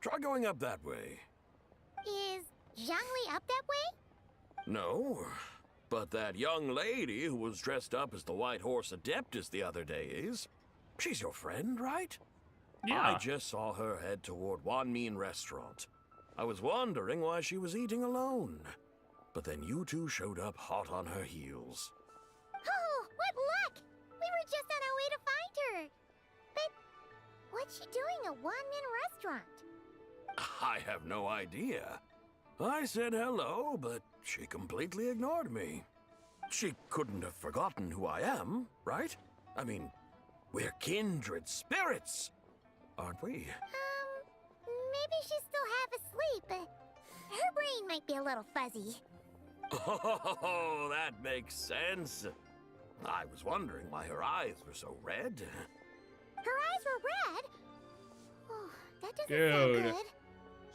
Try going up that way. Is Zhongli up that way? No, but that young lady who was dressed up as the White Horse Adeptus the other day is. She's your friend, right? Yeah. I just saw her head toward Wanmin Restaurant. I was wondering why she was eating alone. But then you two showed up hot on her heels. Oh, what luck! We were just on our way to find her. But what's she doing at Wanmin Restaurant? I have no idea. I said hello, but she completely ignored me. She couldn't have forgotten who I am, right? I mean, we're kindred spirits, aren't we? Maybe she's still half asleep, but her brain might be a little fuzzy. Oh, that makes sense. I was wondering why her eyes were so red. Her eyes were red? Oh, That doesn't sound Dude. good.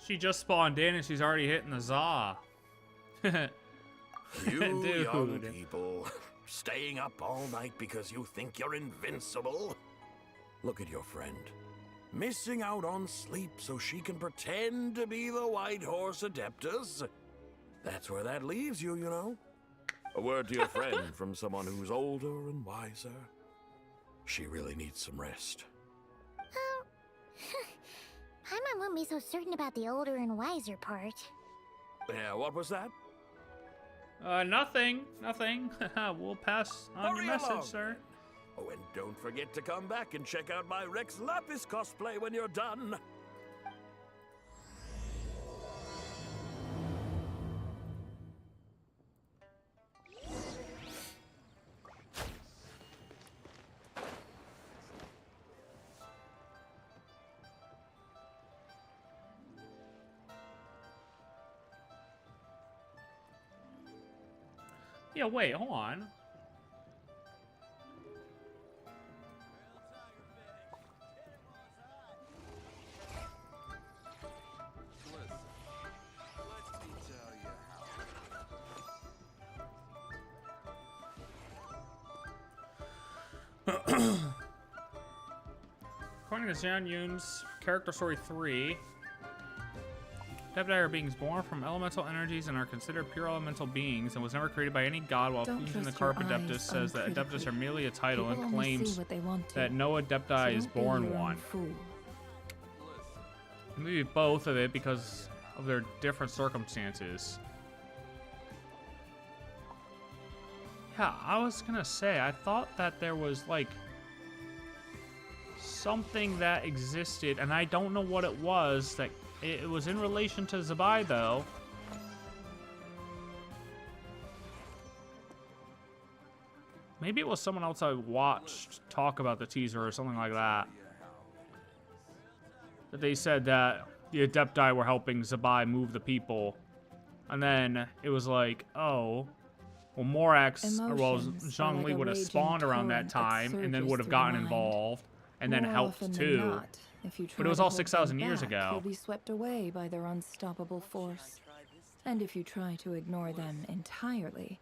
She just spawned in and she's already hitting the za. You Dude. young people, staying up all night because you think you're invincible? Look at your friend. Missing out on sleep so she can pretend to be the White Horse Adeptus. That's where that leaves you, you know. A word to your friend from someone who's older and wiser. She really needs some rest. Paimon won't be so certain about the older and wiser part. Yeah, what was that? Nothing. We'll pass on your Hurry message, along, sir. Oh, and don't forget to come back and check out my Rex Lapis cosplay when you're done. Yeah, wait, hold on. According to Xian Yun's character story 3, Adepti are beings born from elemental energies and are considered pure elemental beings and was never created by any god, while Don't Fusion the trust your Carp Adeptus eyes says that Adeptus uncritically. are merely a title People and only see claims what they want to. that no Adepti So is don't be born your own one. fool. Maybe both of it because of their different circumstances. Yeah, I was gonna say, I thought that there was like something that existed, and I don't know what it was. That it was in relation to ZIBAI, though. Maybe it was someone else I watched talk about the teaser or something like that. That they said that the Adepti were helping ZIBAI move the people. And then it was like, oh, well, Morax, or well, Emotions are Zhongli like a would have raging spawned around that torrent that time and then surges would have through the gotten mind. involved and then More helped often than too. not, if you But try it was to all hold 6,000 them years back, ago. You'll be swept away by their unstoppable force. And if you try to ignore them entirely,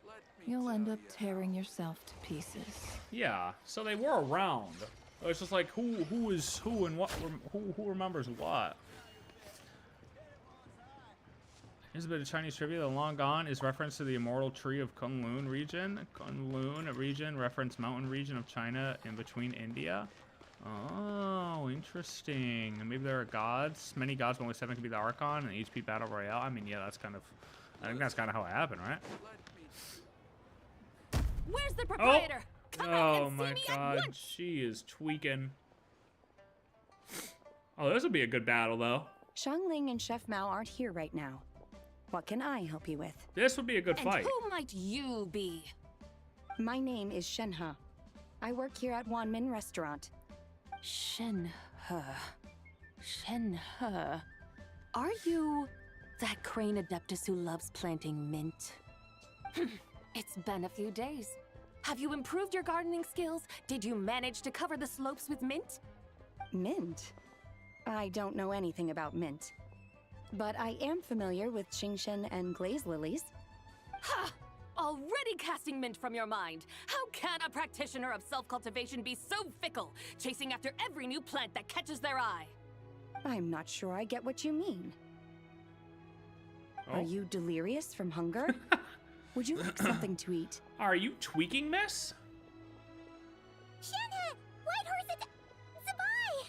you'll end up tearing yourself to pieces. Yeah, so they were around. It's just like who is who and what who remembers what. Here's a bit of Chinese trivia. The Long Gone is reference to the immortal tree of Kunlun region. Kunlun region, reference mountain region of China in between India. Oh, interesting. And maybe there are gods. Many gods, but only 7 can be the Archon and HP Battle Royale. I mean, yeah, that's kind of... I think that's kind of how it happened, right? Where's the proprietor? Come out Oh and see my me god, at once. she is tweaking. Oh, this would be a good battle, though. Xiangling and Chef Mao aren't here right now. What can I help you with? This would be a good And fight. who might you be? My name is Shenhe. I work here at Wanmin Restaurant. Shenhe. Shenhe. Are you that crane adeptus who loves planting mint? It's been a few days. Have you improved your gardening skills? Did you manage to cover the slopes with mint? Mint? I don't know anything about mint. But I am familiar with Qingshen and glaze lilies. Ha! Already casting mint from your mind. How can a practitioner of self-cultivation be so fickle, chasing after every new plant that catches their eye? I'm not sure I get what you mean. Oh. Are you delirious from hunger? Would you like something to eat? Are you tweaking, miss? Shenhe! White Horse ZIBAI!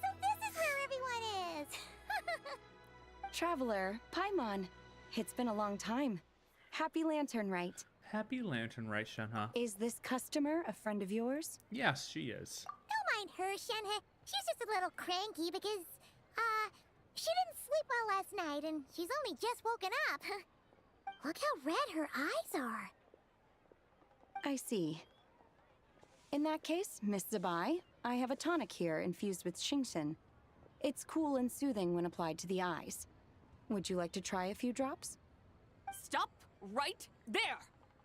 So this is where everyone is! Traveler, Paimon. It's been a long time. Happy Lantern Rite. Happy Lantern Rite, Shenhe. Is this customer a friend of yours? Yes, she is. Don't mind her, Shenhe. She's just a little cranky because, she didn't sleep well last night and she's only just woken up. Look how red her eyes are. I see. In that case, Miss ZIBAI, I have a tonic here infused with Qingshen. It's cool and soothing when applied to the eyes. Would you like to try a few drops? Stop right there!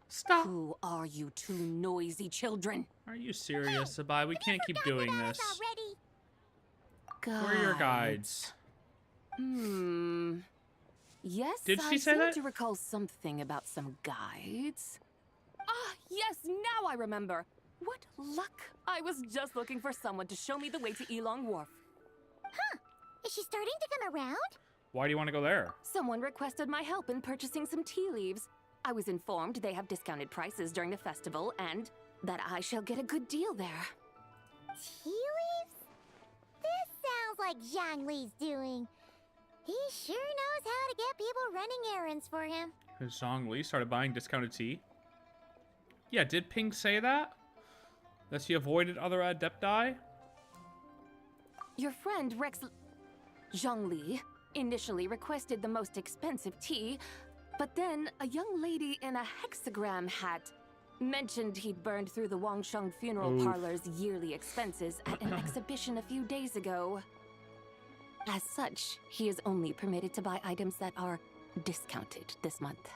Stop! Who are you two noisy children? Are you serious, ZIBAI? We can't keep doing this. Guides. Where are your guides? Yes, Did she I say seem that? to recall something about some guides. Ah, yes, now I remember. What luck! I was just looking for someone to show me the way to Elong Wharf. Huh. Is she starting to come around? Why do you want to go there? Someone requested my help in purchasing some tea leaves. I was informed they have discounted prices during the festival and that I shall get a good deal there. Tea leaves? This sounds like Zhongli's doing. He sure knows how to get people running errands for him. Because Zhongli started buying discounted tea? Yeah, did Ping say that? That she avoided other adepti? Your friend Rex Zhongli initially requested the most expensive tea, but then a young lady in a hexagram hat mentioned he'd burned through the Wangsheng Funeral Oof. Parlor's yearly expenses at an exhibition a few days ago. As such, he is only permitted to buy items that are discounted this month.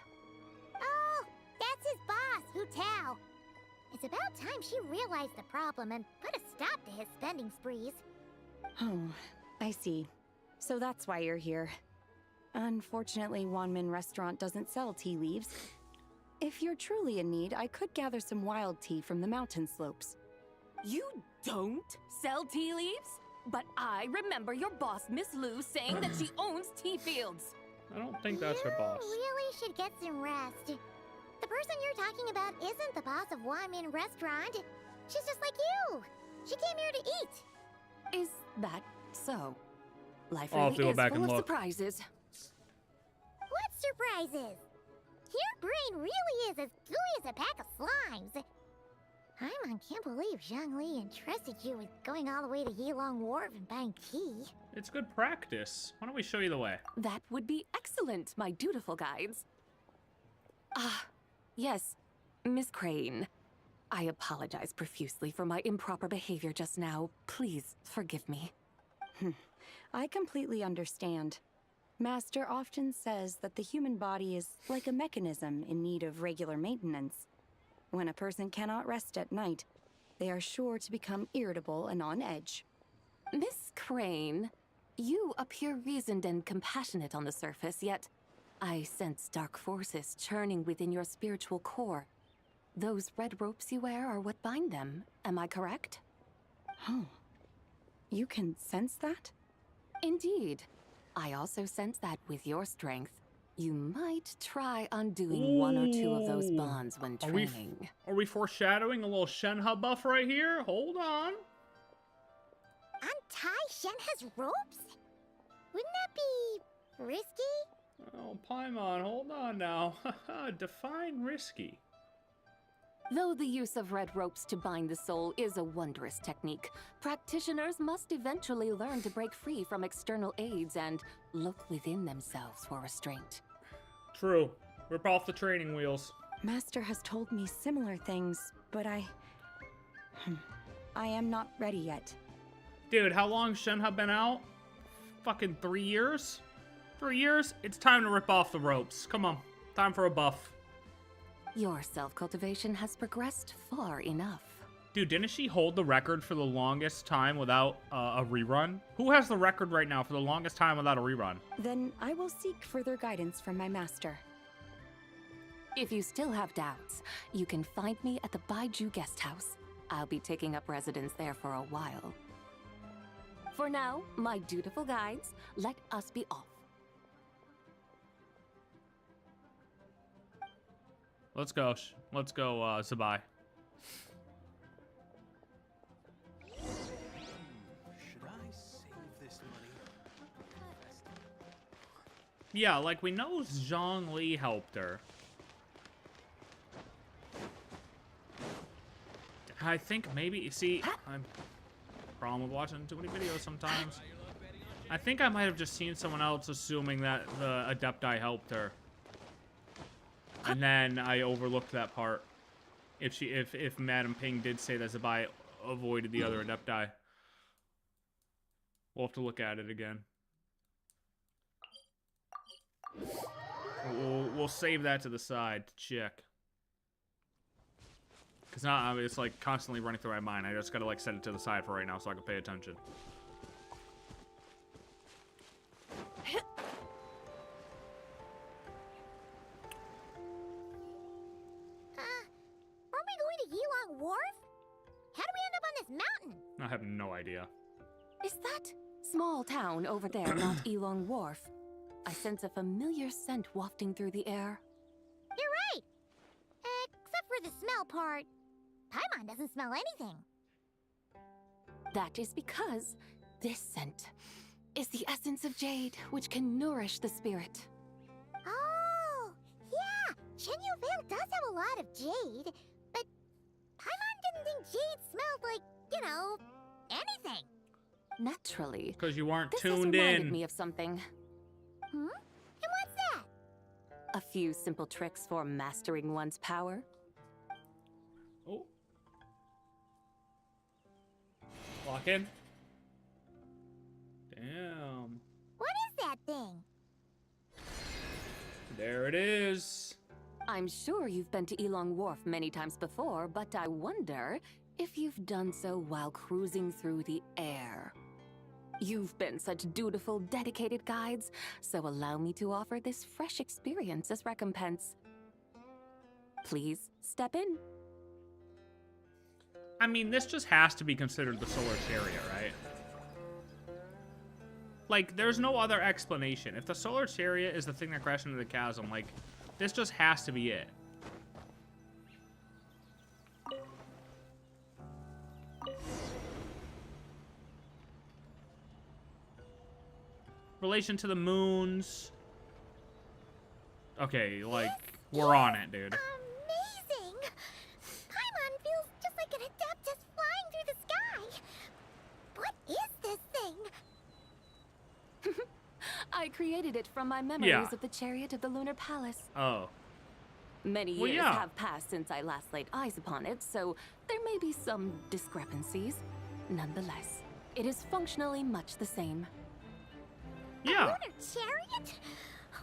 Oh, that's his boss, Hu Tao. It's about time she realized the problem and put a stop to his spending sprees. Oh, I see. So that's why you're here. Unfortunately, Wanmin Restaurant doesn't sell tea leaves. If you're truly in need, I could gather some wild tea from the mountain slopes. You don't sell tea leaves? But I remember your boss, Miss Lu, saying that she owns tea fields. I don't think that's her boss. You really should get some rest. The person you're talking about isn't the boss of Wanmin Restaurant. She's just like you. She came here to eat. Is that so? Life I'll have really to go is back full and of look. surprises. What surprises? Your brain really is as gooey as a pack of slimes. I can't believe Zhongli entrusted you with going all the way to Yilong Wharf and buying tea. It's good practice. Why don't we show you the way? That would be excellent, my dutiful guides. Ah, yes, Miss Crane. I apologize profusely for my improper behavior just now. Please forgive me. I completely understand. Master often says that the human body is like a mechanism in need of regular maintenance. When a person cannot rest at night, they are sure to become irritable and on edge. Miss Crane, you appear reasoned and compassionate on the surface, yet I sense dark forces churning within your spiritual core. Those red ropes you wear are what bind them, am I correct? Oh, you can sense that? Indeed. I also sense that with your strength, you might try undoing one or two of those bonds when training. Are we foreshadowing a little Shenhe buff right here? Hold on. Untie Shenhe's ropes? Wouldn't that be risky? Oh, Paimon, hold on now. Define risky. Though the use of red ropes to bind the soul is a wondrous technique, practitioners must eventually learn to break free from external aids and look within themselves for restraint. True. Rip off the training wheels. Master has told me similar things, but I am not ready yet. Dude, how long Shenhe been out? Fucking 3 years? 3 years? It's time to rip off the ropes. Come on. Time for a buff. Your self-cultivation has progressed far enough. Dude, didn't she hold the record for the longest time without a rerun? Who has the record right now for the longest time without a rerun? Then I will seek further guidance from my master. If you still have doubts, you can find me at the Baiju Guest House. I'll be taking up residence there for a while. For now, my dutiful guides, let us be off. Let's go. Let's go, ZIBAI. Should I save this money? Yeah, like we know Zhongli helped her. I think maybe, see, I'm problem with watching too many videos sometimes. I think I might have just seen someone else assuming that the Adepti helped her. And then I overlooked that part. If Madam Ping did say that ZIBAI avoided the other Adepti. We'll have to look at it again. We'll save that to the side to check. Because now it's like constantly running through my mind. I just gotta like set it to the side for right now so I can pay attention. to Yilong Wharf? How do we end up on this mountain? I have no idea. Is that small town over there not Epilogue Wharf? I sense a familiar scent wafting through the air. You're right! Except for the smell part. Paimon doesn't smell anything. That is because this scent is the essence of jade, which can nourish the spirit. Oh, yeah! Shenyu Vale does have a lot of jade, but Paimon didn't think jade smelled like, you know, anything. Naturally. Because you weren't this tuned has reminded in. me of something. Hmm? And what's that? A few simple tricks for mastering one's power. Oh. Lock in. Damn. What is that thing? There it is. I'm sure you've been to Epilogue Wharf many times before, but I wonder if you've done so while cruising through the air. You've been such dutiful, dedicated guides, so allow me to offer this fresh experience as recompense. Please step in. I mean, this just has to be considered the solar chariot, right? Like, there's no other explanation. If the solar chariot is the thing that crashed into the chasm, like, this just has to be it. Relation to the moons. Okay, like, we're on it, dude. Amazing! Paimon feels just like an Adeptus flying through the sky. What is this thing? I created it from my memories of the chariot of the Lunar Palace. Oh. Many years have passed since I last laid eyes upon it, so there may be some discrepancies. Nonetheless, it is functionally much the same. A Yeah. lunar chariot?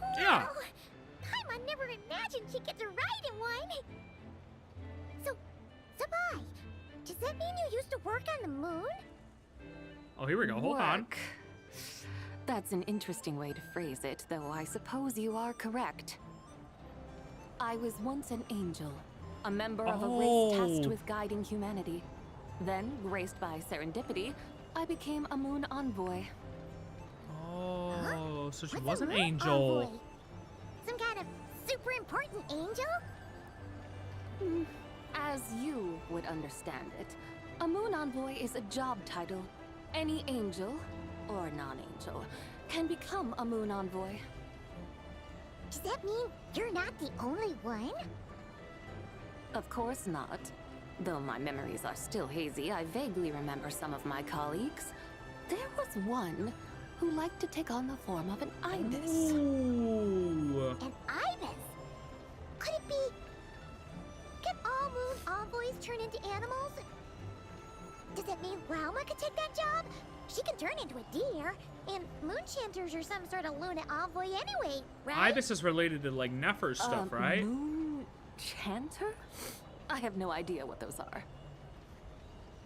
Wow. Yeah. Paimon never imagined she'd get to ride in one. So, ZIBAI, does that mean you used to work on the moon? Oh, here we go. Hold on. That's an interesting way to phrase it, though I suppose you are correct. I was once an angel, a member of a race tasked with guiding humanity. Then, graced by serendipity, I became a moon envoy. Oh, so she What's was a an moon angel. envoy? Some kind of super important angel? As you would understand it, a moon envoy is a job title. Any angel, or non-angel, can become a moon envoy. Does that mean you're not the only one? Of course not. Though my memories are still hazy, I vaguely remember some of my colleagues. There was one who liked to take on the form of an ibis. Ooh. An ibis? Could it be... Can all moon envoys turn into animals? Does that mean Rauma could take that job? She can turn into a deer, and moonchanters are some sort of Luna envoy anyway, right? Ibis is related to, like, Nefer's stuff, right? Moonchanter? I have no idea what those are.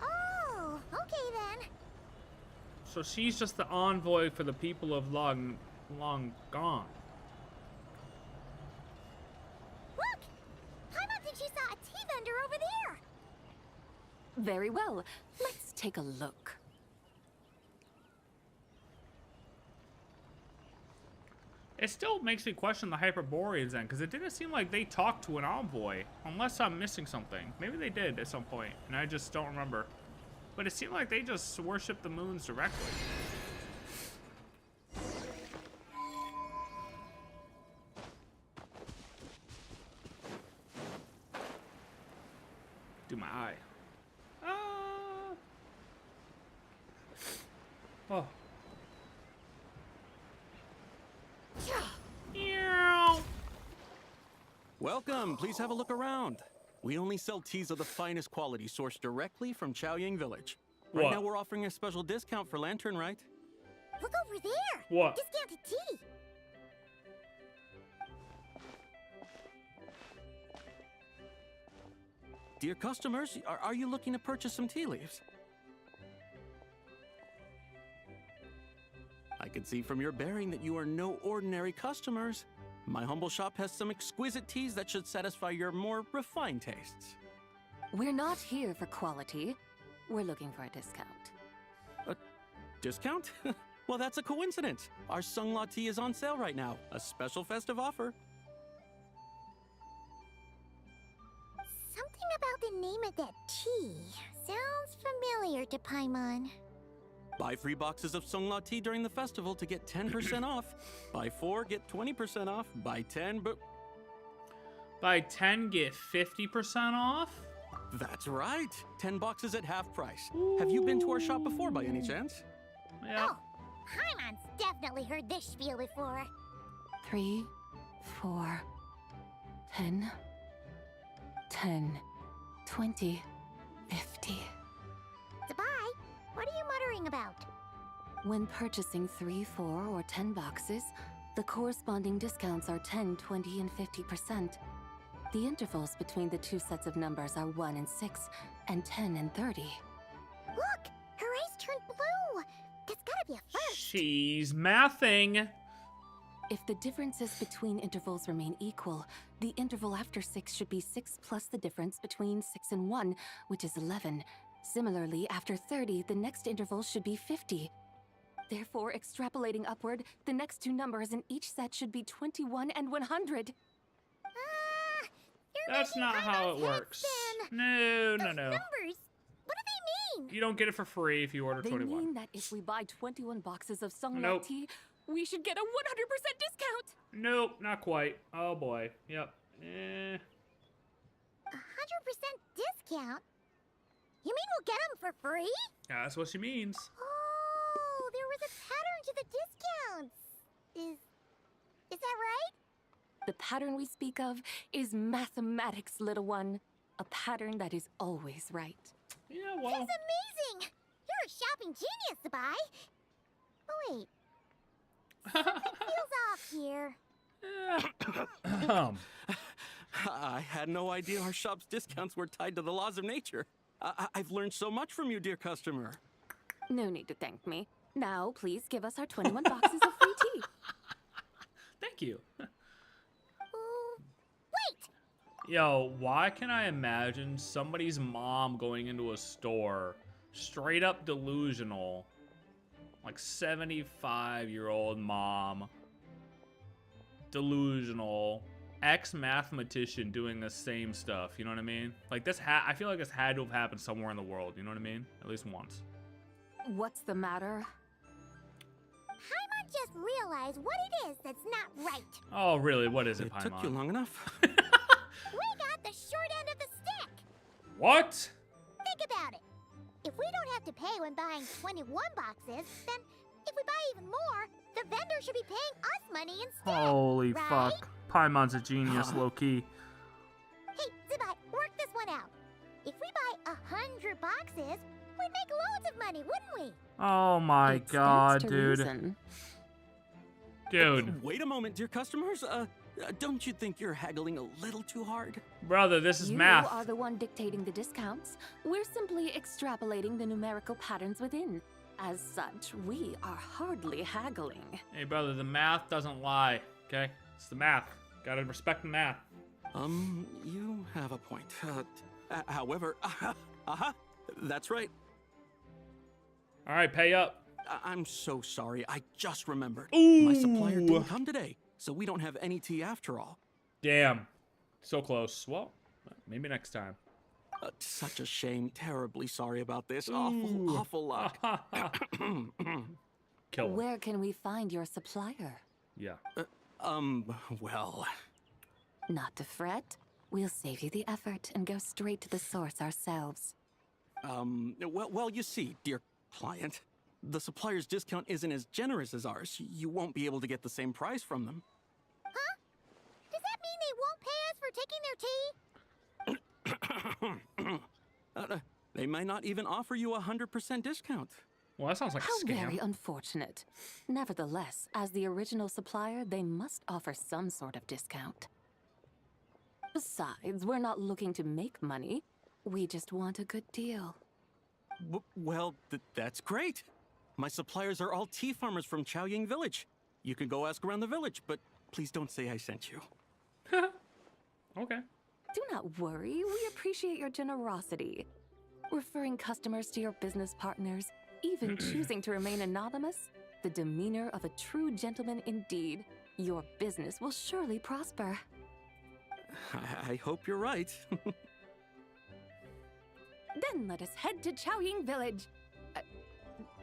Oh, okay then. So she's just the envoy for the people of long gone. Look! Paimon thinks she saw a tea vendor over there! Very well. Let's take a look. It still makes me question the Hyperboreans then, because it didn't seem like they talked to an envoy, unless I'm missing something. Maybe they did at some point, and I just don't remember. But it seemed like they just worshiped the moons directly. Do my eye. Oh. Welcome, please have a look around. We only sell teas of the finest quality sourced directly from Chaoyang Village. Right now we're offering a special discount for Lantern Rite. Look over there! What? Discounted tea! Dear customers, are you looking to purchase some tea leaves? I can see from your bearing that you are no ordinary customers. My humble shop has some exquisite teas that should satisfy your more refined tastes. We're not here for quality. We're looking for a discount. A discount? Well, that's a coincidence. Our Sunglaw tea is on sale right now. A special festive offer. Something about the name of that tea sounds familiar to Paimon. Buy 3 boxes of Sunglaw tea during the festival to get 10% off. Buy 4, get 20% off. Buy 10, but... Buy 10, get 50% off? That's right. 10 boxes at half price. Have you been to our shop before by any chance? Yeah. Oh, Paimon's definitely heard this spiel before. 3, 4, 10, 10, 20, 50. ZIBAI, what are you muttering about? When purchasing 3, 4, or 10 boxes, the corresponding discounts are 10, 20, and 50%. The intervals between the 2 sets of numbers are 1 and 6, and 10 and 30. Look! Her eyes turned blue! That's gotta be a first! She's mathing! If the differences between intervals remain equal, the interval after 6 should be 6 plus the difference between 6 and 1, which is 11. Similarly, after 30, the next interval should be 50. Therefore, extrapolating upward, the next 2 numbers in each set should be 21 and 100. That's not how it works. No. Numbers? What do they mean? You don't get it for free if you order 21. They mean that if we buy 21 boxes of Sunglaw Nope. tea, we should get a 100% discount. Nope, not quite. Oh boy. Yep. 100% discount? You mean we'll get them for free? Yeah, that's what she means. Oh, there was a pattern to the discounts. Is that right? The pattern we speak of is mathematics, little one. A pattern that is always right. Yeah, well. That's amazing! You're a shopping genius, ZIBAI. Oh, wait. Something feels off here. I had no idea our shop's discounts were tied to the laws of nature. I've learned so much from you, dear customer. No need to thank me. Now, please give us our 21 boxes of free tea. Thank you. Wait! Yo, why can I imagine somebody's mom going into a store, straight up delusional, like 75-year-old mom, delusional, ex-mathematician doing the same stuff, you know what I mean? Like this, I feel like this had to have happened somewhere in the world, you know what I mean? At least once. What's the matter? Paimon just realized what it is that's not right. Oh, really? What is it, Paimon? Took you long enough. We got the short end of the stick. What? Think about it. If we don't have to pay when buying 21 boxes, then if we buy even more, the vendor should be paying us money instead. Holy right? fuck. Paimon's a genius, low-key. Hey, ZIBAI, work this one out. If we buy 100 boxes, we'd make loads of money, wouldn't we? Oh my god, to dude. reason. Dude. Wait a moment, dear customers. Don't you think you're haggling a little too hard? Brother, this is You math. are the one dictating the discounts. We're simply extrapolating the numerical patterns within. As such, we are hardly haggling. Hey, brother, the math doesn't lie, okay? It's the math. Gotta respect the math. You have a point. However, that's right. All right, pay up. I'm so sorry. I just remembered. Ooh. My supplier didn't come today, so we don't have any tea after all. Damn. So close. Well, maybe next time. Such a shame. Terribly sorry about this. Awful luck. Kill him. Where can we find your supplier? Yeah. Well... Not to fret. We'll save you the effort and go straight to the source ourselves. Well, you see, dear client, the supplier's discount isn't as generous as ours. You won't be able to get the same price from them. Huh? Does that mean they won't pay us for taking their tea? They might not even offer you a 100% discount. Well, that sounds like How a scam. very unfortunate. Nevertheless, as the original supplier, they must offer some sort of discount. Besides, we're not looking to make money. We just want a good deal. Well, that's great. My suppliers are all tea farmers from Chaoying Village. You can go ask around the village, but please don't say I sent you. Okay. Do not worry, we appreciate your generosity. Referring customers to your business partners, even choosing to remain anonymous, the demeanor of a true gentleman indeed. Your business will surely prosper. I hope you're right. Then let us head to Chaoying Village.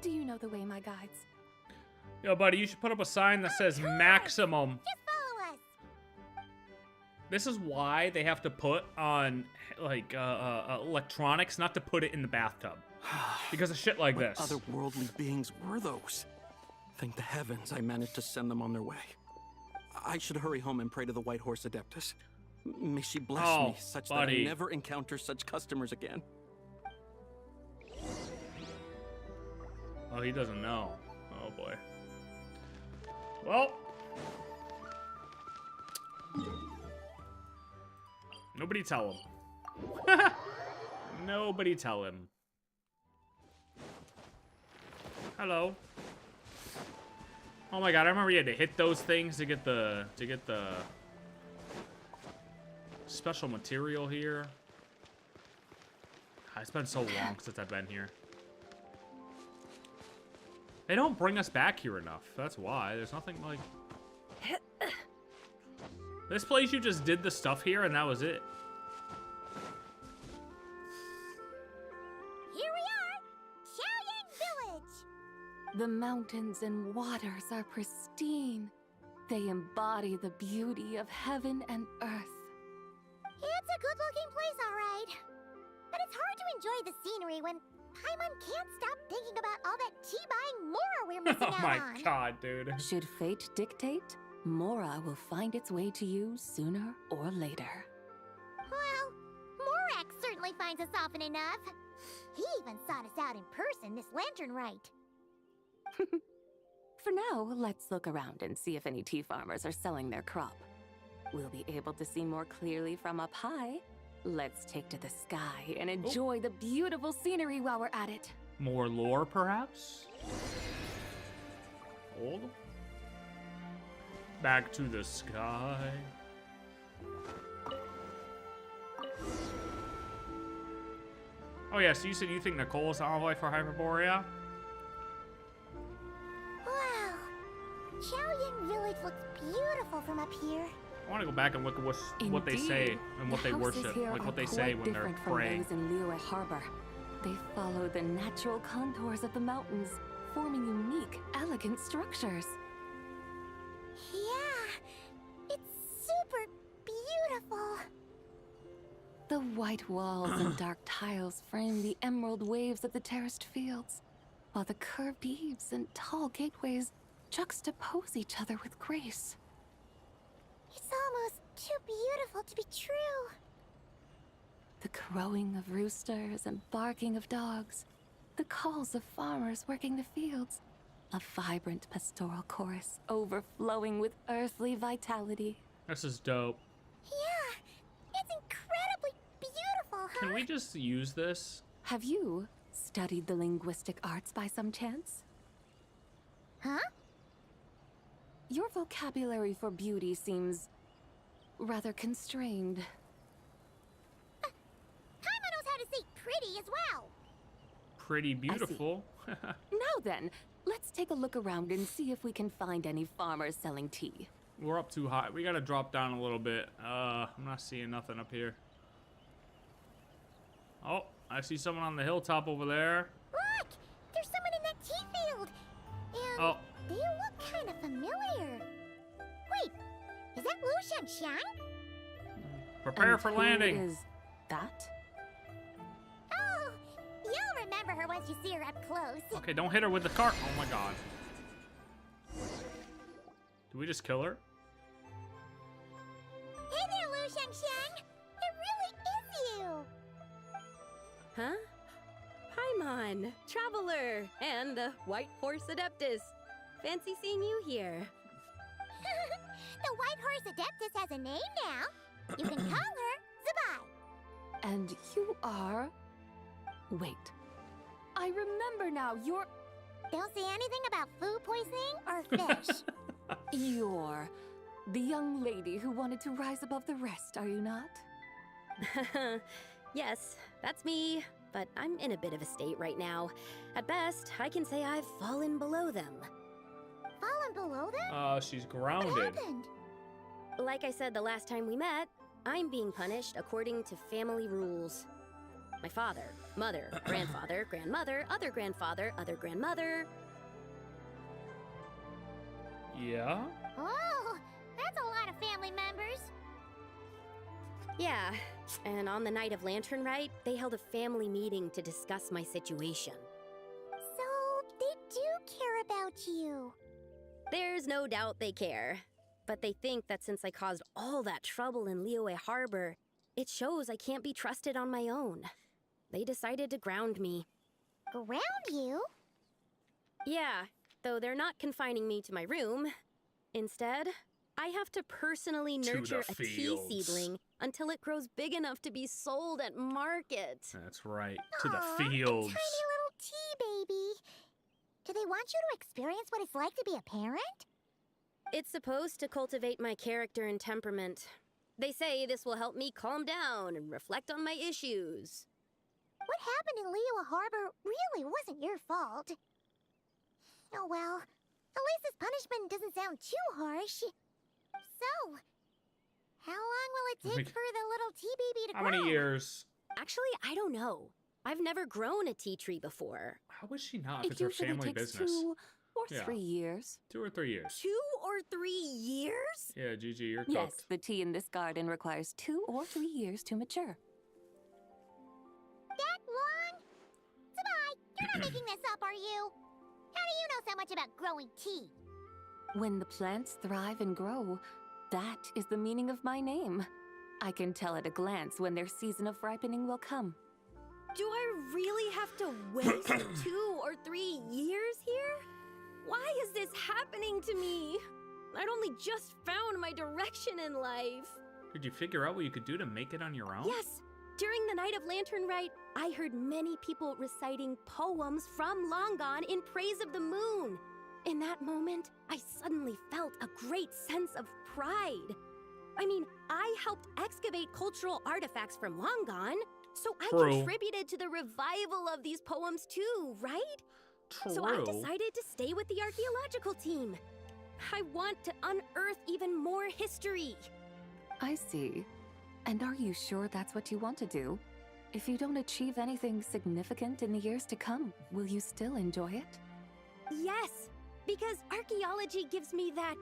Do you know the way, my guides? Yo, buddy, you should put up a sign that says maximum. Just follow us. This is why they have to put on, like, electronics, not to put it in the bathtub. Because of shit like this. What otherworldly beings were those? Thank the heavens I managed to send them on their way. I should hurry home and pray to the White Horse Adeptus. May she bless me such that I never encounter such customers again. Oh, he doesn't know. Oh, boy. Well. Nobody tell him. Nobody tell him. Hello. Oh my god, I remember you had to hit those things to get the special material here. It's been so long since I've been here. They don't bring us back here enough. That's why. There's nothing like... This place, you just did the stuff here and that was it. Here we are, Chaoying Village. The mountains and waters are pristine. They embody the beauty of heaven and earth. It's a good-looking place, all right. But it's hard to enjoy the scenery when Paimon can't stop thinking about all that tea-buying Mora we're missing out on. Oh my god, dude. Should fate dictate, Mora will find its way to you sooner or later. Well, Morak certainly finds us often enough. He even sought us out in person this lantern rite. For now, let's look around and see if any tea farmers are selling their crop. We'll be able to see more clearly from up high. Let's take to the sky and enjoy the beautiful scenery while we're at it. More lore, perhaps? Hold. Back to the sky. Oh yeah, so you said you think Nicole's the envoy for Hyperborea? Wow. Chaoying Village looks beautiful from up here. I want to go back and look at what they say and what they worship, like what they say when they're praying. From those in Liyue Harbor. They follow the natural contours of the mountains, forming unique, elegant structures. Yeah, it's super beautiful. The white walls and dark tiles frame the emerald waves of the terraced fields, while the curved eaves and tall gateways juxtapose each other with grace. It's almost too beautiful to be true. The crowing of roosters and barking of dogs, the calls of farmers working the fields, a vibrant pastoral chorus overflowing with earthly vitality. This is dope. Yeah, it's incredibly beautiful, huh? Can we just use this? Have you studied the linguistic arts by some chance? Huh? Your vocabulary for beauty seems rather constrained. Paimon knows how to say pretty as well. Pretty beautiful. Now then, let's take a look around and see if we can find any farmers selling tea. We're up too high. We gotta drop down a little bit. I'm not seeing nothing up here. Oh, I see someone on the hilltop over there. Look! There's someone in that tea field. And they look kind of familiar. Wait, is that Lu Shanxiang? Prepare for landing. Who is that? Oh, you'll remember her once you see her up close. Okay, don't hit her with the cart. Oh my god. Did we just kill her? Hey there, Lu Shanxiang. It really is you. Huh? Paimon, Traveler, and the White Horse Adeptus. Fancy seeing you here. The White Horse Adeptus has a name now. You can call her ZIBAI. And you are... Wait. I remember now, you're... Don't say anything about food poisoning or fish. You're the young lady who wanted to rise above the rest, are you not? Yes, that's me, but I'm in a bit of a state right now. At best, I can say I've fallen below them. Fallen below them? She's grounded. What happened? Like I said the last time we met, I'm being punished according to family rules. My father, mother, grandfather, grandmother, other grandfather, other grandmother. Yeah? Oh, that's a lot of family members. Yeah, and on the night of Lantern Rite, they held a family meeting to discuss my situation. So, they do care about you. There's no doubt they care. But they think that since I caused all that trouble in Liyue Harbor, it shows I can't be trusted on my own. They decided to ground me. Ground you? Yeah, though they're not confining me to my room. Instead, I have to personally nurture a tea seedling until it grows big enough to be sold at market. That's right. To the Aw, fields. A tiny little tea baby. Do they want you to experience what it's like to be a parent? It's supposed to cultivate my character and temperament. They say this will help me calm down and reflect on my issues. What happened in Liyue Harbor really wasn't your fault. Oh well, at least this punishment doesn't sound too harsh. So, how long will it take for the little tea baby to grow? How many years? Actually, I don't know. I've never grown a tea tree before. How is she not if It it's her usually family takes business? 2 or Yeah. 3 years. 2 or 3 years. 2 or 3 years? Yeah, Gigi, you're Yes, cooked. the tea in this garden requires 2 or 3 years to mature. That long? ZIBAI, you're not making this up, are you? How do you know so much about growing tea? When the plants thrive and grow, that is the meaning of my name. I can tell at a glance when their season of ripening will come. Do I really have to waste 2 or 3 years here? Why is this happening to me? I'd only just found my direction in life. Did you figure out what you could do to make it on your own? Yes, during the night of Lantern Rite, I heard many people reciting poems from Long Gone in praise of the moon. In that moment, I suddenly felt a great sense of pride. I mean, I helped excavate cultural artifacts from Long Gone, so I True. contributed to the revival of these poems too, right? So I True. decided to stay with the archaeological team. I want to unearth even more history. I see. And are you sure that's what you want to do? If you don't achieve anything significant in the years to come, will you still enjoy it? Yes, because archaeology gives me that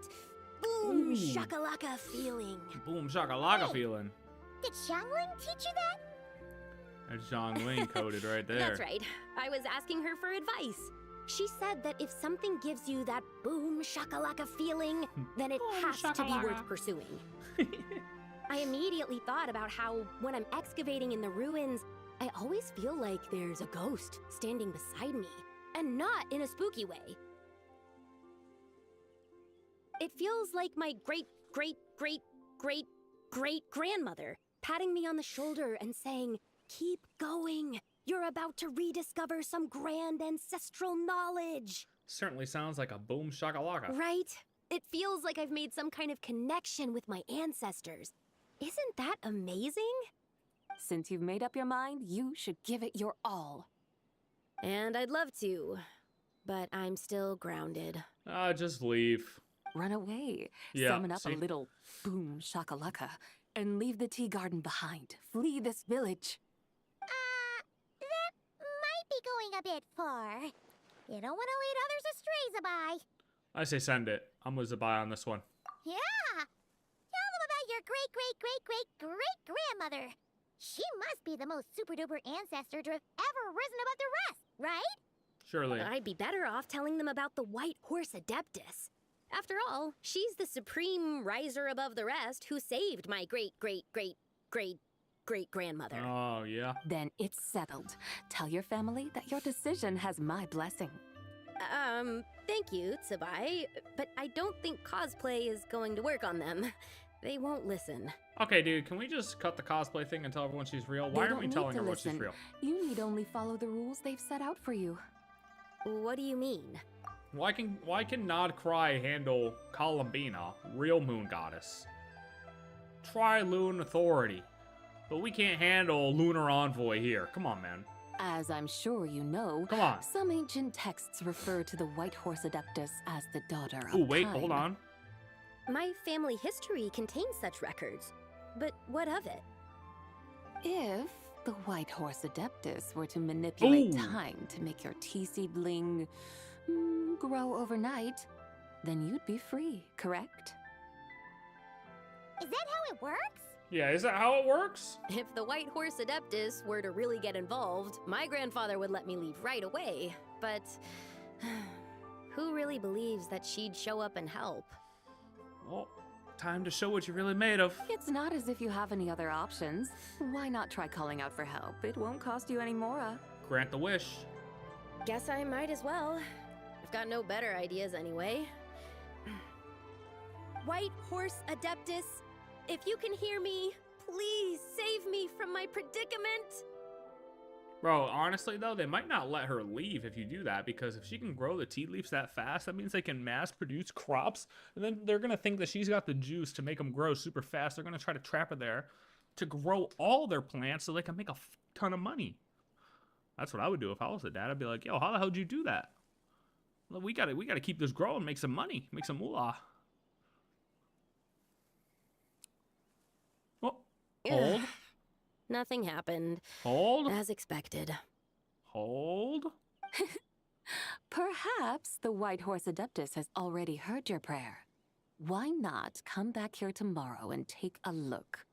boom Ooh. shakalaka feeling. Boom shakalaka feeling. Did Xiangling teach you that? That's Zhongling coded right there. That's right. I was asking her for advice. She said that if something gives you that boom shakalaka feeling, then it Boom has to be shakalaka. worth pursuing. I immediately thought about how when I'm excavating in the ruins, I always feel like there's a ghost standing beside me, and not in a spooky way. It feels like my great-great-great-great-great-grandmother patting me on the shoulder and saying, "Keep going. You're about to rediscover some grand ancestral knowledge." Certainly sounds like a boom shakalaka. Right? It feels like I've made some kind of connection with my ancestors. Isn't that amazing? Since you've made up your mind, you should give it your all. And I'd love to, but I'm still grounded. Just leave. Run away. Yeah, Summon up see? a little boom shakalaka and leave the tea garden behind. Flee this village. That might be going a bit far. You don't want to lead others astray, ZIBAI. I say send it. I'm with ZIBAI on this one. Yeah! Tell them about your great-great-great-great-great-grandmother. She must be the most super-duper ancestor to have ever risen above the rest, right? Surely. I'd be better off telling them about the White Horse Adeptus. After all, she's the supreme riser above the rest who saved my great-great-great-great-great-grandmother. Oh, yeah. Then it's settled. Tell your family that your decision has my blessing. Thank you, ZIBAI, but I don't think cosplay is going to work on them. They won't listen. Okay, dude, can we just cut the cosplay thing and tell everyone she's real? They Why aren't don't we need telling to her what she's listen. real? You need only follow the rules they've set out for you. What do you mean? Why can Nod Cry handle Columbina, real moon goddess? Tri-Loon Authority. But we can't handle Lunar Envoy here. Come on, man. As I'm sure you know, come on. Some ancient texts refer to the White Horse Adeptus as the daughter of Oh, wait, time. hold on. My family history contains such records. But what of it? If the White Horse Adeptus were to manipulate Ooh. time to make your tea seedling grow overnight, then you'd be free, correct? Is that how it works? Yeah, is that how it works? If the White Horse Adeptus were to really get involved, my grandfather would let me leave right away. But who really believes that she'd show up and help? Well, time to show what you're really made of. It's not as if you have any other options. Why not try calling out for help? It won't cost you any more. Grant the wish. Guess I might as well. I've got no better ideas anyway. White Horse Adeptus, if you can hear me, please save me from my predicament. Bro, honestly though, they might not let her leave if you do that, because if she can grow the tea leaves that fast, that means they can mass produce crops, and then they're gonna think that she's got the juice to make them grow super fast. They're gonna try to trap her there to grow all their plants so they can make a ton of money. That's what I would do if I was the dad. I'd be like, yo, how the hell did you do that? Well, we gotta keep this growing, make some money, make some moolah. Oh, hold. Nothing happened. Hold. As expected. Hold. Perhaps the White Horse Adeptus has already heard your prayer. Why not come back here tomorrow and take a look?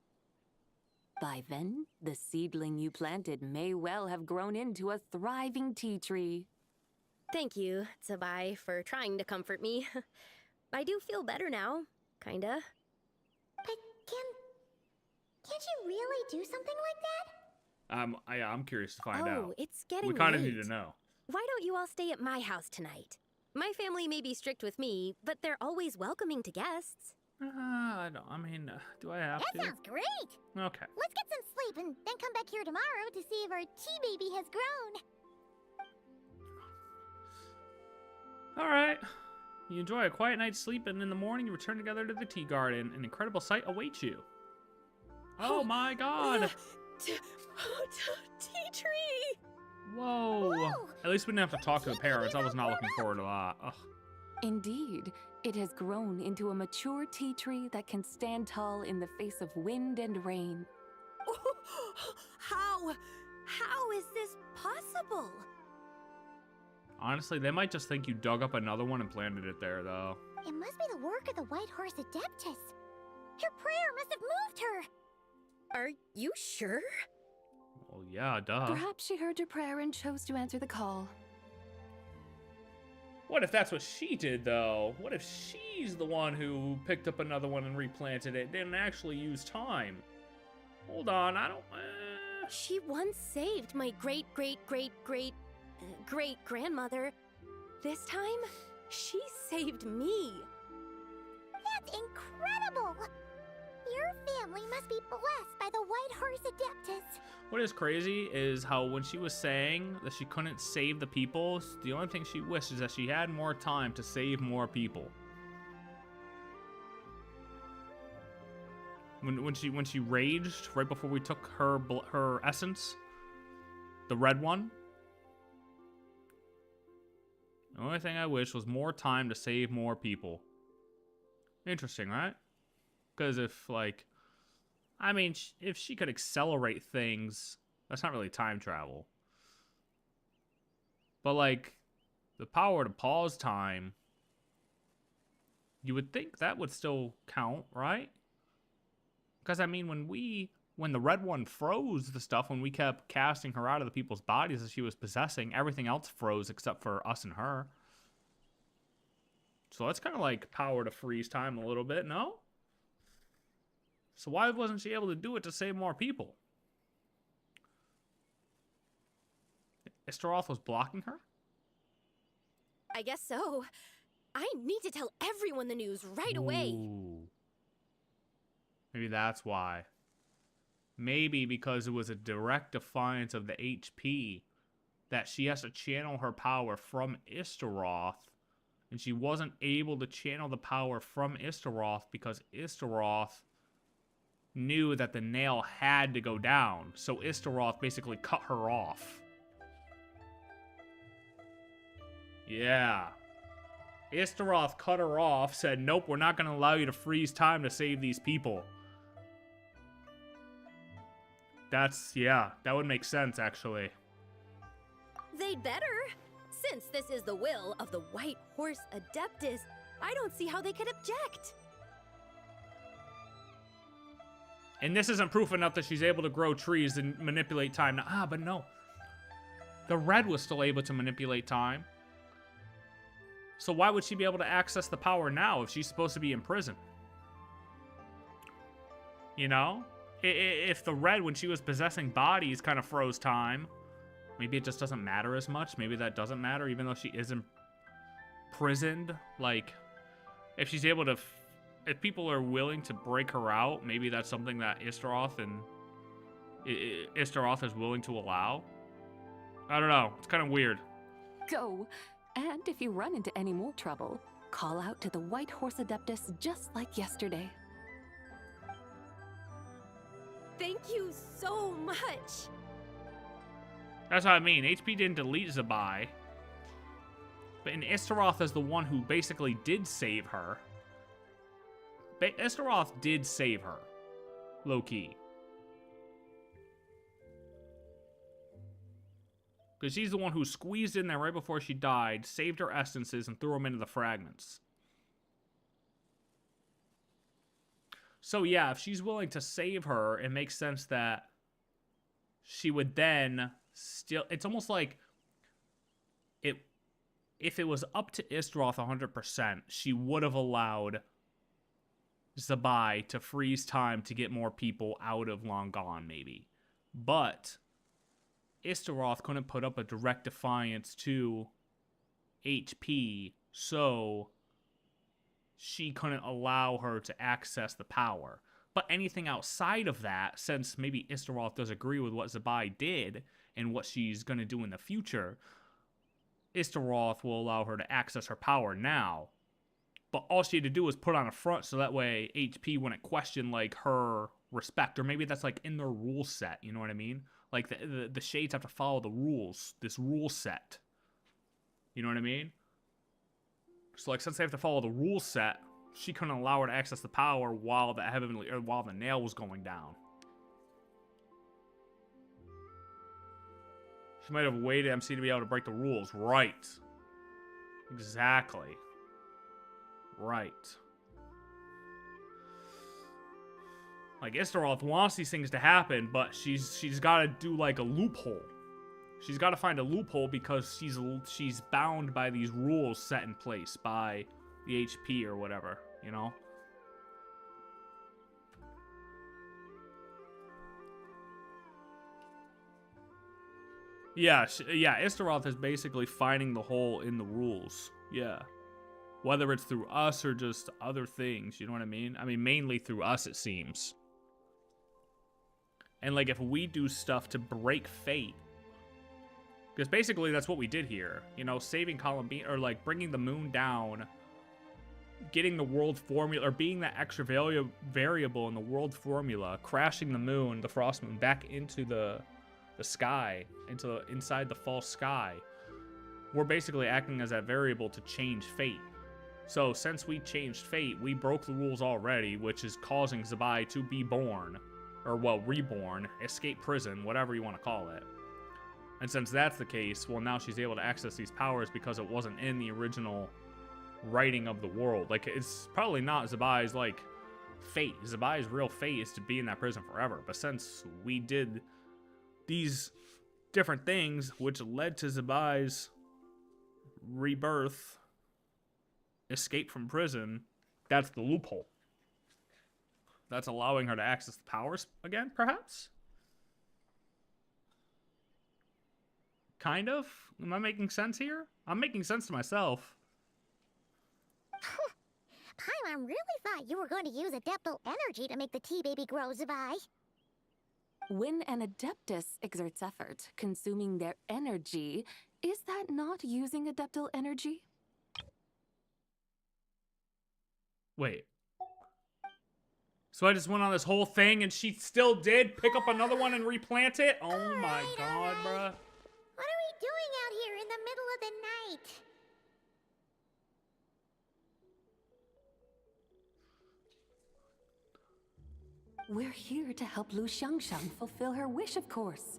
By then, the seedling you planted may well have grown into a thriving tea tree. Thank you, ZIBAI, for trying to comfort me. I do feel better now, kinda. But can't you really do something like that? I'm curious to find out. Oh, it's getting We kind of late. need to know. Why don't you all stay at my house tonight? My family may be strict with me, but they're always welcoming to guests. I don't. I mean, do I have That to? sounds great. Okay. Let's get some sleep and then come back here tomorrow to see if our tea baby has grown. All right. You enjoy a quiet night's sleep, and in the morning you return together to the tea garden. An incredible sight awaits you. Oh my God! Tea tree! Whoa! At least we didn't have to talk to the parents. I was not looking forward to that. Ugh. Indeed, it has grown into a mature tea tree that can stand tall in the face of wind and rain. How is this possible? Honestly, they might just think you dug up another one and planted it there, though. It must be the work of the White Horse Adeptus. Her prayer must have moved her. Are you sure? Well, yeah, duh. Perhaps she heard your prayer and chose to answer the call. What if that's what she did, though? What if she's the one who picked up another one and replanted it, didn't actually use time? Hold on, I don't... She once saved my great-great-great-great-great-grandmother. This time, she saved me. That's incredible! Your family must be blessed by the White Horse Adeptus. What is crazy is how when she was saying that she couldn't save the people, the only thing she wished is that she had more time to save more people. When she raged right before we took her essence, the red one. The only thing I wish was more time to save more people. Interesting, right? Because if, like, I mean, if she could accelerate things, that's not really time travel. But, like, the power to pause time, you would think that would still count, right? Because, I mean, when the red one froze the stuff, when we kept casting her out of the people's bodies that she was possessing, everything else froze except for us and her. So that's kind of like power to freeze time a little bit, no? So why wasn't she able to do it to save more people? Istaroth was blocking her? I guess so. I need to tell everyone the news right away. Ooh. Maybe that's why. Maybe because it was a direct defiance of the HP that she has to channel her power from Istaroth, and she wasn't able to channel the power from Istaroth because Istaroth knew that the nail had to go down, so Istaroth basically cut her off. Yeah. Istaroth cut her off, said, nope, we're not going to allow you to freeze time to save these people. That's, yeah, that would make sense, actually. They'd better. Since this is the will of the White Horse Adeptus, I don't see how they could object. And this isn't proof enough that she's able to grow trees and manipulate time. Now, but no. The Red was still able to manipulate time. So why would she be able to access the power now if she's supposed to be in prison? You know? If the Red, when she was possessing bodies, kind of froze time, maybe it just doesn't matter as much. Maybe that doesn't matter, even though she is imprisoned. Like, if she's able to... If people are willing to break her out, maybe that's something that Istaroth is willing to allow. I don't know. It's kind of weird. Go. And if you run into any more trouble, call out to the White Horse Adeptus just like yesterday. Thank you so much. That's what I mean. HP didn't delete ZIBAI. But Istaroth is the one who basically did save her. Istaroth did save her. Low-key. Because she's the one who squeezed in there right before she died, saved her essences, and threw them into the fragments. So yeah, if she's willing to save her, it makes sense that she would then still... It's almost like... If it was up to Istaroth 100%, she would have allowed ZIBAI to freeze time to get more people out of Long Gone, maybe. But Istaroth couldn't put up a direct defiance to HP, so she couldn't allow her to access the power. But anything outside of that, since maybe Istaroth does agree with what ZIBAI did and what she's going to do in the future, Istaroth will allow her to access her power now. But all she had to do was put on a front so that way HP wouldn't question, like, her respect. Or maybe that's, like, in their rule set, you know what I mean? Like, the Shades have to follow the rules, this rule set. You know what I mean? So, like, since they have to follow the rule set, she couldn't allow her to access the power while while the nail was going down. She might have waited MC to be able to break the rules. Right. Exactly. Right. Like, Istaroth wants these things to happen, but she's got to do, like, a loophole. She's got to find a loophole because she's bound by these rules set in place by the HP or whatever, you know? Yeah, Istaroth is basically finding the hole in the rules. Yeah. Whether it's through us or just other things, you know what I mean? I mean, mainly through us, it seems. And, like, if we do stuff to break fate, because basically that's what we did here. You know, saving Columbine, or, like, bringing the moon down, getting the world formula, or being that extra variable in the world formula, crashing the moon, the frost moon, back into the sky, inside the false sky. We're basically acting as that variable to change fate. So since we changed fate, we broke the rules already, which is causing ZIBAI to be born, or well, reborn, escape prison, whatever you want to call it. And since that's the case, well, now she's able to access these powers because it wasn't in the original writing of the world. Like, it's probably not ZIBAI's, like, fate. ZIBAI's real fate is to be in that prison forever. But since we did these different things, which led to ZIBAI's rebirth, escape from prison, that's the loophole. That's allowing her to access the powers again, perhaps? Kind of? Am I making sense here? I'm making sense to myself. Paimon really thought you were going to use Adeptal energy to make the tea baby grow, ZIBAI. When an Adeptus exerts effort, consuming their energy, is that not using Adeptal energy? Wait. So I just went on this whole thing and she still did pick up another one and replant it? Oh my god, bruh. What are we doing out here in the middle of the night? We're here to help Lu Xiangxiang fulfill her wish, of course.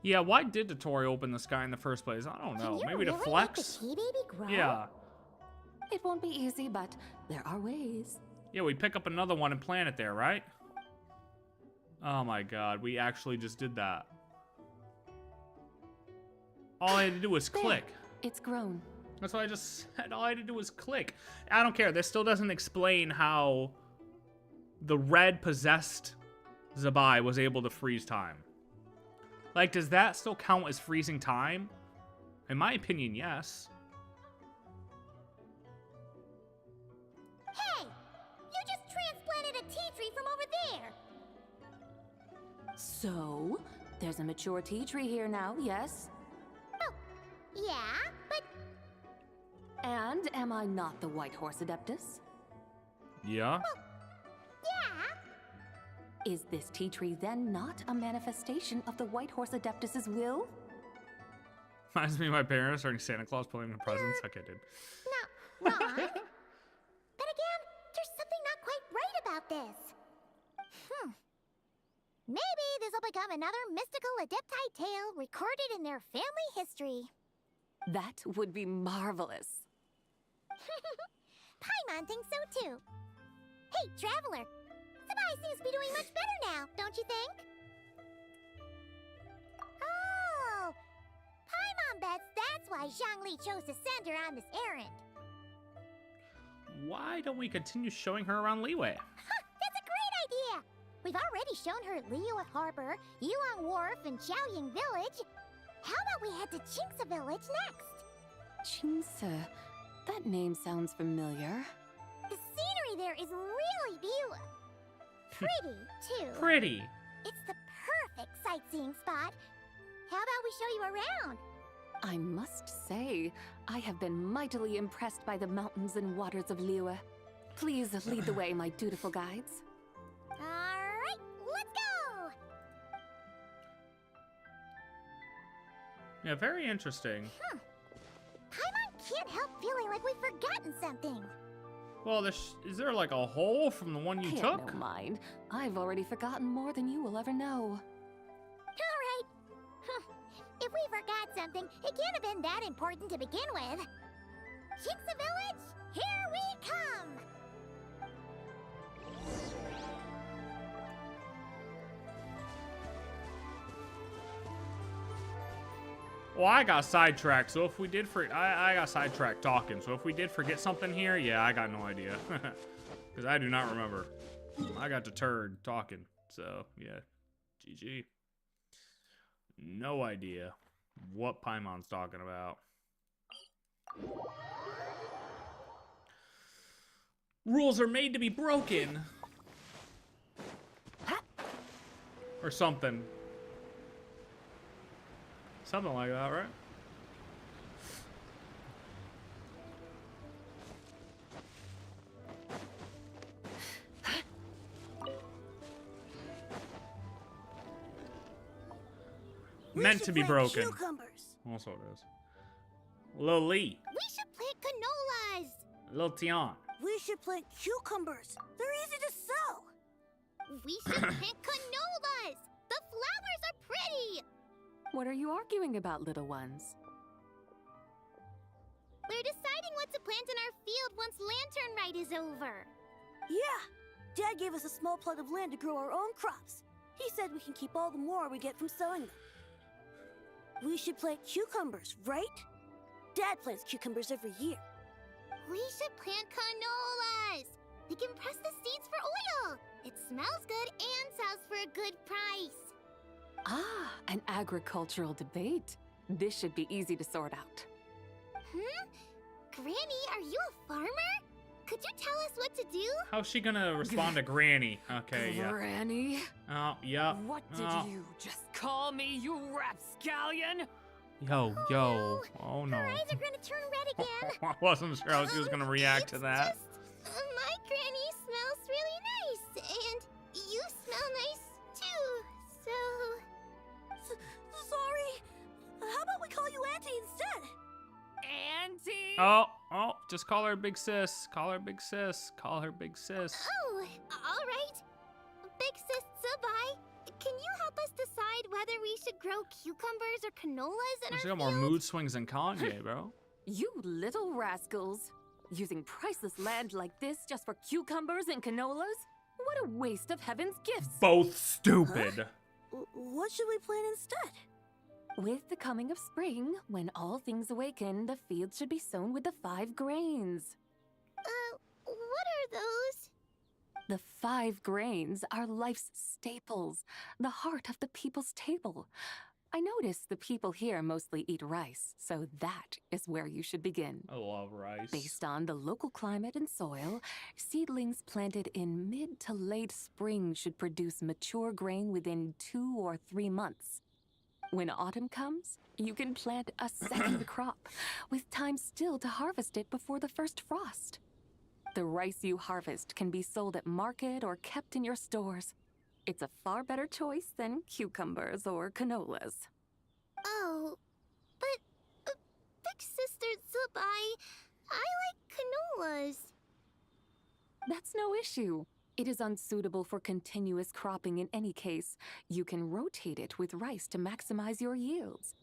Yeah, why did Dotori open the sky in the first place? I don't know. Maybe to flex? Make the tea baby grow? Yeah. It won't be easy, but there are ways. Yeah, we pick up another one and plant it there, right? Oh my god, we actually just did that. All I had to do was click. It's grown. That's what I just said. All I had to do was click. I don't care. This still doesn't explain how the red possessed ZIBAI was able to freeze time. Like, does that still count as freezing time? In my opinion, yes. Hey! You just transplanted a tea tree from over there! So, there's a mature tea tree here now, yes? Oh, yeah, but... And am I not the White Horse Adeptus? Yeah? Well, yeah. Is this tea tree then not a manifestation of the White Horse Adeptus's will? Reminds me of my parents during Santa Claus pulling the presents. Okay, dude. Not wrong. But again, there's something not quite right about this. Maybe this will become another mystical Adepti tale recorded in their family history. That would be marvelous. Paimon thinks so too. Hey, Traveler. ZIBAI seems to be doing much better now, don't you think? Oh! Paimon bets that's why Zhongli chose to send her on this errand. Why don't we continue showing her around Liyue? That's a great idea! We've already shown her Liyue Harbor, Yulong Wharf, and Xiaoying Village. How about we head to Qingce Village next? Qingce. That name sounds familiar. The scenery there is really beautiful. Pretty, too. Pretty. It's the perfect sightseeing spot. How about we show you around? I must say, I have been mightily impressed by the mountains and waters of Liyue. Please lead the way, my dutiful guides. Alright, let's go! Yeah, very interesting. Paimon can't help feeling like we've forgotten something. Well, is there like a hole from the one you took? Don't mind. I've already forgotten more than you will ever know. Alright. If we forgot something, it can't have been that important to begin with. Qingce Village, here we come! Well, I got sidetracked, so if we did I got sidetracked talking, so if we did forget something here, yeah, I got no idea. Because I do not remember. I got deterred talking, so, yeah. GG. No idea what Paimon's talking about. Rules are made to be broken. Or something. Something like that, right? Meant to be broken. Cucumbers. Also it is. Lil Lee. We should plant canolas. Lil Tian. We should plant cucumbers. They're easy to sow. We should plant canolas. The flowers are pretty. What are you arguing about, little ones? We're deciding what to plant in our field once Lantern Rite is over. Yeah! Dad gave us a small plot of land to grow our own crops. He said we can keep all the more we get from sowing them. We should plant cucumbers, right? Dad plants cucumbers every year. We should plant canolas. We can press the seeds for oil. It smells good and sells for a good price. Ah, an agricultural debate. This should be easy to sort out. Granny, are you a farmer? Could you tell us what to do? How's she gonna respond to Granny? Okay, yeah. Granny? Oh, yeah. What did you just call me, you rapscallion? Yo. Oh no. Her eyes are gonna turn red again. I wasn't sure how she was gonna react to that. My granny smells really nice, and you smell nice too, so... Sorry. How about we call you Auntie instead? Auntie! Oh, just call her Big Sis. Call her Big Sis. Call her Big Sis. Oh, all right. Big Sis ZIBAI, can you help us decide whether we should grow cucumbers or canolas in our She got more mood swings than Kanye, bro. You little rascals. Using priceless land like this just for cucumbers and canolas? What a waste of heaven's gifts. Both stupid. What should we plant instead? With the coming of spring, when all things awaken, the fields should be sown with the 5 grains. What are those? The 5 grains are life's staples, the heart of the people's table. I notice the people here mostly eat rice, so that is where you should begin. I love rice. Based on the local climate and soil, seedlings planted in mid to late spring should produce mature grain within 2 or 3 months. When autumn comes, you can plant a second crop, with time still to harvest it before the first frost. The rice you harvest can be sold at market or kept in your stores. It's a far better choice than cucumbers or canolas. Oh, but Big Sister ZIBAI, I like canolas. That's no issue. It is unsuitable for continuous cropping in any case. You can rotate it with rice to maximize your yields.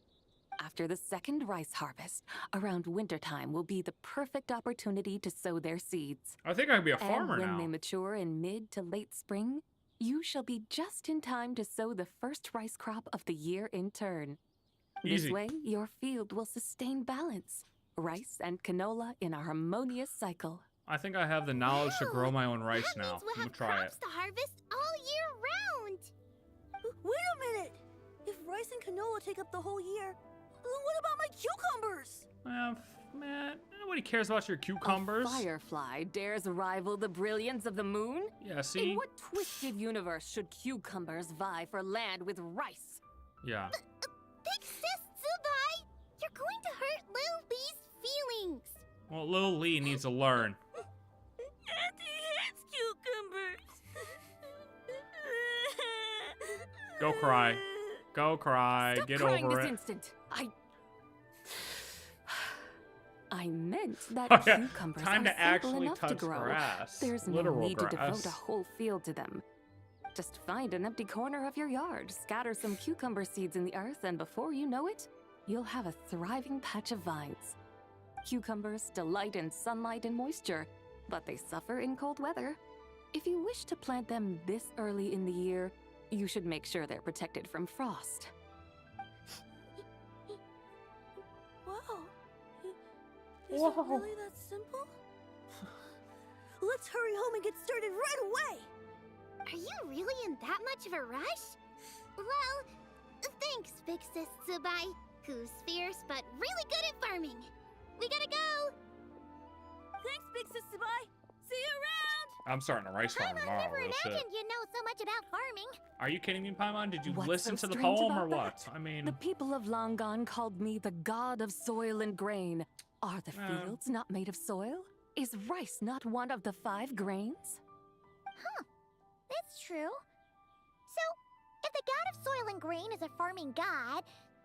After the second rice harvest, around wintertime will be the perfect opportunity to sow their seeds. I think I could be a farmer and when now. they mature in mid to late spring, you shall be just in time to sow the first rice crop of the year in turn. Easy. This way, your field will sustain balance. Rice and canola in a harmonious cycle. I think I have the knowledge to grow my own rice That now. means we'll I'm have gonna try it. crops to harvest all year round. Wait a minute! If rice and canola take up the whole year, what about my cucumbers? Man, nobody cares about your cucumbers. A firefly dares rival the brilliance of the moon? Yeah, see? In what twisted universe should cucumbers vie for land with rice? Yeah. Big Sis ZIBAI, you're going to hurt Lil Lee's feelings. Well, Lil Lee needs to learn. Auntie hates cucumbers. Go cry. Go cry. Stop Get crying over this it. instant. I meant that Oh, yeah. cucumbers Time are to simple actually enough to touch grow. grass. There's no Literal need to grass. devote a whole field to them. Just find an empty corner of your yard, scatter some cucumber seeds in the earth, and before you know it, you'll have a thriving patch of vines. Cucumbers delight in sunlight and moisture, but they suffer in cold weather. If you wish to plant them this early in the year, you should make sure they're protected from frost. Wow. Is it really that simple? Let's hurry home and get started right away! Are you really in that much of a rush? Well, thanks, Big Sis ZIBAI, who's fierce but really good at farming. We gotta go! Thanks, Big Sis ZIBAI! See you around! I'm starting a rice farm tomorrow. Never Real shit. imagined you know so much about farming. Are you kidding me, Paimon? Did you What's listen so to the strange poem or about what? that? I mean, The people of Longon called me the god of soil and grain. Are the fields not made of soil? Is rice not one of the 5 grains? Huh. That's true. So, if the god of soil and grain is a farming god,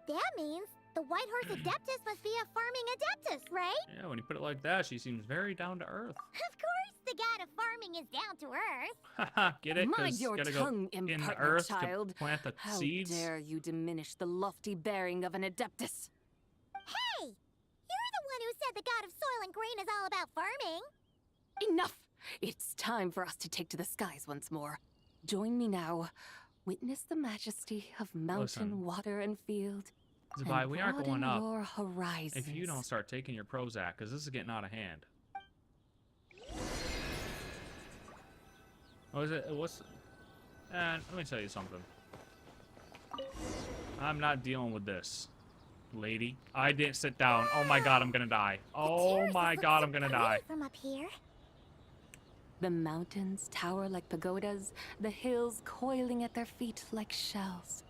that means the White Horse Adeptus must be a farming adeptus, right? yeah, when you put it like that, she seems very down to earth. Of course the god of farming is down to earth. Haha, get it? Mind 'Cause your gotta tongue, go in the impertinent earth child. to plant the How seeds. dare you diminish the lofty bearing of an adeptus? Hey! You're the one who said the god of soil and grain is all about farming. Enough! It's time for us to take to the skies once more. Join me now. Witness the majesty of mountain, Listen. water, and field. ZIBAI, and we are going broaden up. your horizons. If you don't start taking your Prozac, because this is getting out of hand. What is it? What's... let me tell you something. I'm not dealing with this, lady. I didn't sit down. Oh my god, I'm gonna die. Oh my god, I'm gonna die. From up here. The mountains tower like pagodas, the hills coiling at their feet like shells.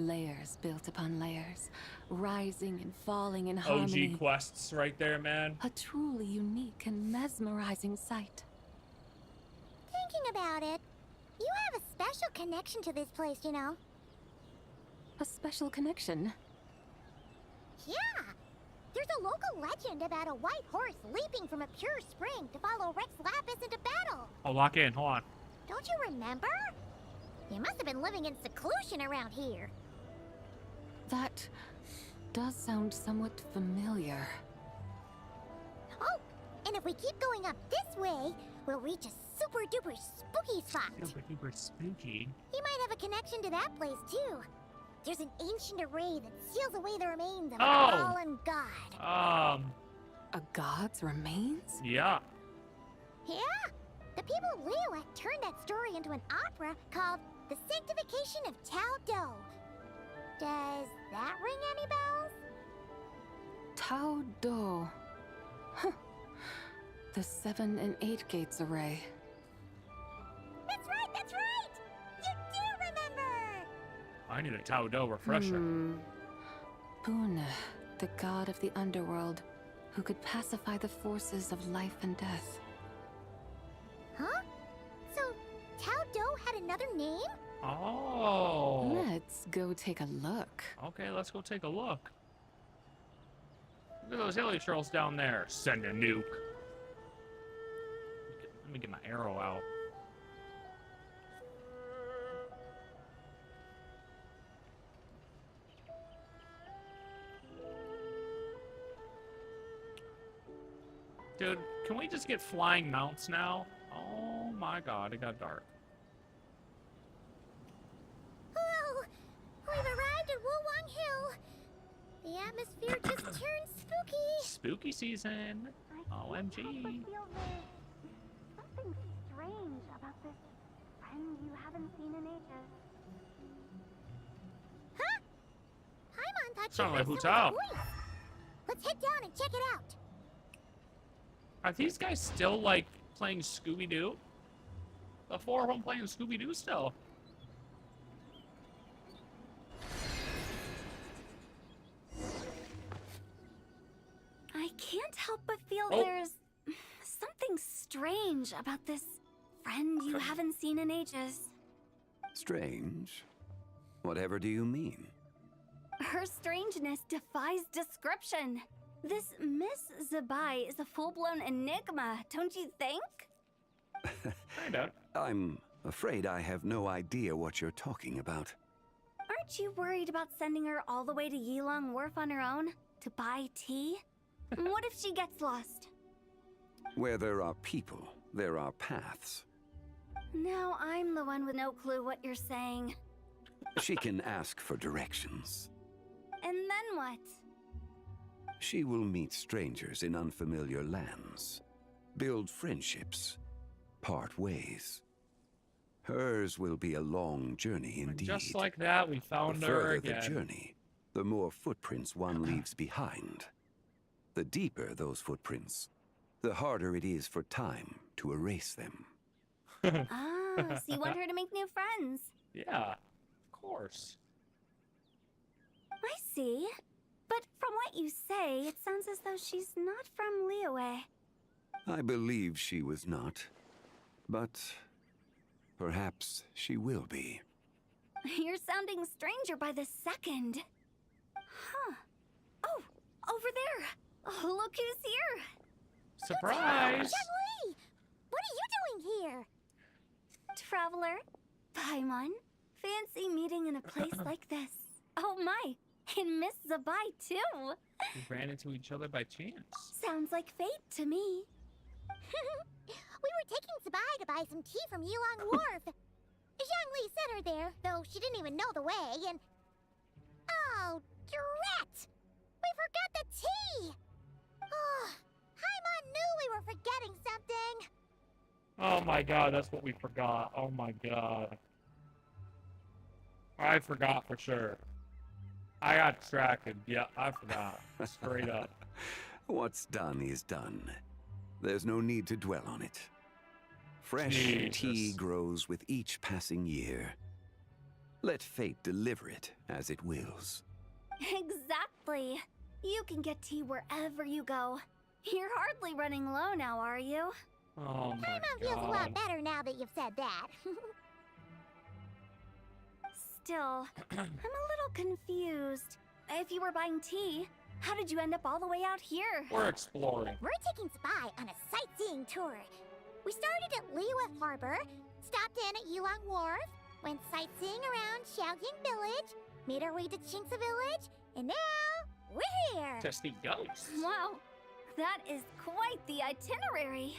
Layers built upon layers, rising and falling in harmony. OG quests right there, man. A truly unique and mesmerizing sight. Thinking about it, you have a special connection to this place, you know. A special connection? Yeah! There's a local legend about a white horse leaping from a pure spring to follow Rex Lapis into battle. Oh, lock in. Hold on. Don't you remember? You must have been living in seclusion around here. That does sound somewhat familiar. Oh, and if we keep going up this way, we'll reach a super duper spooky spot. Super duper spooky. You might have a connection to that place too. There's an ancient array that seals away the remains of a fallen god. A god's remains? Yeah. Yeah. The people of Liyue turned that story into an opera called The Sanctification of Tao Do. Does that ring any bells? Tao Do. Huh. The 7 and 8 gates array. That's right, that's right! You do remember! I need a Tao Do refresher. Boon, the god of the underworld, who could pacify the forces of life and death. Huh? So, Tao Do had another name? Oh. Let's go take a look. Okay, let's go take a look. Look at those hilly trolls down there. Send a nuke. Let me get my arrow out. Dude, can we just get flying mounts now? Oh my god, it got dark. Hello! We've arrived at Wulwang Hill. The atmosphere just turned spooky. Spooky season. OMG. Something strange about this friend you haven't seen in ages. Huh? Paimon thought Sound you like heard Hu someone's Tao. voice. Let's head down and check it out. Are these guys still, like, playing Scooby-Doo? The 4 of them playing Scooby-Doo still. I can't help but feel Oh. there's something strange about this friend you haven't seen in ages. Strange? Whatever do you mean? Her strangeness defies description. This Miss ZIBAI is a full-blown enigma, don't you think? I'm afraid I have no idea what you're talking about. Aren't you worried about sending her all the way to Yilong Wharf on her own to buy tea? What if she gets lost? Where there are people, there are paths. Now I'm the one with no clue what you're saying. She can ask for directions. And then what? She will meet strangers in unfamiliar lands, build friendships, part ways. Hers will be a long journey indeed. Just like that, we found the her further again. the journey, the more footprints one leaves behind. The deeper those footprints, the harder it is for time to erase them. Ah, so you want her to make new friends? Yeah, of course. I see. But from what you say, it sounds as though she's not from Liyue. I believe she was not, but perhaps she will be. You're sounding stranger by the second. Huh. Oh, over there. Oh, look who's here. Surprise! Zhongli! What are you doing here? Traveler, Paimon, fancy meeting in a place like this. Oh my, and Miss ZIBAI too. We ran into each other by chance. Sounds like fate to me. We were taking ZIBAI to buy some tea from Yilong Wharf. Zhongli sent her there, though she didn't even know the way, and... Oh, drat! We forgot the tea! Oh, Paimon knew we were forgetting something. Oh my god, that's what we forgot. Oh my god. I forgot for sure. I got distracted. Yeah, I forgot. Straight up. What's done is done. There's no need to dwell on it. Fresh Jesus. tea grows with each passing year. Let fate deliver it as it wills. Exactly. You can get tea wherever you go. You're hardly running low now, are you? Oh my Paimon feels a lot better now that you've said that. Still, I'm a little confused. If you were buying tea, how did you end up all the way out here? We're exploring. We're taking ZIBAI on a sightseeing tour. We started at Liyue Harbor, stopped in at Yulong Wharf, went sightseeing around Xiaoying Village, made our way to Qingce Village, and now we're here. Testy ghosts. Wow, that is quite the itinerary.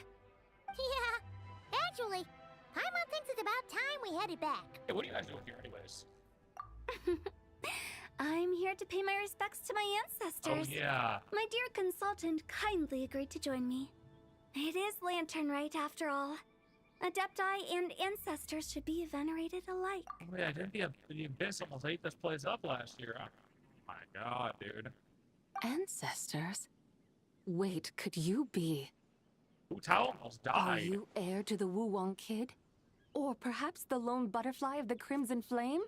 Yeah, actually, Paimon thinks it's about time we headed back. Hey, what are you guys doing here anyways? I'm here to pay my respects to my ancestors. Oh, yeah. My dear consultant kindly agreed to join me. It is Lantern Rite, after all. Adepti and ancestors should be venerated alike. Oh, yeah, didn't the Abyss almost ate this place up last year? Oh, my God, dude. Ancestors? Wait, could you be? Wu Tao almost died. Are you heir to the Wulong Kid? Or perhaps the lone butterfly of the Crimson Flame?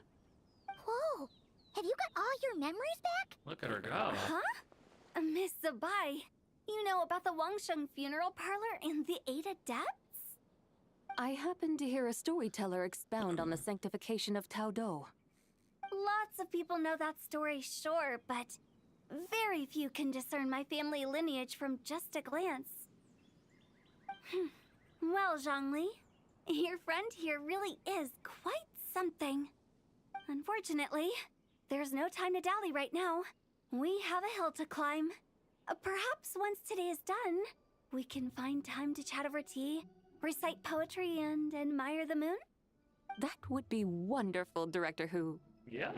Whoa, have you got all your memories back? Look at her go. Huh? Miss ZIBAI, you know about the Wangsheng funeral parlor and the 8 adepts? I happened to hear a storyteller expound on the sanctification of Tao Do. Lots of people know that story, sure, but very few can discern my family lineage from just a glance. Well, Zhongli, your friend here really is quite something. Unfortunately, there's no time to dally right now. We have a hill to climb. Perhaps once today is done, we can find time to chat over tea, recite poetry, and admire the moon? That would be wonderful, Director Who. Yeah,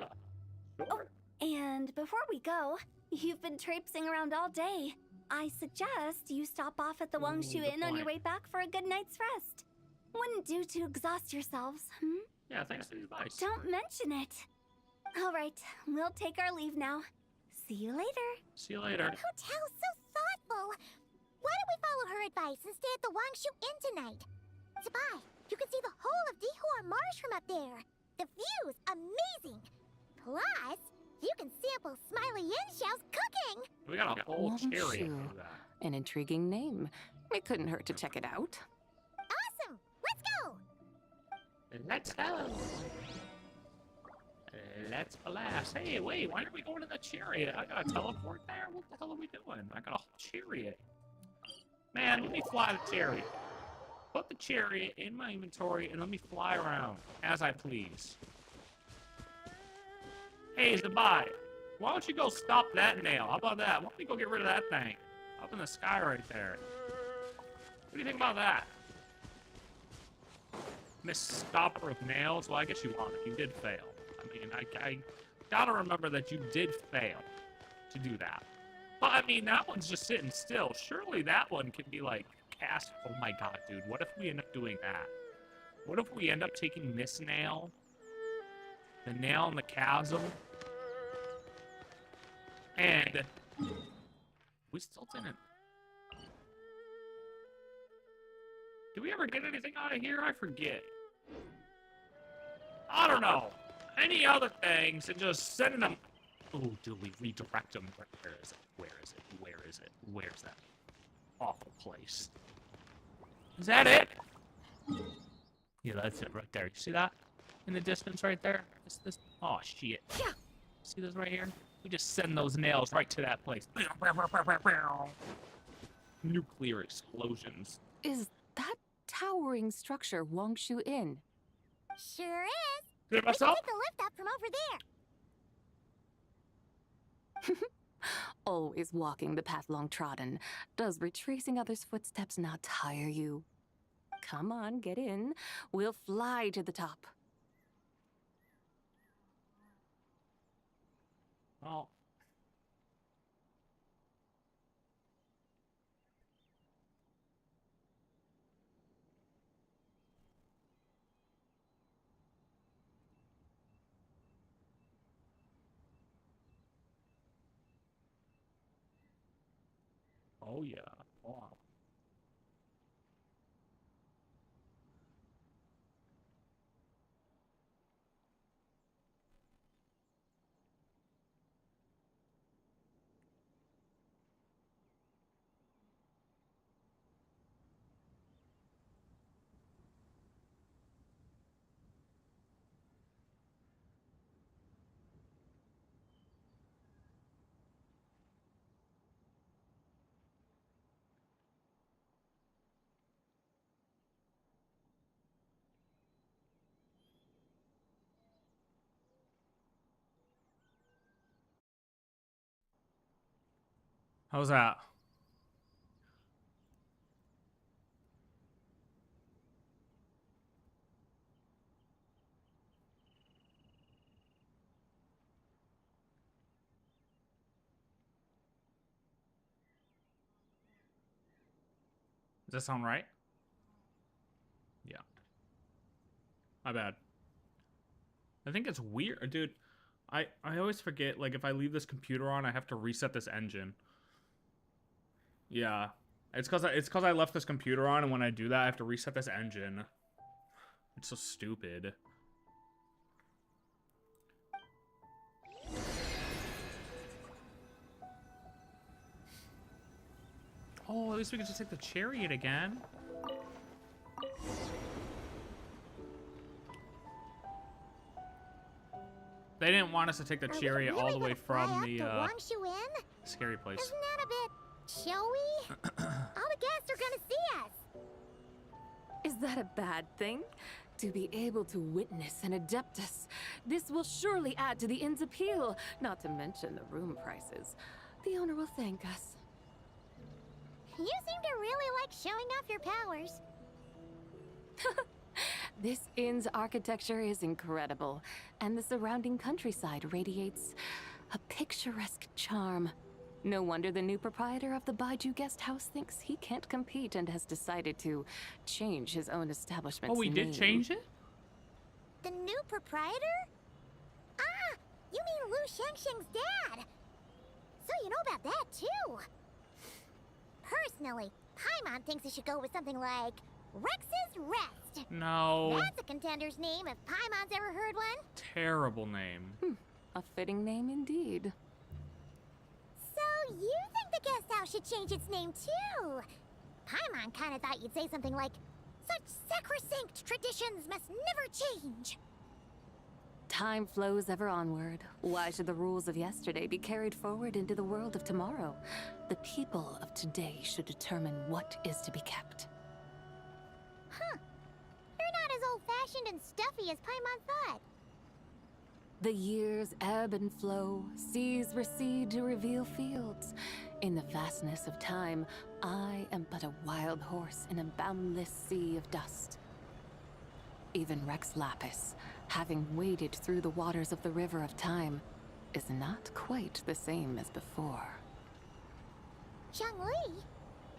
sure. Oh, and before we go, you've been traipsing around all day. I suggest you stop off at the Wangshu Inn on your way back for a good night's rest. Wouldn't do to exhaust yourselves, hmm? Yeah, thanks for the advice. Don't mention it. All right, we'll take our leave now. See you later. See you later. Hotel's so thoughtful. Why don't we follow her advice and stay at the Wangshu Inn tonight? ZIBAI, you can see the whole of Dihua Marsh from up there. The view's amazing. Plus, you can sample Smiley Yin-Xiao's cooking. We got a whole cherry Wangshu. after that. An intriguing name. It couldn't hurt to check it out. Awesome. Let's go. Let's go. Let's blast. Hey, wait, why are we going to the chariot? I got a teleport there? What the hell are we doing? I got a whole chariot. Man, let me fly the chariot. Put the chariot in my inventory and let me fly around as I please. Hey, ZIBAI, why don't you go stop that nail? How about that? Why don't we go get rid of that thing? Up in the sky right there. What do you think about that? Miss Stopper of Nails? Well, I guess you won. You did fail. I mean, I gotta remember that you did fail to do that. But, I mean, that one's just sitting still. Surely that one can be, like, cast. Oh, my God, dude. What if we end up doing that? What if we end up taking this nail? The nail in the chasm? And we still didn't. Did we ever get anything out of here? I forget. I don't know. Any other things and just sending them. Oh, do we redirect them? Where is it? Where is it? Where is it? Where's that awful place? Is that it? Yeah, that's it right there. You see that? In the distance right there? This. Oh, shit. See this right here? We just send those nails right to that place. Nuclear explosions. Is that towering structure Wangshu Inn? Sure is. Did We can take the lift up from over there. Always walking the path long trodden. Does retracing others' footsteps not tire you? Come on, get in. We'll fly to the top. Oh. Oh yeah. Wow. How's that? Does that sound right? Yeah. My bad. I think it's weird, dude. I always forget, like, if I leave this computer on, I have to reset this engine. Yeah. It's cause I left this computer on, and when I do that, I have to reset this engine. It's so stupid. Oh, at least we can just take the chariot again. They didn't want us to take the chariot all the way from the scary place. Isn't that a bit showy? All the guests are gonna see us. Is that a bad thing? To be able to witness an Adeptus. This will surely add to the inn's appeal, not to mention the room prices. The owner will thank us. You seem to really like showing off your powers. This inn's architecture is incredible, and the surrounding countryside radiates a picturesque charm. No wonder the new proprietor of the Baiju guest house thinks he can't compete and has decided to change his own establishment's we did name. change it? The new proprietor? Ah, you mean Lu Shengsheng's dad. So you know about that too. Personally, Paimon thinks it should go with something like Rex's Rest. No. That's a contender's name if Paimon's ever heard one. Terrible name. A fitting name indeed. So you think the guest house should change its name too? Paimon kinda thought you'd say something like, such sacrosanct traditions must never change. Time flows ever onward. Why should the rules of yesterday be carried forward into the world of tomorrow? The people of today should determine what is to be kept. Huh. You're not as old-fashioned and stuffy as Paimon thought. The years ebb and flow, seas recede to reveal fields. In the vastness of time, I am but a wild horse in a boundless sea of dust. Even Rex Lapis, having waded through the waters of the river of time, is not quite the same as before. Zhongli?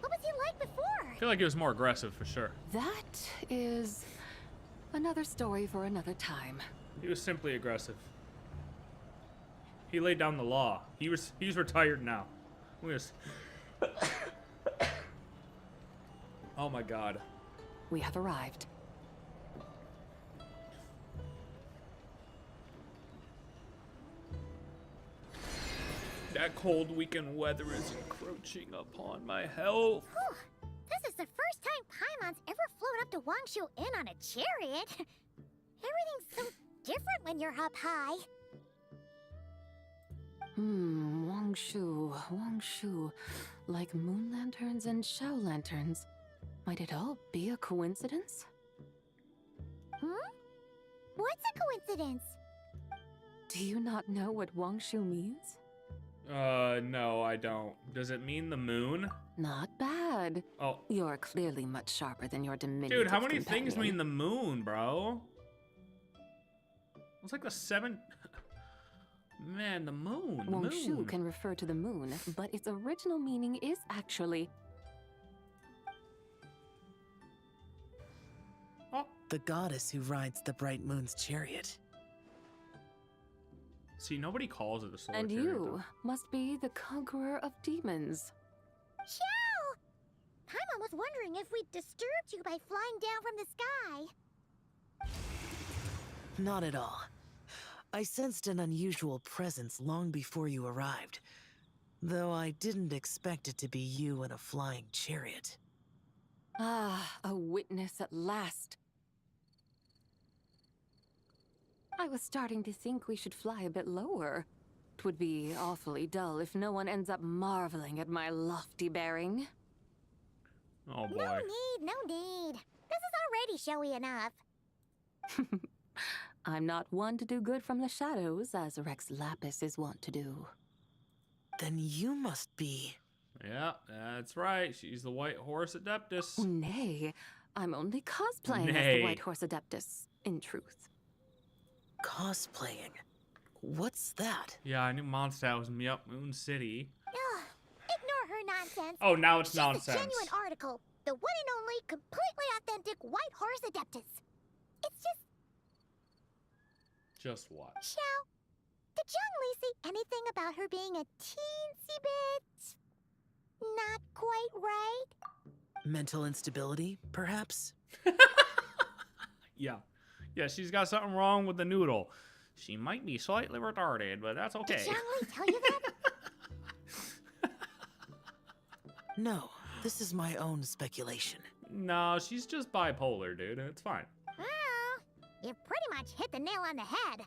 What was he like before? I feel like he was more aggressive for sure. That is another story for another time. He was simply aggressive. He laid down the law. He's retired now. We just Oh my god. We have arrived. That cold weekend weather is encroaching upon my health. Whew. This is the first time Paimon's ever flown up to Wangshu Inn on a chariot. Everything's so different when you're up high. Wangshu. Like moon lanterns and Shao lanterns. Might it all be a coincidence? What's a coincidence? Do you not know what Wangshu means? No, I don't. Does it mean the moon? Not bad. Oh. You're clearly much sharper than your diminutive Dude, how many companion. things mean the moon, bro? It's like the 7... Man, the moon. The Wangshu moon. can refer to the moon, but its original meaning is actually... The goddess who rides the bright moon's chariot. See, nobody calls it a solar And chariot, you though. must be the conqueror of demons. Xiao! Paimon was wondering if we'd disturbed you by flying down from the sky. Not at all. I sensed an unusual presence long before you arrived, though I didn't expect it to be you in a flying chariot. Ah, a witness at last. I was starting to think we should fly a bit lower. It would be awfully dull if no one ends up marveling at my lofty bearing. Oh boy. No need. This is already showy enough. I'm not one to do good from the shadows, as Rex Lapis is wont to do. Then you must be... Yeah, that's right. She's the White Horse Adeptus. Nay, I'm only cosplaying as the White Horse Adeptus, in truth. Cosplaying? What's that? Yeah, I knew Mondstadt was me up Moon City. Ugh, ignore her nonsense. Oh, now it's She's nonsense. a genuine article. The one and only, completely authentic White Horse Adeptus. It's just... Just what? Xiao, did Zhongli say anything about her being a teensy bit... not quite right? Mental instability, perhaps? Yeah. Yeah, she's got something wrong with the noodle. She might be slightly retarded, but that's okay. Did Zhongli tell you that? No, this is my own speculation. No, she's just bipolar, dude. It's fine. Well, you pretty much hit the nail on the head.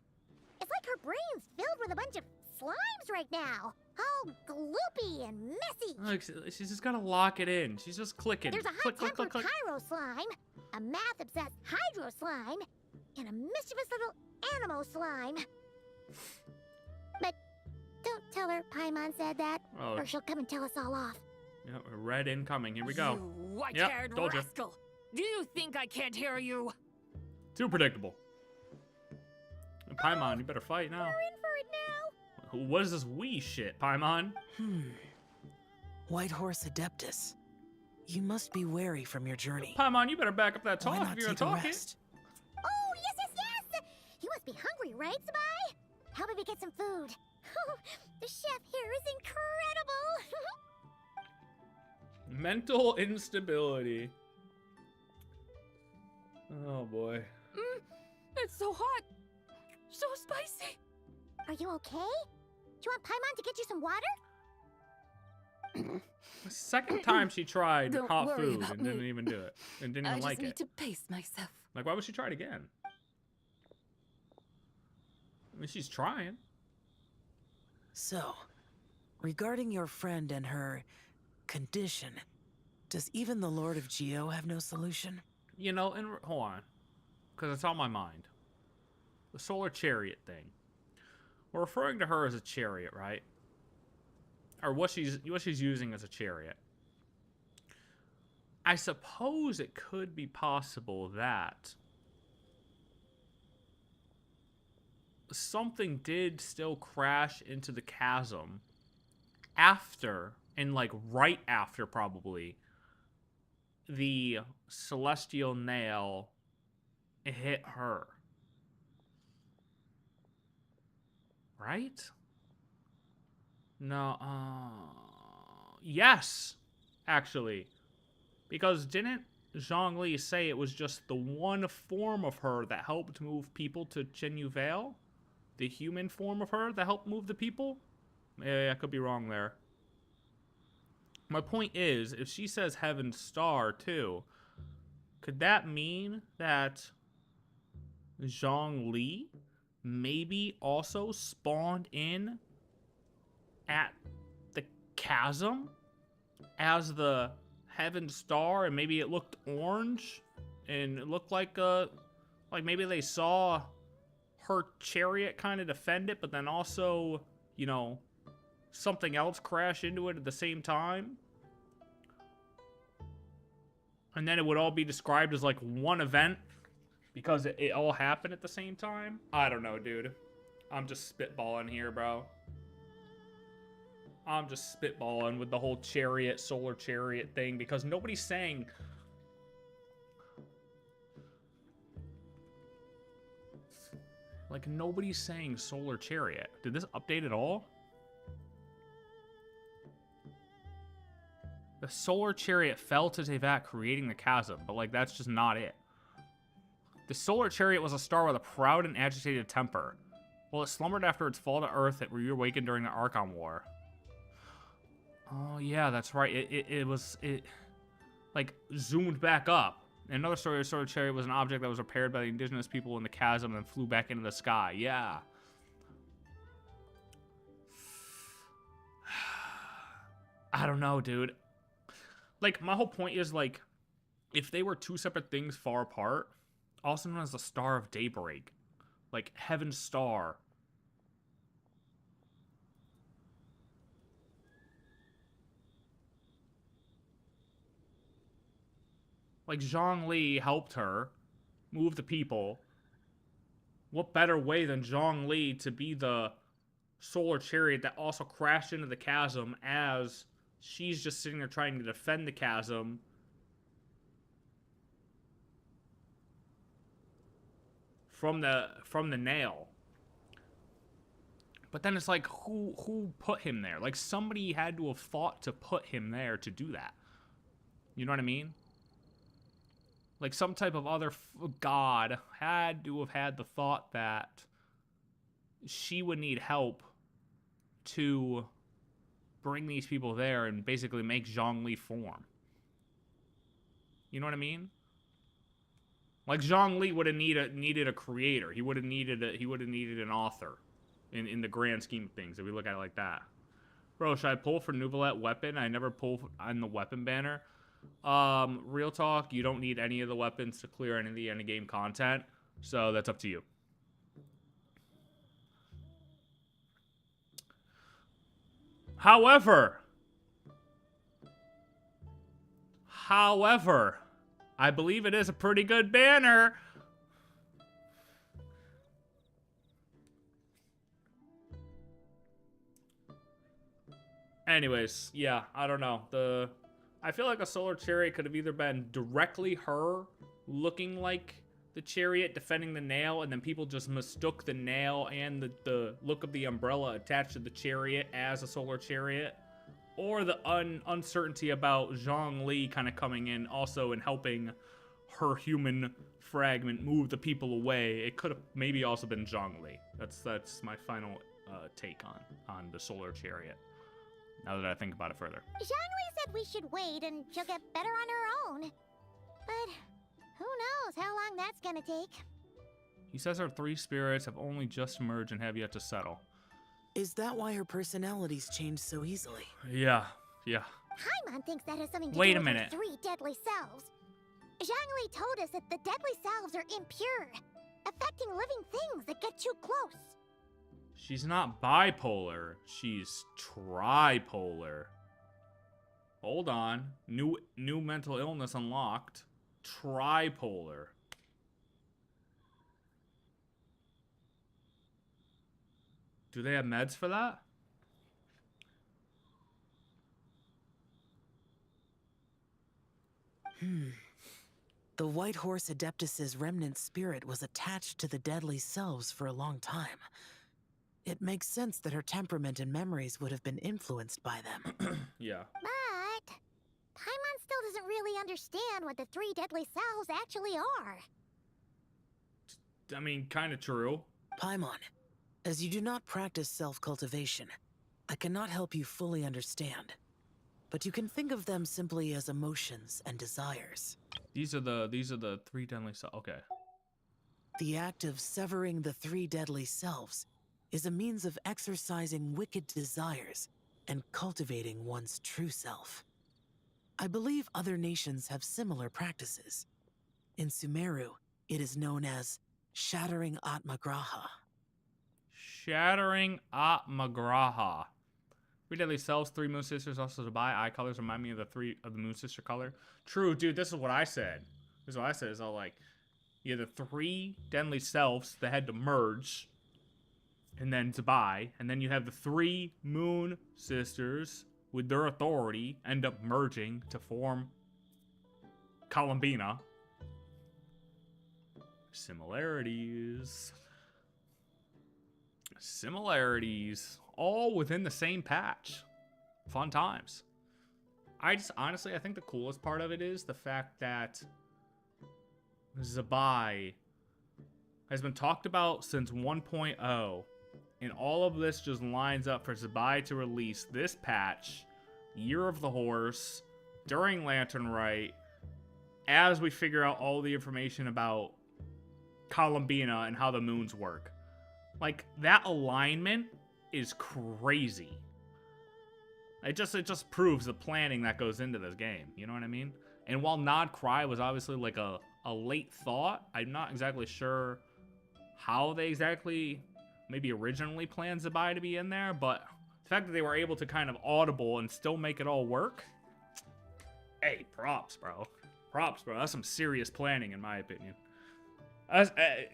It's like her brain's filled with a bunch of slimes right now. All gloopy and messy. Look, she's just gotta lock it in. She's just clicking. There's a click, hot-tempered click, click, click. Pyro slime, a math-obsessed Hydro slime, and a mischievous little Animo slime. But don't tell her Paimon said that, Oh. or she'll come and tell us all off. Yep, red incoming. Here we go. You white-haired told ya. rascal! Do you think I can't hear you? Too predictable. Paimon, you better fight now. We're in for it now. What is this wee shit, Paimon? White Horse Adeptus. You must be wary from your journey. Paimon, you better back up that Why talk not if you're gonna take a talk it. rest? Oh, yes, yes, yes! You must be hungry, right, Zibai? How about we get some food? The chef here is incredible! Mental instability. Oh boy. It's so hot! So spicy! Are you okay? Do you want Paimon to get you some water? The second time she tried Don't hot worry food about and didn't me. even do it. And didn't I even just like need it. to pace myself. Like, why would she try it again? I mean, she's trying. So, regarding your friend and her condition, does even the Lord of Geo have no solution? You know, and hold on. Because it's on my mind. The solar chariot thing. We're referring to her as a chariot, right? Or what she's using as a chariot. I suppose it could be possible that something did still crash into the chasm after, and like right after probably, the celestial nail hit her. Right? No, yes, actually. Because didn't Zhongli say it was just the one form of her that helped move people to Chenyu Vale? The human form of her that helped move the people? Yeah, I could be wrong there. My point is, if she says Heaven's Star, too, could that mean that Zhongli maybe also spawned in at the chasm as the Heaven's Star, and maybe it looked orange and it looked like maybe they saw her chariot kind of defend it, but then also, you know, something else crash into it at the same time, and then it would all be described as like one event because it all happened at the same time. I don't know, dude. I'm just spitballing here, bro. I'm just spitballing with the whole chariot, solar chariot thing, because nobody's saying... Like, nobody's saying solar chariot. Did this update at all? The solar chariot fell to Teyvat, creating the chasm, but, like, that's just not it. The solar chariot was a star with a proud and agitated temper. While it slumbered after its fall to Earth, it reawakened during the Archon War. Oh, yeah, that's right. It like, zoomed back up. Another story of solar chariot was an object that was repaired by the indigenous people in the chasm and flew back into the sky. Yeah. I don't know, dude. Like, my whole point is, like, if they were two separate things far apart, also known as the Star of Daybreak, like Heaven's Star. Like, Zhongli helped her move the people. What better way than Zhongli to be the solar chariot that also crashed into the chasm as she's just sitting there trying to defend the chasm. From the nail. But then it's like, who put him there? Like, somebody had to have thought to put him there to do that. You know what I mean? Like, some type of other god had to have had the thought that she would need help to bring these people there and basically make Zhongli form. You know what I mean? Like, Zhongli would have needed a creator. He would have needed an author in the grand scheme of things, if we look at it like that. Bro, should I pull for Nouvelette weapon? I never pull on the weapon banner. Real talk, you don't need any of the weapons to clear any of the end game content, so that's up to you. However, I believe it is a pretty good banner. Anyways, yeah, I don't know. I feel like a solar chariot could have either been directly her looking like the chariot defending the nail, and then people just mistook the nail and the look of the umbrella attached to the chariot as a solar chariot, or the uncertainty about Zhongli kind of coming in also and helping her human fragment move the people away. It could have maybe also been Zhongli. That's my final take on the solar chariot, now that I think about it further. Zhongli said we should wait and she'll get better on her own. But who knows how long that's gonna take. He says her three spirits have only just emerged and have yet to settle. Is that why her personalities change so easily? Yeah. Paimon thinks that has something to Wait do a with minute. her 3 deadly selves. Zhongli told us that the deadly selves are impure, affecting living things that get too close. She's not bipolar. She's tripolar. Hold on. New mental illness unlocked. Tripolar. Do they have meds for that? The White Horse Adeptus's remnant spirit was attached to the deadly selves for a long time. It makes sense that her temperament and memories would have been influenced by them. Yeah. But Paimon still doesn't really understand what the 3 deadly selves actually are. I mean, kind of true. Paimon, as you do not practice self-cultivation, I cannot help you fully understand. But you can think of them simply as emotions and desires. These are the 3 deadly selves. Okay. The act of severing the 3 deadly selves is a means of exercising wicked desires and cultivating one's true self. I believe other nations have similar practices. In Sumeru, it is known as shattering Atmagraha. Shattering Atmagraha. 3 deadly selves, 3 moon sisters, also ZIBAI. Eye colors remind me of the moon sister color. True, dude, this is what I said. This is what I said. Is all like, you have the 3 deadly selves that had to merge, and then ZIBAI, and then you have the 3 moon sisters with their authority end up merging to form Columbina. Similarities. All within the same patch. Fun times. Honestly, I think the coolest part of it is the fact that ZIBAI has been talked about since 1.0, and all of this just lines up for ZIBAI to release this patch, Year of the Horse, during Lantern Rite, as we figure out all the information about Columbina and how the moons work. Like, that alignment is crazy. It just proves the planning that goes into this game. You know what I mean? And while Nod Cry was obviously like a late thought, I'm not exactly sure how they exactly maybe originally planned ZIBAI to be in there, but the fact that they were able to kind of audible and still make it all work, hey, props, bro. Props, bro. That's some serious planning, in my opinion.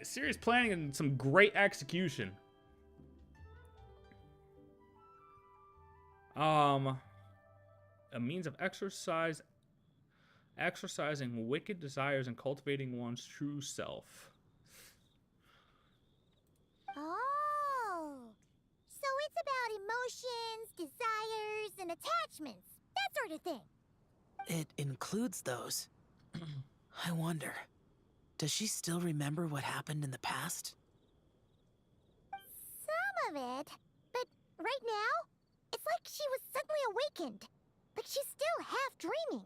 Serious planning and some great execution. A means of exercising wicked desires and cultivating one's true self. Oh, so it's about emotions, desires, and attachments. That sort of thing. It includes those. I wonder, does she still remember what happened in the past? Some of it. But right now, it's like she was suddenly awakened. Like she's still half dreaming.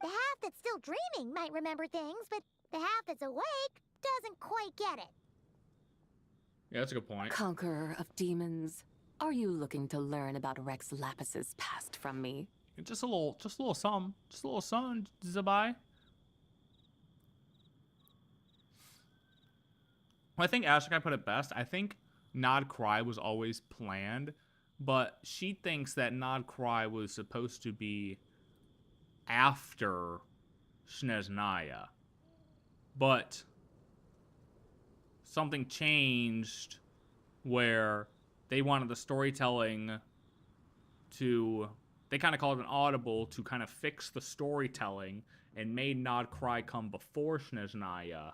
The half that's still dreaming might remember things, but the half that's awake doesn't quite get it. Yeah, that's a good point. Conqueror of demons, are you looking to learn about Rex Lapis's past from me? Just a little something. Just a little something, ZIBAI. Well, I think Ashkai put it best. I think Nod Cry was always planned, but she thinks that Nod Cry was supposed to be after Snezhnaya. But something changed where they wanted the storytelling to... They kind of called it an audible to kind of fix the storytelling and made Nod Cry come before Snezhnaya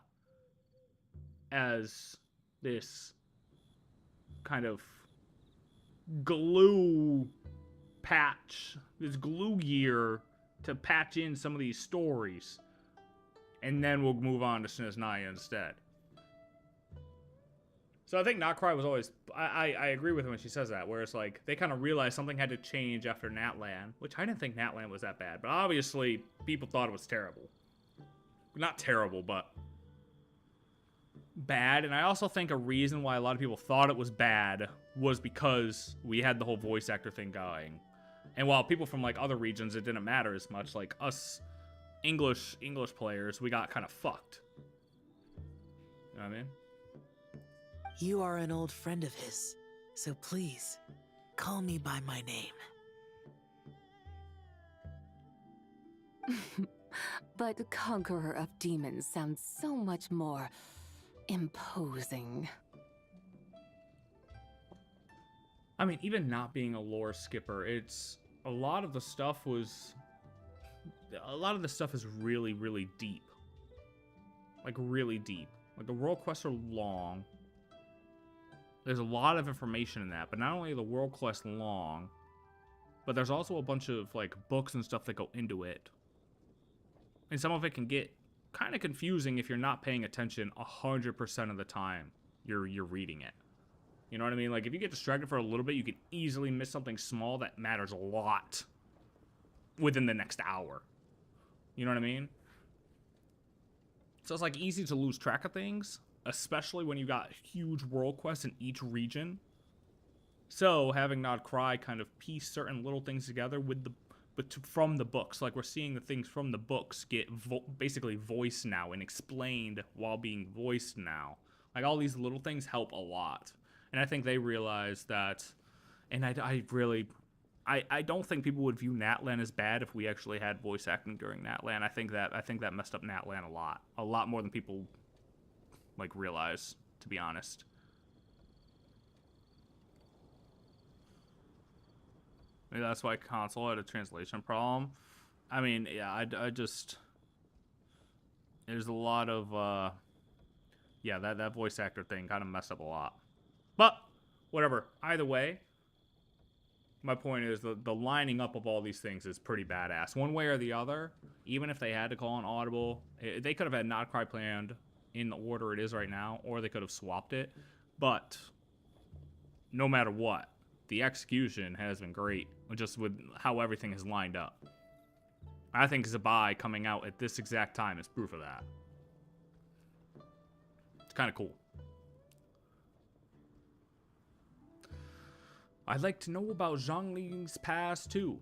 as this kind of glue patch, this glue gear to patch in some of these stories. And then we'll move on to Snezhnaya instead. So I think Nod Cry was always... I agree with her when she says that, where it's like, they kind of realized something had to change after Natlan, which I didn't think Natlan was that bad, but obviously people thought it was terrible. Not terrible, but bad. And I also think a reason why a lot of people thought it was bad was because we had the whole voice actor thing going. And while people from like other regions, it didn't matter as much, like us English players, we got kind of fucked. You know what I mean? You are an old friend of his, so please, call me by my name. But Conqueror of Demons sounds so much more imposing. I mean, even not being a lore skipper, it's... A lot of the stuff is really, really deep. Like, really deep. Like, the world quests are long. There's a lot of information in that, but not only are the world quests long, but there's also a bunch of, like, books and stuff that go into it. And some of it can get kind of confusing if you're not paying attention 100% of the time you're reading it. You know what I mean? Like, if you get distracted for a little bit, you can easily miss something small that matters a lot within the next hour. You know what I mean? So it's, like, easy to lose track of things, especially when you got huge world quests in each region. So having Nod Cry kind of piece certain little things together with from the books, like we're seeing the things from the books get basically voiced now and explained while being voiced now. Like, all these little things help a lot. And I think they realized that, and I don't think people would view Natlan as bad if we actually had voice acting during Natlan. I think that messed up Natlan a lot more than people like realize, to be honest. Maybe that's why console had a translation problem. I mean, yeah, I just... There's a lot of, yeah, that voice actor thing kind of messed up a lot. But, whatever. Either way, my point is the lining up of all these things is pretty badass. One way or the other, even if they had to call an audible, they could have had Nod Cry planned in the order it is right now, or they could have swapped it. But, no matter what, the execution has been great, just with how everything has lined up. I think ZIBAI coming out at this exact time is proof of that. It's kind of cool. I'd like to know about Zhongling's past, too.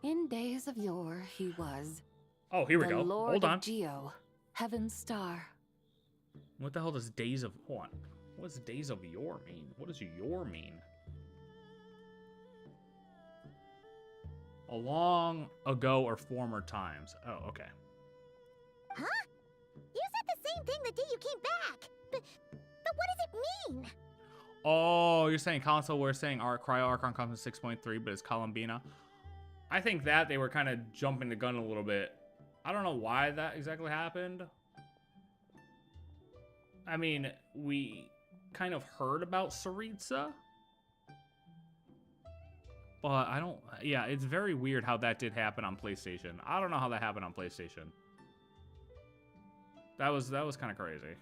In days of yore, he was... Oh, here we go. Lord Hold on. of Geo, Heaven's Star. What the hell does days of... Hold on. What does days of yore mean? What does yore mean? A long ago or former times. Oh, okay. Huh? You said the same thing the day you came back. But what does it mean? Oh, you're saying console, we're saying Cryo Archon comes in 6.3, but it's Columbina. I think that they were kind of jumping the gun a little bit. I don't know why that exactly happened. I mean, we kind of heard about Saritsa. But I don't... Yeah, it's very weird how that did happen on PlayStation. I don't know how that happened on PlayStation. That was kind of crazy.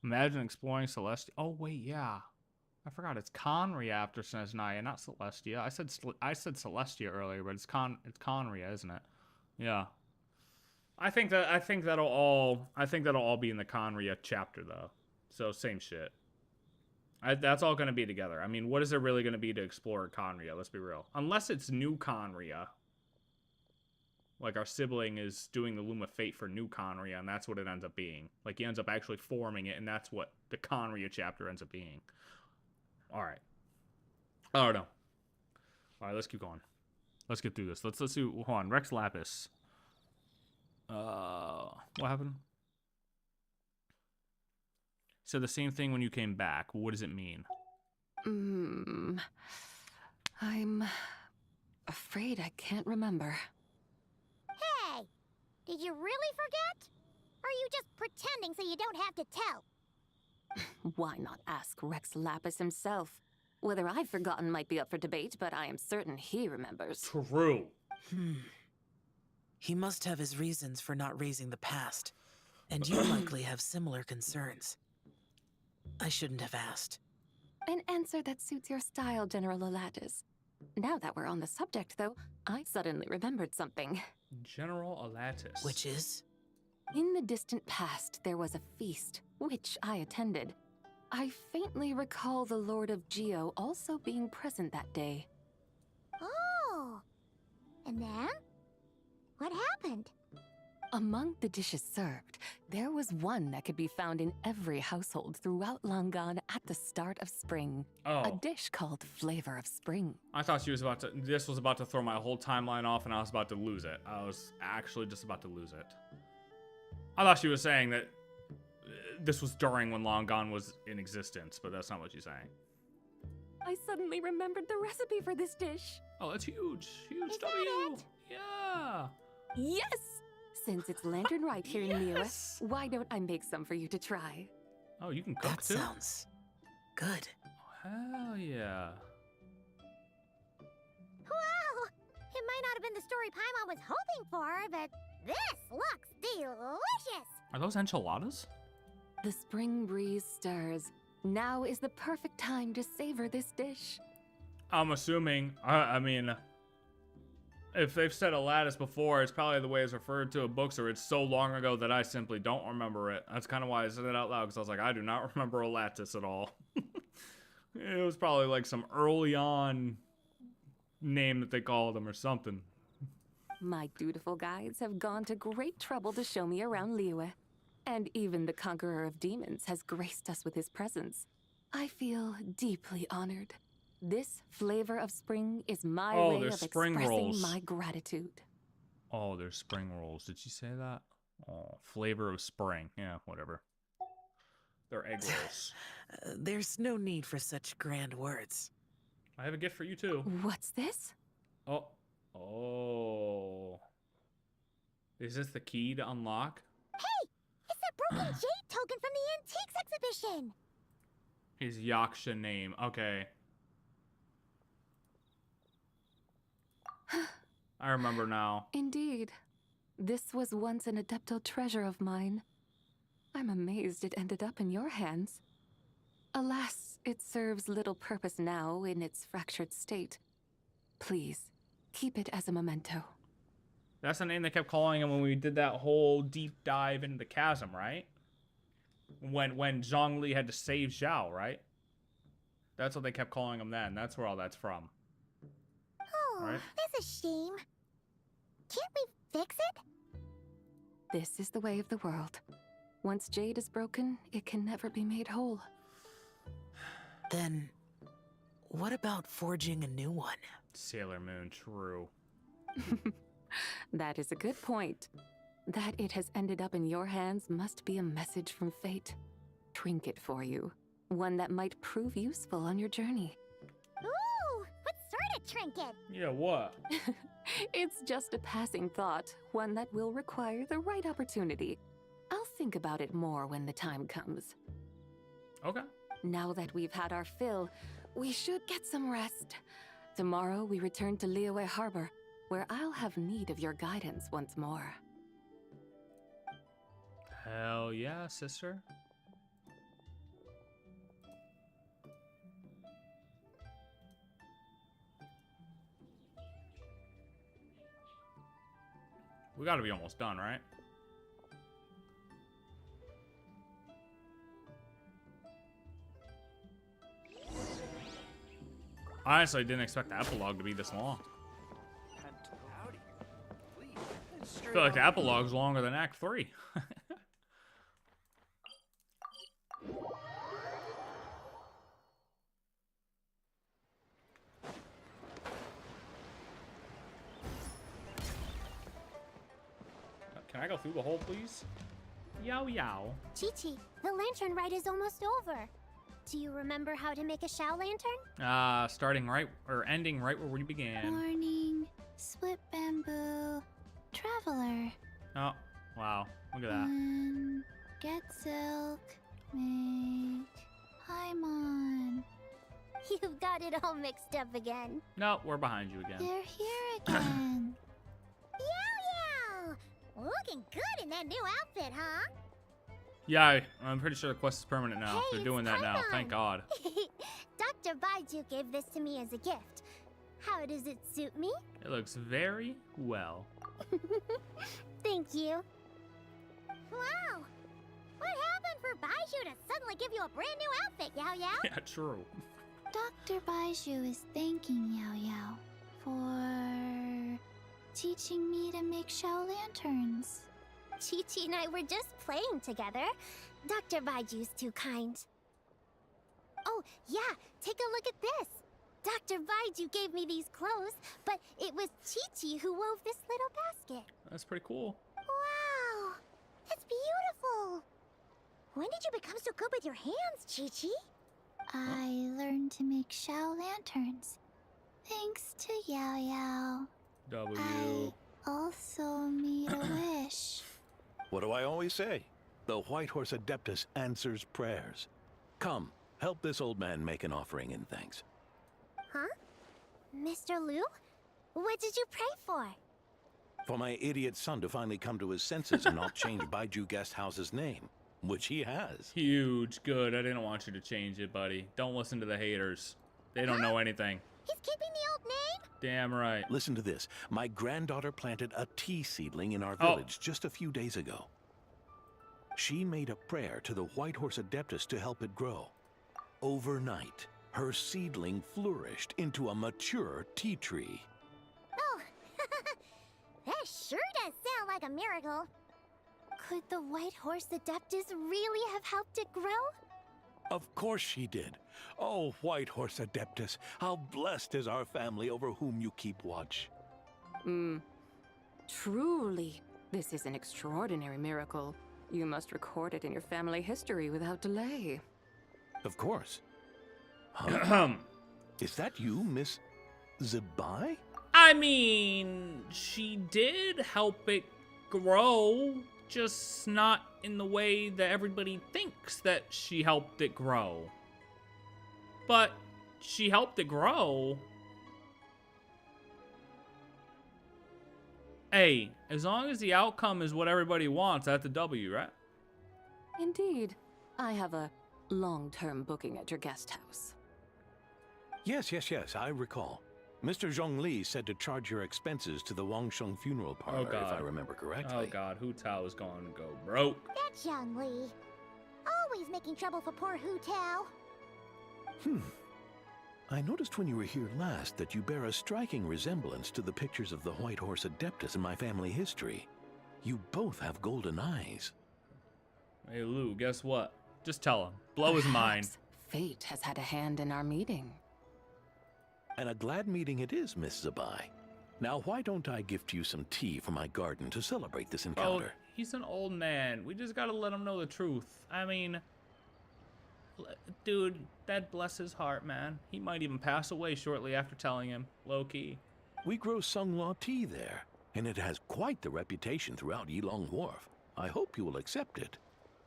Imagine exploring Celestia. Oh, wait, yeah. I forgot, it's Conria after Snezhnaya, not Celestia. I said Celestia earlier, but it's Conria, isn't it? Yeah. I think that'll all be in the Conria chapter though. So same shit. That's all going to be together. I mean, what is there really going to be to explore at Conria? Let's be real. Unless it's New Conria. Like our sibling is doing the Loom of Fate for New Conria, and that's what it ends up being. Like he ends up actually forming it, and that's what the Conria chapter ends up being. All right. I don't know. All right, let's keep going. Let's get through this. Let's do. Hold on, Rex Lapis. What happened? So the same thing when you came back. What does it mean? I'm afraid I can't remember. Hey! Did you really forget? Or are you just pretending so you don't have to tell? Why not ask Rex Lapis himself? Whether I've forgotten might be up for debate, but I am certain he remembers. True. He must have his reasons for not raising the past, and you likely have similar concerns. I shouldn't have asked. An answer that suits your style, General Alatis. Now that we're on the subject, though, I suddenly remembered something. General Alatis. Which is? In the distant past, there was a feast, which I attended. I faintly recall the Lord of Geo also being present that day. Oh! And then? What happened? Among the dishes served, there was one that could be found in every household throughout Longon at the start of spring. Oh. A dish called Flavor of Spring. I thought she was about to... This was about to throw my whole timeline off, and I was about to lose it. I was actually just about to lose it. I thought she was saying that this was during when Longon was in existence, but that's not what she's saying. I suddenly remembered the recipe for this dish. Oh, that's huge. Huge Is W. that it? Yeah. Yes! Since it's Lantern Rite here in Liyue, why don't I make some for you to try? Oh, you can cook That too? sounds good. Hell yeah. Wow! It might not have been the story Paimon was hoping for, but this looks delicious! Are those enchiladas? The spring breeze stirs. Now is the perfect time to savor this dish. I'm assuming, I mean, if they've said Alatis before, it's probably the way it's referred to in books, or it's so long ago that I simply don't remember it. That's kind of why I said it out loud, because I was like, I do not remember Alatis at all. It was probably like some early on name that they called him or something. My dutiful guides have gone to great trouble to show me around Liyue. And even the Conqueror of Demons has graced us with his presence. I feel deeply honored. This Flavor of Spring is my way of expressing my gratitude. Oh, there's spring rolls. Did she say that? Oh, Flavor of Spring. Yeah, whatever. They're egg rolls. There's no need for such grand words. I have a gift for you too. What's this? Oh. Oh. Is this the key to unlock? Hey! It's that broken jade token from the Antiques exhibition! His Yaksha name. Okay. I remember now. Indeed. This was once an Adeptal treasure of mine. I'm amazed it ended up in your hands. Alas, it serves little purpose now in its fractured state. Please, keep it as a memento. That's the name they kept calling him when we did that whole deep dive into the chasm, right? When Zhongli had to save Zhao, right? That's what they kept calling him then. That's where all that's from. Oh, right? that's a shame. Can't we fix it? This is the way of the world. Once jade is broken, it can never be made whole. Then, what about forging a new one? Sailor Moon, true. That is a good point. That it has ended up in your hands must be a message from fate. Trinket for you. One that might prove useful on your journey. Ooh, what sort of trinket? Yeah, what? It's just a passing thought, one that will require the right opportunity. I'll think about it more when the time comes. Okay. Now that we've had our fill, we should get some rest. Tomorrow we return to Liyue Harbor, where I'll have need of your guidance once more. Hell yeah, sister. We gotta be almost done, right? Honestly, I didn't expect the epilogue to be this long. I feel like the epilogue's longer than Act 3. Can I go through the hole, please? Yow yow. Chi-Chi, the lantern rite is almost over. Do you remember how to make a Shao lantern? Starting right, or ending right where we began. Morning, split bamboo, traveler. Oh, wow. Look at that. Get silk, make Paimon. You've got it all mixed up again. No, we're behind you again. They're here again. Yow yow! Looking good in that new outfit, huh? Yeah, I'm pretty sure the quest is permanent now. Hey, They're doing that now. Thank God. Dr. Baiju gave this to me as a gift. How does it suit me? It looks very well. Thank you. Wow! What happened for Baiju to suddenly give you a brand new outfit, Yao Yao? Yeah, true. Dr. Baiju is thanking Yao Yao for teaching me to make Shao lanterns. Chi-Chi and I were just playing together. Dr. Baiju's too kind. Oh, yeah, take a look at this. Dr. Baiju gave me these clothes, but it was Chi-Chi who wove this little basket. That's pretty cool. Wow, it's beautiful. When did you become so good with your hands, Chi-Chi? I learned to make Shao lanterns, thanks to Yao Yao. W. I also made a wish. What do I always say? The White Horse Adeptus answers prayers. Come, help this old man make an offering in thanks. Huh? Mr. Liu? What did you pray for? For my idiot son to finally come to his senses and not change Baiju Guest House's name, which he has. Huge. Good. I didn't want you to change it, buddy. Don't listen to the haters. They don't know anything. He's keeping the old name? Damn right. Listen to this. My granddaughter planted a tea seedling in our village just a few days ago. She made a prayer to the White Horse Adeptus to help it grow. Overnight, her seedling flourished into a mature tea tree. Oh, that sure does sound like a miracle. Could the White Horse Adeptus really have helped it grow? Of course she did. Oh, White Horse Adeptus, how blessed is our family over whom you keep watch. Truly, this is an extraordinary miracle. You must record it in your family history without delay. Of course. Huh? Is that you, Miss ZIBAI? I mean, she did help it grow, just not in the way that everybody thinks that she helped it grow. But she helped it grow. Hey, as long as the outcome is what everybody wants, that's a W, right? Indeed. I have a long-term booking at your guest house. Yes, I recall. Mr. Zhongli said to charge your expenses to the Wangsheng funeral parlor, if I remember correctly. Oh God, Hu Tao is going to go broke. That's Young Li. Always making trouble for poor Hu Tao. I noticed when you were here last that you bear a striking resemblance to the pictures of the White Horse Adeptus in my family history. You both have golden eyes. Hey Lou, guess what? Just tell him. Blow his mind. Fate has had a hand in our meeting. And a glad meeting it is, Miss ZIBAI. Now, why don't I gift you some tea from my garden to celebrate this encounter? Bro, he's an old man. We just gotta let him know the truth. I mean, dude, that bless his heart, man. He might even pass away shortly after telling him, low-key. We grow Sunglaw tea there, and it has quite the reputation throughout Yilong Wharf. I hope you will accept it.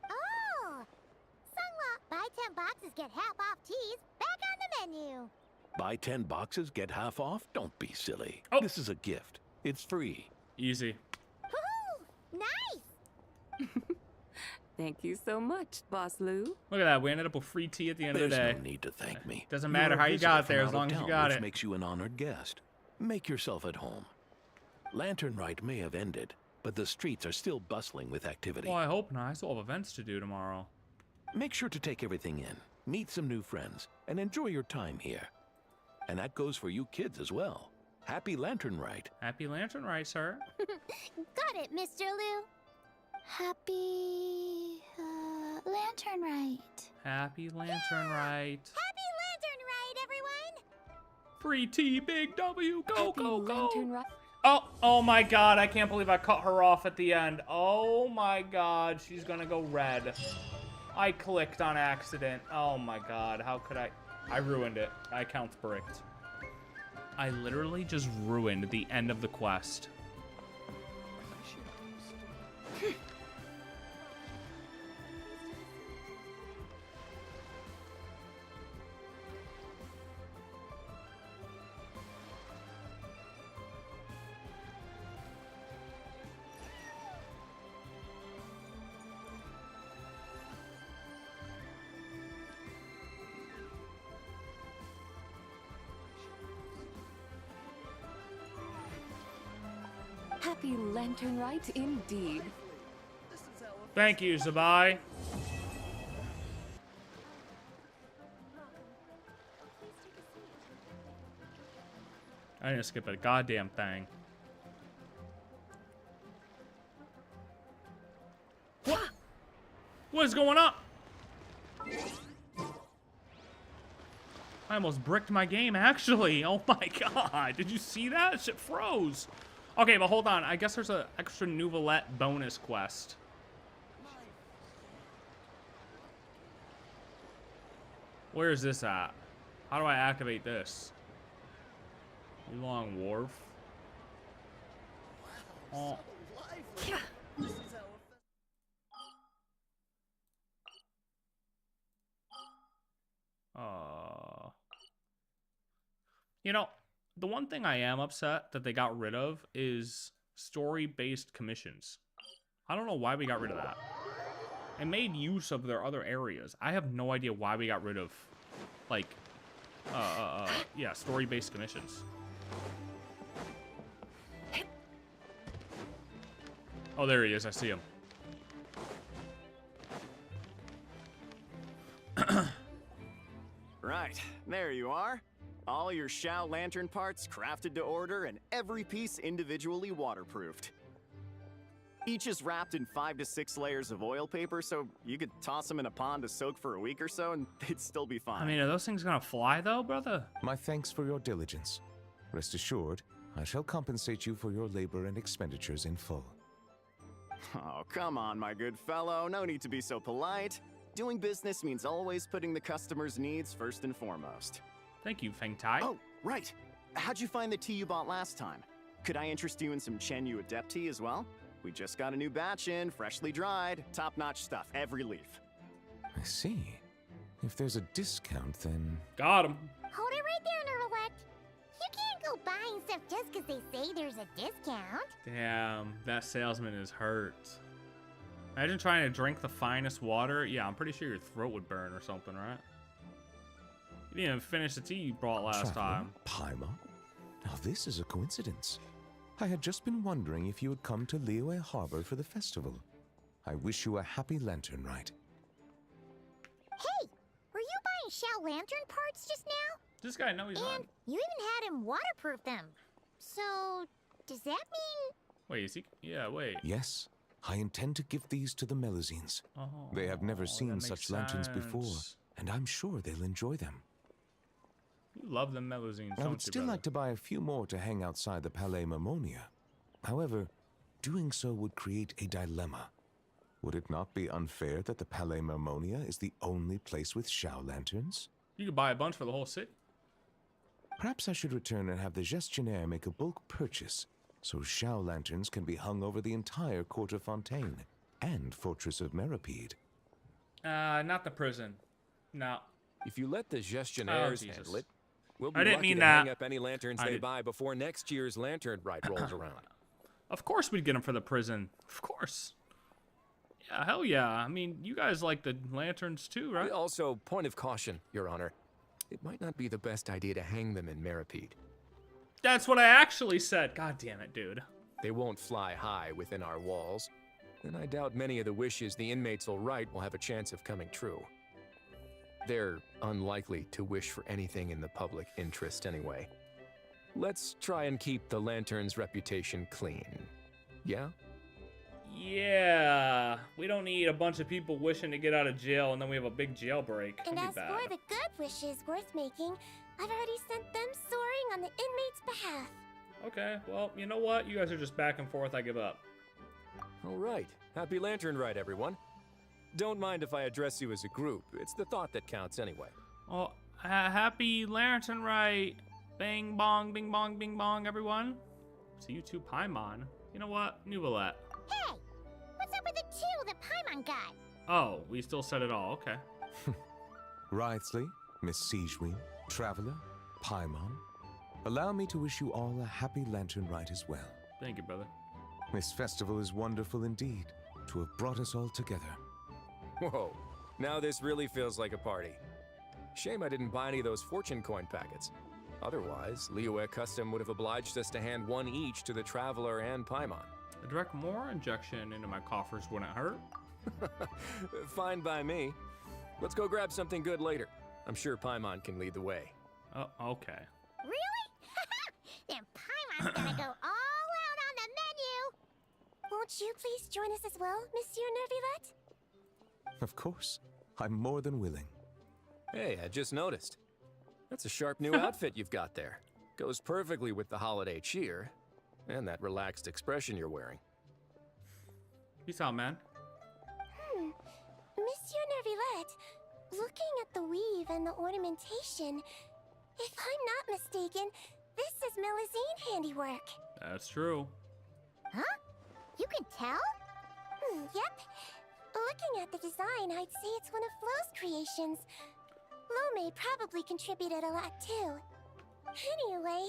Oh! Sunglaw, buy 10 boxes, get half off teas. Back on the menu. Buy 10 boxes, get half off? Don't be silly. Oh. This is a gift. It's free. Easy. Woohoo! Nice! Thank you so much, Boss Lou. Look at that. We ended up with free tea at the end of the day. There's no need to thank me. Doesn't You're matter a how you visitor got from there out as of long as you town, got which it. makes you an honored guest. Make yourself at home. Lantern Rite may have ended, but the streets are still bustling with activity. Well, I hope not. I still have events to do tomorrow. Make sure to take everything in, meet some new friends, and enjoy your time here. And that goes for you kids as well. Happy Lantern Rite. Happy Lantern Rite, sir. Got it, Mr. Lou. Happy... Lantern Rite. Happy Lantern Rite. Happy Lantern Rite, everyone! Free tea, Big W. Go, Happy go, go. Lantern Rite. Oh my god. I can't believe I cut her off at the end. Oh my god. She's gonna go red. I clicked on accident. Oh my god. How could I? I ruined it. My account's bricked. I literally just ruined the end of the quest. Happy Lantern Rite indeed. Thank you, ZIBAI. I didn't skip a goddamn thing. What? What is going on? I almost bricked my game, actually. Oh my god. Did you see that? Shit froze. Okay, but hold on. I guess there's an extra Nouvelette bonus quest. Where is this at? How do I activate this? Yilong Wharf. Oh. You know, the one thing I am upset that they got rid of is story-based commissions. I don't know why we got rid of that. It made use of their other areas. I have no idea why we got rid of, like, yeah, story-based commissions. Oh, there he is. I see him. Right, there you are. All your Shao Lantern parts crafted to order and every piece individually waterproofed. Each is wrapped in 5 to 6 layers of oil paper, so you could toss them in a pond to soak for a week or so and they'd still be fine. I mean, are those things gonna fly though, brother? My thanks for your diligence. Rest assured, I shall compensate you for your labor and expenditures in full. Oh, come on, my good fellow. No need to be so polite. Doing business means always putting the customer's needs first and foremost. Thank you, Feng Tai. Oh, right. How'd you find the tea you bought last time? Could I interest you in some Chen Yu Adept tea as well? We just got a new batch in, freshly dried, top-notch stuff, every leaf. I see. If there's a discount, then... Got him. Hold it right there, Nerdalect. You can't go buying stuff just because they say there's a discount. Damn, that salesman is hurt. Imagine trying to drink the finest water. Yeah, I'm pretty sure your throat would burn or something, right? You didn't even finish the tea you brought last time. Paimon? Now this is a coincidence. I had just been wondering if you would come to Liyue Harbor for the festival. I wish you a happy Lantern Rite. Hey, were you buying Shao Lantern parts just now? This guy, no, he's not. And you even had him waterproof them. So, does that mean... Wait, is he? Yeah, wait. Yes, I intend to give these to the Melusines. Oh, they have never seen such lanterns before. and I'm sure they'll enjoy them. You love them Melusines, I don't would you, still brother? like to buy a few more to hang outside the Palais Mammonia. However, doing so would create a dilemma. Would it not be unfair that the Palais Mammonia is the only place with Shao lanterns? You could buy a bunch for the whole city. Perhaps I should return and have the Gestionnaire make a bulk purchase, so Shao lanterns can be hung over the entire Court of Fontaine and Fortress of Meripede. Not the prison. No. If you let the Gestionnaires Jesus. handle it, we'll be I didn't lucky mean to that. hang up any lanterns I they did- buy before next year's lantern rite rolls around. Of course we'd get them for the prison. Of course. Yeah, hell yeah. I mean, you guys like the lanterns too, right? Also, point of caution, Your Honor. It might not be the best idea to hang them in Meripede. That's what I actually said. God damn it, dude. They won't fly high within our walls, and I doubt many of the wishes the inmates will write will have a chance of coming true. They're unlikely to wish for anything in the public interest anyway. Let's try and keep the lantern's reputation clean. Yeah? Yeah. We don't need a bunch of people wishing to get out of jail and then we have a big jailbreak. And That'd as be bad. for the good wishes worth making, I've already sent them soaring on the inmates' behalf. Okay, well, you know what? You guys are just back and forth. I give up. All right. Happy Lantern Rite, everyone. Don't mind if I address you as a group. It's the thought that counts anyway. Well, happy Lantern Rite. Bing bong, bing bong, bing bong, everyone. See you too, Paimon. You know what? Nuvolette. Hey, what's up with the two that Paimon got? Oh, we still said it all. Okay. Wriothesley, Miss Siegewin, Traveler, Paimon, allow me to wish you all a happy Lantern Rite as well. Thank you, brother. This festival is wonderful indeed, to have brought us all together. Whoa, now this really feels like a party. Shame I didn't buy any of those fortune coin packets. Otherwise, Liyue Custom would have obliged us to hand one each to the Traveler and Paimon. A direct more injection into my coffers wouldn't hurt. Fine by me. Let's go grab something good later. I'm sure Paimon can lead the way. Oh, okay. Really? Then Paimon's gonna go all out on the menu! Won't you please join us as well, Monsieur Nervilette? Of course, I'm more than willing. Hey, I just noticed. That's a sharp new outfit you've got there. Goes perfectly with the holiday cheer and that relaxed expression you're wearing. Peace out, man. Monsieur Nervilette, looking at the weave and the ornamentation, if I'm not mistaken, this is Melusine handiwork. That's true. Huh? You can tell? Yep. Looking at the design, I'd say it's one of Flo's creations. Lome probably contributed a lot too. Anyway,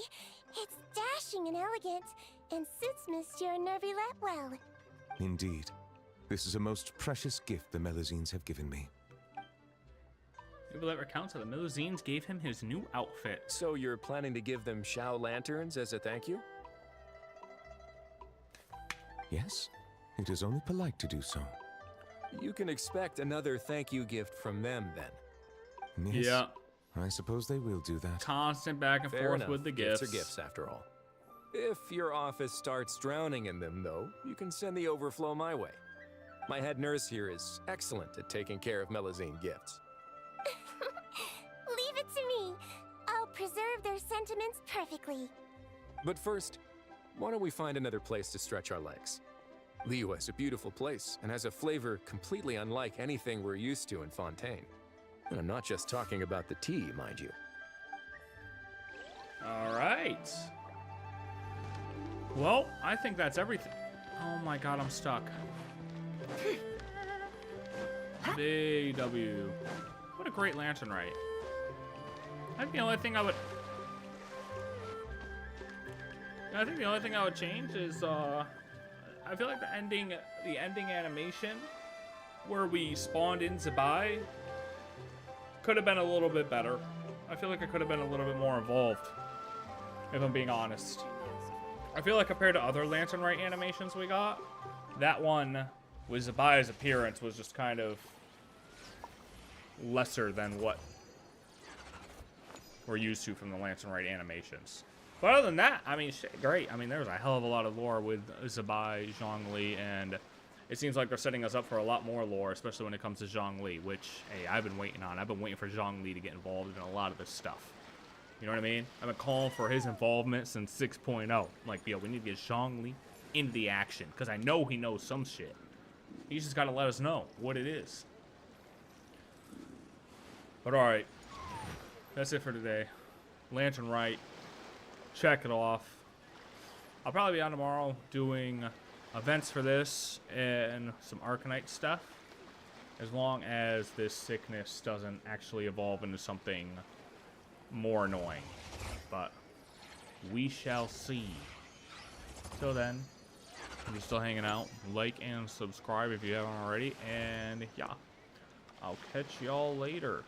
it's dashing and elegant, and suits Monsieur Nervilette well. Indeed. This is a most precious gift the Melusines have given me. Nuvolette recounts how the Melusines gave him his new outfit. So you're planning to give them Shao lanterns as a thank you? Yes, it is only polite to do so. You can expect another thank you gift from them then. Yes, Yeah. I suppose they will do that. Constant back and Fair forth enough. with the gifts. Gifts are gifts after all. If your office starts drowning in them, though, you can send the overflow my way. My head nurse here is excellent at taking care of Melusine gifts. Leave it to me. I'll preserve their sentiments perfectly. But first, why don't we find another place to stretch our legs? Liyue is a beautiful place and has a flavor completely unlike anything we're used to in Fontaine. And I'm not just talking about the tea, mind you. All right. Well, I think that's everything. Oh my god, I'm stuck. Big W. What a great Lantern Rite. I think the only thing I would change is I feel like the ending animation where we spawned in ZIBAI could have been a little bit better. I feel like it could have been a little bit more involved, if I'm being honest. I feel like compared to other Lantern Rite animations we got, that one with ZIBAI's appearance was just kind of lesser than what we're used to from the Lantern Rite animations. But other than that, I mean, shit, great. I mean, there's a hell of a lot of lore with ZIBAI, Zhongli, and it seems like they're setting us up for a lot more lore, especially when it comes to Zhongli, which, hey, I've been waiting on. I've been waiting for Zhongli to get involved in a lot of this stuff. You know what I mean? I've been calling for his involvement since 6.0. Like, yo, we need to get Zhongli into the action, because I know he knows some shit. He's just got to let us know what it is. But alright, that's it for today. Lantern Rite, check it off. I'll probably be on tomorrow doing events for this and some Arcanite stuff, as long as this sickness doesn't actually evolve into something more annoying. But we shall see. Till then, if you're still hanging out, like and subscribe if you haven't already, and yeah, I'll catch y'all later.